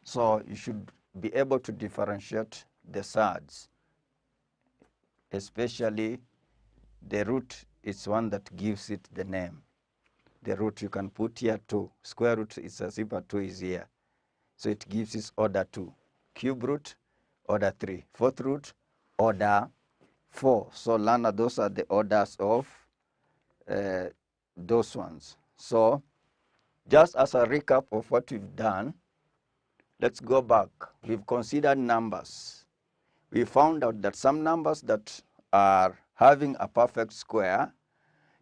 So you should be able to differentiate the surds, especially the root is one that gives it the name. The root you can put here 2. Square root is as if a 2 is here. So it gives its order 2. Cube root, order 3. Fourth root, order 4. So Lana, those are the orders of those ones. So just as a recap of what we've done, let's go back. We've considered numbers. We found out that some numbers that are having a perfect square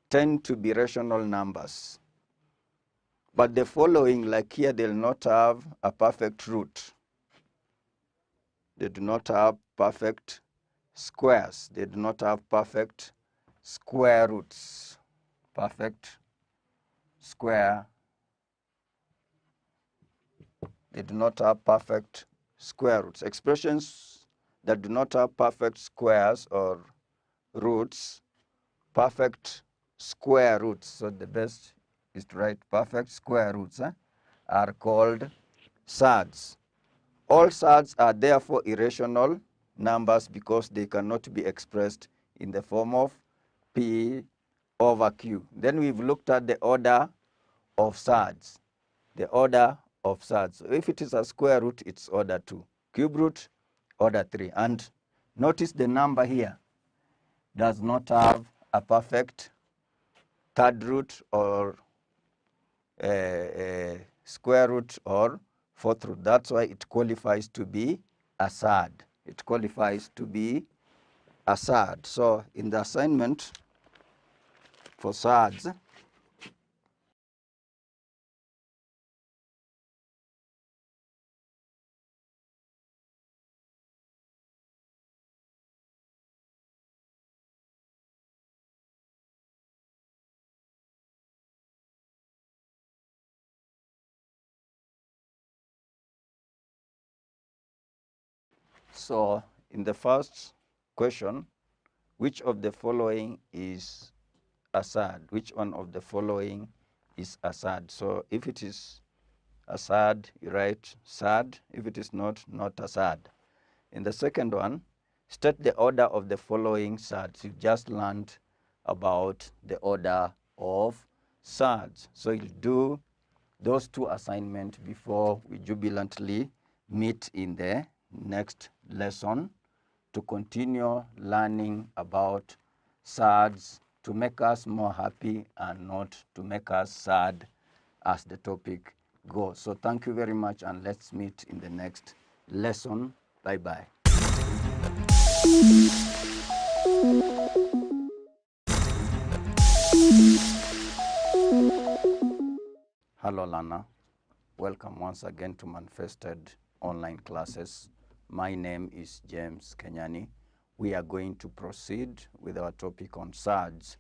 tend to be rational numbers. But the following, like here, they'll not have a perfect root. They do not have perfect squares. They do not have perfect square roots. Perfect square. They do not have perfect square roots. Expressions that do not have perfect squares or roots, perfect square roots. So the best is to write perfect square roots, are called surds. All surds are therefore irrational numbers because they cannot be expressed in the form of P over Q. Then we've looked at the order of surds. The order of surds. So if it is a square root, it's order 2. Cube root, order 3. And notice the number here does not have a perfect third root or square root or fourth root. That's why it qualifies to be a surd. It qualifies to be a surd. So in the assignment for surds, so in the first question, which of the following is a surd? Which one of the following is a surd? So if it is a surd, you write surd. If it is not a surd. In the second one, state the order of the following surds. You just learned about the order of surds. So you'll do those two assignments before we jubilantly meet in the next lesson to continue learning about surds to make us more happy and not to make us sad as the topic goes. So thank you very much, and let's meet in the next lesson. Bye-bye. Hello, Lana. Welcome once again to Manifested Online Classes. My name is James Kenyani. We are going to proceed with our topic on surds.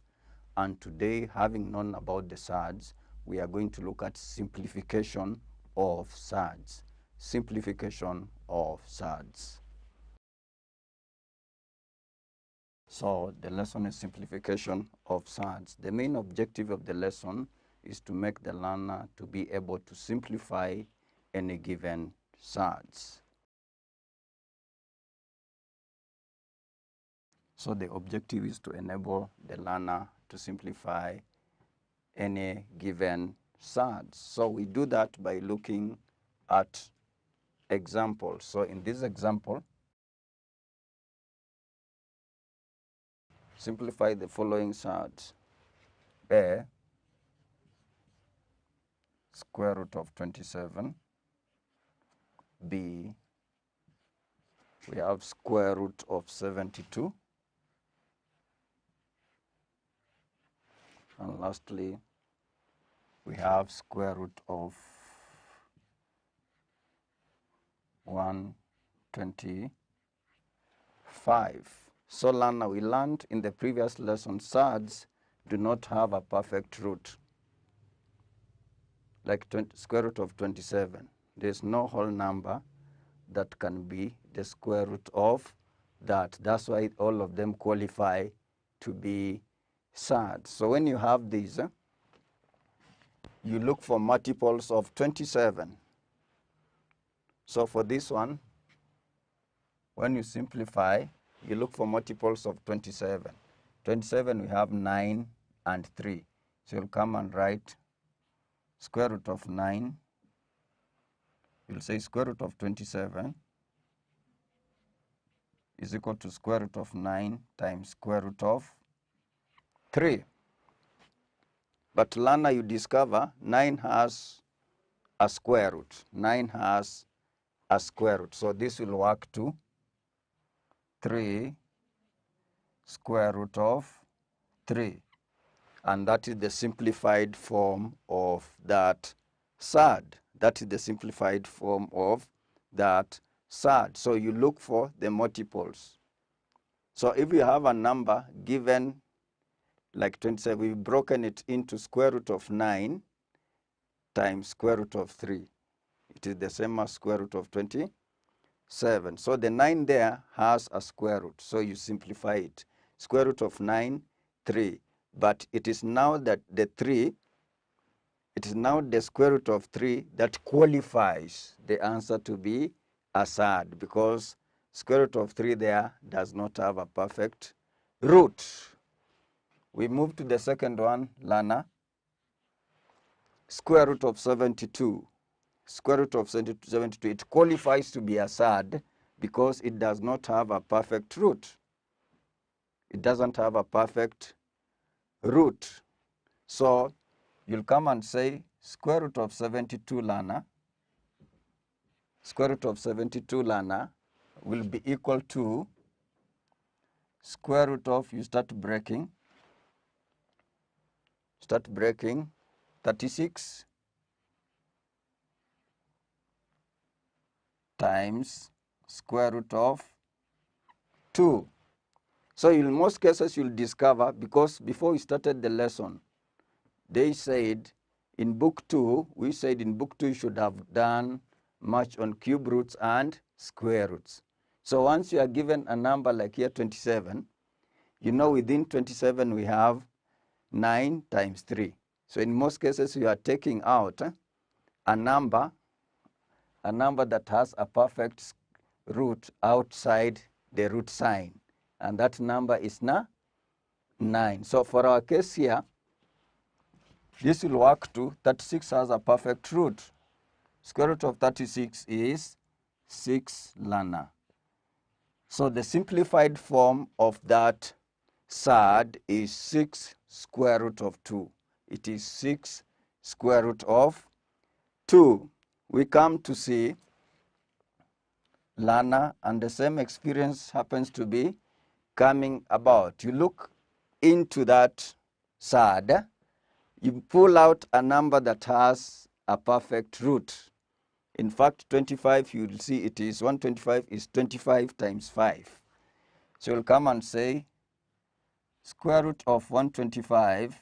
And today, having known about the surds, we are going to look at simplification of surds. Simplification of surds. So the lesson is simplification of surds. The main objective of the lesson is to make the learner to be able to simplify any given surds. So the objective is to enable the learner to simplify any given surds. So we do that by looking at examples. So in this example, simplify the following surds. A, square root of 27. B, we have square root of 72. And lastly, we have square root of 125. So learner, we learned in the previous lesson, surds do not have a perfect root, like square root of 27. There's no whole number that can be the square root of that. That's why all of them qualify to be surds. So when you have these, you look for multiples of 27. So for this one, when you simplify, you look for multiples of 27. 27, we have 9 and 3. So you'll come and write square root of 9. You'll say square root of 27 is equal to square root of 9 times square root of 3. But learner, you discover 9 has a square root. 9 has a square root. So this will work to 3 square root of 3. And that is the simplified form of that SAD. That is the simplified form of that SAD. So you look for the multiples. So if you have a number given like 27, we've broken it into square root of 9 times square root of 3. It is the same as square root of 27. So the 9 there has a square root. So you simplify it. Square root of 9, 3. But it is now that the 3, it is now the square root of 3 that qualifies the answer to be a SAD, because square root of 3 there does not have a perfect root. We move to the second one, Lana. Square root of 72. Square root of 72, it qualifies to be a SAD because it does not have a perfect root. It doesn't have a perfect root. So you'll come and say square root of 72 Lana, square root of 72 Lana will be equal to square root of, you start breaking 36 times square root of 2. So in most cases you'll discover, because before we started the lesson, they said in book 2, we said in book 2 you should have done much on cube roots and square roots. So once you are given a number like here 27, you know within 27 we have 9 times 3. So in most cases you are taking out a number that has a perfect root outside the root sign, and that number is 9. So for our case here, this will work to 36 has a perfect root. Square root of 36 is 6 Lana. So the simplified form of that SAD is 6 square root of 2. It is 6 square root of 2. We come to see Lana, and the same experience happens to be coming about. You look into that SAD, you pull out a number that has a perfect root. In fact, 25, you'll see it is 125 is 25 times 5. So you'll come and say square root of 125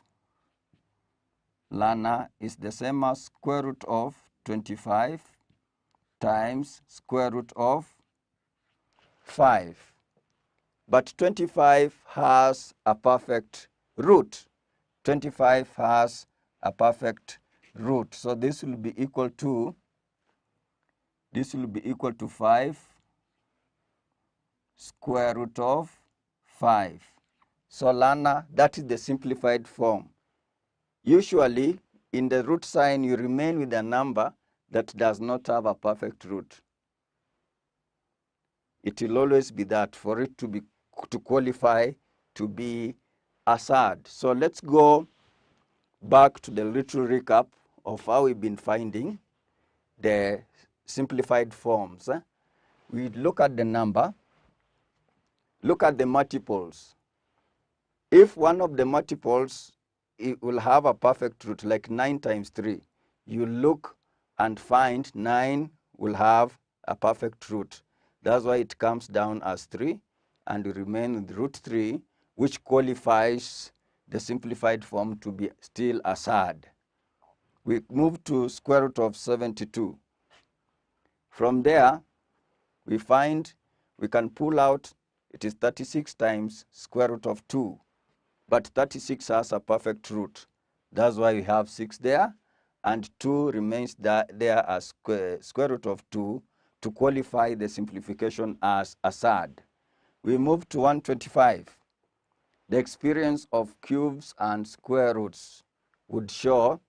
Lana is the same as square root of 25 times square root of 5. But 25 has a perfect root. 25 has a perfect root. So this will be equal to 5 square root of 5. So Lana, that is the simplified form. Usually in the root sign you remain with a number that does not have a perfect root. It will always be that for it to qualify to be a SAD. So let's go back to the little recap of how we've been finding the simplified forms. We look at the number, look at the multiples. If one of the multiples it will have a perfect root, like 9 times 3, you look and find 9 will have a perfect root. That's why it comes down as 3, and you remain with root 3, which qualifies the simplified form to be still a SAD. We move to square root of 72. From there, we find we can pull out, it is 36 times square root of 2. But 36 has a perfect root. That's why we have 6 there, and 2 remains there as square root of 2 to qualify the simplification as a SAD. We move to 125. The experience of cubes and square roots would show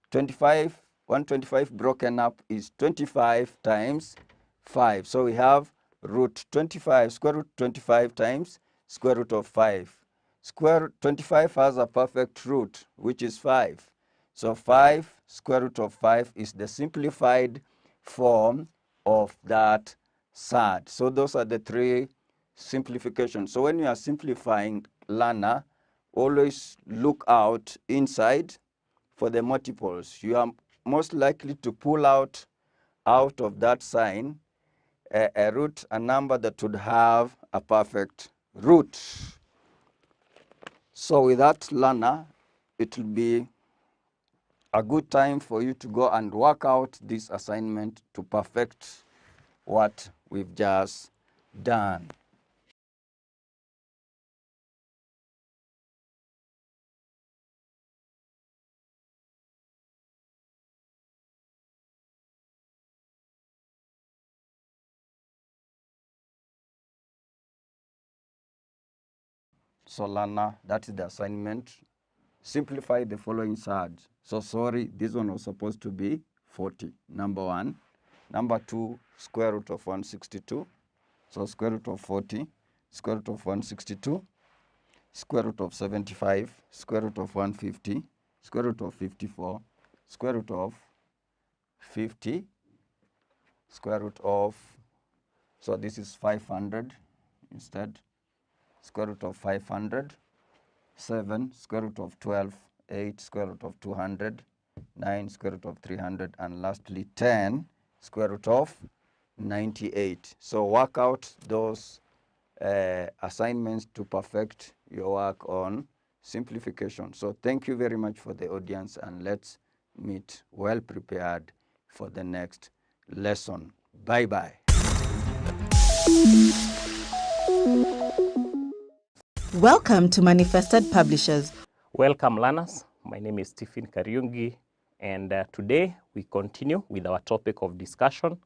125 broken up is 25 times 5. So we have root 25, square root 25 times square root of 5. Square root 25 has a perfect root, which is 5. So 5 square root of 5 is the simplified form of that SAD. So those are the 3 simplifications. So when you are simplifying Lana, always look out inside for the multiples. You are most likely to pull out of that sign a number that would have a perfect root. So with that, learner, it will be a good time for you to go and work out this assignment to perfect what we've just done. So learner, that is the assignment. Simplify the following surds. So sorry, this one was supposed to be 40, number 1. Number 2, square root of 162. So square root of 40, square root of 162, square root of 75, square root of 150, square root of 54, square root of 50, square root of, so this is 500 instead, square root of 500, 7, square root of 12, 8, square root of 200, 9, square root of 300, and lastly 10, square root of 98. So work out those assignments to perfect your work on simplification. So thank you very much for the audience, and let's meet well prepared for the next lesson. Bye-bye. Welcome to Manifested Publishers. Welcome learners, my name is Stephen Kariungi, and today we continue with our topic of discussion.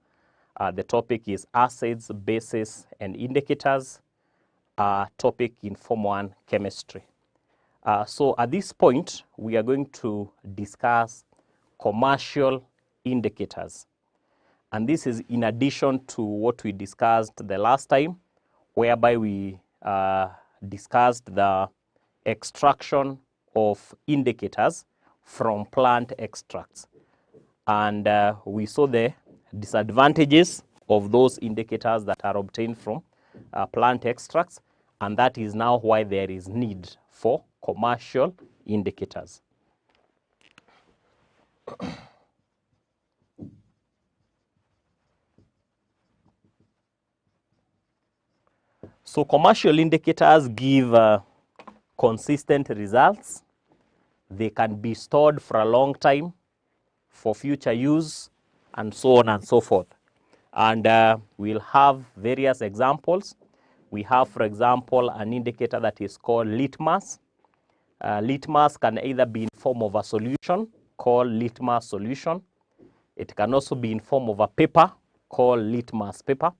The topic is acids, bases, and indicators, topic in Form 1 chemistry. So at this point, we are going to discuss commercial indicators. And this is in addition to what we discussed the last time, whereby we discussed the extraction of indicators from plant extracts. And we saw the disadvantages of those indicators that are obtained from plant extracts, and that is now why there is need for commercial indicators. So commercial indicators give consistent results. They can be stored for a long time for future use, and so on and so forth. And we'll have various examples. We have, for example, an indicator that is called litmus. Litmus can either be in form of a solution called litmus solution. It can also be in form of a paper called litmus paper.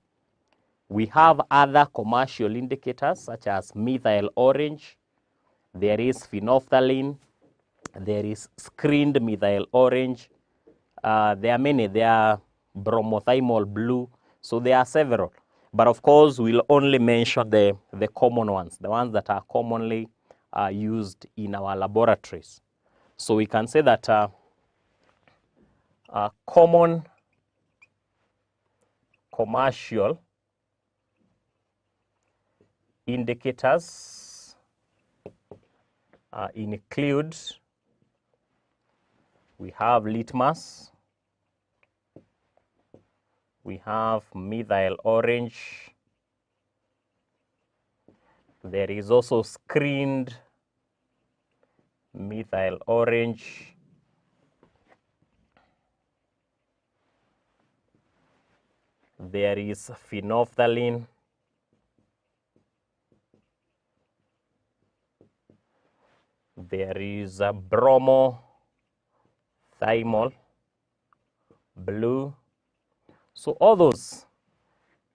We have other commercial indicators such as methyl orange. There is phenolphthalein. There is screened methyl orange. There are many. There are bromothymol blue. So there are several. But of course, we'll only mention the common ones, the ones that are commonly used in our laboratories. So we can say that common commercial indicators include, we have litmus, we have methyl orange, there is also screened methyl orange, there is phenolphthalein, there is a bromothymol blue. So all those,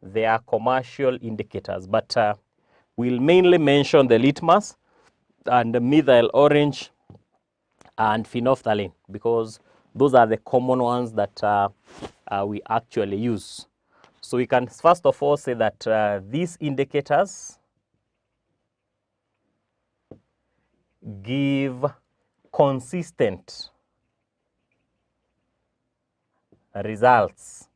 they are commercial indicators, but we'll mainly mention the litmus and the methyl orange and phenolphthalein, because those are the common ones that we actually use. So we can first of all say that these indicators give consistent results.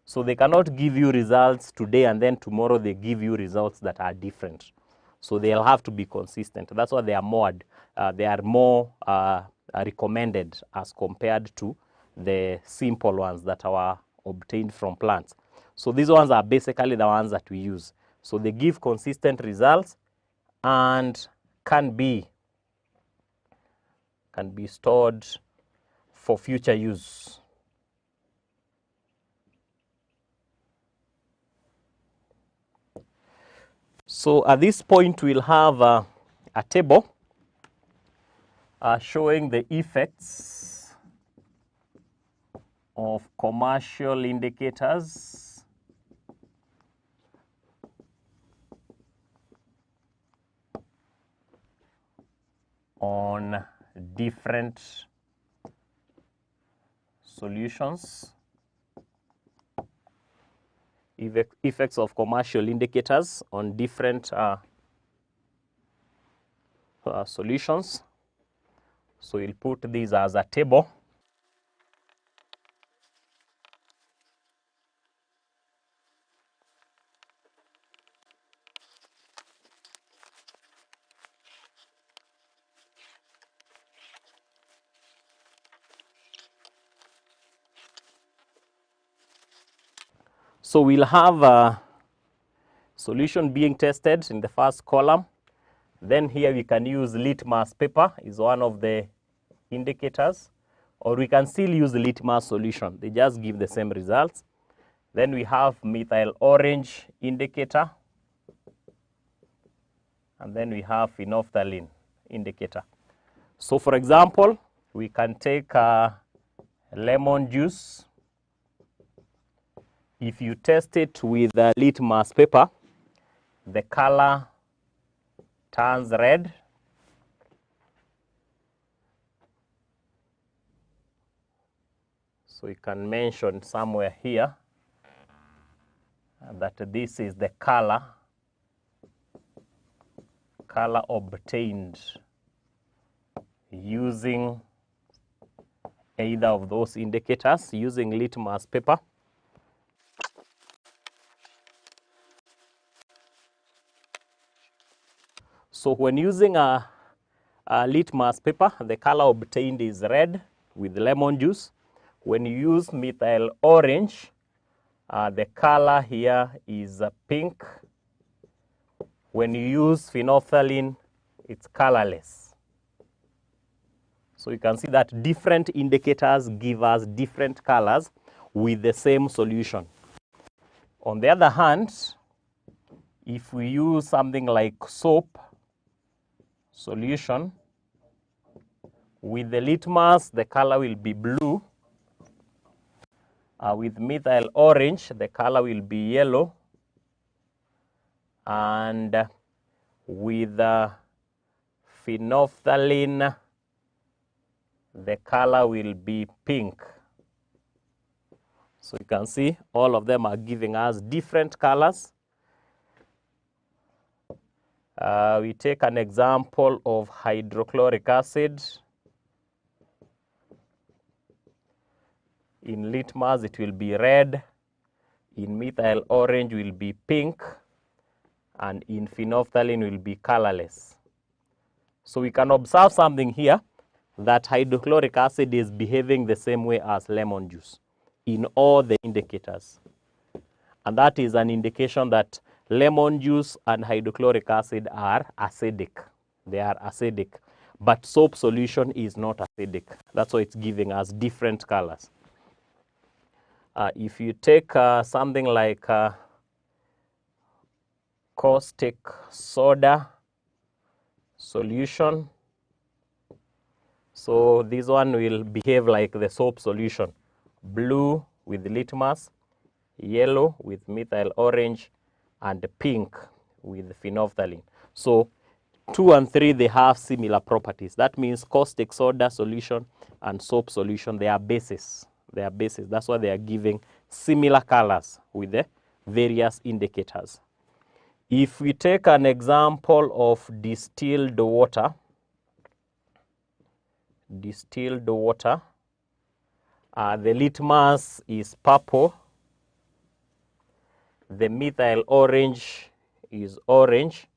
So they cannot give you results today and then tomorrow they give you results that are different. So they'll have to be consistent. That's why they are more recommended as compared to the simple ones that are obtained from plants. So these ones are basically the ones that we use. So they give consistent results and can be stored for future use. So at this point, we'll have a table showing the effects of commercial indicators on different solutions. Effects of commercial indicators on different solutions. So we'll put these as a table. So we'll have a solution being tested in the first column. Then here we can use litmus paper is one of the indicators, or we can still use the litmus solution. They just give the same results. Then we have methyl orange indicator, and then we have phenolphthalein indicator. So for example, we can take lemon juice. If you test it with litmus paper, the color turns red. So you can mention somewhere here that this is the color obtained using either of those indicators, using litmus paper. So when using a litmus paper, the color obtained is red with lemon juice. When you use methyl orange, the color here is pink. When you use phenolphthalein, it's colorless. So you can see that different indicators give us different colors with the same solution. On the other hand, if we use something like soap solution, with the litmus, the color will be blue. With methyl orange, the color will be yellow. And with phenolphthalein, the color will be pink. So you can see all of them are giving us different colors. We take an example of hydrochloric acid. In litmus, it will be red. In methyl orange will be pink. And in phenolphthalein will be colorless. So we can observe something here, that hydrochloric acid is behaving the same way as lemon juice in all the indicators. And that is an indication that lemon juice and hydrochloric acid are acidic. They are acidic. But soap solution is not acidic. That's why it's giving us different colors. If you take something like caustic soda solution, so this one will behave like the soap solution. Blue with litmus, yellow with methyl orange, and pink with phenolphthalein. So 2 and 3, they have similar properties. That means caustic soda solution and soap solution, they are bases. They are bases. That's why they are giving similar colors with the various indicators. If we take an example of distilled water, the litmus is purple, the methyl orange is orange.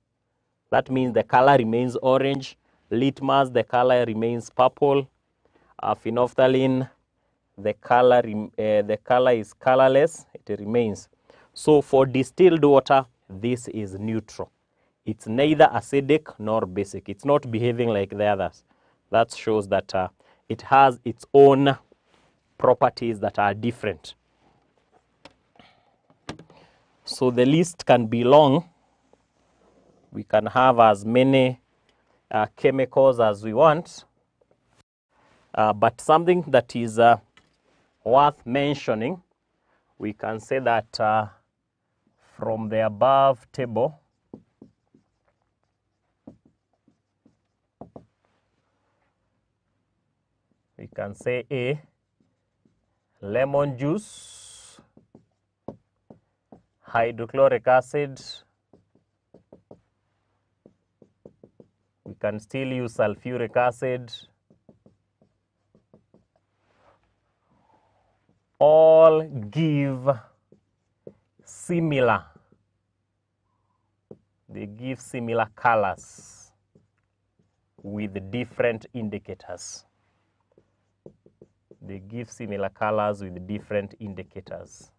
That means the color remains orange. Litmus, the color remains purple. Phenolphthalein, the color is colorless, it remains. So for distilled water, this is neutral. It's neither acidic nor basic. It's not behaving like the others. That shows that it has its own properties that are different. So the list can be long. We can have as many chemicals as we want. But something that is worth mentioning, we can say that from the above table, we can say A, lemon juice, hydrochloric acid, we can still use sulfuric acid, all give similar, they give similar colors with different indicators. They give similar colors with different indicators.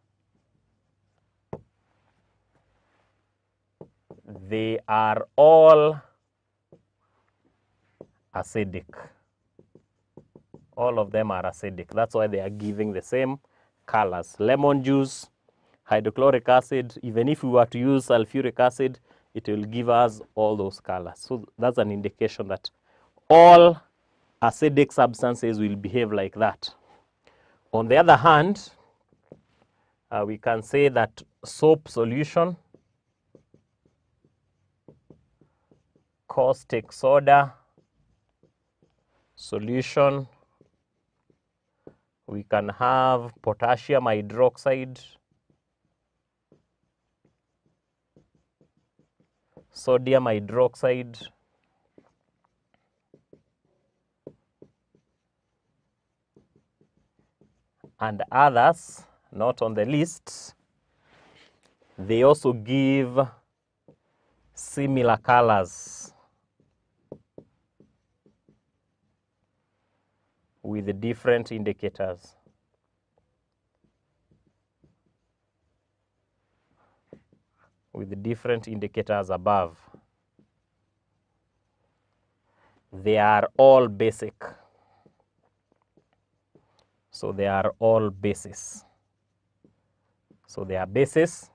They are all acidic. All of them are acidic. That's why they are giving the same colors. Lemon juice, hydrochloric acid, even if we were to use sulfuric acid, it will give us all those colors. So that's an indication that all acidic substances will behave like that. On the other hand, we can say that soap solution, caustic soda solution, we can have potassium hydroxide, sodium hydroxide, and others not on the list. They also give similar colors with different indicators. With different indicators above. They are all basic. So they are all bases. So they are bases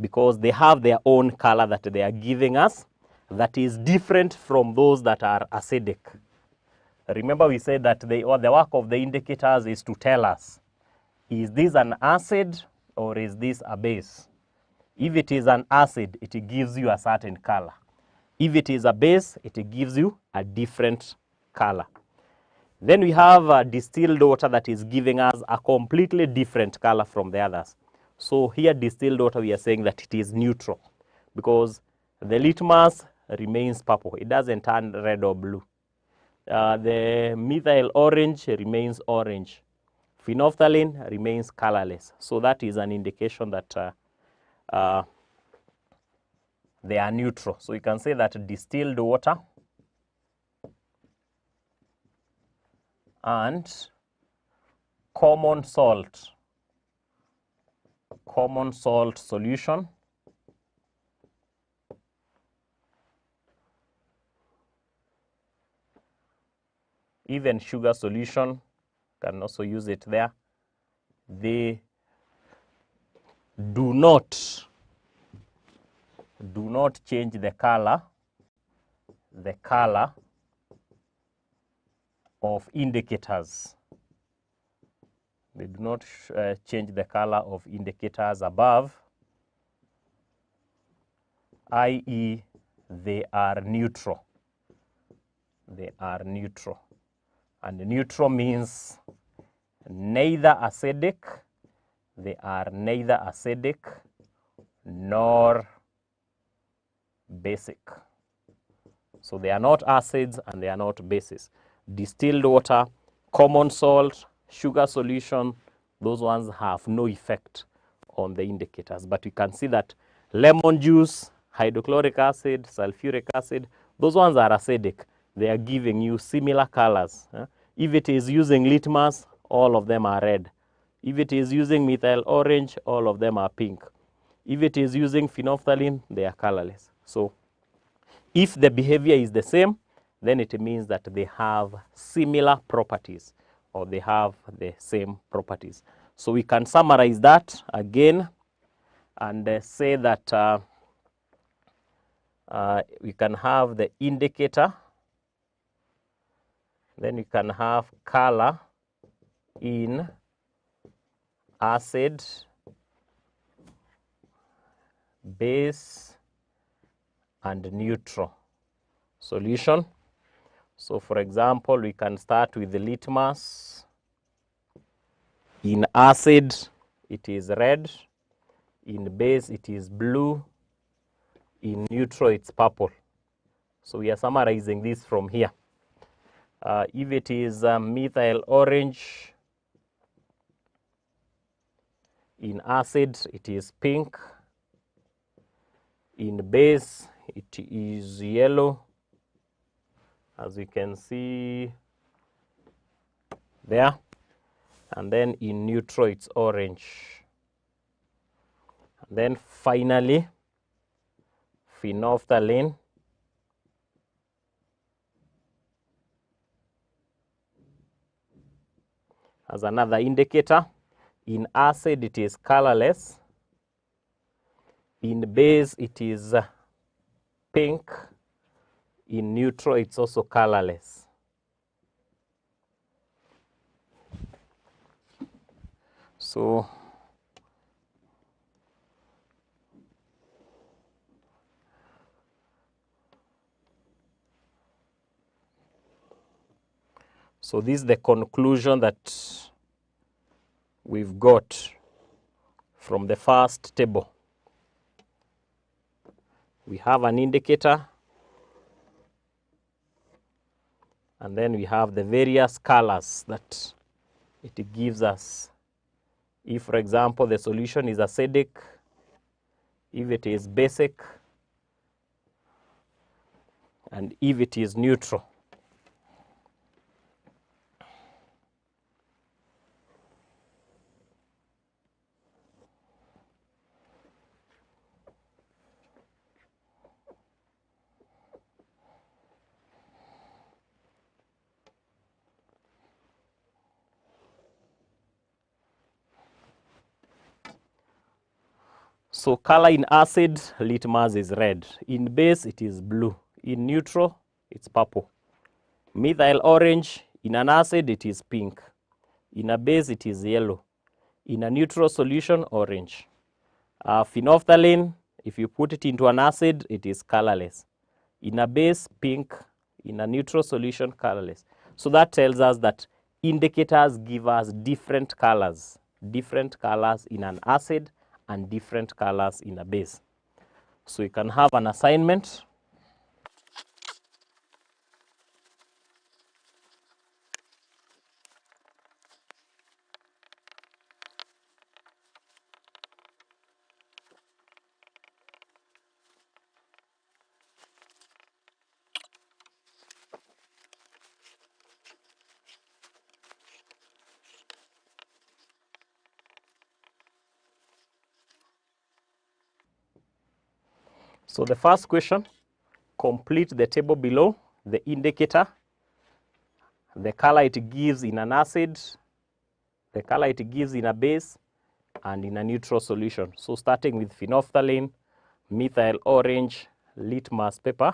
because they have their own color that they are giving us that is different from those that are acidic. Remember we said that the work of the indicators is to tell us, is this an acid or is this a base? If it is an acid, it gives you a certain color. If it is a base, it gives you a different color. Then we have distilled water that is giving us a completely different color from the others. So here distilled water, we are saying that it is neutral because the litmus remains purple. It doesn't turn red or blue. The methyl orange remains orange. Phenolphthalein remains colorless. So that is an indication that they are neutral. So you can say that distilled water and common salt solution even sugar solution, can also use it there. They do not change the color of indicators. They do not change the color of indicators above, i.e. they are neutral. They are neutral. And neutral means neither acidic, they are neither acidic nor basic. So they are not acids and they are not bases. Distilled water, common salt, sugar solution, those ones have no effect on the indicators. But you can see that lemon juice, hydrochloric acid, sulfuric acid, those ones are acidic. They are giving you similar colors. If it is using litmus, all of them are red. If it is using methyl orange, all of them are pink. If it is using phenolphthalein, they are colorless. So if the behavior is the same, then it means that they have similar properties, or they have the same properties. So we can summarize that again and say that we can have the indicator, then we can have color in acid, base, and neutral solution. So for example, we can start with the litmus. In acid, it is red. In base, it is blue. In neutral, it's purple. So we are summarizing this from here. If it is methyl orange, in acid, it is pink. In base, it is yellow, as we can see there. And then in neutral, it's orange. And then finally, phenolphthalein. As another indicator. In acid, it is colorless. In base, it is pink. In neutral, it's also colorless. So this is the conclusion that we've got from the first table. We have an indicator, and then we have the various colors that it gives us. If, for example, the solution is acidic, if it is basic, and if it is neutral. So color in acid, litmus is red. In base, it is blue. In neutral, it's purple. Methyl orange, in an acid, it is pink. In a base, it is yellow. In a neutral solution, orange. Phenolphthalein, if you put it into an acid, it is colorless. In a base, pink. In a neutral solution, colorless. So that tells us that indicators give us different colors in an acid and different colors in a base. So you can have an assignment. So the first question, complete the table below, the indicator, the color it gives in an acid, the color it gives in a base, and in a neutral solution. So starting with phenolphthalein, methyl orange, litmus paper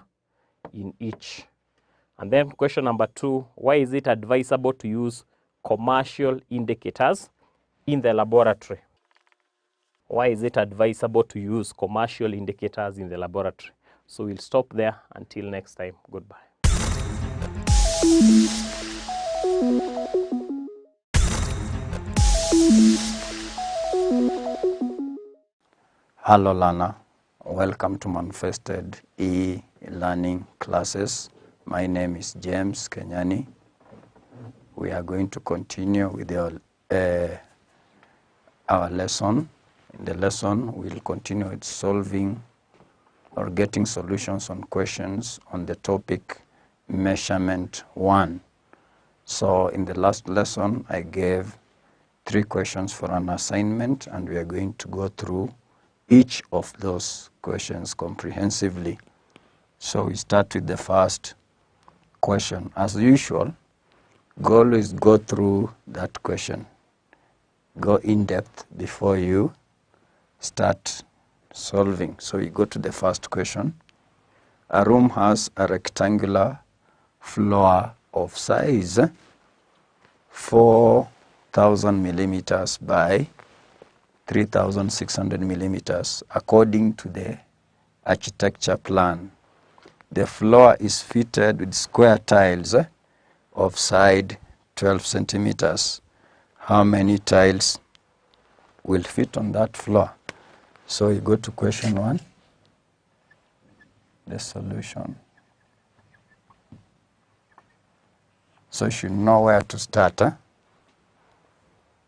in each. And then question number 2, why is it advisable to use commercial indicators in the laboratory? Why is it advisable to use commercial indicators in the laboratory? So we'll stop there until next time. Goodbye. Hello learner, welcome to Manifested e-learning classes. My name is James Kenyani. We are going to continue with our lesson. In the lesson, we'll continue with solving or getting solutions on questions on the topic measurement 1. So in the last lesson, I gave 3 questions for an assignment, and we are going to go through each of those questions comprehensively. So we start with the first question. As usual, always go through that question. Go in depth before you start solving. So we go to the first question. A room has a rectangular floor of size 4,000 millimeters by 3,600 millimeters according to the architecture plan. The floor is fitted with square tiles of side 12 centimeters. How many tiles will fit on that floor? So you go to question 1, the solution. So you should know where to start.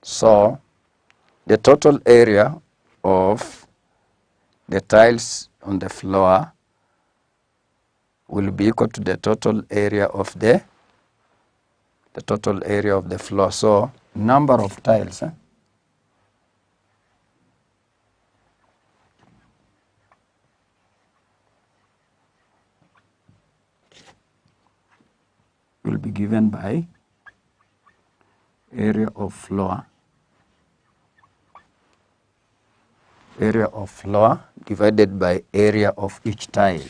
So the total area of the tiles on the floor will be equal to the total area of the floor. So number of tiles will be given by area of floor divided by area of each tile.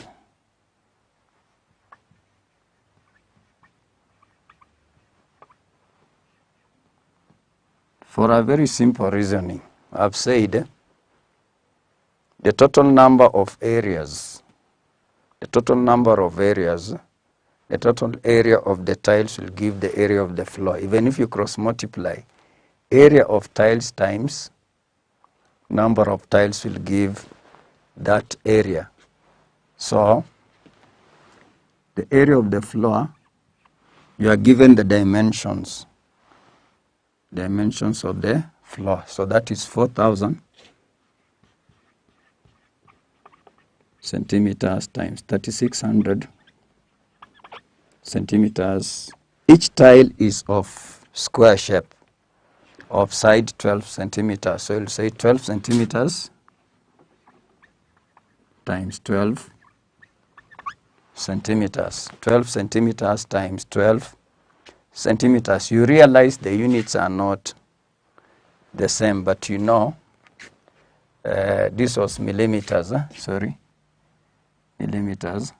For a very simple reasoning, I've said the total number of areas, the total area of the tiles will give the area of the floor. Even if you cross multiply, area of tiles times number of tiles will give that area. So the area of the floor, you are given the dimensions of the floor. So that is 4,000 centimeters times 3,600 centimeters. Each tile is of square shape of side 12 centimeters. So you'll say 12 centimeters times 12 centimeters. 12 centimeters times 12 centimeters. You realize the units are not the same, but you know this was millimeters, millimeters,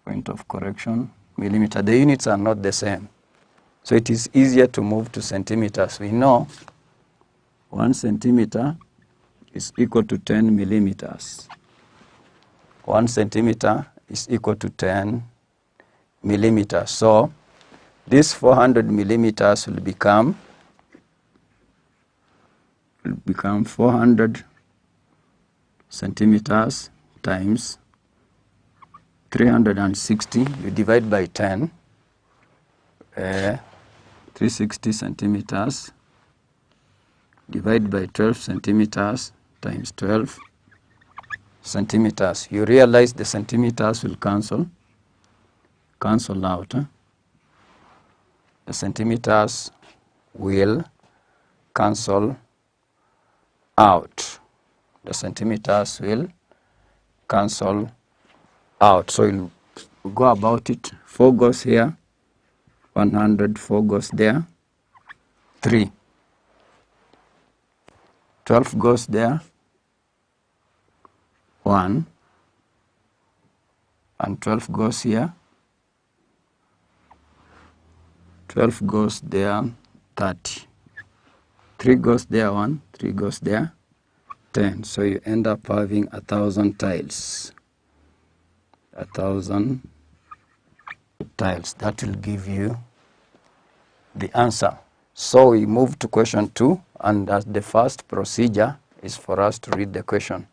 point of correction, millimeter. The units are not the same. So it is easier to move to centimeters. We know 1 centimeter is equal to 10 millimeters. 1 centimeter is equal to 10 millimeters. So this 400 millimeters will become 400 centimeters times 360. You divide by 10. 360 centimeters divided by 12 centimeters times 12 centimeters. You realize the centimeters will cancel out. The centimeters will cancel out. The centimeters will cancel out. So you'll go about it. 4 goes here, 100, 4 goes there, 3. 12 goes there, 1, and 12 goes here, 12 goes there, 30. 3 goes there, 1, 3 goes there, 10. So you end up having 1,000 tiles. 1,000 tiles. That will give you the answer. So we move to question 2, and as the first procedure is for us to read the question.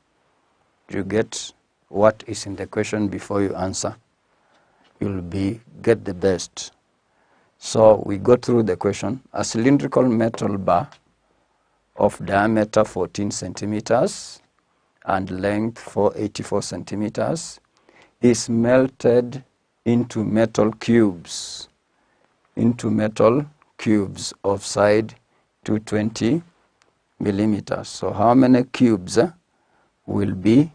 You get what is in the question before you answer. You'll get the best. So we go through the question. A cylindrical metal bar of diameter 14 centimeters and length 484 centimeters is melted into metal cubes into metal cubes of side 220 millimeters. So how many cubes will be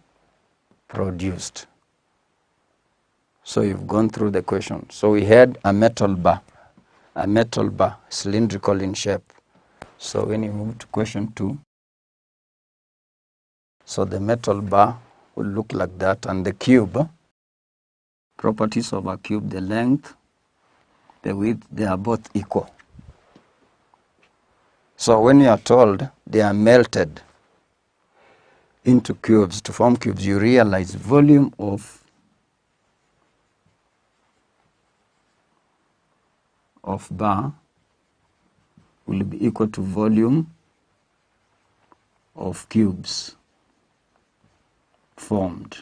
produced? So you've gone through the question. So we had a metal bar, cylindrical in shape. So when you move to question 2, so the metal bar will look like that, and the cube, properties of a cube, the length, the width, they are both equal. So when you are told they are melted into cubes to form cubes, you realize volume of bar will be equal to volume of cubes formed.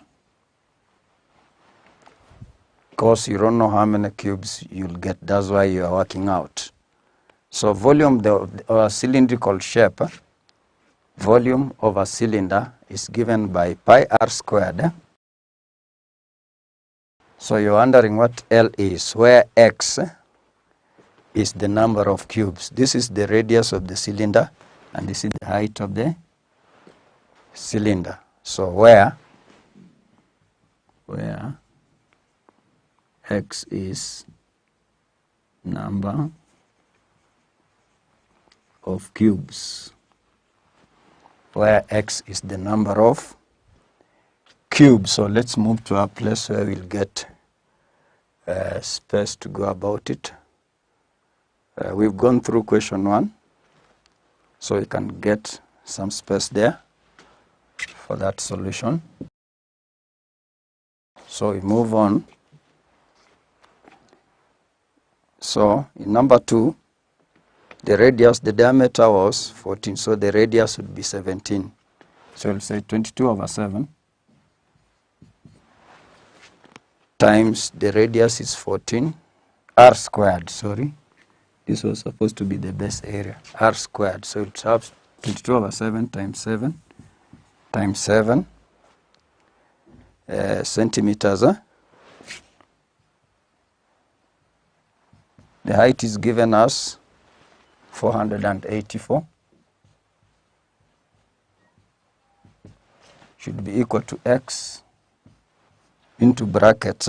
Because you don't know how many cubes you'll get, that's why you are working out. So volume of a cylindrical shape, volume of a cylinder is given by pi r squared. So you're wondering what L is, where X is the number of cubes. This is the radius of the cylinder, and this is the height of the cylinder. So where X is number of cubes, where X is the number of cubes. So let's move to a place where we'll get space to go about it. We've gone through question 1, so you can get some space there for that solution. So we move on. So in number 2, the radius, the diameter was 14, so the radius would be 17. So we'll say 22 over 7 times the radius is 14, r squared, sorry. This was supposed to be the base area, r squared. So it has 22 over 7 times 7 times 7 centimeters. The height is given as 484. Should be equal to X into brackets.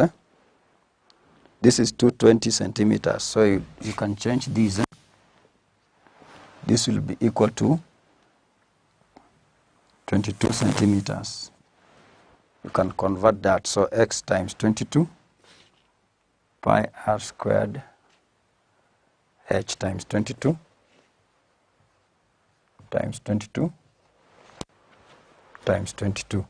This is 220 centimeters. So you can change these. This will be equal to 22 centimeters. You can convert that. So X times 22 pi r squared H times 22 times 22 times 22.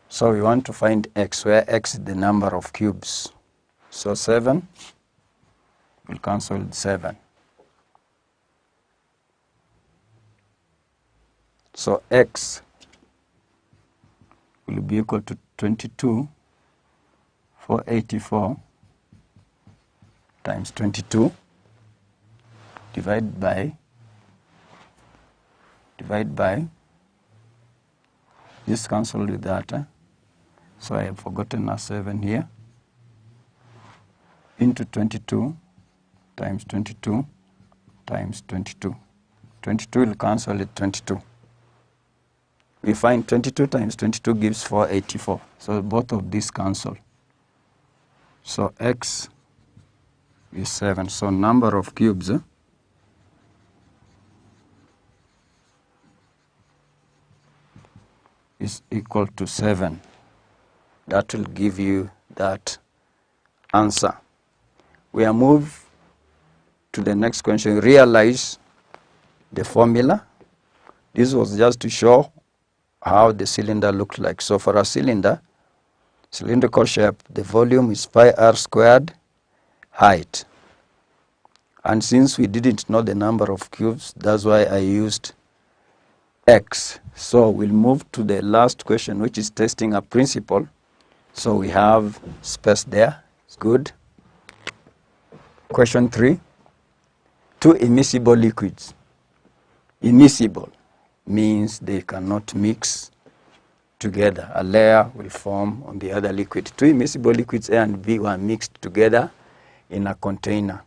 So we want to find X, where X is the number of cubes. So 7 will cancel with 7. So X will be equal to 22 484 times 22 divided by this cancelled with that. So I have forgotten a 7 here, into 22 times 22 times 22. 22 will cancel with 22. We find 22 times 22 gives 484. So both of these cancel. So X is 7. So number of cubes is equal to 7. That will give you that answer. We are moved to the next question. Realize the formula. This was just to show how the cylinder looked like. So for a cylinder, cylindrical shape, the volume is pi r squared height. And since we didn't know the number of cubes, that's why I used X. So we'll move to the last question, which is testing a principle. So we have space there. It's good. Question 3. 2 immiscible liquids. Immiscible means they cannot mix together. A layer will form on the other liquid. 2 immiscible liquids A and B were mixed together in a container.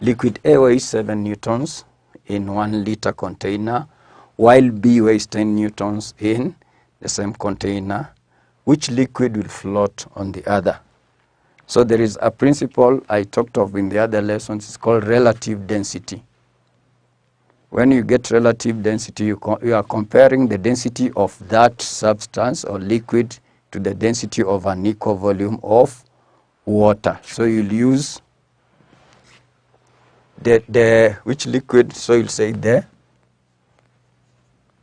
Liquid A weighs 7 newtons in 1 liter container, while B weighs 10 newtons in the same container. Which liquid will float on the other? So there is a principle I talked of in the other lessons. It's called relative density. When you get relative density, you are comparing the density of that substance or liquid to the density of an equal volume of water. So you'll use which liquid? So you'll say the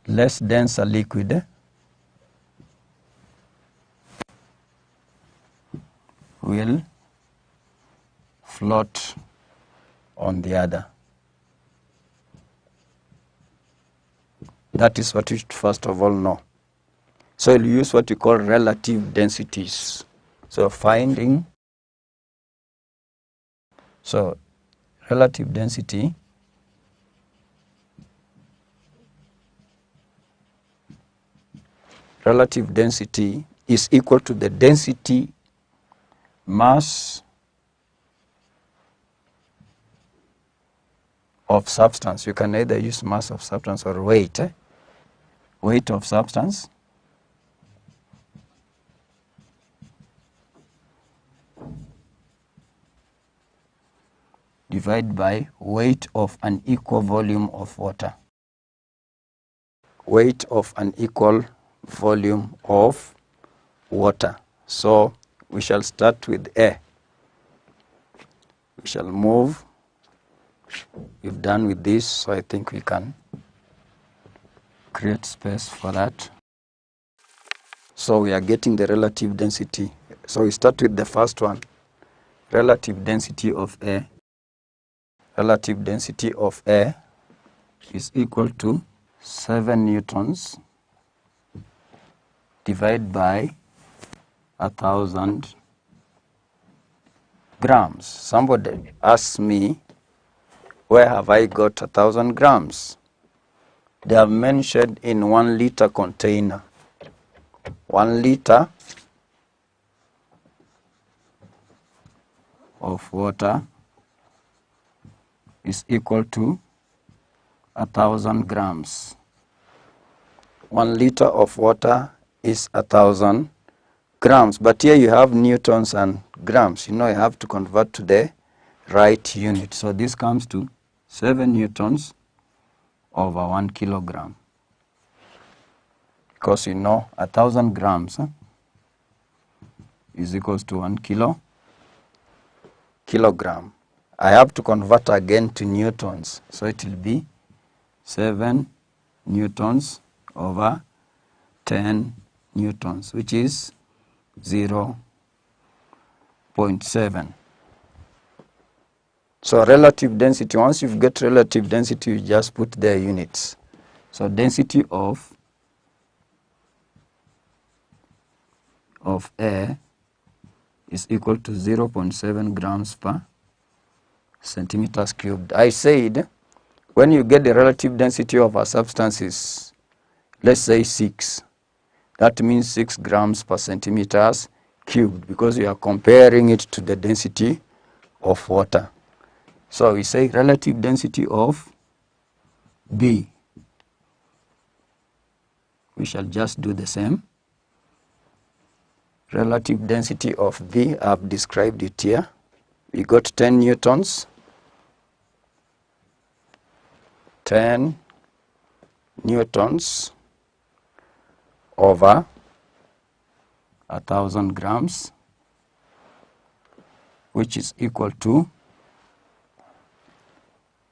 less denser liquid will float on the other. That is what you should first of all know. So you'll use what you call relative densities. So relative density is equal to the density mass of substance. You can either use mass of substance or weight. Weight of substance divided by weight of an equal volume of water. Weight of an equal volume of water. So we shall start with A. We shall move. We've done with this, so I think we can create space for that. So we are getting the relative density. So we start with the first one. Relative density of A. Relative density of A is equal to 7 newtons divided by 1,000 grams. Somebody asked me, where have I got 1,000 grams? They have mentioned in 1 liter container. 1 liter of water is equal to 1,000 grams. 1 liter of water is 1,000 grams. But here you have newtons and grams. You know, you have to convert to the right unit. So this comes to 7 newtons over 1 kilogram. Because you know 1,000 grams is equals to 1 kilogram. I have to convert again to newtons. So it will be 7 newtons over 10 newtons, which is 0.7. So relative density, once you've got relative density, you just put their units. So density of air is equal to 0.7 grams per centimeters cubed. I said when you get the relative density of a substance is, let's say 6, that means 6 grams per centimeters cubed, because you are comparing it to the density of water. So we say relative density of B. We shall just do the same. Relative density of B, I've described it here. We got 10 newtons. 10 newtons over 1,000 grams, which is equal to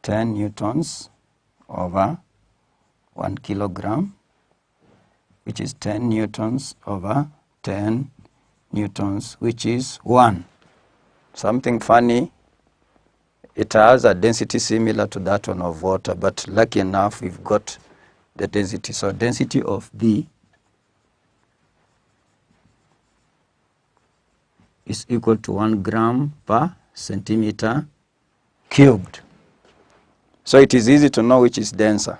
10 newtons over 1 kilogram, which is 10 newtons over 10 newtons, which is 1. Something funny, it has a density similar to that one of water, but lucky enough we've got the density. So density of B is equal to 1 gram per centimeter cubed. So it is easy to know which is denser.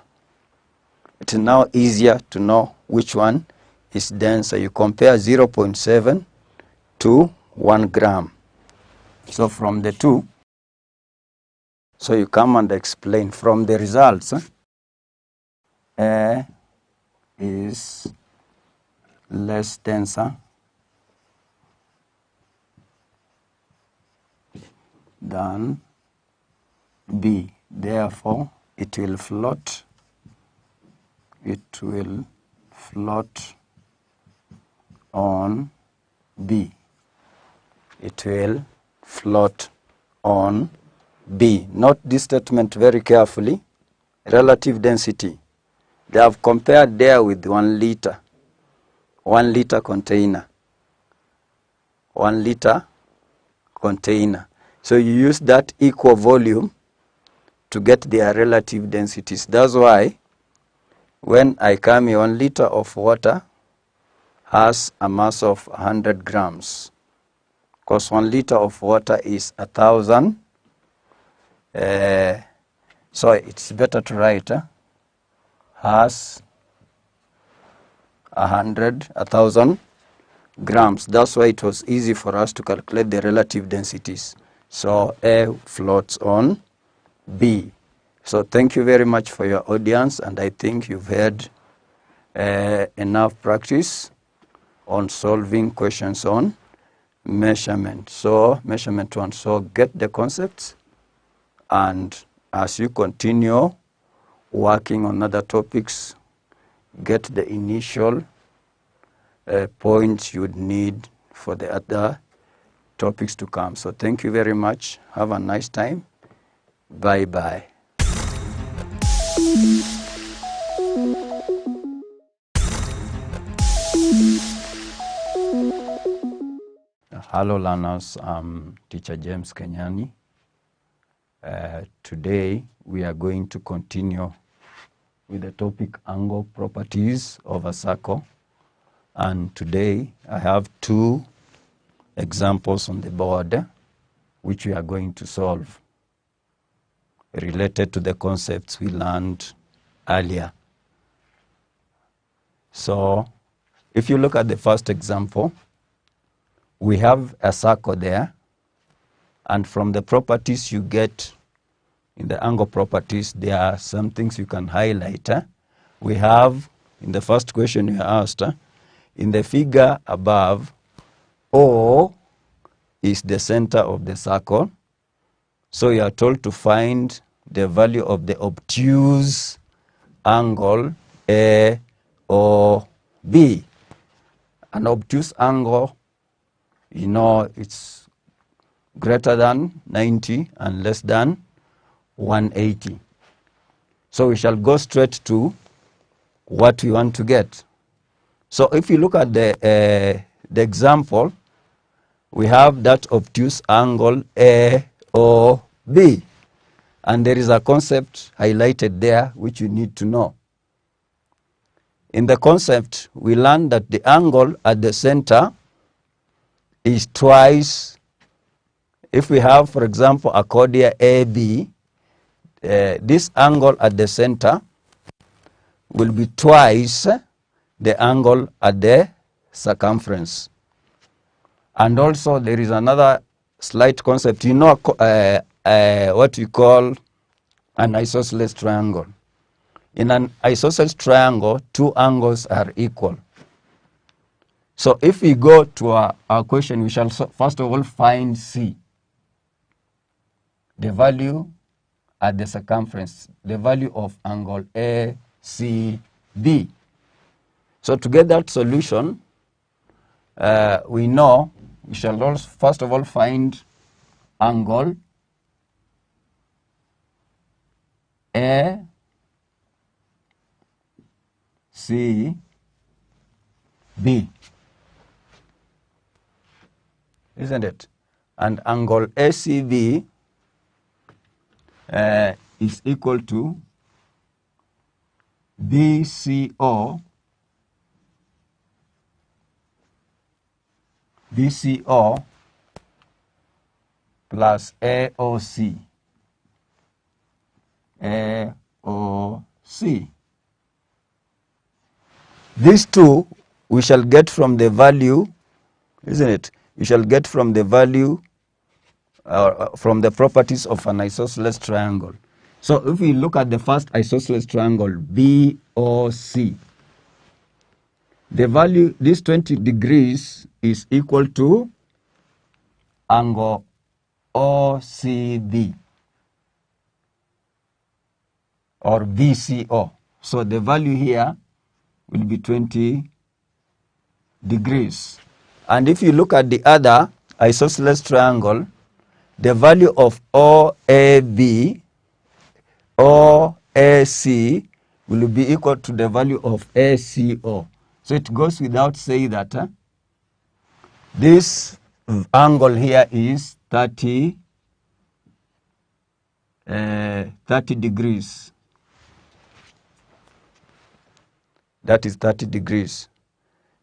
It is now easier to know which one is denser. You compare 0.7 to 1 gram. So from the two, so you come and explain from the results, A is less denser than B. Therefore, it will float. It will float on B. It will float on B. Note this statement very carefully. Relative density. They have compared there with 1 liter. 1 liter container. 1 liter container. So you use that equal volume to get their relative densities. That's why when I come here, 1 liter of water has a mass of 100 grams. Because 1 liter of water is 1,000. So it's better to write has 1,000 grams. That's why it was easy for us to calculate the relative densities. So A floats on B. So thank you very much for your audience, and I think you've had enough practice on solving questions on measurement. So measurement 1. So get the concepts, and as you continue working on other topics, get the initial points you would need for the other topics to come. So thank you very much. Have a nice time. Bye-bye. Hello learners, I'm teacher James Kenyani. Today we are going to continue with the topic angle properties of a circle, and today I have 2 examples on the board which we are going to solve related to the concepts we learned earlier. So if you look at the first example, we have a circle there, and from the properties you get in the angle properties, there are some things you can highlight. We have, in the first question you asked, in the figure above, O is the center of the circle. So you are told to find the value of the obtuse angle AOB. An obtuse angle, you know, it's greater than 90 and less than 180. So we shall go straight to what we want to get. So if you look at the example, we have that obtuse angle AOB. And there is a concept highlighted there which you need to know. In the concept, we learned that the angle at the center is twice. If we have, for example, a chord AB, this angle at the center will be twice the angle at the circumference. And also there is another slight concept. You know what we call an isosceles triangle. In an isosceles triangle, 2 angles are equal. So if we go to our question, we shall first of all find C, the value at the circumference, the value of angle ACB. So to get that solution, we know we shall also first of all find angle ACB, isn't it? And angle ACB is equal to BCO plus AOC. These 2 we shall get from the value, isn't it? We shall get from the value from the properties of an isosceles triangle. So if we look at the first isosceles triangle, BOC, the value, this 20 degrees is equal to angle OCB or VCO. So the value here will be 20 degrees. And if you look at the other isosceles triangle, the value of OAB, OAC will be equal to the value of ACO. So it goes without saying that this angle here is 30 degrees. That is 30 degrees.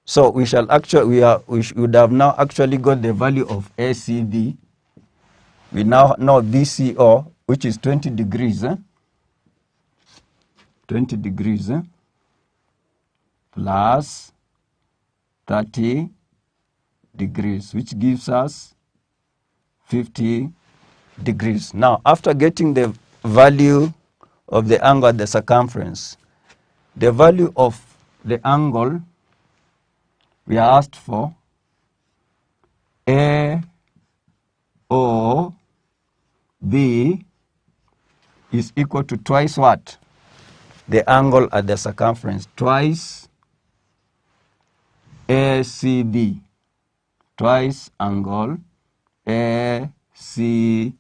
So we shall actually, we should have now actually got the value of ACB. We now know VCO, which is 20 degrees. 20 degrees plus 30 degrees, which gives us 50 degrees. Now, after getting the value of the angle at the circumference, the value of the angle we are asked for, AOB, is equal to twice what? The angle at the circumference, twice ACB, twice angle ACB.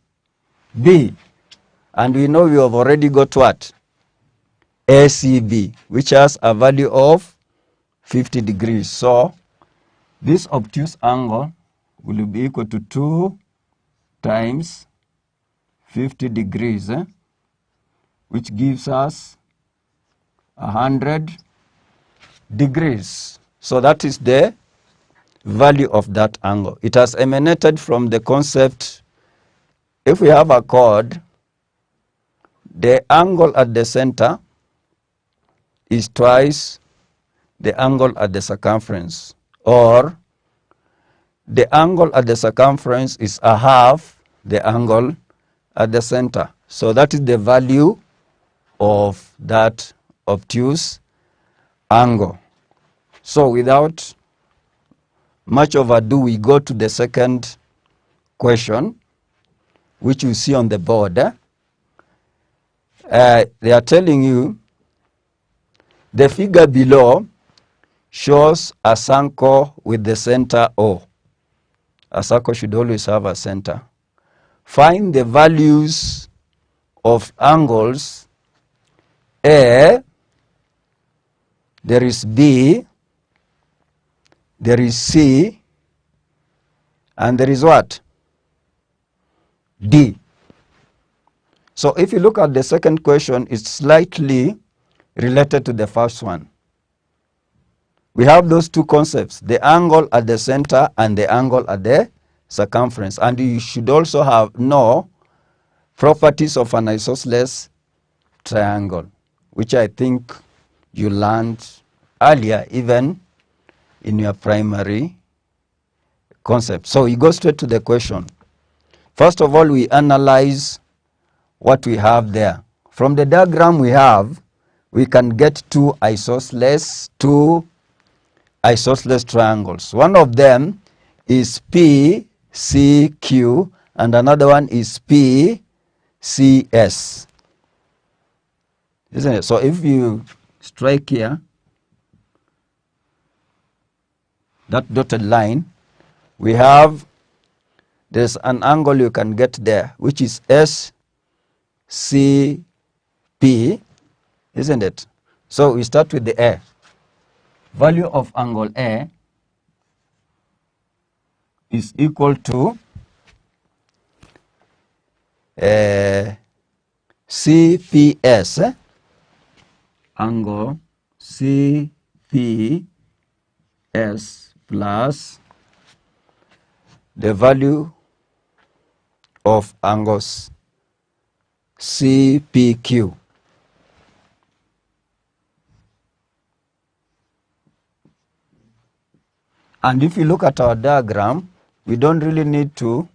And we know we have already got what? ACB, which has a value of 50 degrees. So this obtuse angle will be equal to 2 times 50 degrees, which gives us 100 degrees. So that is the value of that angle. It has emanated from the concept, if we have a chord, the angle at the center is twice the angle at the circumference, or the angle at the circumference is a half the angle at the center. So that is the value of that obtuse angle. So without much of ado, we go to the second question, which you see on the board. They are telling you the figure below shows a circle with the center O. A circle should always have a center. Find the values of angles A, there is B, there is C, and there is what? D. So if you look at the second question, it's slightly related to the first one. We have those two concepts, the angle at the center and the angle at the circumference. And you should also know properties of an isosceles triangle, which I think you learned earlier, even in your primary concept. So we go straight to the question. First of all, we analyze what we have there. From the diagram we have, we can get two isosceles triangles. One of them is PCQ and another one is PCS. Isn't it? So if you strike here, that dotted line, we have, there's an angle you can get there, which is SCP, isn't it? So we start with the A. Value of angle A is equal to CPS, angle CPS plus the value of angles CPQ. And if you look at our diagram, we don't really need to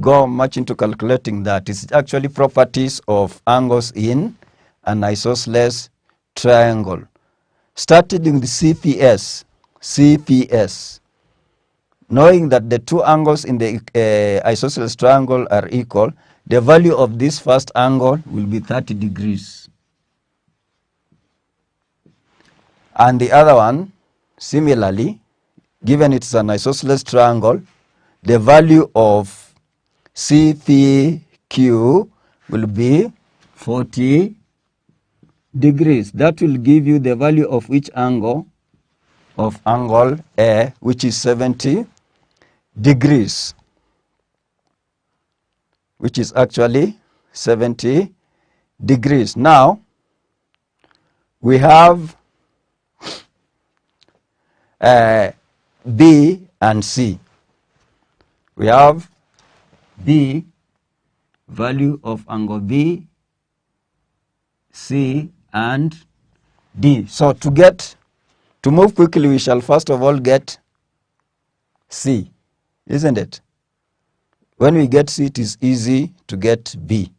go much into calculating that. It's actually properties of angles in an isosceles triangle. Starting with CPS, knowing that the two angles in the isosceles triangle are equal, the value of this first angle will be 30 degrees. And the other one, similarly, given it's an isosceles triangle, the value of CPQ will be 40 degrees. That will give you the value of which angle? Of angle A, which is 70 degrees, which is actually 70 degrees. Now, we have B and C. We have B, value of angle B, C, and D. So to move quickly, we shall first of all get C, isn't it? When we get C, it is easy to get B,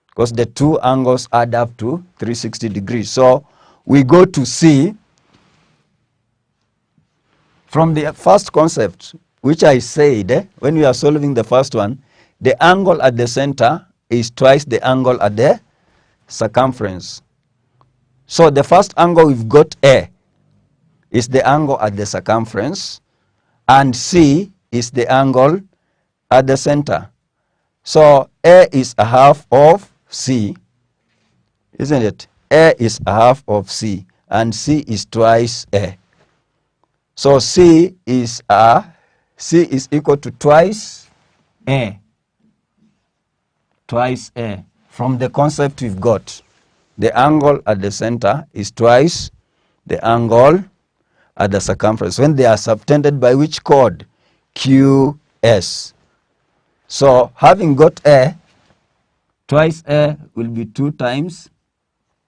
because the two angles add up to 360 degrees. So we go to C. From the first concept, which I said, when we are solving the first one, the angle at the center is twice the angle at the circumference. So the first angle we've got A is the angle at the circumference, and C is the angle at the center. So A is a half of C, isn't it? A is a half of C, and C is twice A. So C is equal to twice A. Twice A. From the concept we've got, the angle at the center is twice the angle at the circumference when they are subtended by which chord? QS. So having got A, twice A will be 2 times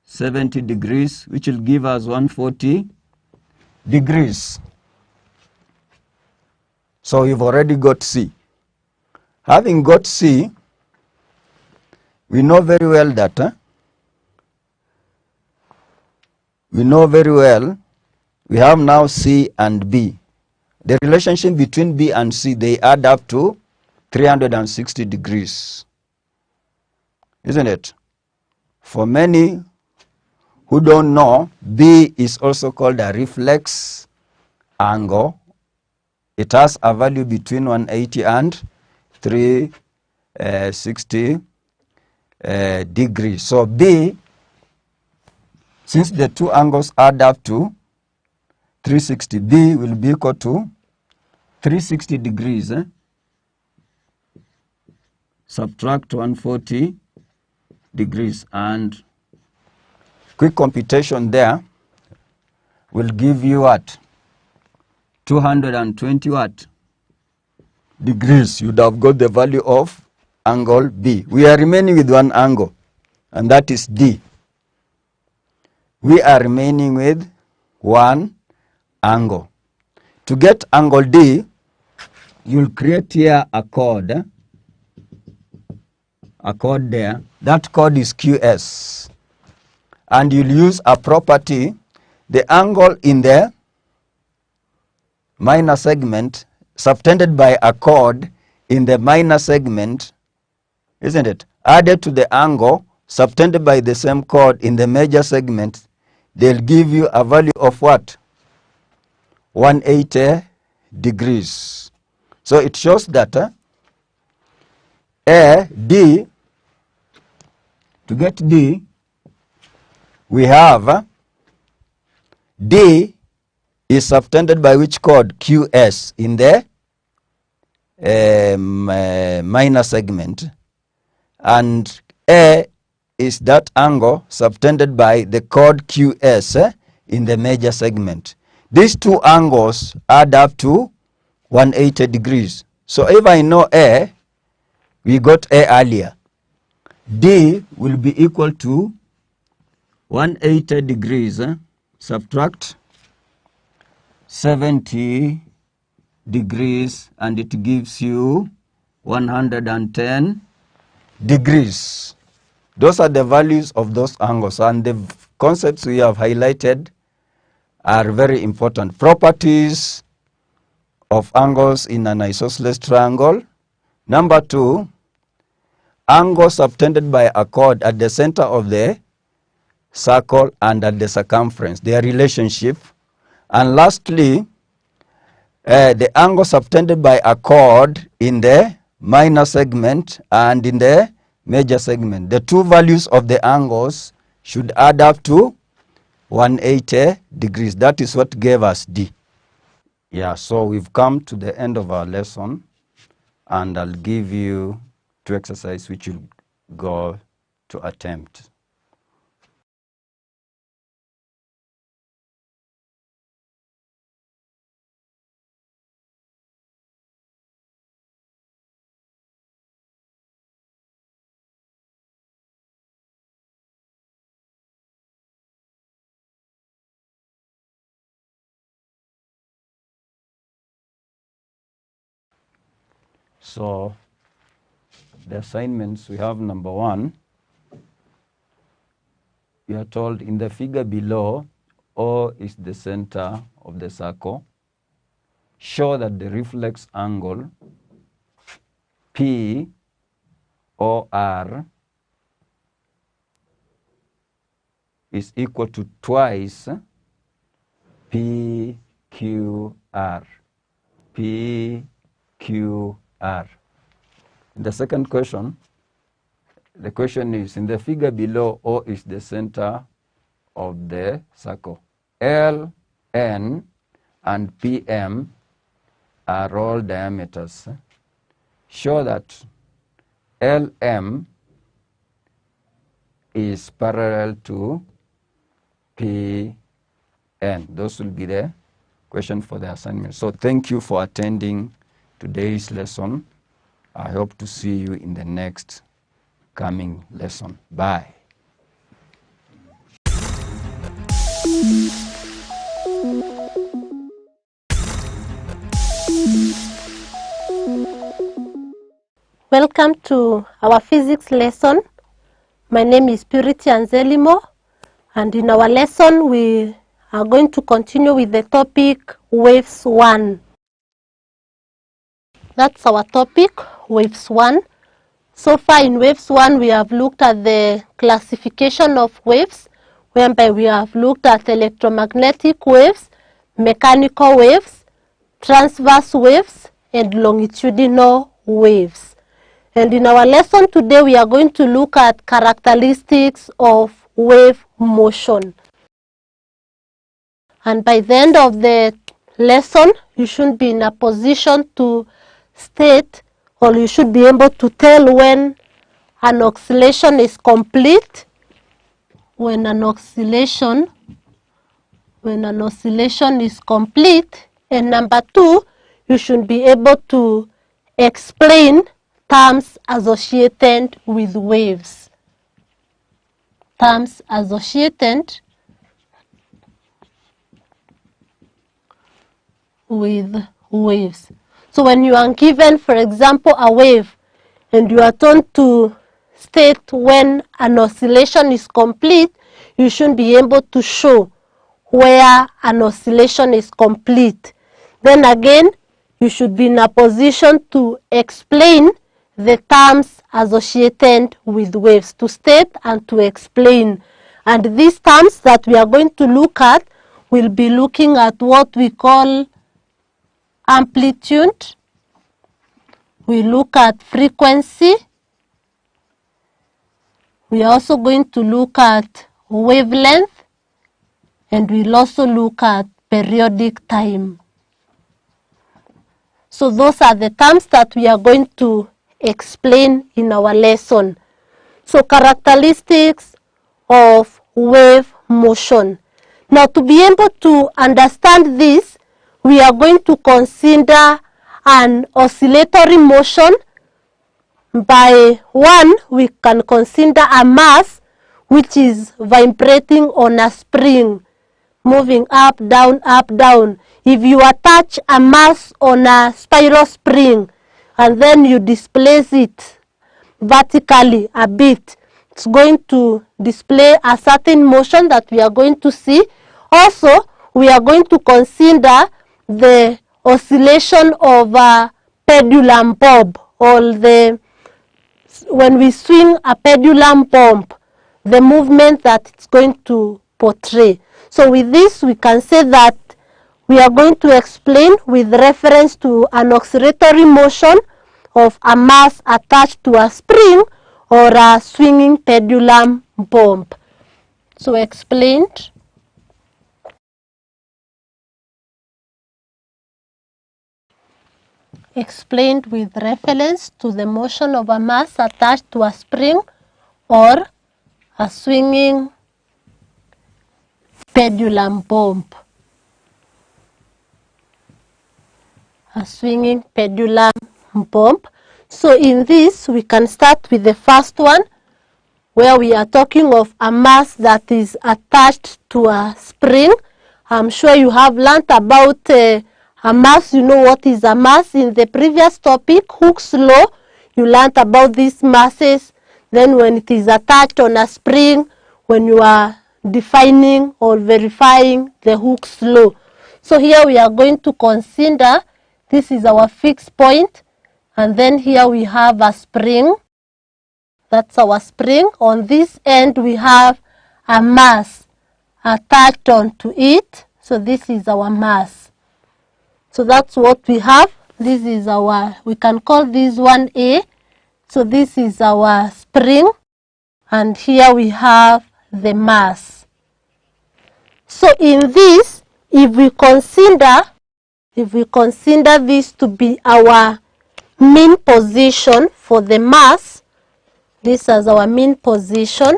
70 degrees, which will give us 140 degrees. So we've already got C. Having got C, we know very well that we have now C and B. The relationship between B and C, they add up to 360 degrees, isn't it? For many who don't know, B is also called a reflex angle. It has a value between 180 and 360 degrees. So B, since the two angles add up to 360, B will be equal to 360 degrees. Subtract 140 degrees, and quick computation there will give you what? 220 what? Degrees. You'd have got the value of angle B. We are remaining with one angle, and that is D. We are remaining with one angle. To get angle D, you'll create here a chord. A chord there. That chord is QS. And you'll use a property. The angle in the minor segment subtended by a chord in the minor segment, isn't it, added to the angle subtended by the same chord in the major segment, they'll give you a value of what? 180 degrees. So it shows that D, to get D, we have D is subtended by which chord? QS in the minor segment, and A is that angle subtended by the chord QS in the major segment. These two angles add up to 180 degrees. So if I know A, we got A earlier, D will be equal to 180 degrees, subtract 70 degrees, and it gives you 110 degrees. Those are the values of those angles, and the concepts we have highlighted are very important. Properties of angles in an isosceles triangle. Number 2, angles subtended by a chord at the center of the circle and at the circumference, their relationship. And lastly, the angle subtended by a chord in the minor segment and in the major segment. The two values of the angles should add up to 180 degrees. That is what gave us D. Yeah, so we've come to the end of our lesson, and I'll give you 2 exercises which you'll go to attempt. So the assignments, we have number 1. We are told in the figure below, O is the center of the circle. Show that the reflex angle POR is equal to twice PQR. PQR. The second question, the question is, in the figure below, O is the center of the circle. L, N, and PM are all diameters. Show that LM is parallel to PN. Those will be the question for the assignment. So thank you for attending today's lesson. I hope to see you in the next coming lesson. Bye. Welcome to our physics lesson. My name is Purity Anzelimo, and in our lesson we are going to continue with the topic waves 1. That's our topic, waves 1. So far in waves 1 we have looked at the classification of waves, whereby we have looked at electromagnetic waves, mechanical waves, transverse waves, and longitudinal waves. And in our lesson today, we are going to look at characteristics of wave motion. And by the end of the lesson, you should be in a position to state, or you should be able to tell when an oscillation is complete, when an oscillation is complete, and number 2, you should be able to explain terms associated with waves. Terms associated with waves. So when you are given, for example, a wave, and you are told to state when an oscillation is complete, you should be able to show where an oscillation is complete. Then again, you should be in a position to explain the terms associated with waves, to state and to explain. And these terms that we are going to look at, we'll be looking at what we call amplitude. We look at frequency. We are also going to look at wavelength, and we'll also look at periodic time. So those are the terms that we are going to explain in our lesson. So characteristics of wave motion. Now to be able to understand this, we are going to consider an oscillatory motion. By 1, we can consider a mass which is vibrating on a spring, moving up, down, up, down. If you attach a mass on a spiral spring and then you displace it vertically a bit, it's going to display a certain motion that we are going to see. Also, we are going to consider the oscillation of a pendulum bob, or when we swing a pendulum bomb, the movement that it's going to portray. So with this, we can say that we are going to explain with reference to an oscillatory motion of a mass attached to a spring or a swinging pendulum bomb. So explained. Explained with reference to the motion of a mass attached to a spring or a swinging pendulum bomb. A swinging pendulum bomb. So in this, we can start with the first one, where we are talking of a mass that is attached to a spring. I'm sure you have learnt about a mass. You know what is a mass. In the previous topic, Hooke's law, you learnt about these masses. Then when it is attached on a spring, when you are defining or verifying the Hooke's law. So here we are going to consider, this is our fixed point, and then here we have a spring. That's our spring. On this end, we have a mass attached onto it. So this is our mass. So that's what we have. This is our, we can call this one A. So this is our spring. And here we have the mass. So in this, if we consider this to be our mean position for the mass, this is our mean position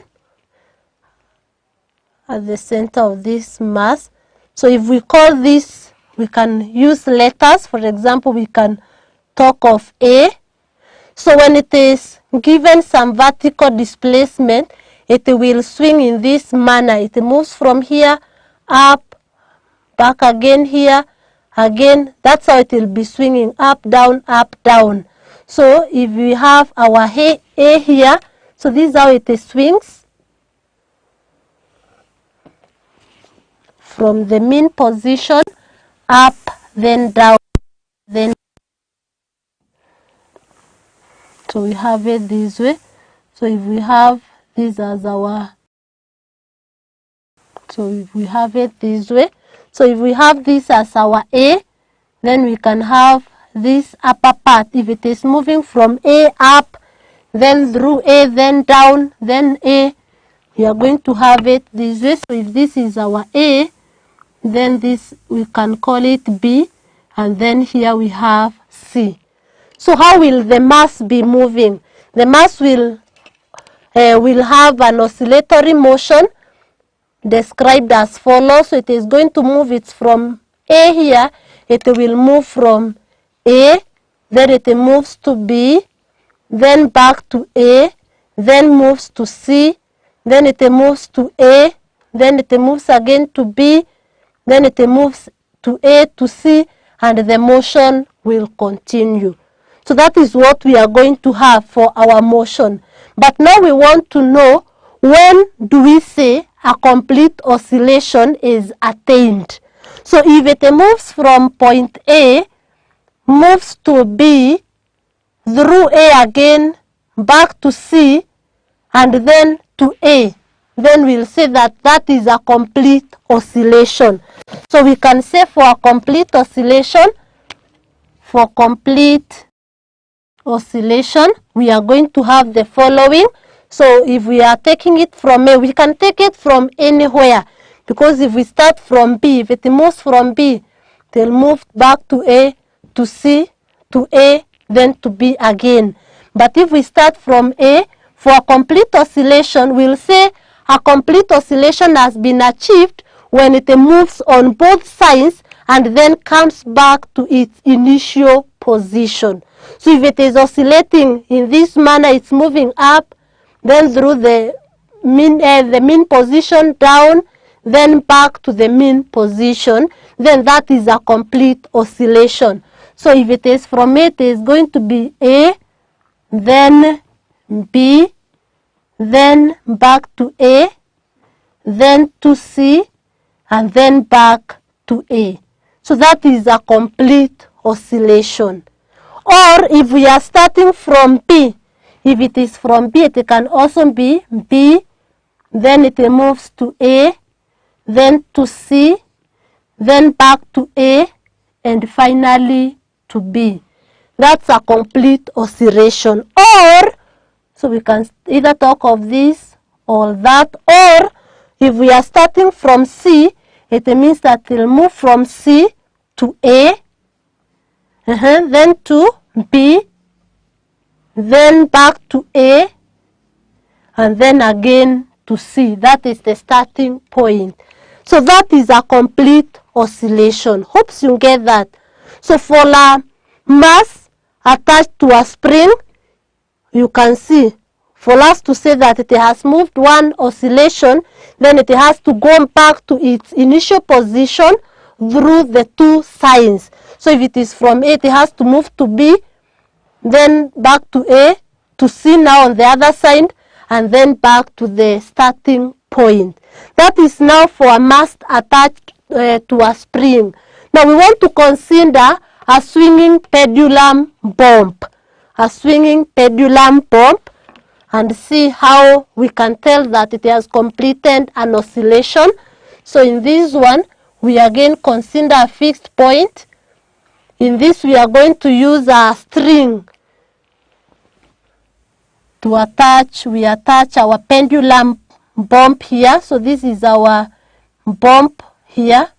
at the center of this mass. So if we call this, we can use letters. For example, we can talk of A. So when it is given some vertical displacement, it will swing in this manner. It moves from here up, back again here, again. That's how it will be swinging up, down, up, down. So if we have our A here, so this is how it swings from the mean position up, then down, then. So we have it this way. So if we have this as our, so if we have it this way. So if we have this as our A, then we can have this upper part. If it is moving from A up, then through A, then down, then A, we are going to have it this way. So if this is our A, then this we can call it B, and then here we have C. So how will the mass be moving? The mass will have an oscillatory motion described as follows. So it is going to move, it's from A here, it will move from A, then it moves to B, then back to A, then moves to C, then it moves to A, then it moves again to B, then it moves to A to C, and the motion will continue. So that is what we are going to have for our motion. But now we want to know, when do we say a complete oscillation is attained? So if it moves from point A, moves to B, through A again, back to C, and then to A, then we'll say that that is a complete oscillation. So we can say for a complete oscillation, we are going to have the following. So if we are taking it from A, we can take it from anywhere, because if we start from B, if it moves from B, they'll move back to A, to C, to A, then to B again. But if we start from A, for a complete oscillation, we'll say a complete oscillation has been achieved when it moves on both sides and then comes back to its initial position. So if it is oscillating in this manner, it's moving up, then through the mean position down, then back to the mean position, then that is a complete oscillation. So if it is from A, it is going to be A, then B, then back to A, then to C, and then back to A. So that is a complete oscillation. Or if we are starting from B, if it is from B, it can also be B, then it moves to A, then to C, then back to A, and finally to B. That's a complete oscillation. Or, so we can either talk of this or that, or if we are starting from C, it means that it will move from C to A, then to B, then back to A, and then again to C. That is the starting point. So that is a complete oscillation. Hopes you get that. So for a mass attached to a spring, you can see, for us to say that it has moved one oscillation, then it has to go back to its initial position through the two signs. So if it is from A, it has to move to B, then back to A, to C now on the other side, and then back to the starting point. That is now for a mass attached to a spring. Now we want to consider a swinging pendulum bump. A swinging pendulum bump, and see how we can tell that it has completed an oscillation. So in this one, we again consider a fixed point. In this, we are going to use a string to attach. We attach our pendulum bump here. So this is our bump here.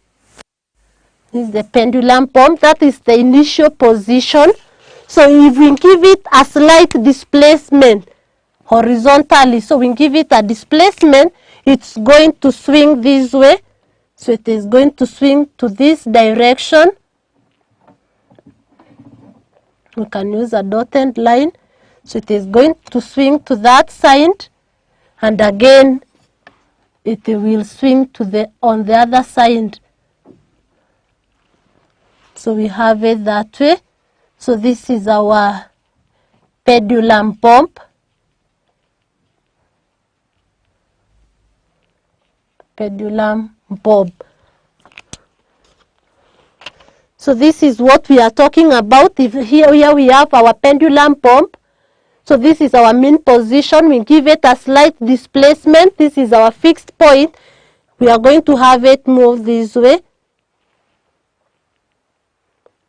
This is the pendulum bump. That is the initial position. So if we give it a slight displacement horizontally, so we give it a displacement, it's going to swing this way. So it is going to swing to this direction. We can use a dotted line. So it is going to swing to that side, and again it will swing to on the other side. So we have it that way. So this is our pendulum bump. Pendulum bob. So this is what we are talking about. If here we have our pendulum bump. So this is our mean position. We give it a slight displacement. This is our fixed point. We are going to have it move this way.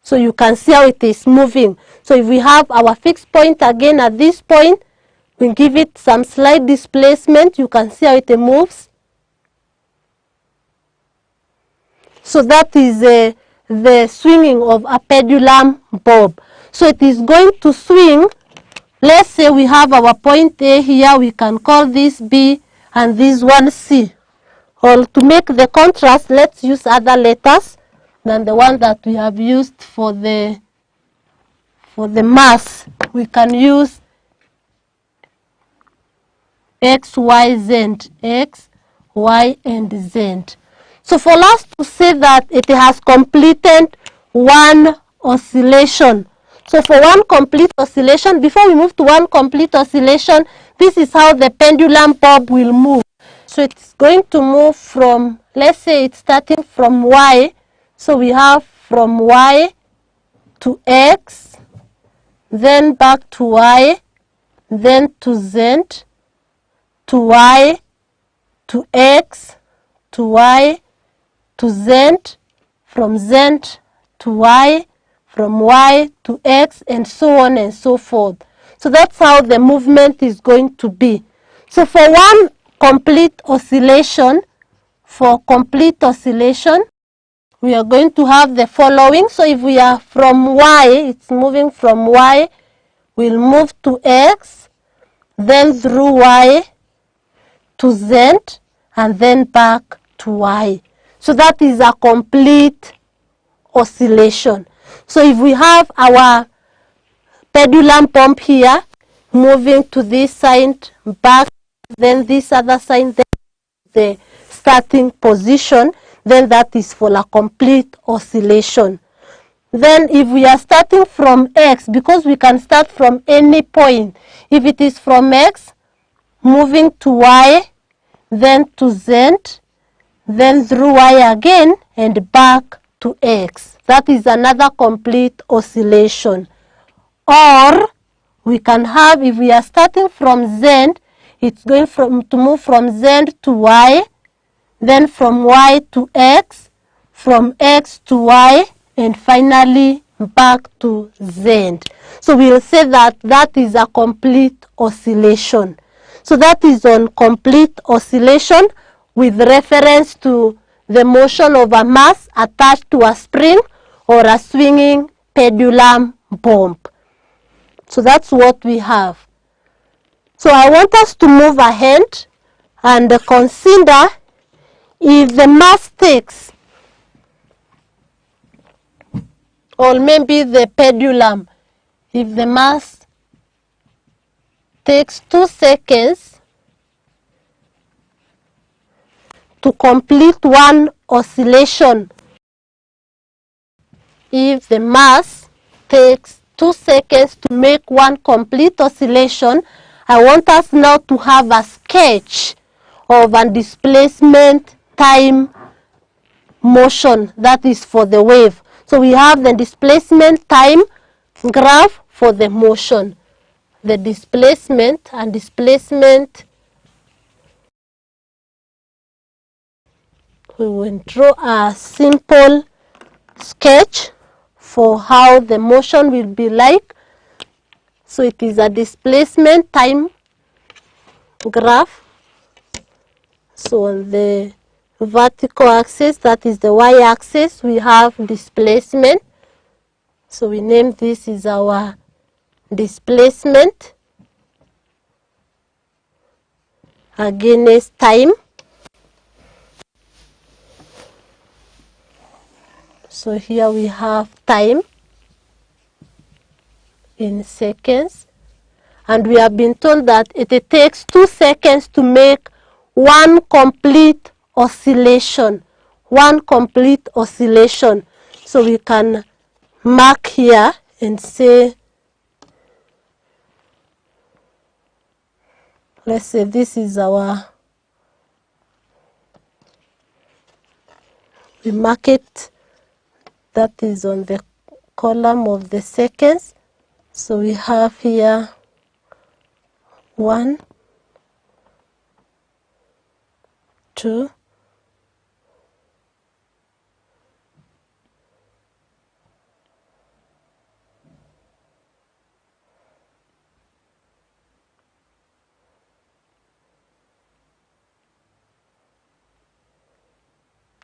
So you can see how it is moving. So if we have our fixed point again at this point, we give it some slight displacement. You can see how it moves. So that is the swinging of a pendulum bob. So it is going to swing. Let's say we have our point A here. We can call this B and this one C. Or to make the contrast, let's use other letters than the one that we have used for the mass. We can use X, Y, Z. X, Y, and Z. So for us to say that it has completed one oscillation. So for one complete oscillation, before we move to one complete oscillation, this is how the pendulum bob will move. So it's going to move from, let's say it's starting from Y. So we have from Y to X, then back to Y, then to Z, to Y, to X, to Y, to Z, from Z to Y, from Y to X, and so on and so forth. So that's how the movement is going to be. So for one complete oscillation, we are going to have the following. So if we are from Y, it's moving from Y, we'll move to X, then through Y to Z, and then back to Y. So that is a complete oscillation. So if we have our pendulum pump here, moving to this side, back, then this other side, then the starting position, then that is for a complete oscillation. Then if we are starting from X, because we can start from any point, if it is from X, moving to Y, then to Z, then through Y again, and back to X. That is another complete oscillation. Or we can have, if we are starting from Z, it's going to move from Z to Y, then from Y to X, from X to Y, and finally back to Z. So we'll say that that is a complete oscillation. So that is on complete oscillation with reference to the motion of a mass attached to a spring or a swinging pendulum bomb. So that's what we have. So I want us to move ahead and consider if the mass takes, or maybe the pendulum, if the mass takes 2 seconds to complete one oscillation. If the mass takes 2 seconds to make one complete oscillation, I want us now to have a sketch of a displacement time motion that is for the wave. So we have the displacement time graph for the motion. The displacement and displacement, we will draw a simple sketch for how the motion will be like. So it is a displacement time graph. So on the vertical axis, that is the y-axis, we have displacement. So we name this is our displacement against time. So here we have time in seconds, and we have been told that it takes 2 seconds to make one complete oscillation. One complete oscillation. So we can mark here and say, let's say this is our, we mark it, that is on the column of the seconds. So we have here 1, 2, 3.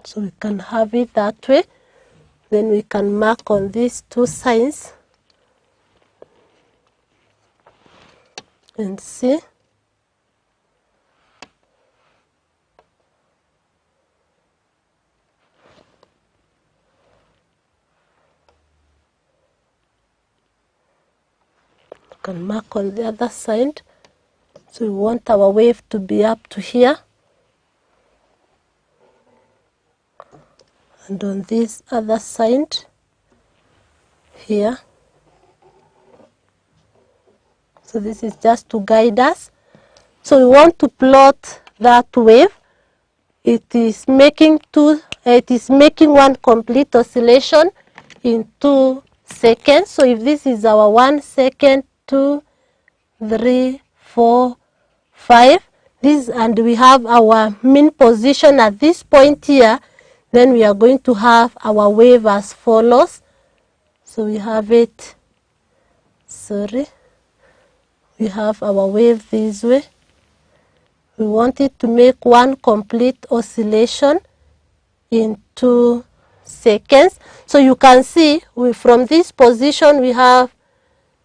So we can have it that way. Then we can mark on these 2 signs and see. We can mark on the other side. So we want our wave to be up to here. And on this other side, here. So this is just to guide us. So we want to plot that wave. It is making one complete oscillation in 2 seconds. So if this is our 1 second, 2, 3, 4, 5, this, and we have our mean position at this point here, then we are going to have our wave as follows. So we have it, we have our wave this way. We want it to make one complete oscillation in 2 seconds. So you can see from this position we have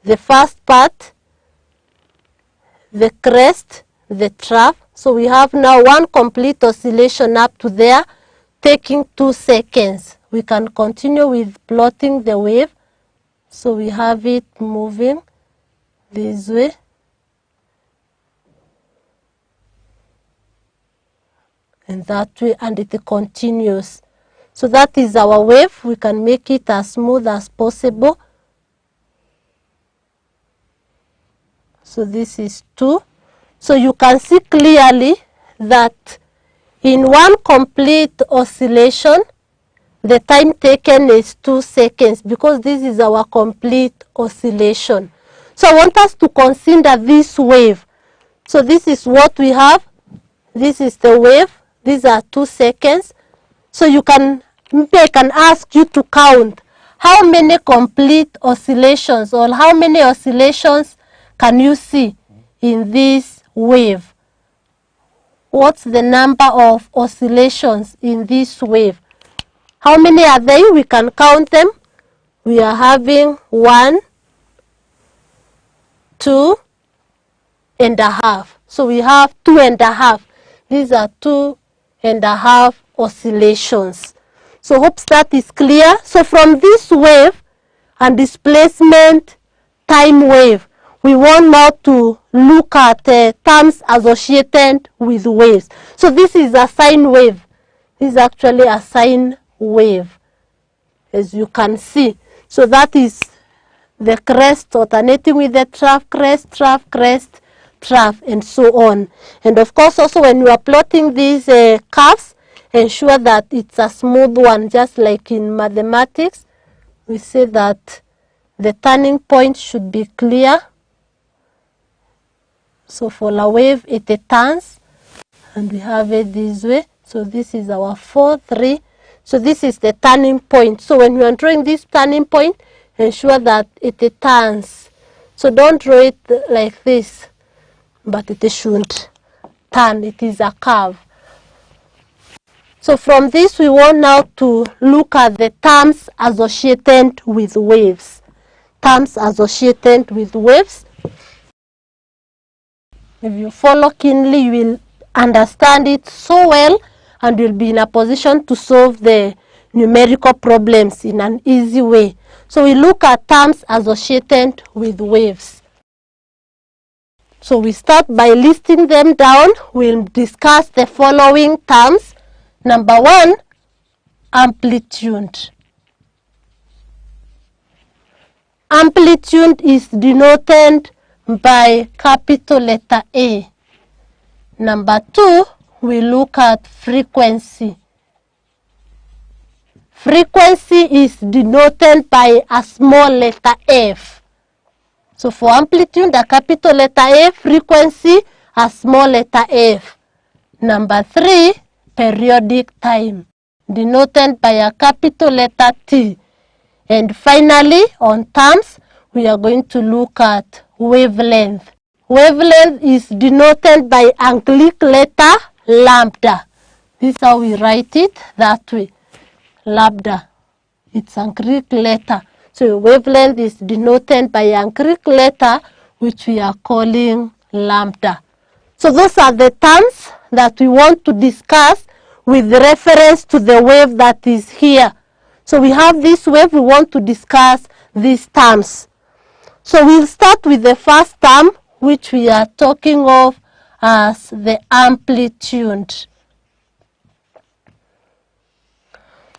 the first part, the crest, the trough. So we have now one complete oscillation up to there, taking 2 seconds. We can continue with plotting the wave. So we have it moving this way. And that way, and it continues. So that is our wave. We can make it as smooth as possible. So this is 2. So you can see clearly that in one complete oscillation, the time taken is 2 seconds because this is our complete oscillation. So I want us to consider this wave. So this is what we have. This is the wave. These are 2 seconds. So you can, maybe I can ask you to count how many complete oscillations or how many oscillations can you see in this wave? What's the number of oscillations in this wave? How many are they? We can count them. We are having 1, 2.5. So we have 2.5. These are 2.5 oscillations. So hope that is clear. So from this wave and displacement time wave, we want now to look at terms associated with waves. So this is a sine wave. This is actually a sine wave, as you can see. So that is the crest alternating with the trough, crest, trough, crest, trough, and so on. And of course, also when you are plotting these curves, ensure that it's a smooth one, just like in mathematics. We say that the turning point should be clear. So for a wave, it turns, and we have it this way. So this is our 4, 3. So this is the turning point. So when you are drawing this turning point, ensure that it turns. So don't draw it like this, but it should turn. It is a curve. So from this, we want now to look at the terms associated with waves. Terms associated with waves. If you follow keenly, you will understand it so well, and you'll be in a position to solve the numerical problems in an easy way. So we look at terms associated with waves. So we start by listing them down. We'll discuss the following terms. Number 1, amplitude. Amplitude is denoted by capital letter A. Number 2, we look at frequency. Frequency is denoted by a small letter f. So for amplitude, a capital letter A, frequency, a small letter f. Number 3, periodic time, denoted by a capital letter T. And finally, on terms, we are going to look at wavelength. Wavelength is denoted by a Greek letter lambda. This is how we write it, that way. Lambda. It's a Greek letter. So wavelength is denoted by a Greek letter, which we are calling lambda. So those are the terms that we want to discuss with reference to the wave that is here. So we have this wave, we want to discuss these terms. So we'll start with the first term, which we are talking of as the amplitude.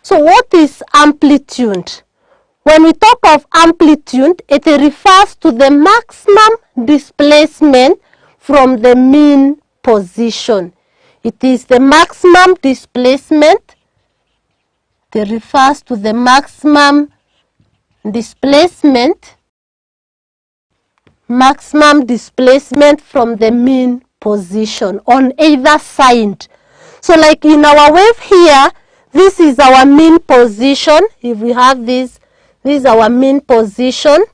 So what is amplitude? When we talk of amplitude, it refers to the maximum displacement from the mean position. It is the maximum displacement. It refers to the maximum displacement from the mean position on either side. So like in our wave here, this is our mean position. If we have this is our mean position.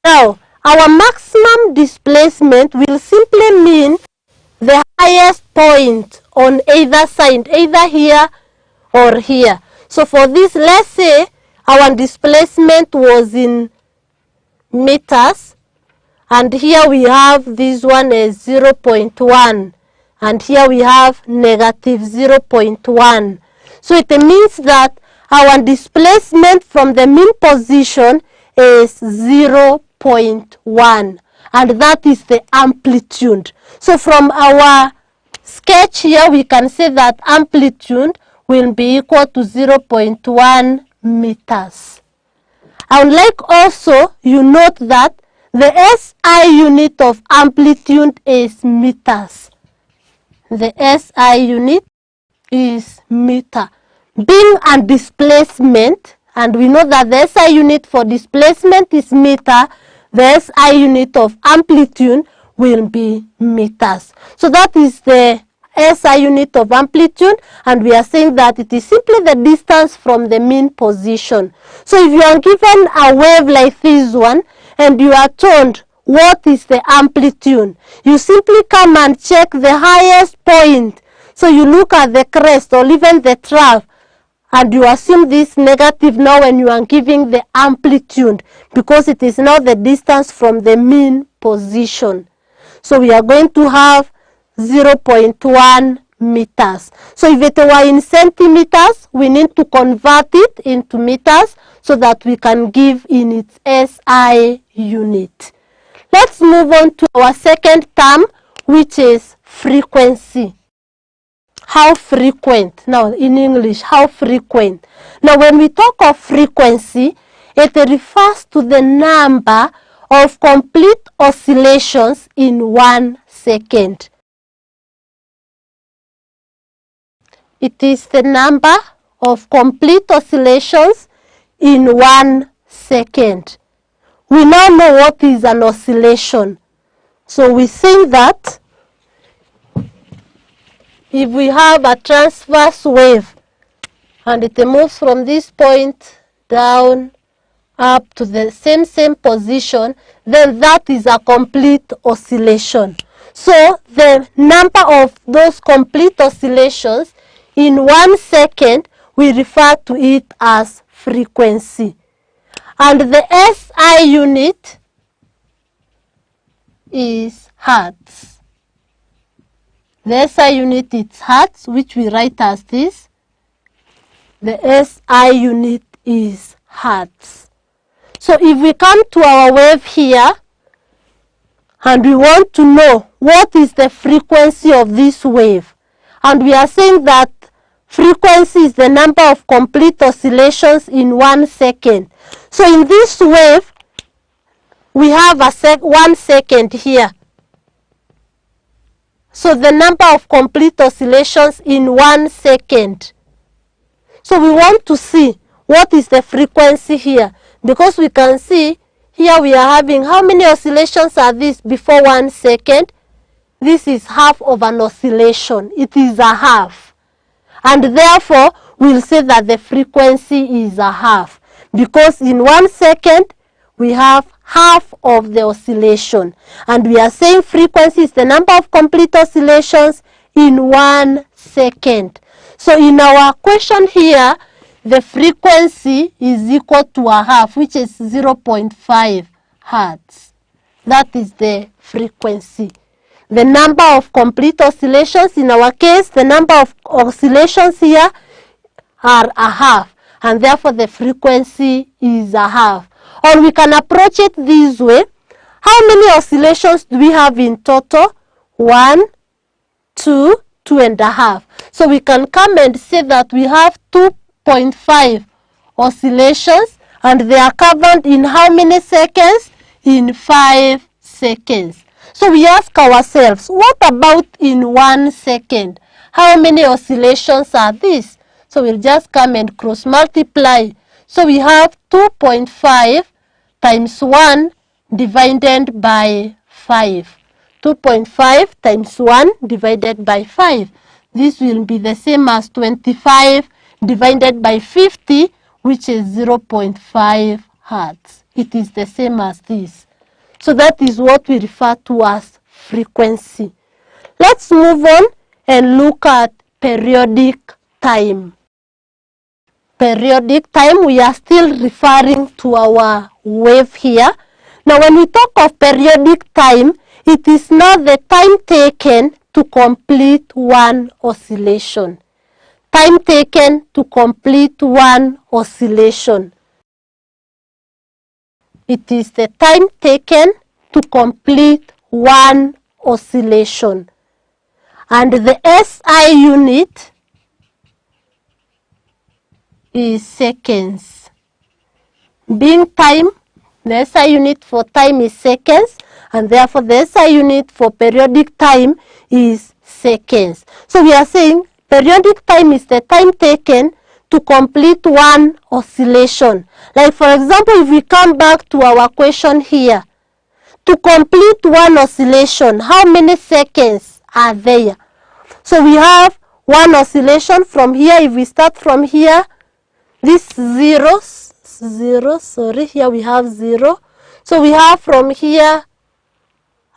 Now, our maximum displacement will simply mean the highest point on either side, either here or here. So for this, let's say our displacement was in meters, and here we have this one as 0.1, and here we have negative 0.1. So it means that our displacement from the mean position is 0.1, and that is the amplitude. So from our sketch here, we can say that amplitude will be equal to 0.1 meters. I would like also you note that the SI unit of amplitude is meters. The SI unit is meter. Being and displacement, and we know that the SI unit for displacement is meter, the SI unit of amplitude will be meters. So that is the SI unit of amplitude, and we are saying that it is simply the distance from the mean position. So if you are given a wave like this one, and you are told what is the amplitude, you simply come and check the highest point. So you look at the crest or even the trough, and you assume this negative now when you are giving the amplitude, because it is now the distance from the mean position. So we are going to have 0.1 meters. So if it were in centimeters, we need to convert it into meters so that we can give in its SI unit. Let's move on to our second term, which is frequency. How frequent? Now in English, how frequent? Now when we talk of frequency, it refers to the number of complete oscillations in 1 second. It is the number of complete oscillations in 1 second. We now know what is an oscillation. So we think that if we have a transverse wave and it moves from this point down up to the same position, then that is a complete oscillation. So the number of those complete oscillations in 1 second, we refer to it as frequency. And the SI unit is hertz. The SI unit is hertz, which we write as this. The SI unit is hertz. So if we come to our wave here, and we want to know what is the frequency of this wave, and we are saying that frequency is the number of complete oscillations in 1 second. So in this wave, we have a 1 second here. So the number of complete oscillations in 1 second. So we want to see what is the frequency here, because we can see here we are having how many oscillations are these before 1 second? This is half of an oscillation. It is a half. And therefore, we'll say that the frequency is a half, because in 1 second, we have half of the oscillation. And we are saying frequency is the number of complete oscillations in 1 second. So in our question here, the frequency is equal to a half, which is 0.5 hertz. That is the frequency. The number of complete oscillations, in our case, the number of oscillations here are a half, and therefore the frequency is a half. Or we can approach it this way. How many oscillations do we have in total? 1, 2, 2.5. So we can come and say that we have 2.5 oscillations, and they are covered in how many seconds? In 5 seconds. So we ask ourselves, what about in 1 second? How many oscillations are these? So we'll just come and cross multiply. So we have 2.5 times 1 divided by 5. 2.5 times 1 divided by 5. This will be the same as 25 divided by 50, which is 0.5 hertz. It is the same as this. So that is what we refer to as frequency. Let's move on and look at periodic time. Periodic time, we are still referring to our wave here. Now when we talk of periodic time, it is not the time taken to complete one oscillation. Time taken to complete one oscillation. It is the time taken to complete one oscillation. and the SI unit is seconds. Being time, the SI unit for time is seconds, and therefore the SI unit for periodic time is seconds. So we are saying periodic time is the time taken to complete one oscillation. Like for example, if we come back to our question here, to complete one oscillation, how many seconds are there? So we have one oscillation from here. If we start from here, this zero, sorry, here we have 0. So we have from here,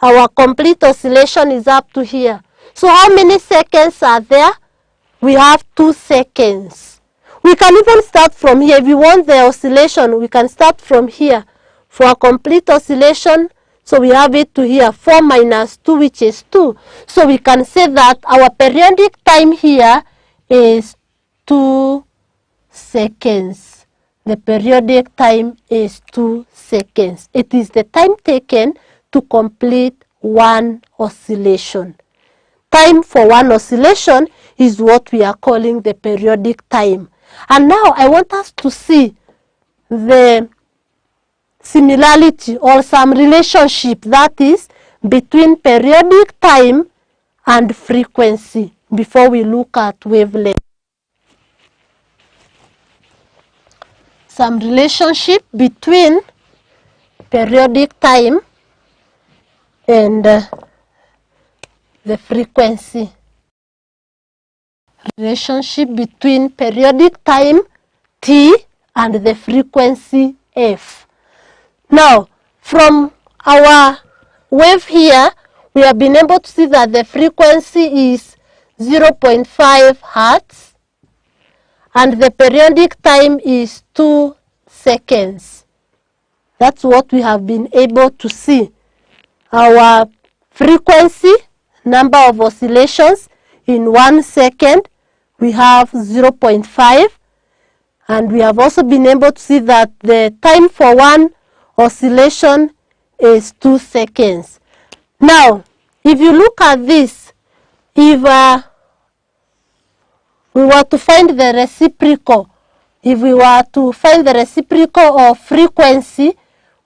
our complete oscillation is up to here. So how many seconds are there? We have 2 seconds. We can even start from here. If you want the oscillation, we can start from here. For a complete oscillation, so we have it to here, 4 minus 2, which is 2. So we can say that our periodic time here is 2 seconds. The periodic time is 2 seconds. It is the time taken to complete one oscillation. Time for one oscillation is what we are calling the periodic time. And now I want us to see the similarity or some relationship that is between periodic time and frequency before we look at wavelength. Some relationship between periodic time and the frequency. Relationship between periodic time T and the frequency F. Now, from our wave here, we have been able to see that the frequency is 0.5 hertz and the periodic time is 2 seconds. That's what we have been able to see. Our frequency, number of oscillations in 1 second, we have 0.5, and we have also been able to see that the time for one oscillation is 2 seconds. Now, if you look at this, if we were to find the reciprocal, if we were to find the reciprocal of frequency,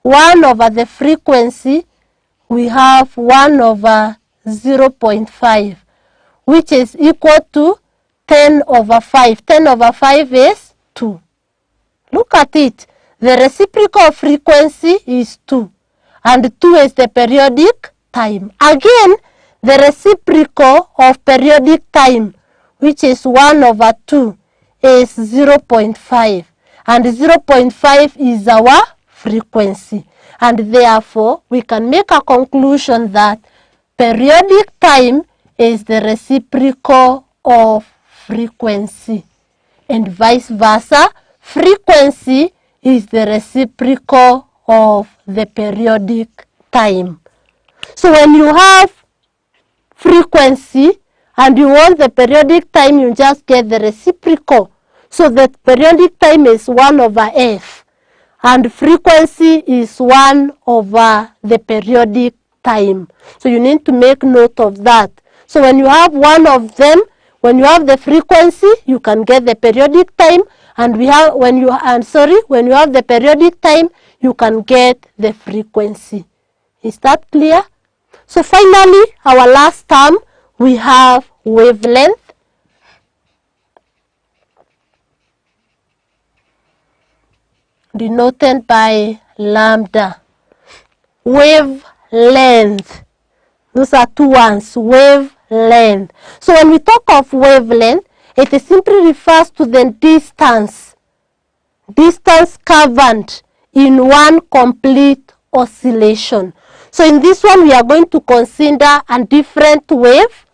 1 over the frequency, we have 1 over 0.5, which is equal to 10 over 5. 10 over 5 is 2. Look at it. The reciprocal of frequency is 2, and 2 is the periodic time. Again, the reciprocal of periodic time, which is 1 over 2, is 0.5, and 0.5 is our frequency. And therefore, we can make a conclusion that periodic time is the reciprocal of frequency, and vice versa, frequency is the reciprocal of the periodic time. So when you have frequency and you want the periodic time, you just get the reciprocal. So the periodic time is 1 over f, and frequency is 1 over the periodic time. So you need to make note of that. So when you have one of them, when you have the frequency, you can get the periodic time, and when you have the periodic time, you can get the frequency. Is that clear? So finally, our last term, we have wavelength. Denoted by lambda. Wavelength. Those are 2 ones. Wavelength. So when we talk of wavelength, it simply refers to the distance covered in one complete oscillation. So in this one, we are going to consider a different wave,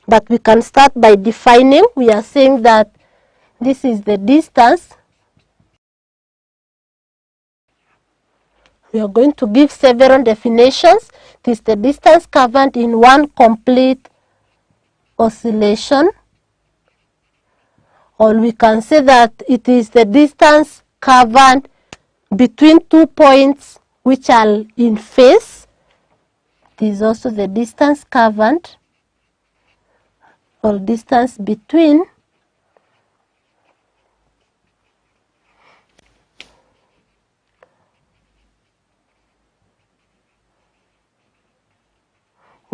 but we can start by defining. We are saying that this is the distance. We are going to give several definitions. It is the distance covered in one complete oscillation. Or we can say that it is the distance covered between 2 points which are in phase. It is also the distance covered or distance between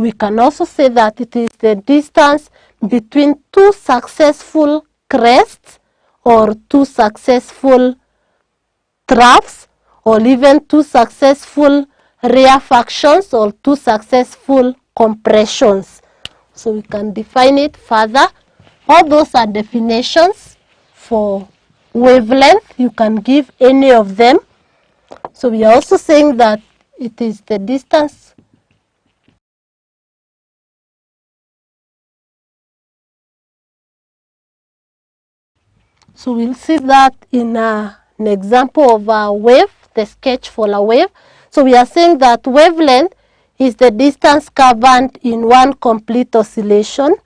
we can also say that it is the distance between two successful crests or two successful troughs or even two successful rear or two successful compressions. So we can define it further. All those are definitions for wavelength. You can give any of them. So we are also saying that it is the distance So we'll see that in an example of a wave, the sketch for a wave. So we are saying that wavelength is the distance covered in one complete oscillation.